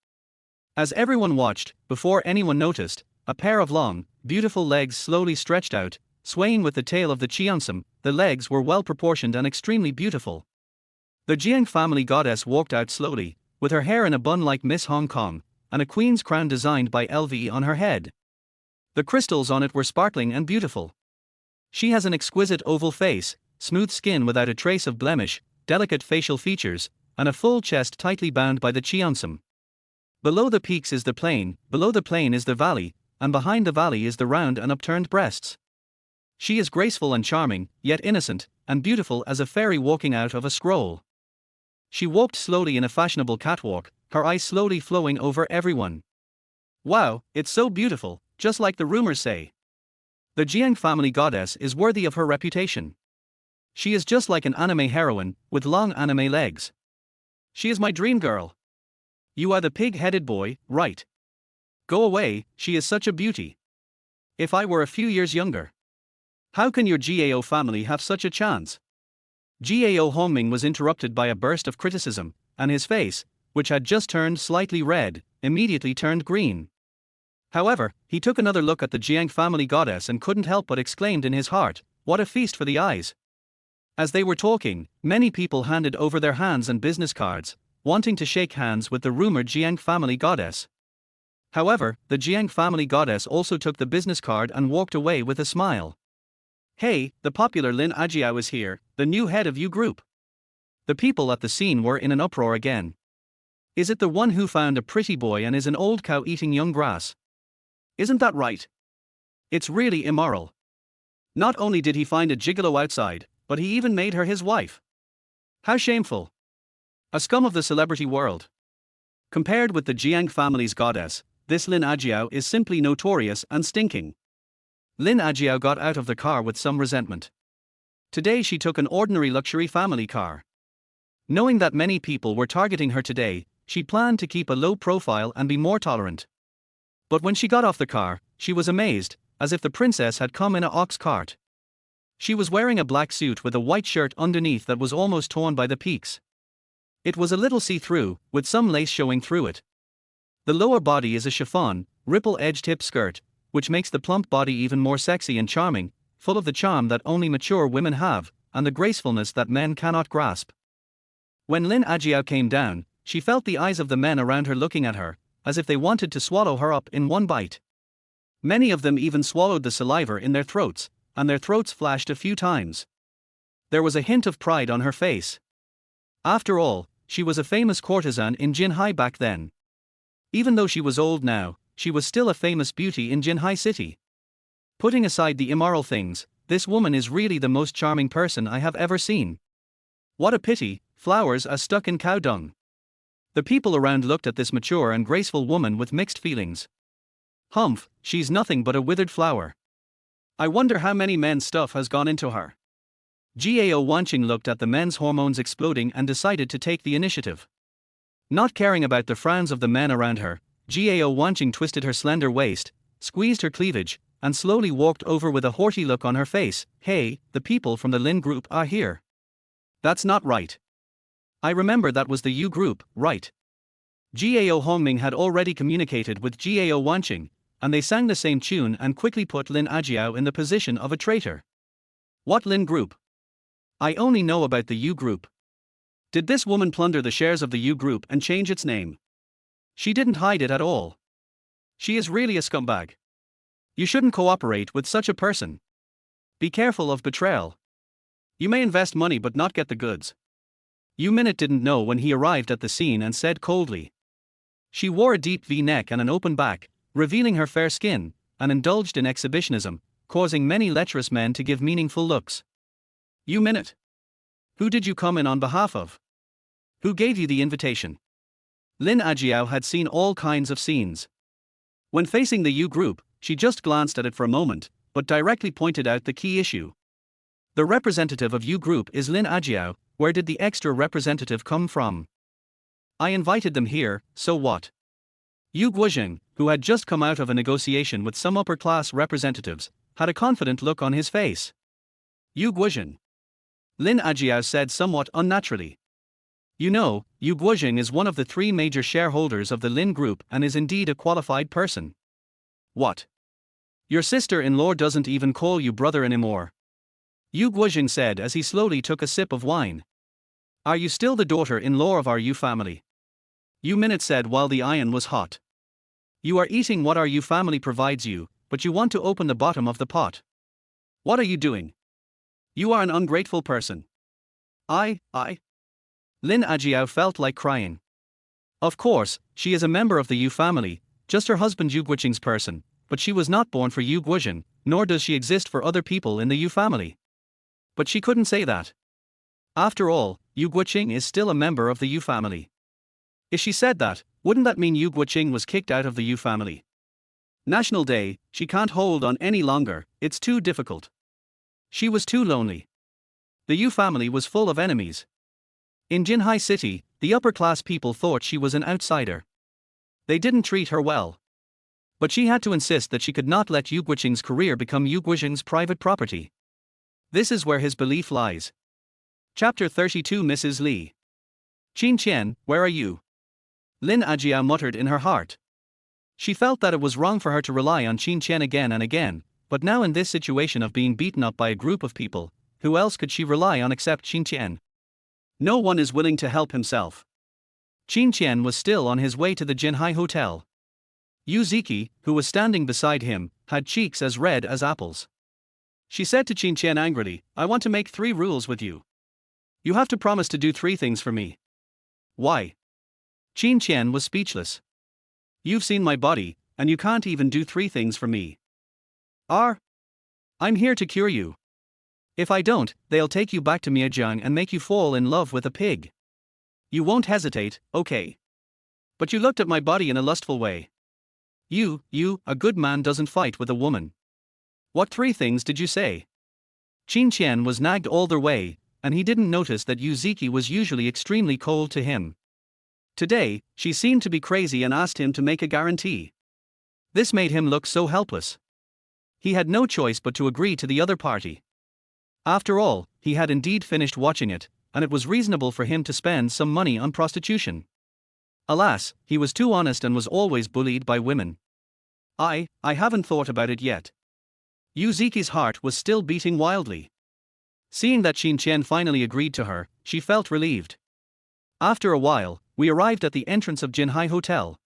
As everyone watched, before anyone noticed, a pair of long, beautiful legs slowly stretched out, swaying with the tail of the Cheongsam. The legs were well proportioned and extremely beautiful. The Jiang family goddess walked out slowly, with her hair in a bun like Miss Hong Kong, and a queen's crown designed by LV on her head. The crystals on it were sparkling and beautiful. She has an exquisite oval face, smooth skin without a trace of blemish, delicate facial features, and a full chest tightly bound by the Cheongsam. Below the peaks is the plain, below the plain is the valley, and behind the valley is the round and upturned breasts. She is graceful and charming, yet innocent, and beautiful as a fairy walking out of a scroll. She walked slowly in a fashionable catwalk, her eyes slowly flowing over everyone. Wow, it's so beautiful, just like the rumors say. The Jiang family goddess is worthy of her reputation. She is just like an anime heroine, with long anime legs. She is my dream girl. You are the pig-headed boy, right? Go away, she is such a beauty. If I were a few years younger. How can your Gao family have such a chance? Gao Hongming was interrupted by a burst of criticism, and his face, which had just turned slightly red, immediately turned green. However, he took another look at the Jiang family goddess and couldn't help but exclaimed in his heart, what a feast for the eyes. As they were talking, many people handed over their hands and business cards, wanting to shake hands with the rumored Jiang family goddess. However, the Jiang family goddess also took the business card and walked away with a smile. Hey, the popular Lin Ajiao is here, the new head of Yu Group. The people at the scene were in an uproar again. Is it the one who found a pretty boy and is an old cow eating young grass? Isn't that right? It's really immoral. Not only did he find a gigolo outside, but he even made her his wife. How shameful. A scum of the celebrity world. Compared with the Jiang family's goddess, this Lin Ajiao is simply notorious and stinking. Lin Ajiao got out of the car with some resentment. Today she took an ordinary luxury family car. Knowing that many people were targeting her today, she planned to keep a low profile and be more tolerant. But when she got off the car, she was amazed, as if the princess had come in a ox cart. She was wearing a black suit with a white shirt underneath that was almost torn by the peaks. It was a little see-through, with some lace showing through it. The lower body is a chiffon, ripple-edged hip skirt, which makes the plump body even more sexy and charming, full of the charm that only mature women have, and the gracefulness that men cannot grasp. When Lin Ajiao came down, she felt the eyes of the men around her looking at her, as if they wanted to swallow her up in one bite. Many of them even swallowed the saliva in their throats, and their throats flashed a few times. There was a hint of pride on her face. After all, she was a famous courtesan in Jinhai back then. Even though she was old now, she was still a famous beauty in Jinhai city. Putting aside the immoral things, this woman is really the most charming person I have ever seen. What a pity, flowers are stuck in cow dung. The people around looked at this mature and graceful woman with mixed feelings. Humph, she's nothing but a withered flower. I wonder how many men's stuff has gone into her. Gao Wanqing looked at the men's hormones exploding and decided to take the initiative. Not caring about the frowns of the men around her, Gao Wanqing twisted her slender waist, squeezed her cleavage, and slowly walked over with a haughty look on her face. Hey, the people from the Lin group are here. That's not right. I remember that was the U group, right? Gao Hongming had already communicated with Gao Wanqing, and they sang the same tune and quickly put Lin Ajiao in the position of a traitor. What Lin group? I only know about the U group. Did this woman plunder the shares of the U group and change its name? She didn't hide it at all. She is really a scumbag. You shouldn't cooperate with such a person. Be careful of betrayal. You may invest money but not get the goods. Yu Minute didn't know when he arrived at the scene and said coldly. She wore a deep V-neck and an open back, revealing her fair skin, and indulged in exhibitionism, causing many lecherous men to give meaningful looks. Yu Minute. Who did you come in on behalf of? Who gave you the invitation? Lin Ajiao had seen all kinds of scenes. When facing the U group, she just glanced at it for a moment, but directly pointed out the key issue. The representative of U group is Lin Ajiao. Where did the extra representative come from? I invited them here, so what? Yu Guozheng, who had just come out of a negotiation with some upper-class representatives, had a confident look on his face. Yu Guozheng. Lin Ajiao said somewhat unnaturally. You know, Yu Guozheng is one of the 3 major shareholders of the Lin Group and is indeed a qualified person. What? Your sister-in-law doesn't even call you brother anymore. Yu Guozheng said as he slowly took a sip of wine. Are you still the daughter-in-law of our Yu family? Yu Minute said while the iron was hot. You are eating what our Yu family provides you, but you want to open the bottom of the pot. What are you doing? You are an ungrateful person. I. Lin Ajiao felt like crying. Of course, she is a member of the Yu family, just her husband Yu Guoqing's person, but she was not born for Yu Guozheng, nor does she exist for other people in the Yu family. But she couldn't say that. After all, Yu Guoqing is still a member of the Yu family. If she said that, wouldn't that mean Yu Guoqing was kicked out of the Yu family? National Day, she can't hold on any longer, it's too difficult. She was too lonely. The Yu family was full of enemies. In Jinhai City, the upper-class people thought she was an outsider. They didn't treat her well. But she had to insist that she could not let Yu Guoqing's career become Yu Guozheng's private property. This is where his belief lies. Chapter 32 Mrs. Li. Qin Tian, where are you? Lin Ajiao muttered in her heart. She felt that it was wrong for her to rely on Qin Tian again and again, but now in this situation of being beaten up by a group of people, who else could she rely on except Qin Tian? No one is willing to help himself. Qin Tian was still on his way to the Jinhai Hotel. Yu Ziki, who was standing beside him, had cheeks as red as apples. She said to Qin Tian angrily, I want to make 3 rules with you. You have to promise to do 3 things for me. Why? Qin Tian was speechless. You've seen my body, and you can't even do 3 things for me. I'm here to cure you. If I don't, they'll take you back to Miajiang and make you fall in love with a pig. You won't hesitate, okay? But you looked at my body in a lustful way. A good man doesn't fight with a woman. What 3 things did you say? Qin Tian was nagged all the way, and he didn't notice that Yuziki was usually extremely cold to him. Today, she seemed to be crazy and asked him to make a guarantee. This made him look so helpless. He had no choice but to agree to the other party. After all, he had indeed finished watching it, and it was reasonable for him to spend some money on prostitution. Alas, he was too honest and was always bullied by women. I haven't thought about it yet. Yuziki's heart was still beating wildly. Seeing that Qin Tian finally agreed to her, she felt relieved. After a while, we arrived at the entrance of Jinhai Hotel.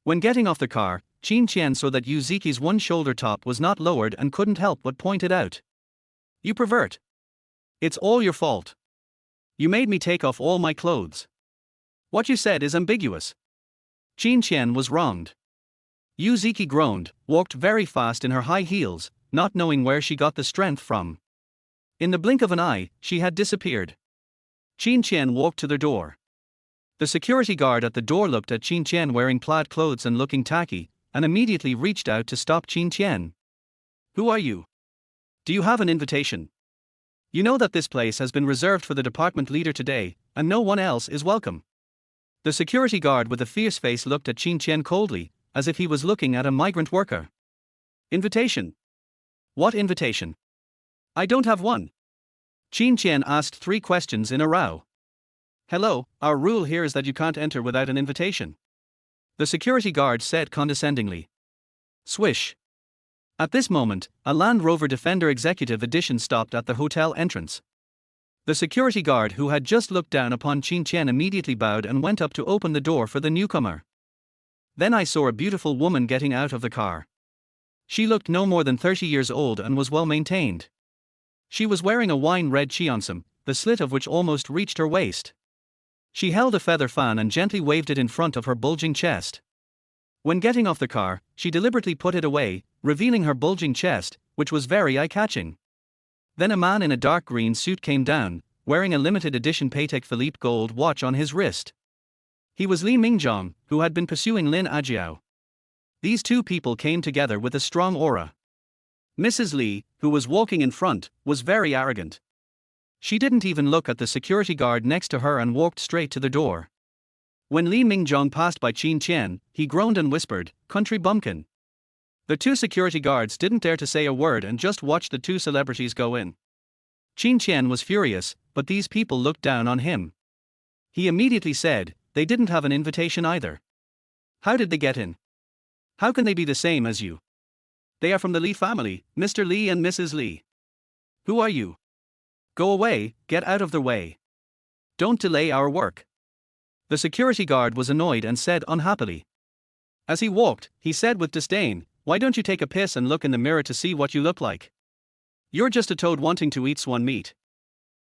When getting off the car, Qin Tian saw that Yuziki's one shoulder top was not lowered and couldn't help but point it out. "You pervert. It's all your fault. You made me take off all my clothes. What you said is ambiguous." Qin Tian was wronged. Yuziki groaned, walked very fast in her high heels, not knowing where she got the strength from. In the blink of an eye, she had disappeared. Qin Tian walked to the door. The security guard at the door looked at Qin Tian wearing plaid clothes and looking tacky, and immediately reached out to stop Qin Tian. "Who are you? Do you have an invitation? You know that this place has been reserved for the department leader today, and no one else is welcome." The security guard with a fierce face looked at Qin Tian coldly, as if he was looking at a migrant worker. "Invitation? What invitation? I don't have one." Qin Tian asked 3 questions in a row. "Hello, our rule here is that you can't enter without an invitation," the security guard said condescendingly. Swish. At this moment, a Land Rover Defender Executive Edition stopped at the hotel entrance. The security guard who had just looked down upon Qin Tian immediately bowed and went up to open the door for the newcomer. Then I saw a beautiful woman getting out of the car. She looked no more than 30 years old and was well maintained. She was wearing a wine-red cheongsam, the slit of which almost reached her waist. She held a feather fan and gently waved it in front of her bulging chest. When getting off the car, she deliberately put it away, revealing her bulging chest, which was very eye-catching. Then a man in a dark green suit came down, wearing a limited edition Patek Philippe gold watch on his wrist. He was Li Mingjong, who had been pursuing Lin Ajiao. These 2 people came together with a strong aura. Mrs. Li, who was walking in front, was very arrogant. She didn't even look at the security guard next to her and walked straight to the door. When Li Mingjong passed by Qin Tian, he groaned and whispered, "Country bumpkin." The 2 security guards didn't dare to say a word and just watched the 2 celebrities go in. Qin Tian was furious, but these people looked down on him. He immediately said, "They didn't have an invitation either. How did they get in? How can they be the same as you? They are from the Li family, Mr. Li and Mrs. Li. Who are you? Go away, get out of the way. Don't delay our work." The security guard was annoyed and said unhappily. As he walked, he said with disdain, "Why don't you take a piss and look in the mirror to see what you look like? You're just a toad wanting to eat swan meat."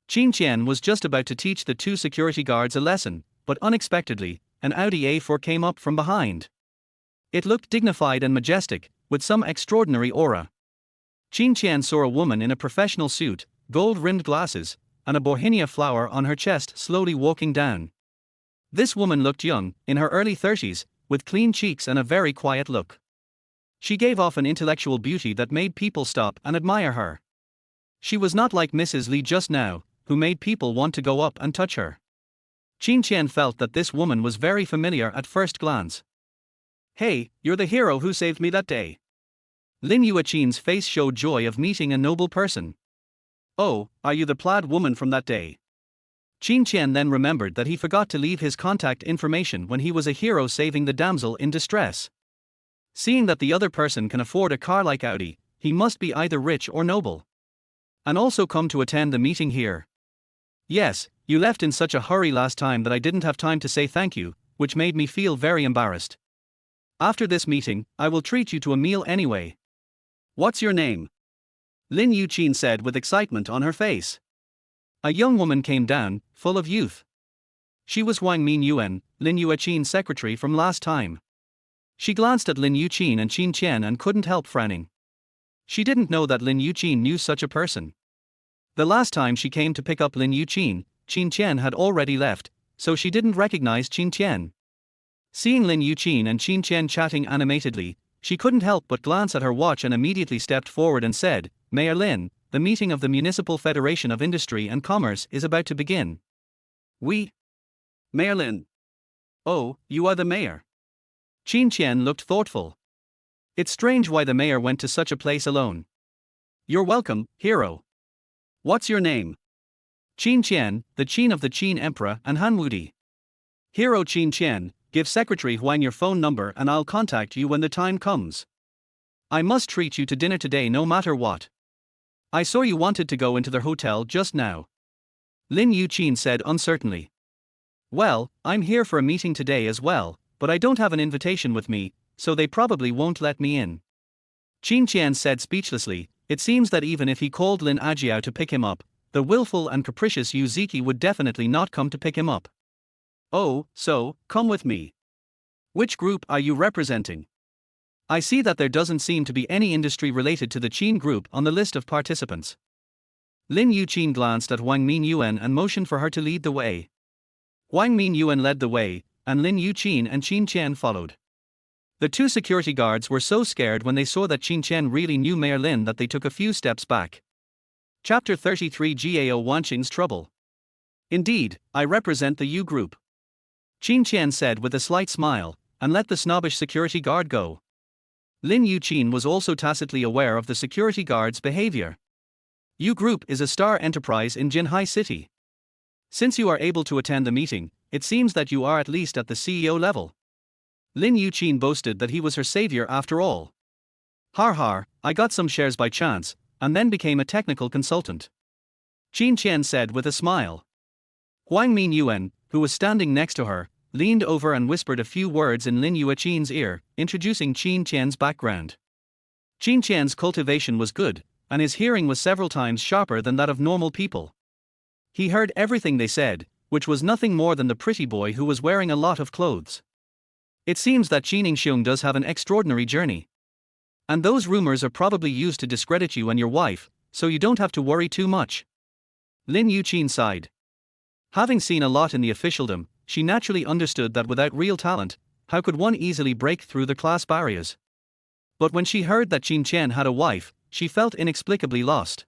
Qin Tian was just about to teach the 2 security guards a lesson, but unexpectedly, an Audi A4 came up from behind. It looked dignified and majestic, with some extraordinary aura. Qin Tian saw a woman in a professional suit, gold-rimmed glasses, and a bauhinia flower on her chest slowly walking down. This woman looked young, in her early 30s, with clean cheeks and a very quiet look. She gave off an intellectual beauty that made people stop and admire her. She was not like Mrs. Li just now, who made people want to go up and touch her. Qin Tian felt that this woman was very familiar at first glance. "Hey, you're the hero who saved me that day." Lin Yuaqin's face showed joy of meeting a noble person. "Oh, are you the plaid woman from that day?" Qin Tian then remembered that he forgot to leave his contact information when he was a hero saving the damsel in distress. Seeing that the other person can afford a car like Audi, he must be either rich or noble. "And also come to attend the meeting here." "Yes, you left in such a hurry last time that I didn't have time to say thank you, which made me feel very embarrassed. After this meeting, I will treat you to a meal anyway." "What's your name?" Lin Yuqin said with excitement on her face. A young woman came down, full of youth. She was Wang Mingyuan, Lin Yuaqin's secretary from last time. She glanced at Lin Yuqin and Qin Tian and couldn't help frowning. She didn't know that Lin Yuqin knew such a person. The last time she came to pick up Lin Yuqin, Qin Tian had already left, so she didn't recognize Qin Tian. Seeing Lin Yuqin and Qin Tian chatting animatedly, she couldn't help but glance at her watch and immediately stepped forward and said, "Mayor Lin, the meeting of the Municipal Federation of Industry and Commerce is about to begin. Mayor Lin. Oh, you are the mayor. Qin Tian looked thoughtful. It's strange why the mayor went to such a place alone. You're welcome, hero. What's your name? Qin Tian, the Qin of the Qin Emperor and Han Wudi. Hero Qin Tian, give Secretary Huang your phone number and I'll contact you when the time comes. I must treat you to dinner today no matter what. I saw you wanted to go into their hotel just now. Lin Yuqin said uncertainly. Well, I'm here for a meeting today as well, but I don't have an invitation with me, so they probably won't let me in. Qin Tian said speechlessly. It seems that even if he called Lin Ajiao to pick him up, the willful and capricious Yuziki would definitely not come to pick him up. Oh, so, come with me. Which group are you representing? I see that there doesn't seem to be any industry related to the Qin group on the list of participants. Lin Yuqin glanced at Wang Mingyuan and motioned for her to lead the way. Wang Mingyuan led the way, and Lin Yuqin and Qin Tian followed. The two security guards were so scared when they saw that Qin Tian really knew Mayor Lin that they took a few steps back. Chapter 33 Gao Wanqing's Trouble. Indeed, I represent the U group. Qin Tian said with a slight smile, and let the snobbish security guard go. Lin Yuqin was also tacitly aware of the security guard's behavior. U Group is a star enterprise in Jinhai City. Since you are able to attend the meeting, it seems that you are at least at the CEO level. Lin Yuqin boasted that he was her savior after all. Har, I got some shares by chance, and then became a technical consultant. Qin Tian said with a smile. Huang Mingyuan, who was standing next to her, leaned over and whispered a few words in Lin Yuqin's ear, introducing Qin Tian's background. Qin Tian's cultivation was good, and his hearing was several times sharper than that of normal people. He heard everything they said, which was nothing more than the pretty boy who was wearing a lot of clothes. It seems that Qin Xiong does have an extraordinary journey. And those rumors are probably used to discredit you and your wife, so you don't have to worry too much. Lin Yuqin sighed. Having seen a lot in the officialdom, she naturally understood that without real talent, how could one easily break through the class barriers? But when she heard that Qin Tian had a wife, she felt inexplicably lost.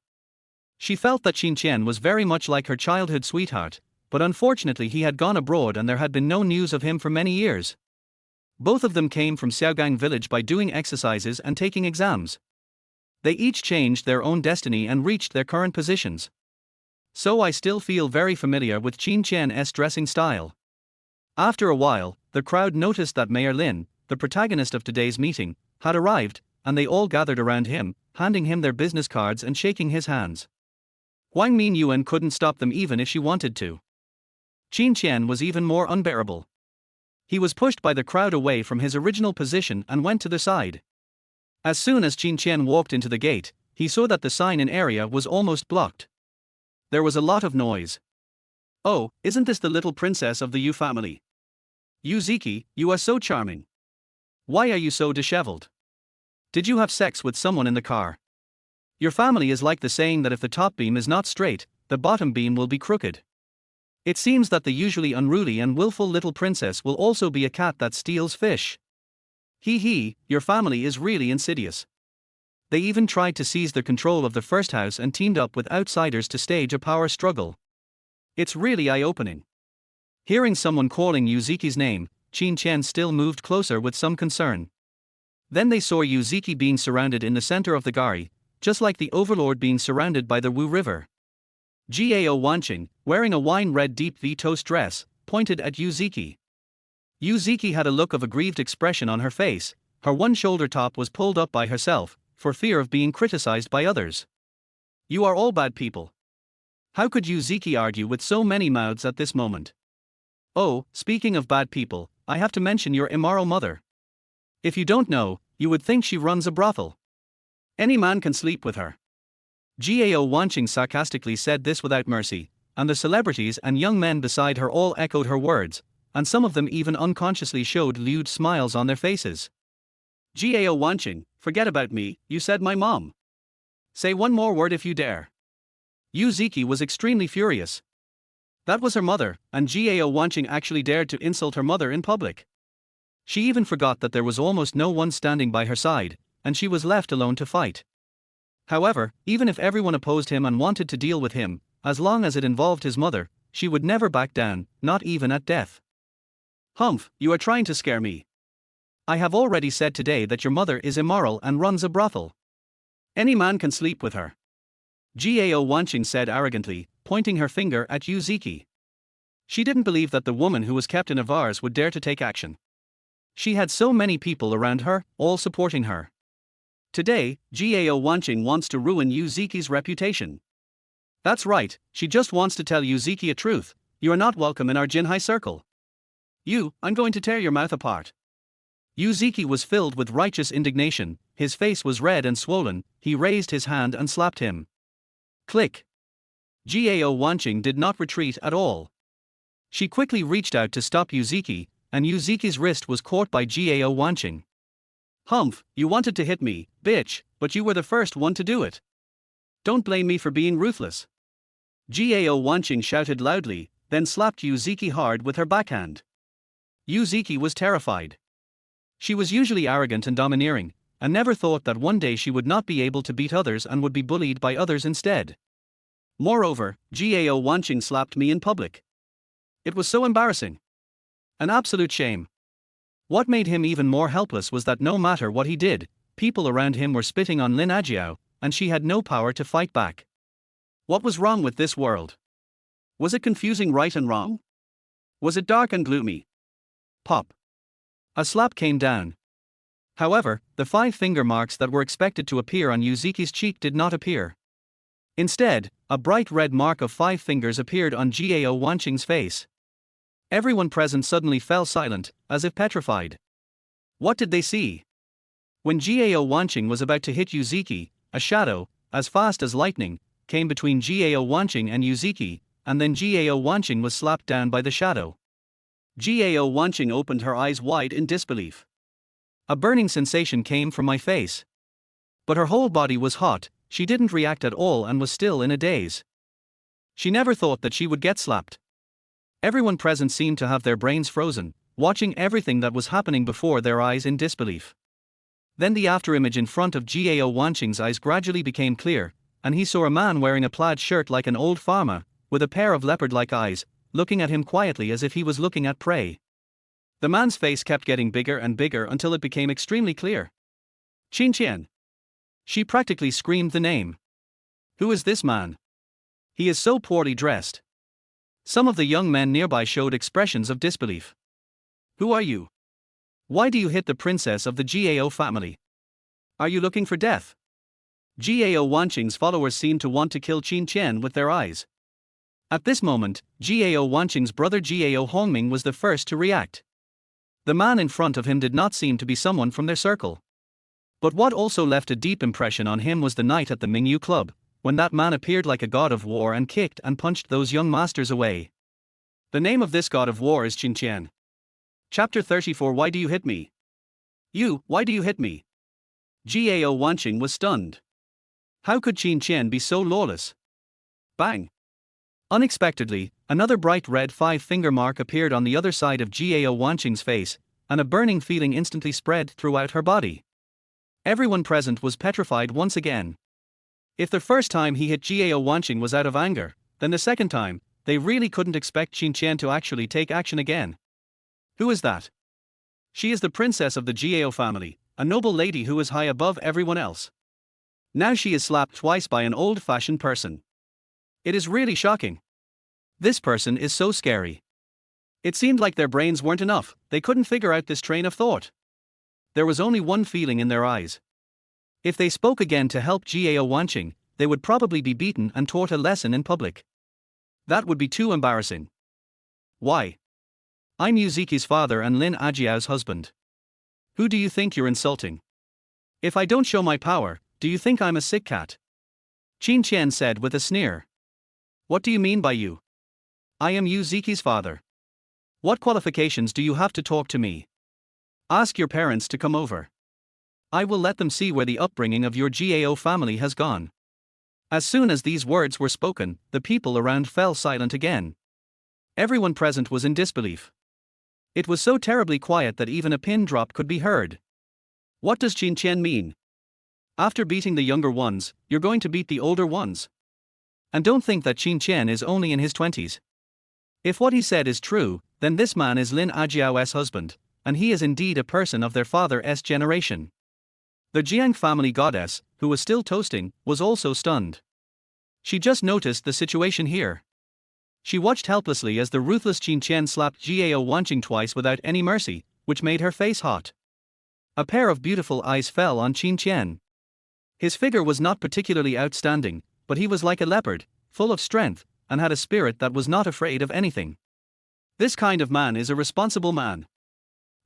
She felt that Qin Tian was very much like her childhood sweetheart, but unfortunately he had gone abroad and there had been no news of him for many years. Both of them came from Xiaogang village by doing exercises and taking exams. They each changed their own destiny and reached their current positions. So I still feel very familiar with Qin Tian's dressing style. After a while, the crowd noticed that Mayor Lin, the protagonist of today's meeting, had arrived, and they all gathered around him, handing him their business cards and shaking his hands. Huang Mingyuan couldn't stop them even if she wanted to. Qin Tian was even more unbearable. He was pushed by the crowd away from his original position and went to the side. As soon as Qin Tian walked into the gate, he saw that the sign-in area was almost blocked. There was a lot of noise. Oh, isn't this the little princess of the Yu family? Yuziki, you are so charming. Why are you so disheveled? Did you have sex with someone in the car? Your family is like the saying that if the top beam is not straight, the bottom beam will be crooked. It seems that the usually unruly and willful little princess will also be a cat that steals fish. Your family is really insidious. They even tried to seize the control of the first house and teamed up with outsiders to stage a power struggle. It's really eye-opening. Hearing someone calling Yuziki's name, Qin Tian still moved closer with some concern. Then they saw Yuziki being surrounded in the center of the gari, just like the overlord being surrounded by the Wu River. Gao Wanqing, wearing a wine-red deep V-toast dress, pointed at Yuziki. Yuziki had a look of aggrieved expression on her face. Her one shoulder top was pulled up by herself, for fear of being criticized by others. You are all bad people. How could Yuziki argue with so many mouths at this moment? Oh, speaking of bad people, I have to mention your immoral mother. If you don't know, you would think she runs a brothel. Any man can sleep with her. Gao Wanqing sarcastically said this without mercy, and the celebrities and young men beside her all echoed her words, and some of them even unconsciously showed lewd smiles on their faces. Gao Wanqing, forget about me, you said my mom. Say one more word if you dare. Yuziki was extremely furious. That was her mother, and Gao Wanqing actually dared to insult her mother in public. She even forgot that there was almost no one standing by her side, and she was left alone to fight. However, even if everyone opposed him and wanted to deal with him, as long as it involved his mother, she would never back down, not even at death. Humph, you are trying to scare me. I have already said today that your mother is immoral and runs a brothel. Any man can sleep with her. Gao Wanqing said arrogantly, pointing her finger at Yuziki. She didn't believe that the woman who was kept in a vase would dare to take action. She had so many people around her, all supporting her. Today, Gao Wanqing wants to ruin Yuziki's reputation. That's right, she just wants to tell Yuziki a truth: you are not welcome in our Jinhai circle. I'm going to tear your mouth apart. Yuziki was filled with righteous indignation, his face was red and swollen, he raised his hand and slapped him. Click. Gao Wanqing did not retreat at all. She quickly reached out to stop Yuziki, and Yuziki's wrist was caught by Gao Wanqing. Humph, you wanted to hit me, bitch, but you were the first one to do it. Don't blame me for being ruthless. Gao Wanqing shouted loudly, then slapped Yuziki hard with her backhand. Yuziki was terrified. She was usually arrogant and domineering, and never thought that one day she would not be able to beat others and would be bullied by others instead. Moreover, Gao Wanqing slapped me in public. It was so embarrassing. An absolute shame. What made him even more helpless was that no matter what he did, people around him were spitting on Lin Ajiao, and she had no power to fight back. What was wrong with this world? Was it confusing right and wrong? Was it dark and gloomy? Pop. A slap came down. However, the 5 finger marks that were expected to appear on Yuziki's cheek did not appear. Instead, a bright red mark of 5 fingers appeared on Gao Wanqing's face. Everyone present suddenly fell silent, as if petrified. What did they see? When Gao Wanqing was about to hit Yuziki, a shadow, as fast as lightning, came between Gao Wanqing and Yuziki, and then Gao Wanqing was slapped down by the shadow. Gao Wanqing opened her eyes wide in disbelief. A burning sensation came from my face. But her whole body was hot, she didn't react at all and was still in a daze. She never thought that she would get slapped. Everyone present seemed to have their brains frozen, watching everything that was happening before their eyes in disbelief. Then the afterimage in front of Gao Wanqing's eyes gradually became clear, and he saw a man wearing a plaid shirt like an old farmer, with a pair of leopard-like eyes, looking at him quietly as if he was looking at prey. The man's face kept getting bigger and bigger until it became extremely clear. Qin Tian. She practically screamed the name. Who is this man? He is so poorly dressed. Some of the young men nearby showed expressions of disbelief. Who are you? Why do you hit the princess of the Gao family? Are you looking for death? Gao Wanqing's followers seemed to want to kill Qin Tian with their eyes. At this moment, Gao Wanqing's brother Gao Hongming was the first to react. The man in front of him did not seem to be someone from their circle. But what also left a deep impression on him was the night at the Mingyu Club, when that man appeared like a god of war and kicked and punched those young masters away. The name of this god of war is Qin Tian. Chapter 34. Why do you hit me? Why do you hit me? Gao Wanqing was stunned. How could Qin Tian be so lawless? Bang! Unexpectedly, another bright red 5-finger mark appeared on the other side of Gao Wanqing's face, and a burning feeling instantly spread throughout her body. Everyone present was petrified once again. If the first time he hit Gao Wanqing was out of anger, then the second time, they really couldn't expect Qin Tian to actually take action again. Who is that? She is the princess of the Gao family, a noble lady who is high above everyone else. Now she is slapped twice by an old-fashioned person. It is really shocking. This person is so scary. It seemed like their brains weren't enough, they couldn't figure out this train of thought. There was only one feeling in their eyes. If they spoke again to help Gao Wanqing, they would probably be beaten and taught a lesson in public. That would be too embarrassing. Why? I'm Yuziki's father and Lin Ajiao's husband. Who do you think you're insulting? If I don't show my power, do you think I'm a sick cat? Qin Tian said with a sneer. What do you mean by you? I am Yuziki's father. What qualifications do you have to talk to me? Ask your parents to come over. I will let them see where the upbringing of your Gao family has gone. As soon as these words were spoken, the people around fell silent again. Everyone present was in disbelief. It was so terribly quiet that even a pin drop could be heard. What does Qin Tian mean? After beating the younger ones, you're going to beat the older ones. And don't think that Qin Tian is only in his 20s. If what he said is true, then this man is Lin Ajiao's husband, and he is indeed a person of their father's generation. The Jiang family goddess, who was still toasting, was also stunned. She just noticed the situation here. She watched helplessly as the ruthless Qin Tian slapped Jiao Wanqing twice without any mercy, which made her face hot. A pair of beautiful eyes fell on Qin Tian. His figure was not particularly outstanding, but he was like a leopard, full of strength, and had a spirit that was not afraid of anything. This kind of man is a responsible man.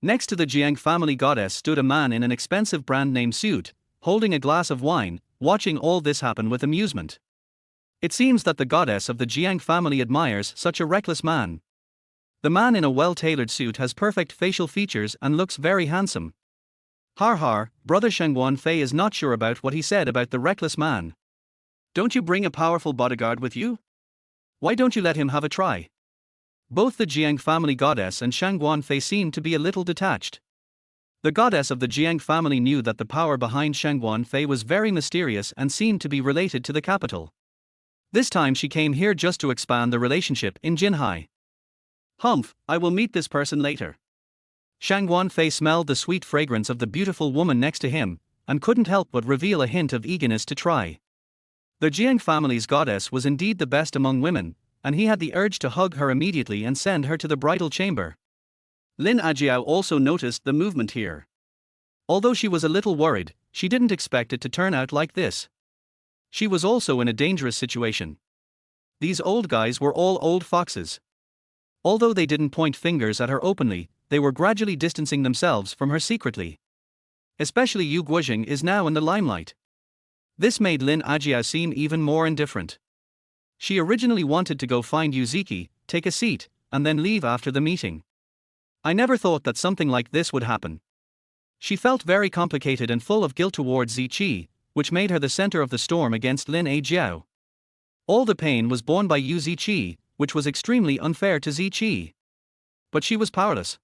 Next to the Jiang family goddess stood a man in an expensive brand name suit, holding a glass of wine, watching all this happen with amusement. It seems that the goddess of the Jiang family admires such a reckless man. The man in a well-tailored suit has perfect facial features and looks very handsome. Har har, brother Shangguan Fei is not sure about what he said about the reckless man. Don't you bring a powerful bodyguard with you? Why don't you let him have a try? Both the Jiang family goddess and Shangguan Fei seemed to be a little detached. The goddess of the Jiang family knew that the power behind Shangguan Fei was very mysterious and seemed to be related to the capital. This time she came here just to expand the relationship in Jinhai. Humph, I will meet this person later. Shangguan Fei smelled the sweet fragrance of the beautiful woman next to him, and couldn't help but reveal a hint of eagerness to try. The Jiang family's goddess was indeed the best among women, and he had the urge to hug her immediately and send her to the bridal chamber. Lin Ajiao also noticed the movement here. Although she was a little worried, she didn't expect it to turn out like this. She was also in a dangerous situation. These old guys were all old foxes. Although they didn't point fingers at her openly, they were gradually distancing themselves from her secretly. Especially Yu Guozheng is now in the limelight. This made Lin Ajiao seem even more indifferent. She originally wanted to go find Yuziki, take a seat, and then leave after the meeting. I never thought that something like this would happen. She felt very complicated and full of guilt towards Ziqi, which made her the center of the storm against Lin Ajiao. All the pain was borne by Yu Ziqi, which was extremely unfair to Ziqi. But she was powerless.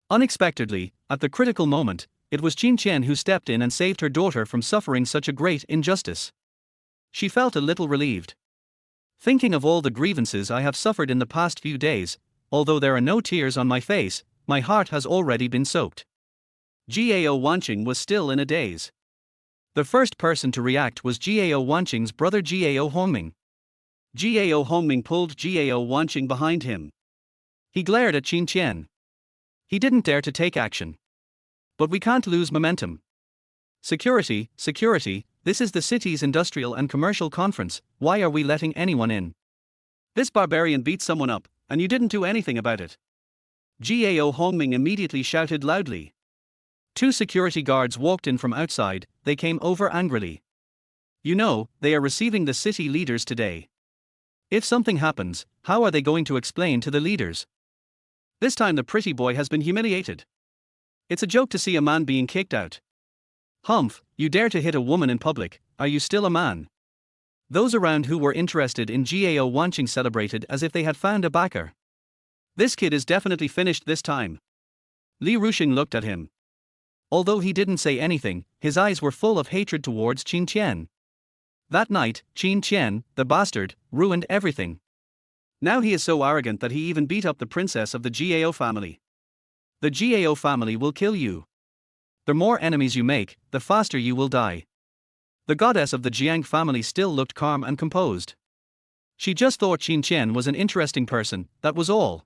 Unexpectedly, at the critical moment, it was Qin Tian who stepped in and saved her daughter from suffering such a great injustice. She felt a little relieved. Thinking of all the grievances I have suffered in the past few days, although there are no tears on my face, my heart has already been soaked. Jiao Wanqing was still in a daze. The first person to react was Jiao Wanqing's brother Jiao Hongming. Jiao Hongming pulled Jiao Wanqing behind him. He glared at Qin Tian. He didn't dare to take action. But we can't lose momentum. Security, security, this is the city's industrial and commercial conference, why are we letting anyone in? This barbarian beat someone up, and you didn't do anything about it. Jiao Hongming immediately shouted loudly. Two security guards walked in from outside, they came over angrily. You know, they are receiving the city leaders today. If something happens, how are they going to explain to the leaders? This time the pretty boy has been humiliated. It's a joke to see a man being kicked out. Humph, you dare to hit a woman in public, are you still a man? Those around who were interested in Jiao Wanqing celebrated as if they had found a backer. This kid is definitely finished this time. Li Ruxing looked at him. Although he didn't say anything, his eyes were full of hatred towards Qin Tian. That night, Qin Tian, the bastard, ruined everything. Now he is so arrogant that he even beat up the princess of the Jiao family. The Jiao family will kill you. The more enemies you make, the faster you will die. The goddess of the Jiang family still looked calm and composed. She just thought Qin Tian was an interesting person, that was all.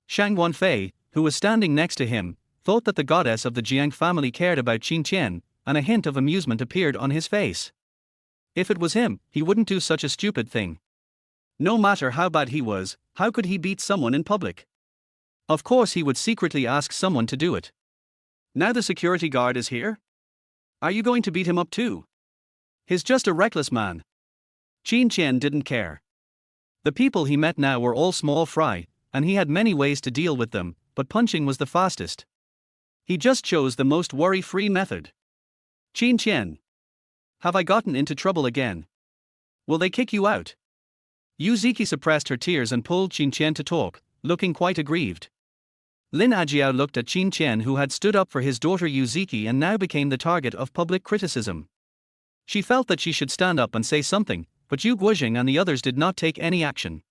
Shangguan Fei, who was standing next to him, thought that the goddess of the Jiang family cared about Qin Tian, and a hint of amusement appeared on his face. If it was him, he wouldn't do such a stupid thing. No matter how bad he was, how could he beat someone in public? Of course he would secretly ask someone to do it. Now the security guard is here? Are you going to beat him up too? He's just a reckless man. Qin Tian didn't care. The people he met now were all small fry, and he had many ways to deal with them, but punching was the fastest. He just chose the most worry-free method. Qin Tian. Have I gotten into trouble again? Will they kick you out? Yuziki suppressed her tears and pulled Qin Tian to talk, looking quite aggrieved. Lin Ajiao looked at Qin Tian, who had stood up for his daughter Yuziki and now became the target of public criticism. She felt that she should stand up and say something, but Yu Guozheng and the others did not take any action.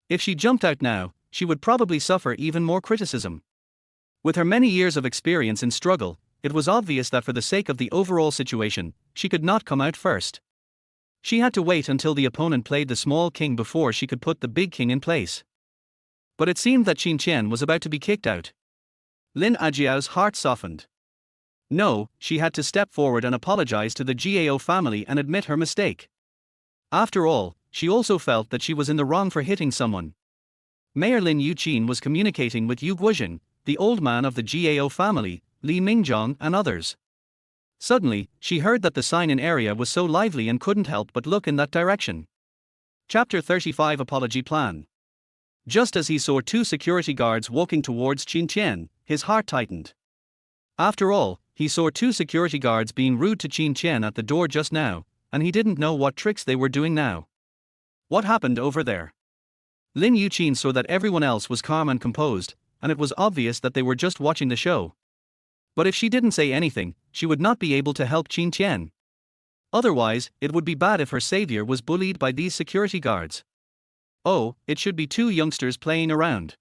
If she jumped out now, she would probably suffer even more criticism. With her many years of experience in struggle, it was obvious that for the sake of the overall situation, she could not come out first. She had to wait until the opponent played the small king before she could put the big king in place. But it seemed that Qin Tian was about to be kicked out. Lin Ajiao's heart softened. No, she had to step forward and apologize to the Gao family and admit her mistake. After all, she also felt that she was in the wrong for hitting someone. Mayor Lin Yuqin was communicating with Yu Guozheng, the old man of the Gao family, Li Mingzhong and others. Suddenly, she heard that the sign-in area was so lively and couldn't help but look in that direction. Chapter 35 Apology Plan. Just as he saw two security guards walking towards Qin Tian, his heart tightened. After all, he saw two security guards being rude to Qin Tian at the door just now, and he didn't know what tricks they were doing now. What happened over there? Lin Yuqin saw that everyone else was calm and composed, and it was obvious that they were just watching the show. But if she didn't say anything, she would not be able to help Qin Tian. Otherwise, it would be bad if her savior was bullied by these security guards. Oh, it should be two youngsters playing around.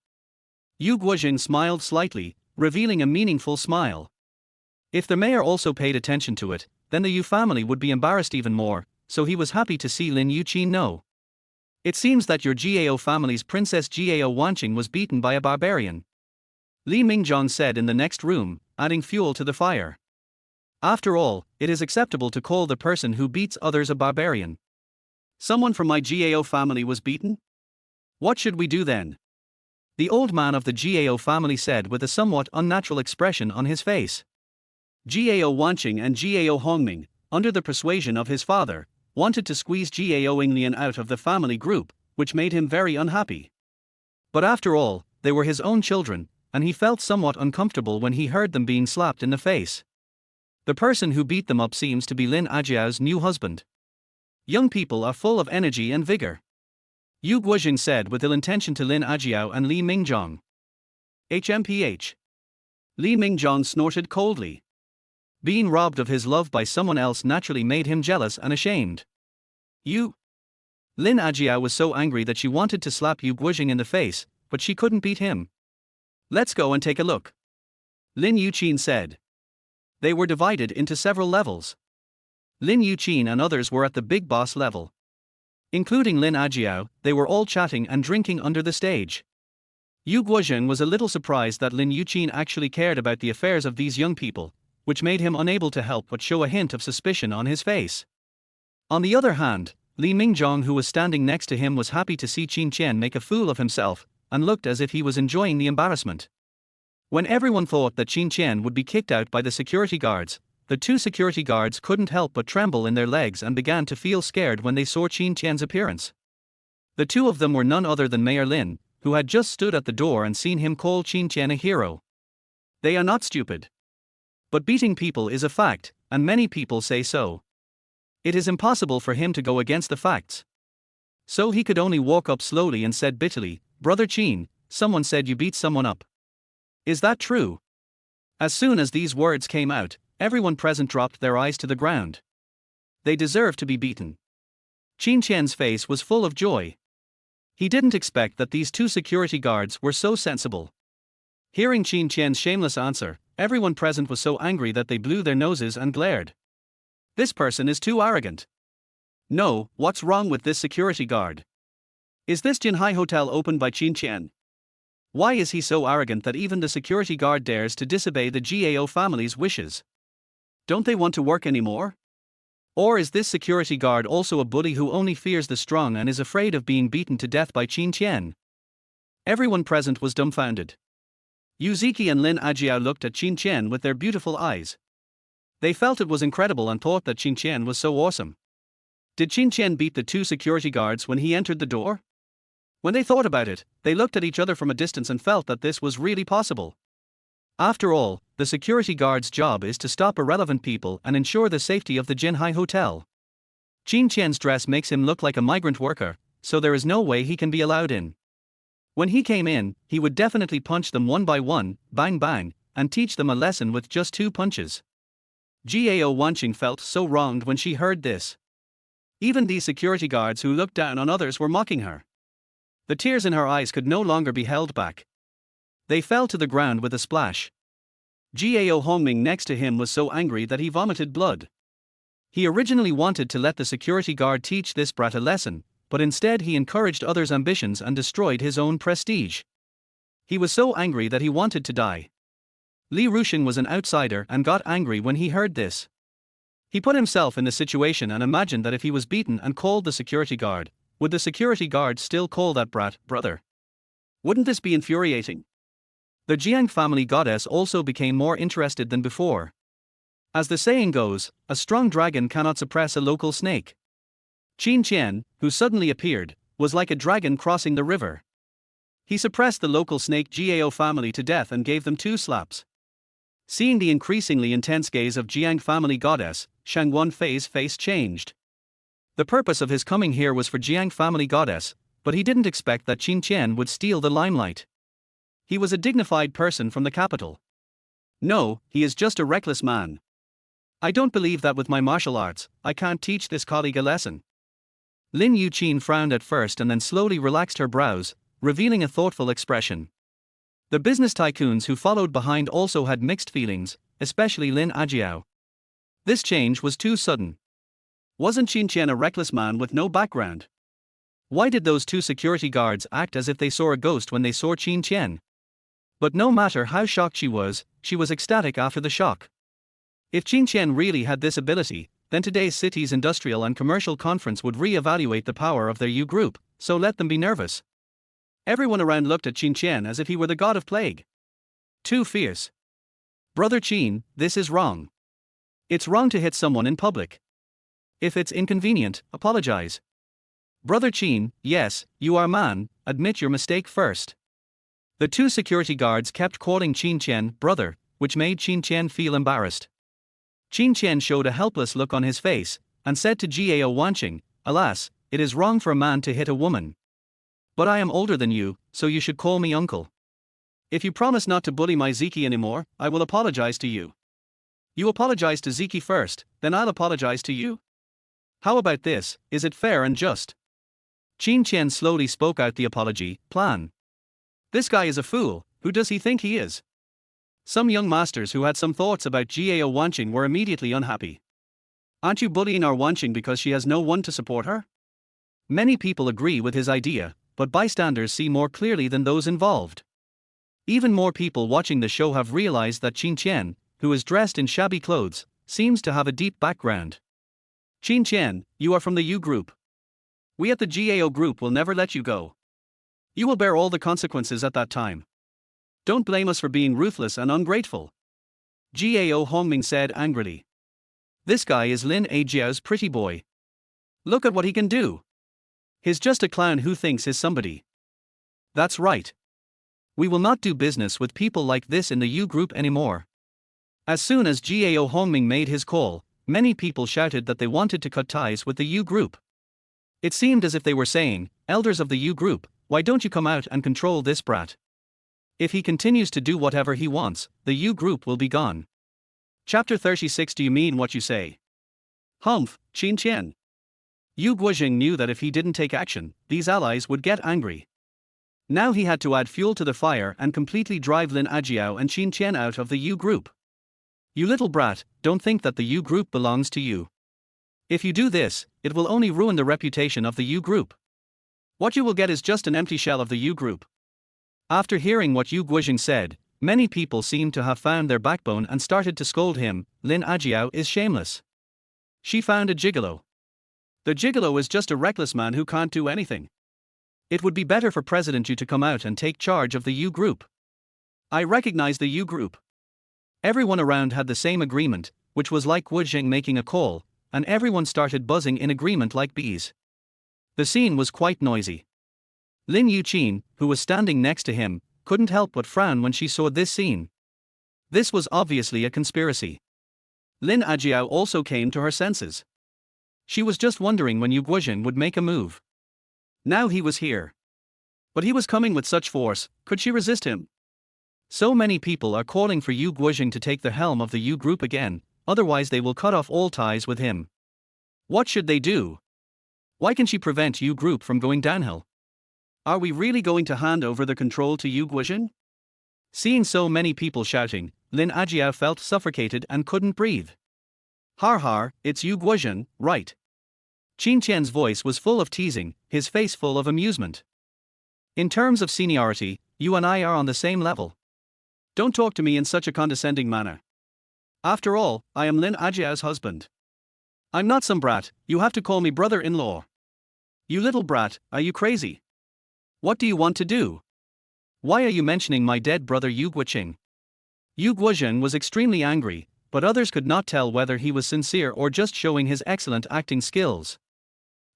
Yu Guozheng smiled slightly, revealing a meaningful smile. If the mayor also paid attention to it, then the Yu family would be embarrassed even more, so he was happy to see Lin Yuqin know. It seems that your Gao family's Princess Gao Wanqing was beaten by a barbarian. Li Mingzhong said in the next room, adding fuel to the fire. After all, it is acceptable to call the person who beats others a barbarian. Someone from my Gao family was beaten? What should we do then? The old man of the Gao family said with a somewhat unnatural expression on his face. Gao Wanqing and Gao Hongming, under the persuasion of his father, wanted to squeeze Gao Yinglian out of the family group, which made him very unhappy. But after all, they were his own children, and he felt somewhat uncomfortable when he heard them being slapped in the face. The person who beat them up seems to be Lin Ajiao's new husband. Young people are full of energy and vigor. Yu Guozheng said with ill intention to Lin Ajiao and Li Mingzhong. HMPH. Li Mingzhong snorted coldly. Being robbed of his love by someone else naturally made him jealous and ashamed. You. Lin Ajiao was so angry that she wanted to slap Yu Guozheng in the face, but she couldn't beat him. Let's go and take a look. Lin Yuqin said. They were divided into several levels. Lin Yuqin and others were at the big boss level. Including Lin Ajiao, they were all chatting and drinking under the stage. Yu Guozheng was a little surprised that Lin Yuqin actually cared about the affairs of these young people, which made him unable to help but show a hint of suspicion on his face. On the other hand, Li Mingzhong, who was standing next to him, was happy to see Qin Tian make a fool of himself, and looked as if he was enjoying the embarrassment. When everyone thought that Qin Tian would be kicked out by the security guards, the two security guards couldn't help but tremble in their legs and began to feel scared when they saw Qin Tian's appearance. The two of them were none other than Mayor Lin, who had just stood at the door and seen him call Qin Tian a hero. They are not stupid. But beating people is a fact, and many people say so. It is impossible for him to go against the facts. So he could only walk up slowly and said bitterly, "Brother Qin, someone said you beat someone up. Is that true?" As soon as these words came out, everyone present dropped their eyes to the ground. They deserved to be beaten. Qin Tian's face was full of joy. He didn't expect that these two security guards were so sensible. Hearing Qin Tian's shameless answer, everyone present was so angry that they blew their noses and glared. This person is too arrogant. No, what's wrong with this security guard? Is this Jinhai Hotel opened by Qin Tian? Why is he so arrogant that even the security guard dares to disobey the Gao family's wishes? Don't they want to work anymore? Or is this security guard also a bully who only fears the strong and is afraid of being beaten to death by Qin Tian? Everyone present was dumbfounded. Yuziki and Lin Ajiao looked at Qin Tian with their beautiful eyes. They felt it was incredible and thought that Qin Tian was so awesome. Did Qin Tian beat the two security guards when he entered the door? When they thought about it, they looked at each other from a distance and felt that this was really possible. After all, the security guard's job is to stop irrelevant people and ensure the safety of the Jinhai Hotel. Qin Tian's dress makes him look like a migrant worker, so there is no way he can be allowed in. When he came in, he would definitely punch them one by one, bang bang, and teach them a lesson with just 2 punches. Gao Wanqing felt so wronged when she heard this. Even these security guards who looked down on others were mocking her. The tears in her eyes could no longer be held back. They fell to the ground with a splash. Gao Hongming next to him was so angry that he vomited blood. He originally wanted to let the security guard teach this brat a lesson, but instead he encouraged others' ambitions and destroyed his own prestige. He was so angry that he wanted to die. Li Ruxin was an outsider and got angry when he heard this. He put himself in the situation and imagined that if he was beaten and called the security guard, would the security guard still call that brat brother? Wouldn't this be infuriating? The Jiang family goddess also became more interested than before. As the saying goes, a strong dragon cannot suppress a local snake. Qin Tian, who suddenly appeared, was like a dragon crossing the river. He suppressed the local snake Gao family to death and gave them 2 slaps. Seeing the increasingly intense gaze of Jiang family goddess, Shang Wenfei's face changed. The purpose of his coming here was for Jiang family goddess, but he didn't expect that Qin Tian would steal the limelight. He was a dignified person from the capital. No, he is just a reckless man. I don't believe that with my martial arts, I can't teach this colleague a lesson. Lin Yuqin frowned at first and then slowly relaxed her brows, revealing a thoughtful expression. The business tycoons who followed behind also had mixed feelings, especially Lin Ajiao. This change was too sudden. Wasn't Qin Tian a reckless man with no background? Why did those 2 security guards act as if they saw a ghost when they saw Qin Tian? But no matter how shocked she was ecstatic after the shock. If Qin Tian really had this ability, then today's city's industrial and commercial conference would re-evaluate the power of their U group, so let them be nervous. Everyone around looked at Qin Tian as if he were the god of plague. Too fierce. Brother Qin, this is wrong. It's wrong to hit someone in public. If it's inconvenient, apologize. Brother Qin, yes, you are a man, admit your mistake first. The 2 security guards kept calling Qin Tian brother, which made Qin Tian feel embarrassed. Qin Tian showed a helpless look on his face, and said to Gao Wanqing, alas, it is wrong for a man to hit a woman. But I am older than you, so you should call me uncle. If you promise not to bully my Ziki anymore, I will apologize to you. You apologize to Ziki first, then I'll apologize to you. How about this, is it fair and just? Qin Tian slowly spoke out the apology plan. This guy is a fool, who does he think he is? Some young masters who had some thoughts about Gao Wanqing were immediately unhappy. Aren't you bullying our Wanqing because she has no one to support her? Many people agree with his idea, but bystanders see more clearly than those involved. Even more people watching the show have realized that Qin Tian, who is dressed in shabby clothes, seems to have a deep background. Qin Tian, you are from the U group. We at the Gao group will never let you go. You will bear all the consequences at that time. Don't blame us for being ruthless and ungrateful. Gao Hongming said angrily. This guy is Lin Ajiao's pretty boy. Look at what he can do. He's just a clown who thinks he's somebody. That's right. We will not do business with people like this in the U group anymore. As soon as Gao Hongming made his call, many people shouted that they wanted to cut ties with the U group. It seemed as if they were saying, elders of the U group, why don't you come out and control this brat? If he continues to do whatever he wants, the U group will be gone. Chapter 36. Do you mean what you say? Humph, Qin Tian. Yu Guozheng knew that if he didn't take action, these allies would get angry. Now he had to add fuel to the fire and completely drive Lin Ajiao and Qin Tian out of the U group. You little brat, don't think that the U group belongs to you. If you do this, it will only ruin the reputation of the U group. What you will get is just an empty shell of the U group. After hearing what Yu Guozheng said, many people seemed to have found their backbone and started to scold him. Lin Ajiao is shameless. She found a gigolo. The gigolo is just a reckless man who can't do anything. It would be better for President Yu to come out and take charge of the U group. I recognize the U group. Everyone around had the same agreement, which was like Guozheng making a call, and everyone started buzzing in agreement like bees. The scene was quite noisy. Lin Yuqin, who was standing next to him, couldn't help but frown when she saw this scene. This was obviously a conspiracy. Lin Ajiao also came to her senses. She was just wondering when Yu Guozheng would make a move. Now he was here. But he was coming with such force, could she resist him? So many people are calling for Yu Guozheng to take the helm of the U group again. otherwise they will cut off all ties with him. What should they do? Why can she prevent Yu Group from going downhill? Are we really going to hand over the control to Yu Guozhen? Seeing so many people shouting, Lin Ajiao felt suffocated and couldn't breathe. Har, it's Yu Guozhen, right? Qin Tian's voice was full of teasing, his face full of amusement. In terms of seniority, you and I are on the same level. Don't talk to me in such a condescending manner. After all, I am Lin Ajiao's husband. I'm not some brat, you have to call me brother-in-law. You little brat, are you crazy? What do you want to do? Why are you mentioning my dead brother Yu Guoqing? Yu Guozhen was extremely angry, but others could not tell whether he was sincere or just showing his excellent acting skills.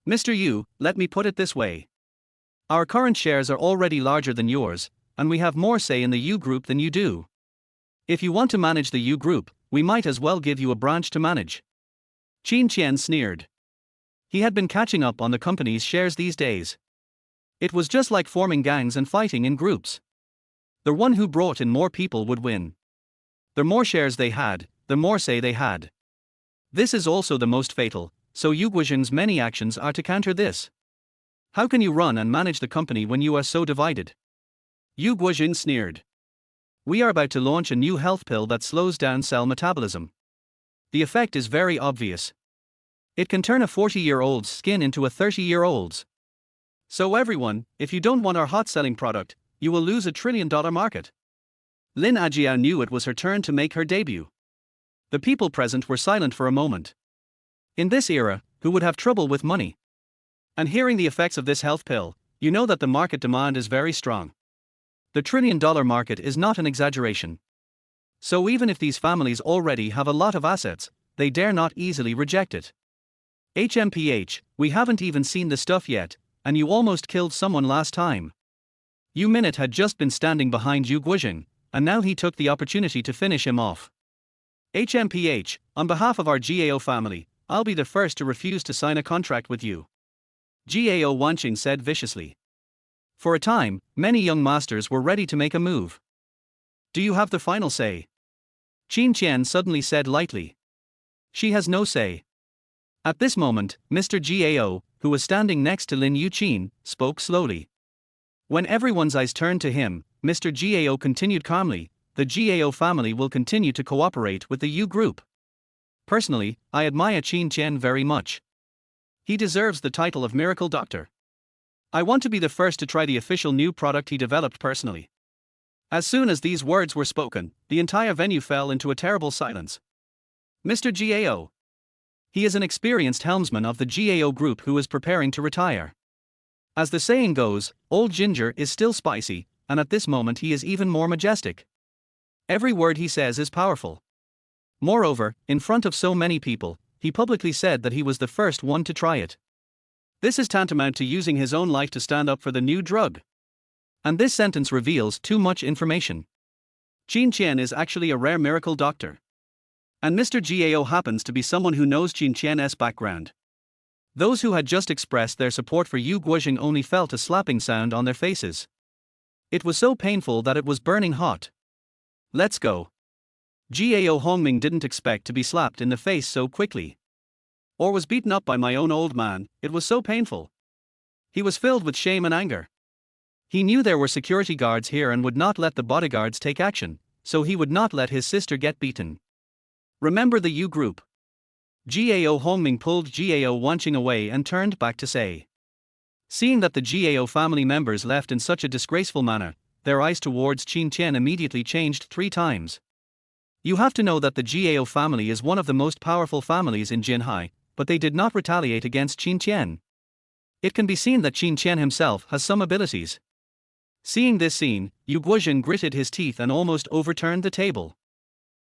Mr. Yu, let me put it this way. Our current shares are already larger than yours, and we have more say in the Yu Group than you do. If you want to manage the Yu Group, we might as well give you a branch to manage. Qin Tian sneered. He had been catching up on the company's shares these days. It was just like forming gangs and fighting in groups. The one who brought in more people would win. The more shares they had, the more say they had. This is also the most fatal, so Yu Guozhen's many actions are to counter this. How can you run and manage the company when you are so divided? Yu Guozhen sneered. We are about to launch a new health pill that slows down cell metabolism. The effect is very obvious. It can turn a 40-year-old's skin into a 30-year-old's. So everyone, if you don't want our hot-selling product, you will lose $1 trillion market. Lin Ajiao knew it was her turn to make her debut. The people present were silent for a moment. In this era, who would have trouble with money? And hearing the effects of this health pill, you know that the market demand is very strong. The $1 trillion market is not an exaggeration. So even if these families already have a lot of assets, they dare not easily reject it. HMPH, we haven't even seen the stuff yet, and you almost killed someone last time. Yu Minute had just been standing behind Yu Guozhen, and now he took the opportunity to finish him off. HMPH, on behalf of our GAO family, I'll be the first to refuse to sign a contract with you. GAO Wanqing said viciously. For a time, many young masters were ready to make a move. Do you have the final say? Qin Tian suddenly said lightly. She has no say. At this moment, Mr. Gao, who was standing next to Lin Yuqin, spoke slowly. When everyone's eyes turned to him, Mr. Gao continued calmly, the Gao family will continue to cooperate with the Yu Group. Personally, I admire Qin Tian very much. He deserves the title of Miracle Doctor. I want to be the first to try the official new product he developed personally. As soon as these words were spoken, the entire venue fell into a terrible silence. Mr. Gao. He is an experienced helmsman of the GAO group who is preparing to retire. As the saying goes, old ginger is still spicy, and at this moment he is even more majestic. Every word he says is powerful. Moreover, in front of so many people, he publicly said that he was the first one to try it. This is tantamount to using his own life to stand up for the new drug. And this sentence reveals too much information. Qin Tian is actually a rare miracle doctor. And Mr. Gao happens to be someone who knows Qin Tian's background. Those who had just expressed their support for Yu Guozhen only felt a slapping sound on their faces. It was so painful that it was burning hot. Let's go. Gao Hongming didn't expect to be slapped in the face so quickly. Or was beaten up by my own old man, it was so painful. He was filled with shame and anger. He knew there were security guards here and would not let the bodyguards take action, so he would not let his sister get beaten. Remember the Yu Group. Gao Hongming pulled Gao Wanqing away and turned back to say. Seeing that the Gao family members left in such a disgraceful manner, their eyes towards Qin Tian immediately changed 3 times. You have to know that the Gao family is one of the most powerful families in Jinhai, but they did not retaliate against Qin Tian. It can be seen that Qin Tian himself has some abilities. Seeing this scene, Yu Guozhen gritted his teeth and almost overturned the table.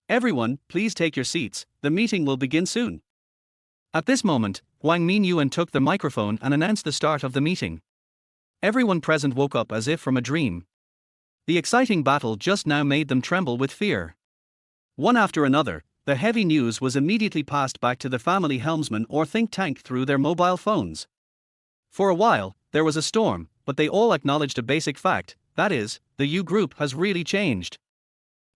Everyone, please take your seats, the meeting will begin soon. At this moment, Wang Minyuan took the microphone and announced the start of the meeting. Everyone present woke up as if from a dream. The exciting battle just now made them tremble with fear. One after another, the heavy news was immediately passed back to the family helmsman or think tank through their mobile phones. For a while, there was a storm, but they all acknowledged a basic fact, that is, the Yu Group has really changed.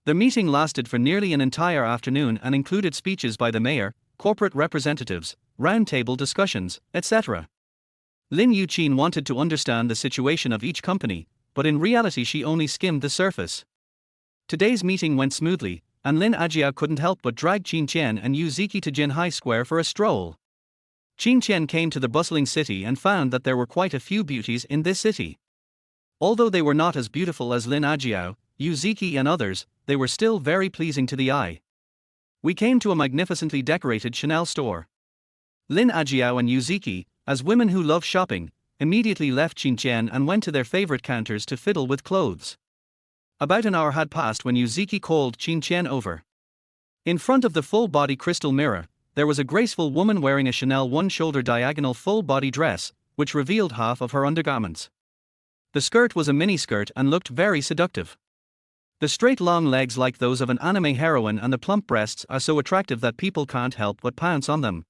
The meeting lasted for nearly an entire afternoon and included speeches by the mayor, corporate representatives, roundtable discussions, etc. Lin Yuqin wanted to understand the situation of each company, but in reality she only skimmed the surface. Today's meeting went smoothly, and Lin Ajiao couldn't help but drag Qin Tian and Yu Ziki to Jinhai Square for a stroll. Qin Tian came to the bustling city and found that there were quite a few beauties in this city. Although they were not as beautiful as Lin Ajiao, Yu Ziki and others, they were still very pleasing to the eye. We came to a magnificently decorated Chanel store. Lin Ajiao and Yu Ziki, as women who love shopping, immediately left Qin Tian and went to their favorite counters to fiddle with clothes. About an hour had passed when Yu Ziki called Qin Tian over. In front of the full-body crystal mirror, there was a graceful woman wearing a Chanel one-shoulder diagonal full-body dress, which revealed half of her undergarments. The skirt was a miniskirt and looked very seductive. The straight long legs like those of an anime heroine and the plump breasts are so attractive that people can't help but pounce on them.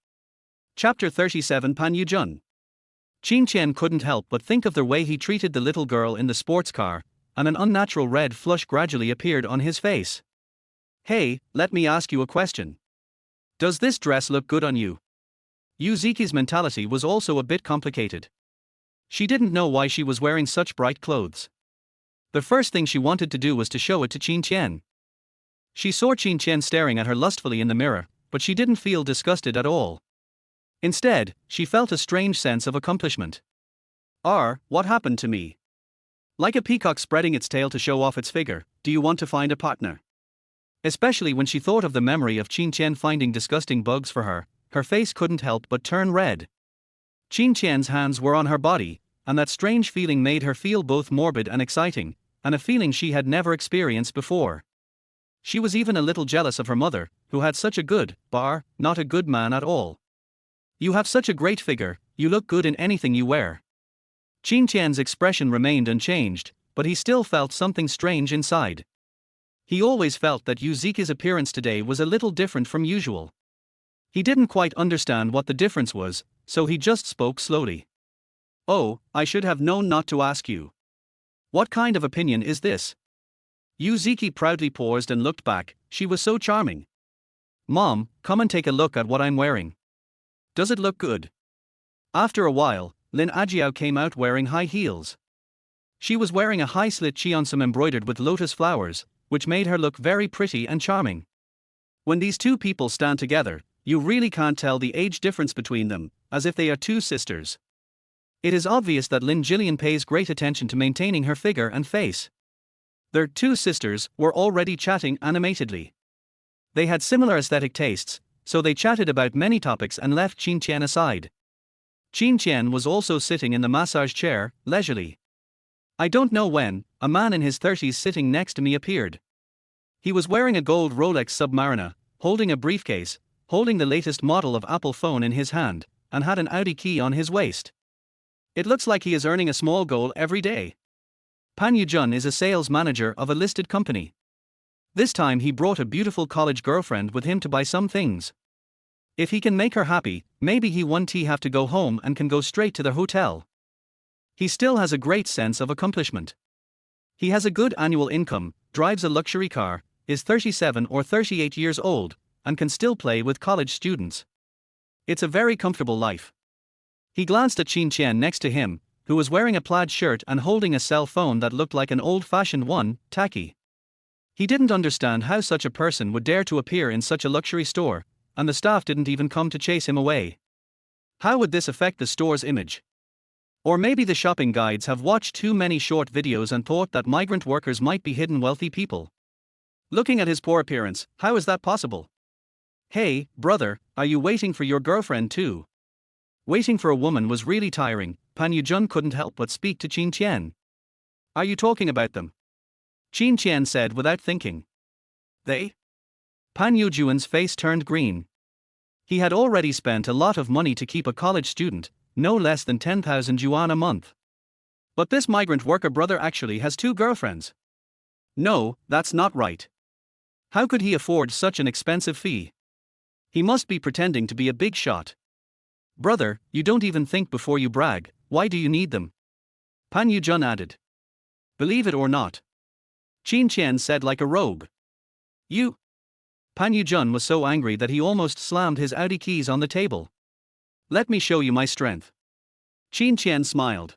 Chapter 37 Pan Yujun. Qin Tian couldn't help but think of the way he treated the little girl in the sports car, and an unnatural red flush gradually appeared on his face. Hey, let me ask you a question. Does this dress look good on you? Yu Ziki's mentality was also a bit complicated. She didn't know why she was wearing such bright clothes. The first thing she wanted to do was to show it to Qin Tian. She saw Qin Tian staring at her lustfully in the mirror, but she didn't feel disgusted at all. Instead, she felt a strange sense of accomplishment. What happened to me? Like a peacock spreading its tail to show off its figure, do you want to find a partner? Especially when she thought of the memory of Qin Tian finding disgusting bugs for her face couldn't help but turn red. Qin Tian's hands were on her body, and that strange feeling made her feel both morbid and exciting, and a feeling she had never experienced before. She was even a little jealous of her mother, who had such a good, not a good man at all. You have such a great figure, you look good in anything you wear. Qin Tian's expression remained unchanged, but he still felt something strange inside. He always felt that Yu Ziki's appearance today was a little different from usual. He didn't quite understand what the difference was, so he just spoke slowly. Oh, I should have known not to ask you. What kind of opinion is this? Yu Ziki proudly paused and looked back, she was so charming. Mom, come and take a look at what I'm wearing. Does it look good? After a while, Lin Ajiao came out wearing high heels. She was wearing a high-slit cheongsam embroidered with lotus flowers, which made her look very pretty and charming. When these two people stand together, you really can't tell the age difference between them, as if they are two sisters. It is obvious that Lin Jillian pays great attention to maintaining her figure and face. Their two sisters were already chatting animatedly. They had similar aesthetic tastes, so they chatted about many topics and left Qin Tian aside. Qin Tian was also sitting in the massage chair, leisurely. I don't know when, a man in his 30s sitting next to me appeared. He was wearing a gold Rolex Submariner, holding a briefcase, holding the latest model of Apple phone in his hand, and had an Audi key on his waist. It looks like he is earning a small goal every day. Pan Yujun is a sales manager of a listed company. This time he brought a beautiful college girlfriend with him to buy some things. If he can make her happy, maybe he won't have to go home and can go straight to the hotel. He still has a great sense of accomplishment. He has a good annual income, drives a luxury car, is 37 or 38 years old, and can still play with college students. It's a very comfortable life. He glanced at Qin Tian next to him, who was wearing a plaid shirt and holding a cell phone that looked like an old-fashioned one, tacky. He didn't understand how such a person would dare to appear in such a luxury store, and the staff didn't even come to chase him away. How would this affect the store's image? Or maybe the shopping guides have watched too many short videos and thought that migrant workers might be hidden wealthy people. Looking at his poor appearance, how is that possible? Hey, brother, are you waiting for your girlfriend too? Waiting for a woman was really tiring. Pan Yujun couldn't help but speak to Qin Tian. Are you talking about them? Qin Tian said without thinking. They? Pan Yujun's face turned green. He had already spent a lot of money to keep a college student, no less than 10,000 yuan a month. But this migrant worker brother actually has two girlfriends. No, that's not right. How could he afford such an expensive fee? He must be pretending to be a big shot. Brother, you don't even think before you brag, why do you need them? Pan Yujun added. Believe it or not. Qin Tian said like a rogue. You. Pan Yu-jun was so angry that he almost slammed his Audi keys on the table. Let me show you my strength. Qin Tian smiled.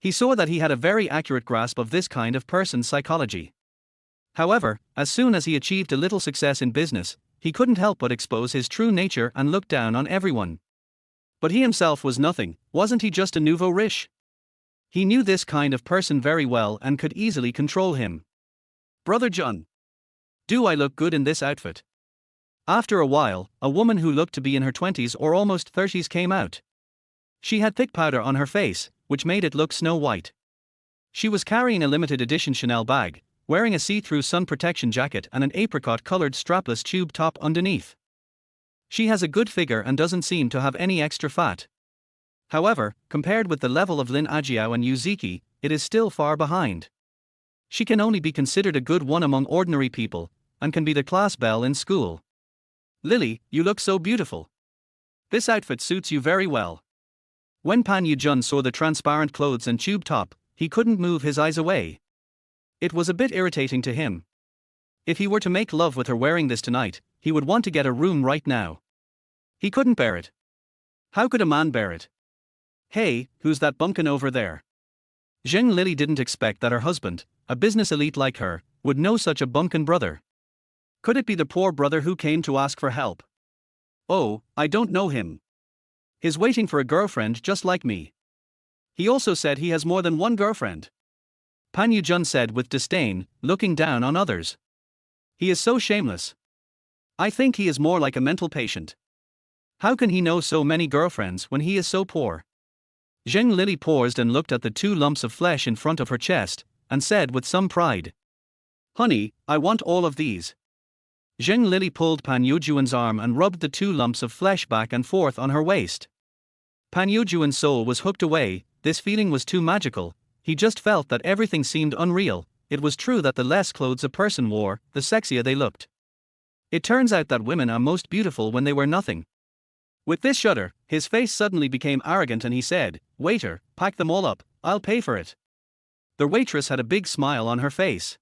He saw that he had a very accurate grasp of this kind of person's psychology. However, as soon as he achieved a little success in business, he couldn't help but expose his true nature and look down on everyone. But he himself was nothing, wasn't he just a nouveau riche? He knew this kind of person very well and could easily control him. Brother Jun. Do I look good in this outfit? After a while, a woman who looked to be in her 20s or almost 30s came out. She had thick powder on her face, which made it look snow white. She was carrying a limited edition Chanel bag, wearing a see-through sun protection jacket and an apricot-colored strapless tube top underneath. She has a good figure and doesn't seem to have any extra fat. However, compared with the level of Lin Ajiao and Yuziki, it is still far behind. She can only be considered a good one among ordinary people, and can be the class belle in school. Lily, you look so beautiful. This outfit suits you very well. When Pan Yu-jun saw the transparent clothes and tube top, he couldn't move his eyes away. It was a bit irritating to him. If he were to make love with her wearing this tonight, he would want to get a room right now. He couldn't bear it. How could a man bear it? Hey, who's that bumpkin over there? Zheng Lily didn't expect that her husband, a business elite like her, would know such a bumpkin brother. Could it be the poor brother who came to ask for help? Oh, I don't know him. He's waiting for a girlfriend just like me. He also said he has more than one girlfriend. Pan Yu-jun said with disdain, looking down on others. He is so shameless. I think he is more like a mental patient. How can he know so many girlfriends when he is so poor? Zheng Lily paused and looked at the 2 lumps of flesh in front of her chest, and said with some pride. Honey, I want all of these. Zheng Lily pulled Pan Yu-jun's arm and rubbed the 2 lumps of flesh back and forth on her waist. Pan Yu-jun's soul was hooked away. This feeling was too magical. He just felt that everything seemed unreal. It was true that the less clothes a person wore, the sexier they looked. It turns out that women are most beautiful when they wear nothing. With this shudder, his face suddenly became arrogant and he said, Waiter, pack them all up, I'll pay for it. The waitress had a big smile on her face.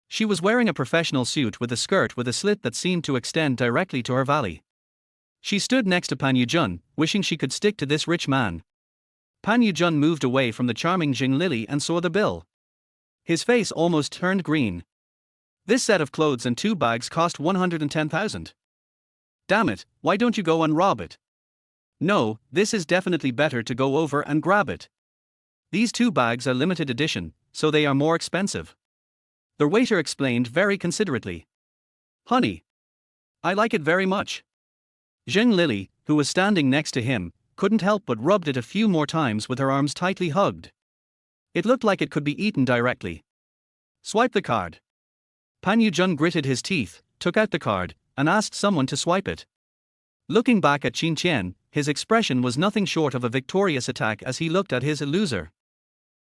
She was wearing a professional suit with a skirt with a slit that seemed to extend directly to her valley. She stood next to Pan Yu-jun, wishing she could stick to this rich man. Pan Yu-jun moved away from the charming Zheng Lily and saw the bill. His face almost turned green. This set of clothes and 2 bags cost 110,000. Damn it, why don't you go and rob it? No, this is definitely better to go over and grab it. These 2 bags are limited edition, so they are more expensive. The waiter explained very considerately. Honey, I like it very much. Zheng Lily, who was standing next to him, couldn't help but rubbed it a few more times with her arms tightly hugged. It looked like it could be eaten directly. Swipe the card. Pan Yu-jun gritted his teeth, took out the card, and asked someone to swipe it. Looking back at Qin Tian, his expression was nothing short of a victorious attack as he looked at his loser.